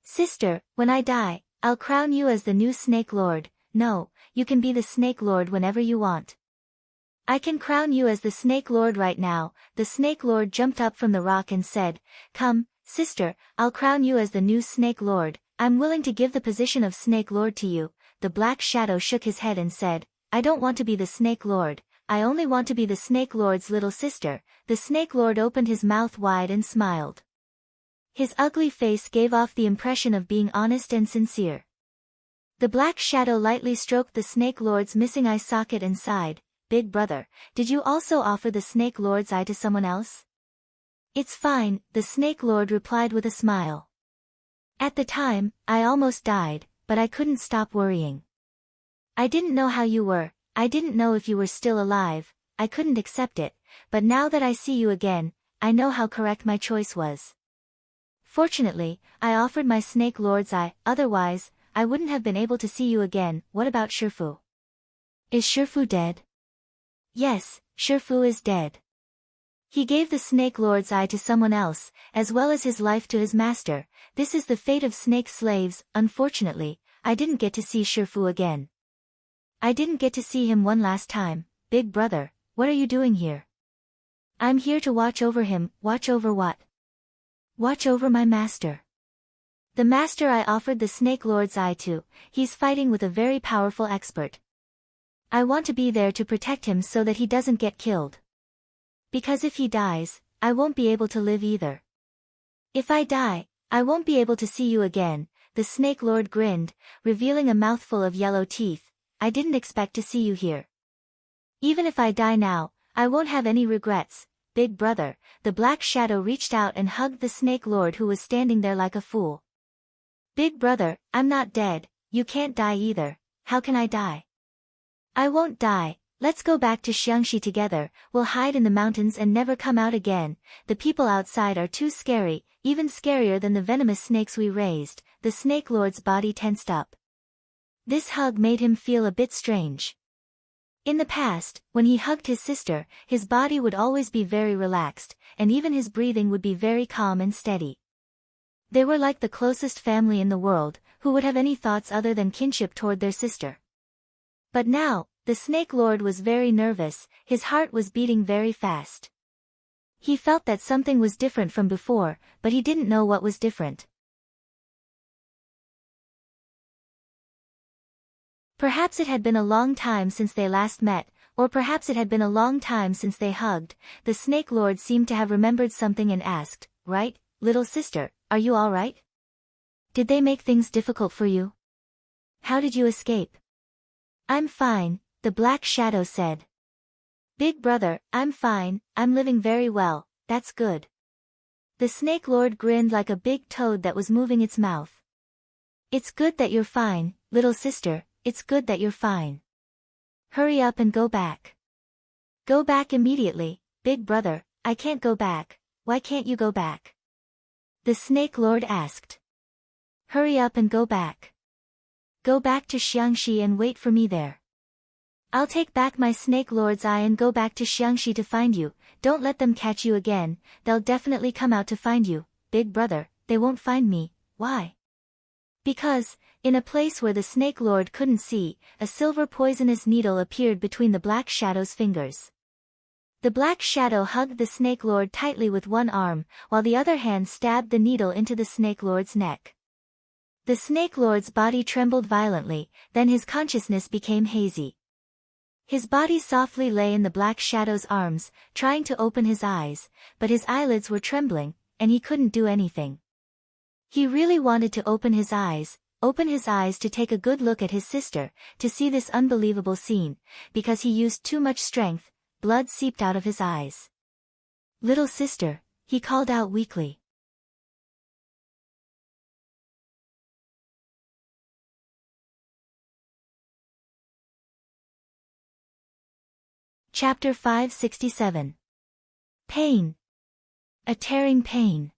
"Sister, when I die, I'll crown you as the new snake lord." "No, you can be the snake lord whenever you want." "I can crown you as the snake lord right now." The snake lord jumped up from the rock and said, "Come, sister, I'll crown you as the new snake lord. I'm willing to give the position of snake lord to you." The black shadow shook his head and said, "I don't want to be the snake lord. I only want to be the snake lord's little sister." The snake lord opened his mouth wide and smiled. His ugly face gave off the impression of being honest and sincere. The black shadow lightly stroked the snake lord's missing eye socket and sighed, "Big brother, did you also offer the snake lord's eye to someone else?" "It's fine," the snake lord replied with a smile. "At the time, I almost died, but I couldn't stop worrying. I didn't know how you were, I didn't know if you were still alive, I couldn't accept it, but now that I see you again, I know how correct my choice was. Fortunately, I offered my snake lord's eye, otherwise, I wouldn't have been able to see you again." "What about Shifu? Is Shifu dead?" "Yes, Shifu is dead. He gave the snake lord's eye to someone else, as well as his life to his master. This is the fate of snake slaves. Unfortunately, I didn't get to see Shifu again. I didn't get to see him one last time." "Big brother, what are you doing here?" "I'm here to watch over him." "Watch over what?" "Watch over my master. The master I offered the snake lord's eye to. He's fighting with a very powerful expert. I want to be there to protect him so that he doesn't get killed. Because if he dies, I won't be able to live either. If I die, I won't be able to see you again." The snake lord grinned, revealing a mouthful of yellow teeth. "I didn't expect to see you here. Even if I die now, I won't have any regrets, Big Brother," the black shadow reached out and hugged the Snake Lord who was standing there like a fool. "Big Brother, I'm not dead, you can't die either, how can I die?" "I won't die, let's go back to Xiangxi together, we'll hide in the mountains and never come out again, the people outside are too scary, even scarier than the venomous snakes we raised." The Snake Lord's body tensed up. This hug made him feel a bit strange. In the past, when he hugged his sister, his body would always be very relaxed, and even his breathing would be very calm and steady. They were like the closest family in the world, who would have any thoughts other than kinship toward their sister. But now, the Snake Lord was very nervous, his heart was beating very fast. He felt that something was different from before, but he didn't know what was different. Perhaps it had been a long time since they last met, or perhaps it had been a long time since they hugged. The Snake Lord seemed to have remembered something and asked, "Right, little sister, are you all right? Did they make things difficult for you? How did you escape?" "I'm fine," the black shadow said. "Big Brother, I'm fine, I'm living very well, that's good." The Snake Lord grinned like a big toad that was moving its mouth. "It's good that you're fine, little sister. It's good that you're fine. Hurry up and go back. Go back immediately." "Big Brother, I can't go back, why can't you go back?" the Snake Lord asked. "Hurry up and go back. Go back to Xiangxi and wait for me there. I'll take back my Snake Lord's eye and go back to Xiangxi to find you. Don't let them catch you again, they'll definitely come out to find you." "Big Brother, they won't find me, why?" "Because, in a place where the Snake Lord couldn't see, a silver poisonous needle appeared between the black shadow's fingers." The black shadow hugged the Snake Lord tightly with one arm, while the other hand stabbed the needle into the Snake Lord's neck. The Snake Lord's body trembled violently, then his consciousness became hazy. His body softly lay in the black shadow's arms, trying to open his eyes, but his eyelids were trembling, and he couldn't do anything. He really wanted to open his eyes to take a good look at his sister, to see this unbelievable scene, because he used too much strength, blood seeped out of his eyes. "Little sister," he called out weakly. Chapter 567. Pain. A tearing pain.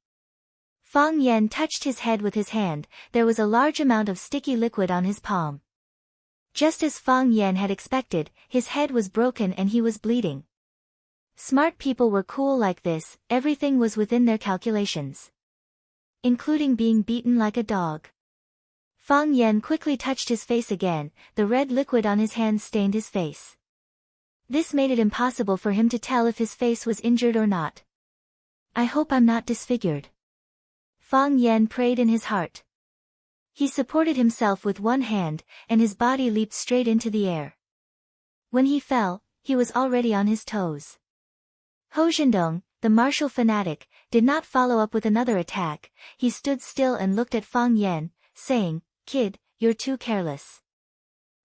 Fang Yan touched his head with his hand, there was a large amount of sticky liquid on his palm. Just as Fang Yan had expected, his head was broken and he was bleeding. Smart people were cool like this, everything was within their calculations. Including being beaten like a dog. Fang Yan quickly touched his face again, the red liquid on his hands stained his face. This made it impossible for him to tell if his face was injured or not. "I hope I'm not disfigured," Fang Yan prayed in his heart. He supported himself with one hand, and his body leaped straight into the air. When he fell, he was already on his toes. Ho Zhendong, the martial fanatic, did not follow up with another attack, he stood still and looked at Fang Yan, saying, "Kid, you're too careless."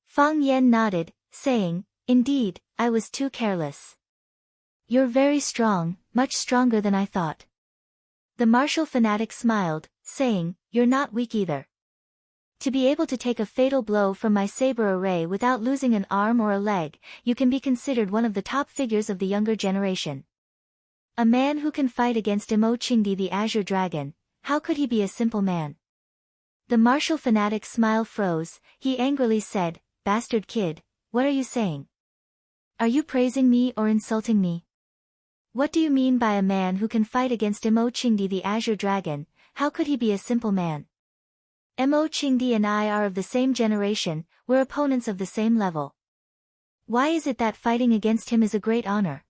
Fang Yan nodded, saying, "Indeed, I was too careless. You're very strong, much stronger than I thought." The martial fanatic smiled, saying, "You're not weak either. To be able to take a fatal blow from my saber array without losing an arm or a leg, you can be considered one of the top figures of the younger generation. A man who can fight against Mo Qingdi the Azure Dragon, how could he be a simple man?" The martial fanatic's smile froze, he angrily said, "Bastard kid, what are you saying? Are you praising me or insulting me? What do you mean by a man who can fight against Mo Qingdi the Azure Dragon, how could he be a simple man? Mo Qingdi and I are of the same generation, we're opponents of the same level. Why is it that fighting against him is a great honor?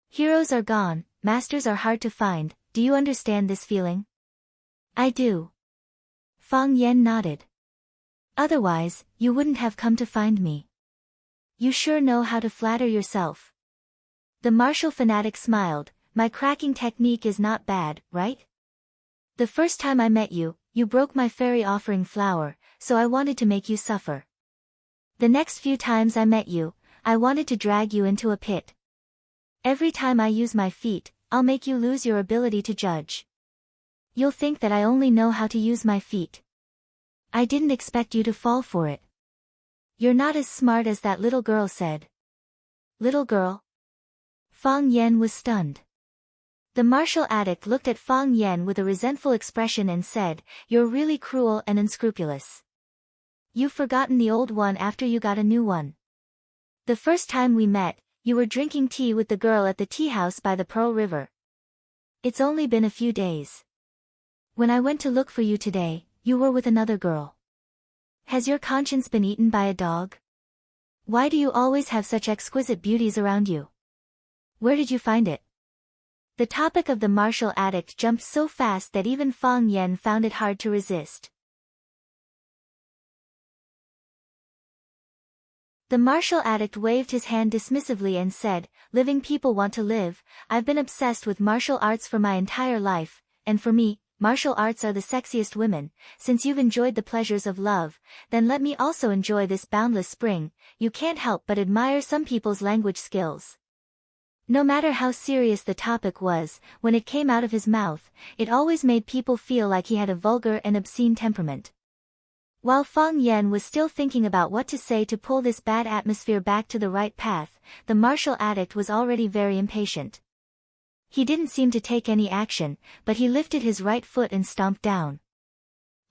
Heroes are gone, masters are hard to find, do you understand this feeling?" "I do." Fang Yan nodded. "Otherwise, you wouldn't have come to find me. You sure know how to flatter yourself." The martial fanatic smiled, "My cracking technique is not bad, right? The first time I met you, you broke my fairy offering flower, so I wanted to make you suffer. The next few times I met you, I wanted to drag you into a pit. Every time I use my feet, I'll make you lose your ability to judge. You'll think that I only know how to use my feet. I didn't expect you to fall for it. You're not as smart as that little girl said. Little girl? Fang Yan was stunned. The martial addict looked at Fang Yan with a resentful expression and said, "You're really cruel and unscrupulous. You've forgotten the old one after you got a new one. The first time we met, you were drinking tea with the girl at the tea house by the Pearl River. It's only been a few days. When I went to look for you today, you were with another girl. Has your conscience been eaten by a dog? Why do you always have such exquisite beauties around you? Where did you find it?" The topic of the martial addict jumped so fast that even Fang Yan found it hard to resist. The martial addict waved his hand dismissively and said, "Living people want to live. I've been obsessed with martial arts for my entire life, and for me, martial arts are the sexiest women. Since you've enjoyed the pleasures of love, then let me also enjoy this boundless spring." You can't help but admire some people's language skills. No matter how serious the topic was, when it came out of his mouth, it always made people feel like he had a vulgar and obscene temperament. While Fang Yan was still thinking about what to say to pull this bad atmosphere back to the right path, the martial addict was already very impatient. He didn't seem to take any action, but he lifted his right foot and stomped down.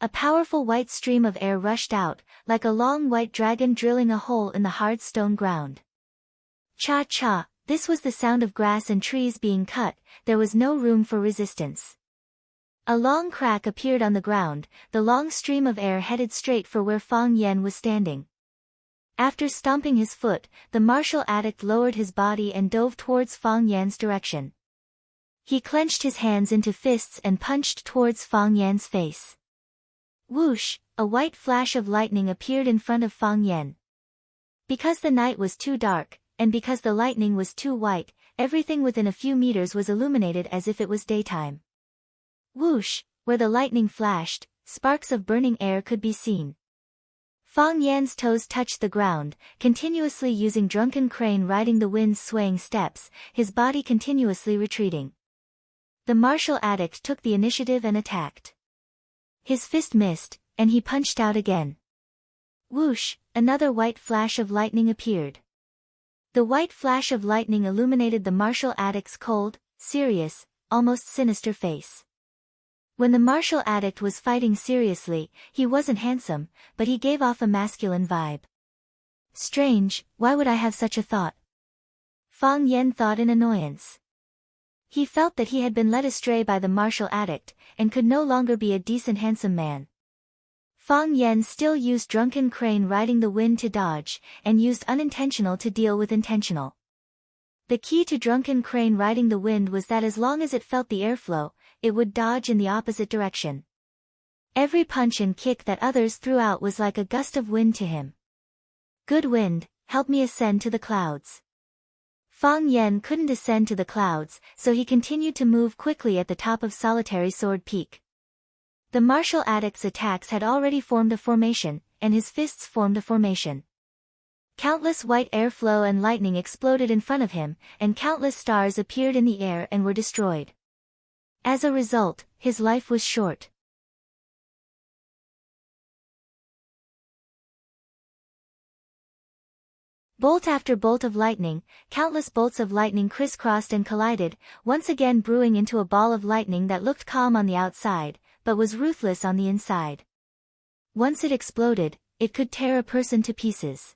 A powerful white stream of air rushed out, like a long white dragon drilling a hole in the hard stone ground. Cha-cha, this was the sound of grass and trees being cut. There was no room for resistance. A long crack appeared on the ground, the long stream of air headed straight for where Fang Yan was standing. After stomping his foot, the martial addict lowered his body and dove towards Fang Yan's direction. He clenched his hands into fists and punched towards Fang Yan's face. Whoosh, a white flash of lightning appeared in front of Fang Yan. Because the night was too dark, and because the lightning was too white, everything within a few meters was illuminated as if it was daytime. Whoosh, where the lightning flashed, sparks of burning air could be seen. Fang Yan's toes touched the ground, continuously using drunken crane riding the wind's swaying steps, his body continuously retreating. The martial addict took the initiative and attacked. His fist missed, and he punched out again. Whoosh, another white flash of lightning appeared. The white flash of lightning illuminated the martial addict's cold, serious, almost sinister face. When the martial addict was fighting seriously, he wasn't handsome, but he gave off a masculine vibe. Strange, why would I have such a thought? Fang Yan thought in annoyance. He felt that he had been led astray by the martial addict, and could no longer be a decent handsome man. Fang Yan still used drunken crane riding the wind to dodge, and used unintentional to deal with intentional. The key to drunken crane riding the wind was that as long as it felt the airflow, it would dodge in the opposite direction. Every punch and kick that others threw out was like a gust of wind to him. Good wind, help me ascend to the clouds. Fang Yan couldn't ascend to the clouds, so he continued to move quickly at the top of Solitary Sword Peak. The martial addict's attacks had already formed a formation, and his fists formed a formation. Countless white airflow and lightning exploded in front of him, and countless stars appeared in the air and were destroyed. As a result, his life was short. Bolt after bolt of lightning, countless bolts of lightning crisscrossed and collided, once again brewing into a ball of lightning that looked calm on the outside, but was ruthless on the inside. Once it exploded, it could tear a person to pieces.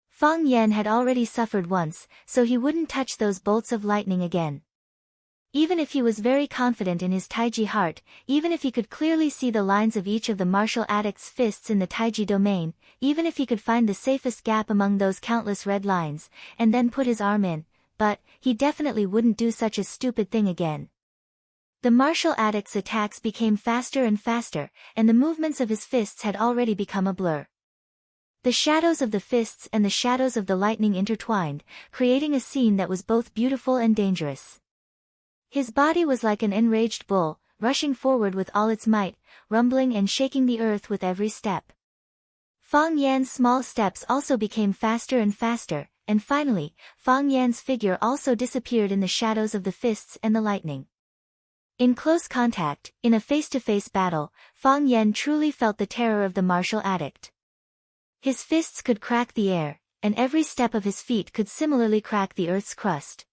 Fang Yan had already suffered once, so he wouldn't touch those bolts of lightning again. Even if he was very confident in his Taiji heart, even if he could clearly see the lines of each of the martial addict's fists in the Taiji domain, even if he could find the safest gap among those countless red lines, and then put his arm in, but he definitely wouldn't do such a stupid thing again. The martial addict's attacks became faster and faster, and the movements of his fists had already become a blur. The shadows of the fists and the shadows of the lightning intertwined, creating a scene that was both beautiful and dangerous. His body was like an enraged bull, rushing forward with all its might, rumbling and shaking the earth with every step. Fang Yan's small steps also became faster and faster, and finally, Fang Yan's figure also disappeared in the shadows of the fists and the lightning. In close contact, in a face-to-face battle, Fang Yan truly felt the terror of the martial addict. His fists could crack the air, and every step of his feet could similarly crack the earth's crust.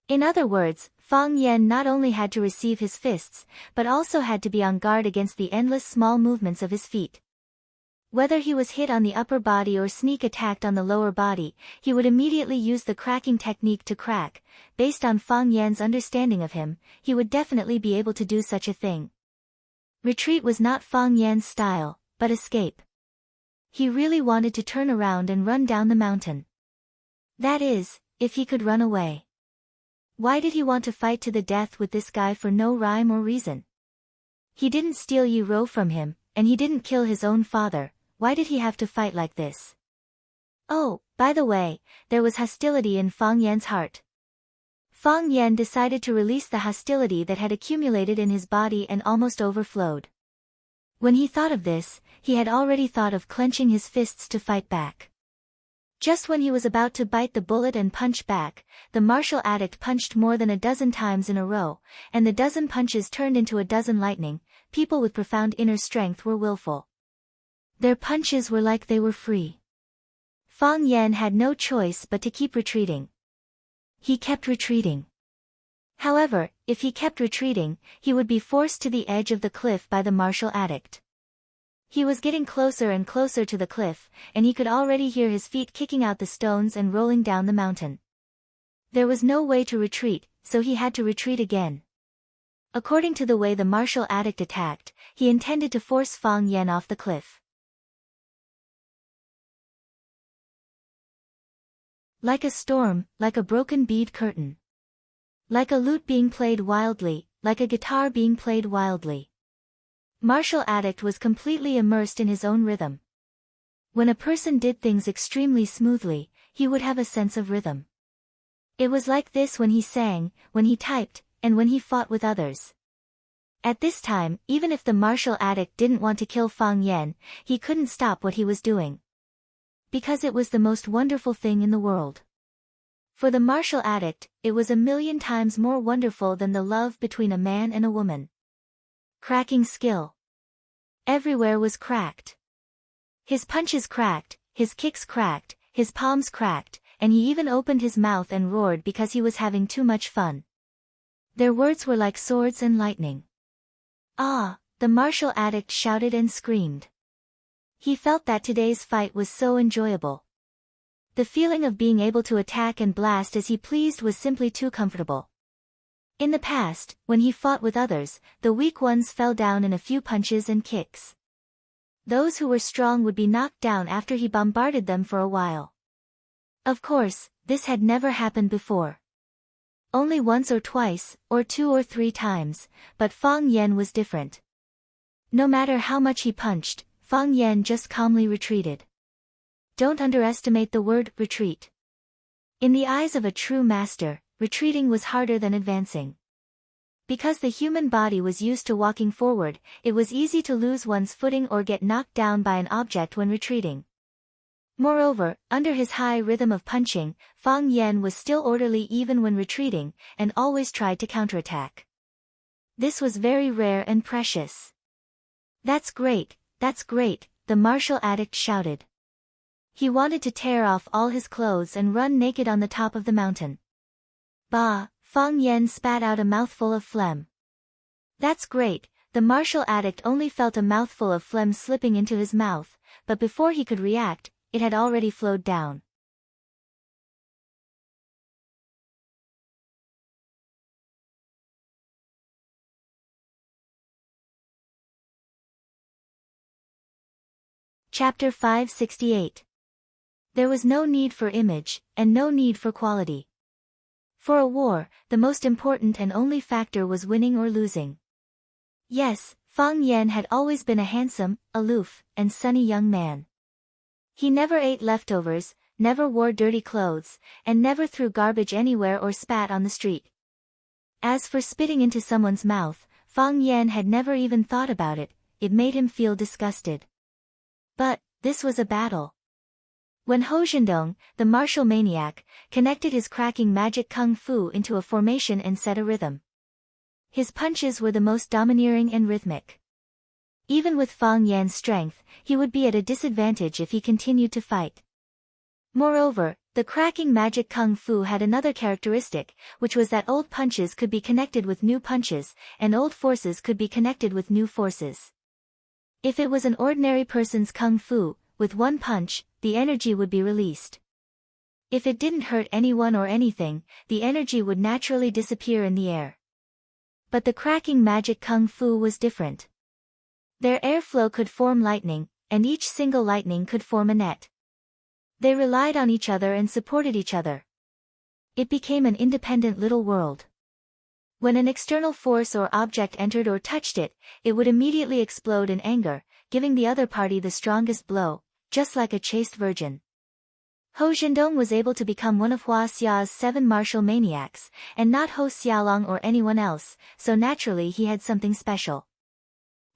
In other words, Fang Yan not only had to receive his fists, but also had to be on guard against the endless small movements of his feet. Whether he was hit on the upper body or sneak attacked on the lower body, he would immediately use the cracking technique to crack. Based on Fang Yan's understanding of him, he would definitely be able to do such a thing. Retreat was not Fang Yan's style, but escape. He really wanted to turn around and run down the mountain. That is, if he could run away. Why did he want to fight to the death with this guy for no rhyme or reason? He didn't steal Yi Ro from him, and he didn't kill his own father. Why did he have to fight like this? Oh, by the way, there was hostility in Fang Yan's heart. Fang Yan decided to release the hostility that had accumulated in his body and almost overflowed. When he thought of this, he had already thought of clenching his fists to fight back. Just when he was about to bite the bullet and punch back, the martial addict punched more than a dozen times in a row, and the dozen punches turned into a dozen lightning. People with profound inner strength were willful. Their punches were like they were free. Fang Yan had no choice but to keep retreating. He kept retreating. However, if he kept retreating, he would be forced to the edge of the cliff by the martial addict. He was getting closer and closer to the cliff, and he could already hear his feet kicking out the stones and rolling down the mountain. There was no way to retreat, so he had to retreat again. According to the way the martial addict attacked, he intended to force Fang Yan off the cliff. Like a storm, like a broken bead curtain. Like a lute being played wildly, like a guitar being played wildly. Martial addict was completely immersed in his own rhythm. When a person did things extremely smoothly, he would have a sense of rhythm. It was like this when he sang, when he typed, and when he fought with others. At this time, even if the martial addict didn't want to kill Fang Yan, he couldn't stop what he was doing. Because it was the most wonderful thing in the world. For the martial addict, it was 1,000,000 times more wonderful than the love between a man and a woman. Cracking skill. Everywhere was cracked. His punches cracked, his kicks cracked, his palms cracked, and he even opened his mouth and roared because he was having too much fun. Their words were like swords and lightning. Ah, the martial addict shouted and screamed. He felt that today's fight was so enjoyable. The feeling of being able to attack and blast as he pleased was simply too comfortable. In the past, when he fought with others, the weak ones fell down in a few punches and kicks. Those who were strong would be knocked down after he bombarded them for a while. Of course, this had never happened before. Only once or twice, or 2 or 3 times, but Fang Yan was different. No matter how much he punched, Fang Yan just calmly retreated. Don't underestimate the word retreat. In the eyes of a true master, retreating was harder than advancing. Because the human body was used to walking forward, it was easy to lose one's footing or get knocked down by an object when retreating. Moreover, under his high rhythm of punching, Fang Yan was still orderly even when retreating, and always tried to counterattack. This was very rare and precious. That's great, the martial addict shouted. He wanted to tear off all his clothes and run naked on the top of the mountain. Bah, Fang Yan spat out a mouthful of phlegm. That's great, the martial addict only felt a mouthful of phlegm slipping into his mouth, but before he could react, it had already flowed down. Chapter 568. There was no need for image, and no need for quality. For a war, the most important and only factor was winning or losing. Yes, Fang Yan had always been a handsome, aloof, and sunny young man. He never ate leftovers, never wore dirty clothes, and never threw garbage anywhere or spat on the street. As for spitting into someone's mouth, Fang Yan had never even thought about it, it made him feel disgusted. But, this was a battle. When Ho Zhendong, the martial maniac, connected his cracking magic kung fu into a formation and set a rhythm. His punches were the most domineering and rhythmic. Even with Fang Yan's strength, he would be at a disadvantage if he continued to fight. Moreover, the cracking magic kung fu had another characteristic, which was that old punches could be connected with new punches, and old forces could be connected with new forces. If it was an ordinary person's kung fu, with one punch, the energy would be released. If it didn't hurt anyone or anything, the energy would naturally disappear in the air. But the cracking magic kung fu was different. Their airflow could form lightning, and each single lightning could form a net. They relied on each other and supported each other. It became an independent little world. When an external force or object entered or touched it, it would immediately explode in anger, giving the other party the strongest blow, just like a chaste virgin. Ho Zhendong was able to become one of Hua Xia's 7 martial maniacs, and not Ho Xiaolong or anyone else, so naturally he had something special.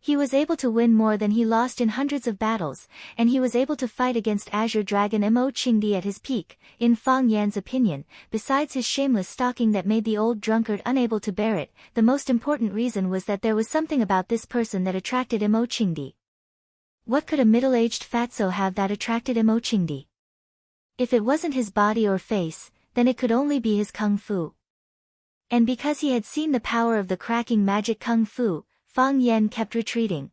He was able to win more than he lost in hundreds of battles, and he was able to fight against Azure Dragon Mo Qingdi at his peak, in Fang Yan's opinion. Besides his shameless stalking that made the old drunkard unable to bear it, the most important reason was that there was something about this person that attracted Mo Qingdi. What could a middle-aged fatso have that attracted Mo Qingdi? If it wasn't his body or face, then it could only be his kung fu. And because he had seen the power of the cracking magic kung fu, Fang Yan kept retreating.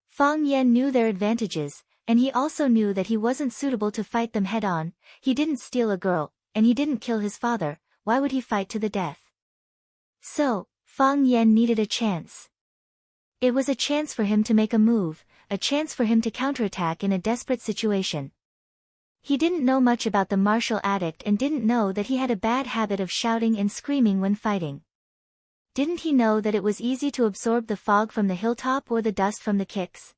Fang Yan knew their advantages, and he also knew that he wasn't suitable to fight them head-on. He didn't steal a girl, and he didn't kill his father. Why would he fight to the death? So, Fang Yan needed a chance. It was a chance for him to make a move, a chance for him to counterattack in a desperate situation. He didn't know much about the martial addict and didn't know that he had a bad habit of shouting and screaming when fighting. Didn't he know that it was easy to absorb the fog from the hilltop or the dust from the kicks?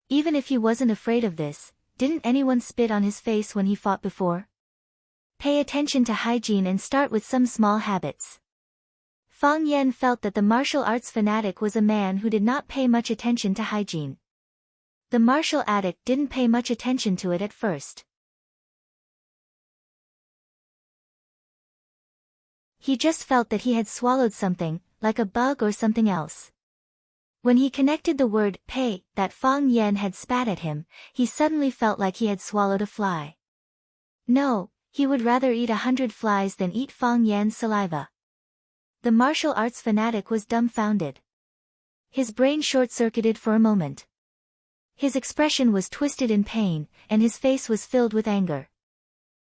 Even if he wasn't afraid of this, didn't anyone spit on his face when he fought before? Pay attention to hygiene and start with some small habits. Fang Yan felt that the martial arts fanatic was a man who did not pay much attention to hygiene. The martial addict didn't pay much attention to it at first. He just felt that he had swallowed something, like a bug or something else. When he connected the word pay that Fang Yan had spat at him, he suddenly felt like he had swallowed a fly. No, he would rather eat 100 flies than eat Fang Yan's saliva. The martial arts fanatic was dumbfounded. His brain short-circuited for a moment. His expression was twisted in pain, and his face was filled with anger.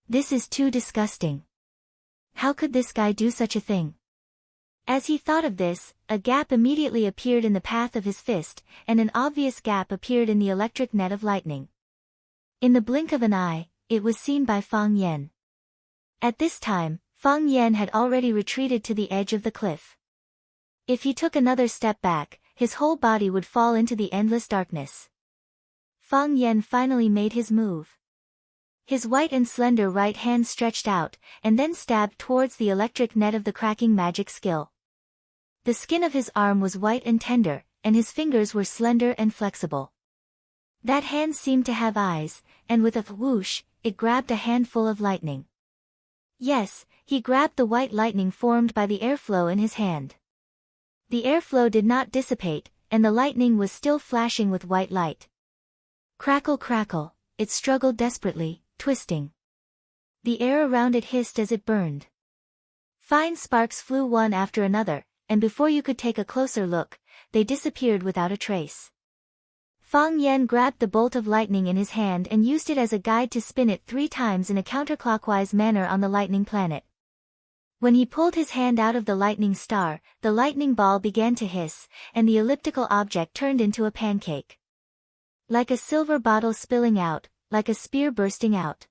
This is too disgusting. How could this guy do such a thing? As he thought of this, a gap immediately appeared in the path of his fist, and an obvious gap appeared in the electric net of lightning. In the blink of an eye, it was seen by Fang Yan. At this time, Fang Yan had already retreated to the edge of the cliff. If he took another step back, his whole body would fall into the endless darkness. Fang Yan finally made his move. His white and slender right hand stretched out, and then stabbed towards the electric net of the cracking magic skill. The skin of his arm was white and tender, and his fingers were slender and flexible. That hand seemed to have eyes, and with a whoosh, it grabbed a handful of lightning. Yes, he grabbed the white lightning formed by the airflow in his hand. The airflow did not dissipate, and the lightning was still flashing with white light. Crackle crackle, it struggled desperately, twisting. The air around it hissed as it burned. Fine sparks flew one after another, and before you could take a closer look, they disappeared without a trace. Fang Yan grabbed the bolt of lightning in his hand and used it as a guide to spin it 3 times in a counterclockwise manner on the lightning planet. When he pulled his hand out of the lightning star, the lightning ball began to hiss, and the elliptical object turned into a pancake. Like a silver bottle spilling out, like a spear bursting out.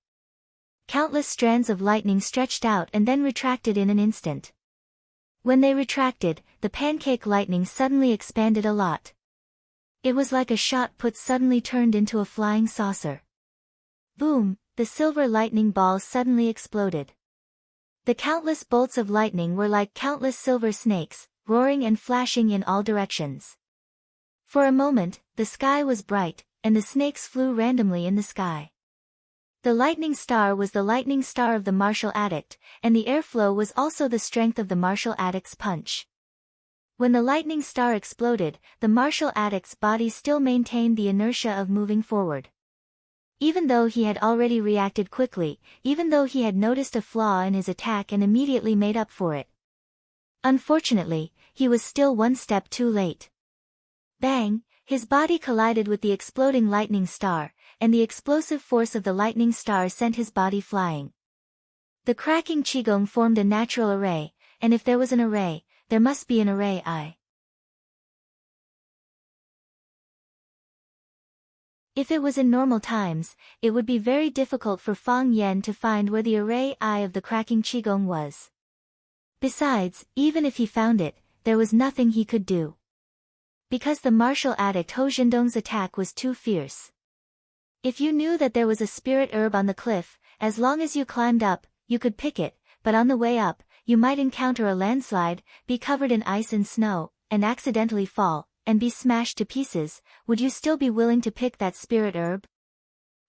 Countless strands of lightning stretched out and then retracted in an instant. When they retracted, the pancake lightning suddenly expanded a lot. It was like a shot put suddenly turned into a flying saucer. Boom, the silver lightning ball suddenly exploded. The countless bolts of lightning were like countless silver snakes, roaring and flashing in all directions. For a moment, the sky was bright, and the snakes flew randomly in the sky. The lightning star was the lightning star of the martial addict, and the airflow was also the strength of the martial addict's punch. When the lightning star exploded, the martial addict's body still maintained the inertia of moving forward. Even though he had already reacted quickly, even though he had noticed a flaw in his attack and immediately made up for it. Unfortunately, he was still one step too late. Bang! His body collided with the exploding lightning star, and the explosive force of the lightning star sent his body flying. The cracking qigong formed a natural array, and if there was an array, there must be an array I. If it was in normal times, it would be very difficult for Fang Yan to find where the array I of the cracking qigong was. Besides, even if he found it, there was nothing he could do. Because the martial addict Ho Jindong's attack was too fierce. If you knew that there was a spirit herb on the cliff, as long as you climbed up, you could pick it, but on the way up, you might encounter a landslide, be covered in ice and snow, and accidentally fall, and be smashed to pieces. Would you still be willing to pick that spirit herb?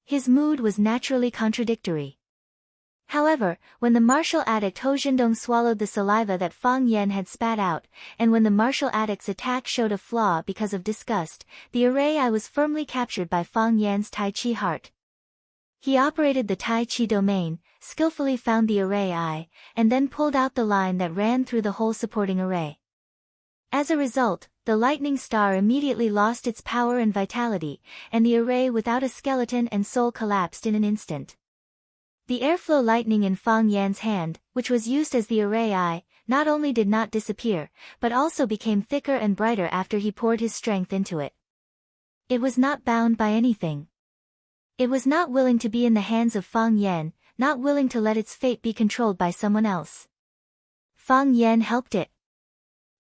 His mood was naturally contradictory. However, when the martial addict Ho Jindong swallowed the saliva that Fang Yan had spat out, and when the martial addict's attack showed a flaw because of disgust, the array I was firmly captured by Fang Yan's Tai Chi heart. He operated the Tai Chi domain, skillfully found the array I, and then pulled out the line that ran through the whole supporting array. As a result, the lightning star immediately lost its power and vitality, and the array without a skeleton and soul collapsed in an instant. The airflow lightning in Fang Yan's hand, which was used as the array I, not only did not disappear, but also became thicker and brighter after he poured his strength into it. It was not bound by anything. It was not willing to be in the hands of Fang Yan, not willing to let its fate be controlled by someone else. Fang Yan helped it.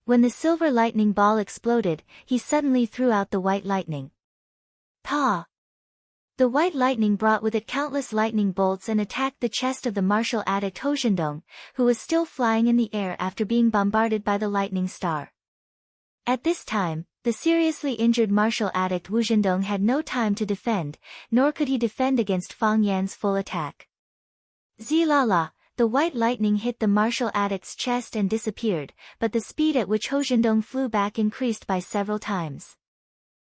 When the silver lightning ball exploded, he suddenly threw out the white lightning. Pa! The white lightning brought with it countless lightning bolts and attacked the chest of the martial addict Ho Jindong, who was still flying in the air after being bombarded by the lightning star. At this time, the seriously injured martial addict Wu Jindong had no time to defend, nor could he defend against Fang Yan's full attack. Zilala, the white lightning hit the martial addict's chest and disappeared, but the speed at which Ho Jindong flew back increased by several times.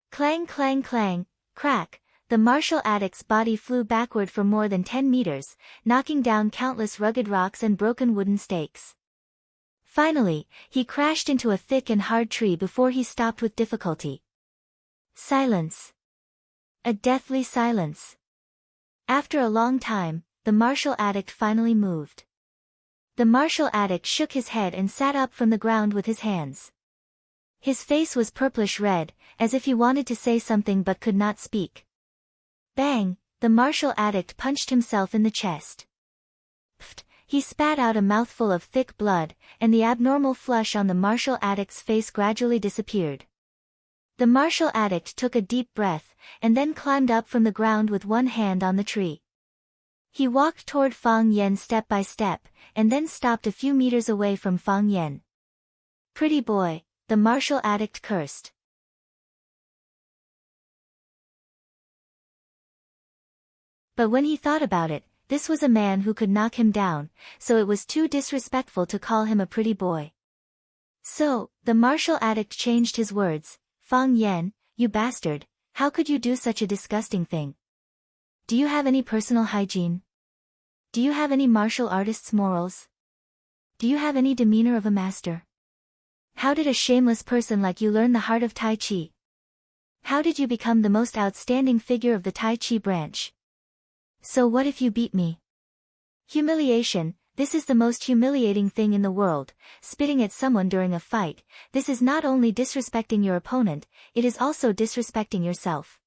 Clang clang clang, crack. The martial addict's body flew backward for more than 10 meters, knocking down countless rugged rocks and broken wooden stakes. Finally, he crashed into a thick and hard tree before he stopped with difficulty. Silence. A deathly silence. After a long time, the martial addict finally moved. The martial addict shook his head and sat up from the ground with his hands. His face was purplish red, as if he wanted to say something but could not speak. Bang! The martial addict punched himself in the chest. Pfft! He spat out a mouthful of thick blood, and the abnormal flush on the martial addict's face gradually disappeared. The martial addict took a deep breath, and then climbed up from the ground with one hand on the tree. He walked toward Fang Yan step by step, and then stopped a few meters away from Fang Yan. Pretty boy, the martial addict cursed. But when he thought about it, this was a man who could knock him down, so it was too disrespectful to call him a pretty boy. So, the martial addict changed his words. Fang Yan, you bastard, how could you do such a disgusting thing? Do you have any personal hygiene? Do you have any martial artist's morals? Do you have any demeanor of a master? How did a shameless person like you learn the heart of Tai Chi? How did you become the most outstanding figure of the Tai Chi branch? So what if you beat me? Humiliation, this is the most humiliating thing in the world, spitting at someone during a fight. This is not only disrespecting your opponent, it is also disrespecting yourself.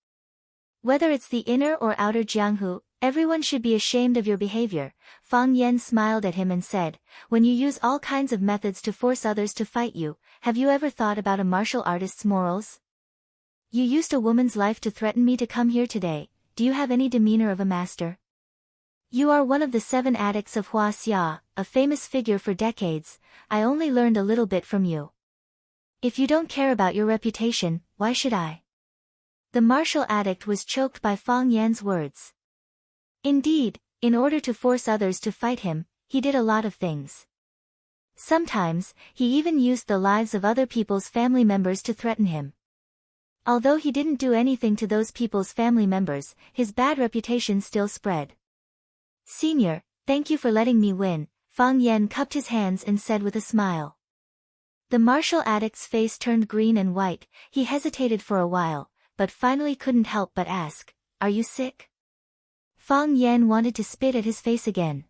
Whether it's the inner or outer Jianghu, everyone should be ashamed of your behavior. Fang Yan smiled at him and said, when you use all kinds of methods to force others to fight you, have you ever thought about a martial artist's morals? You used a woman's life to threaten me to come here today. Do you have any demeanor of a master? You are one of the 7 addicts of Hua Xia, a famous figure for decades. I only learned a little bit from you. If you don't care about your reputation, why should I? The martial addict was choked by Fang Yan's words. Indeed, in order to force others to fight him, he did a lot of things. Sometimes, he even used the lives of other people's family members to threaten him. Although he didn't do anything to those people's family members, his bad reputation still spread. Senior, thank you for letting me win, Fang Yan cupped his hands and said with a smile. The martial addict's face turned green and white. He hesitated for a while, but finally couldn't help but ask, "Are you sick?" Fang Yan wanted to spit at his face again.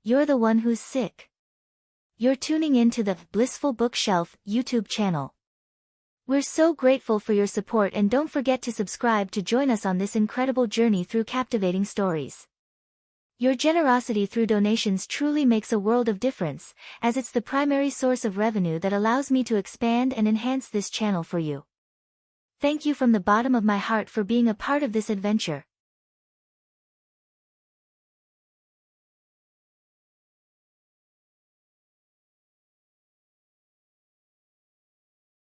"You're the one who's sick. You're tuning in to the Blissful Bookshelf YouTube channel. We're so grateful for your support, and don't forget to subscribe to join us on this incredible journey through captivating stories. Your generosity through donations truly makes a world of difference, as it's the primary source of revenue that allows me to expand and enhance this channel for you. Thank you from the bottom of my heart for being a part of this adventure.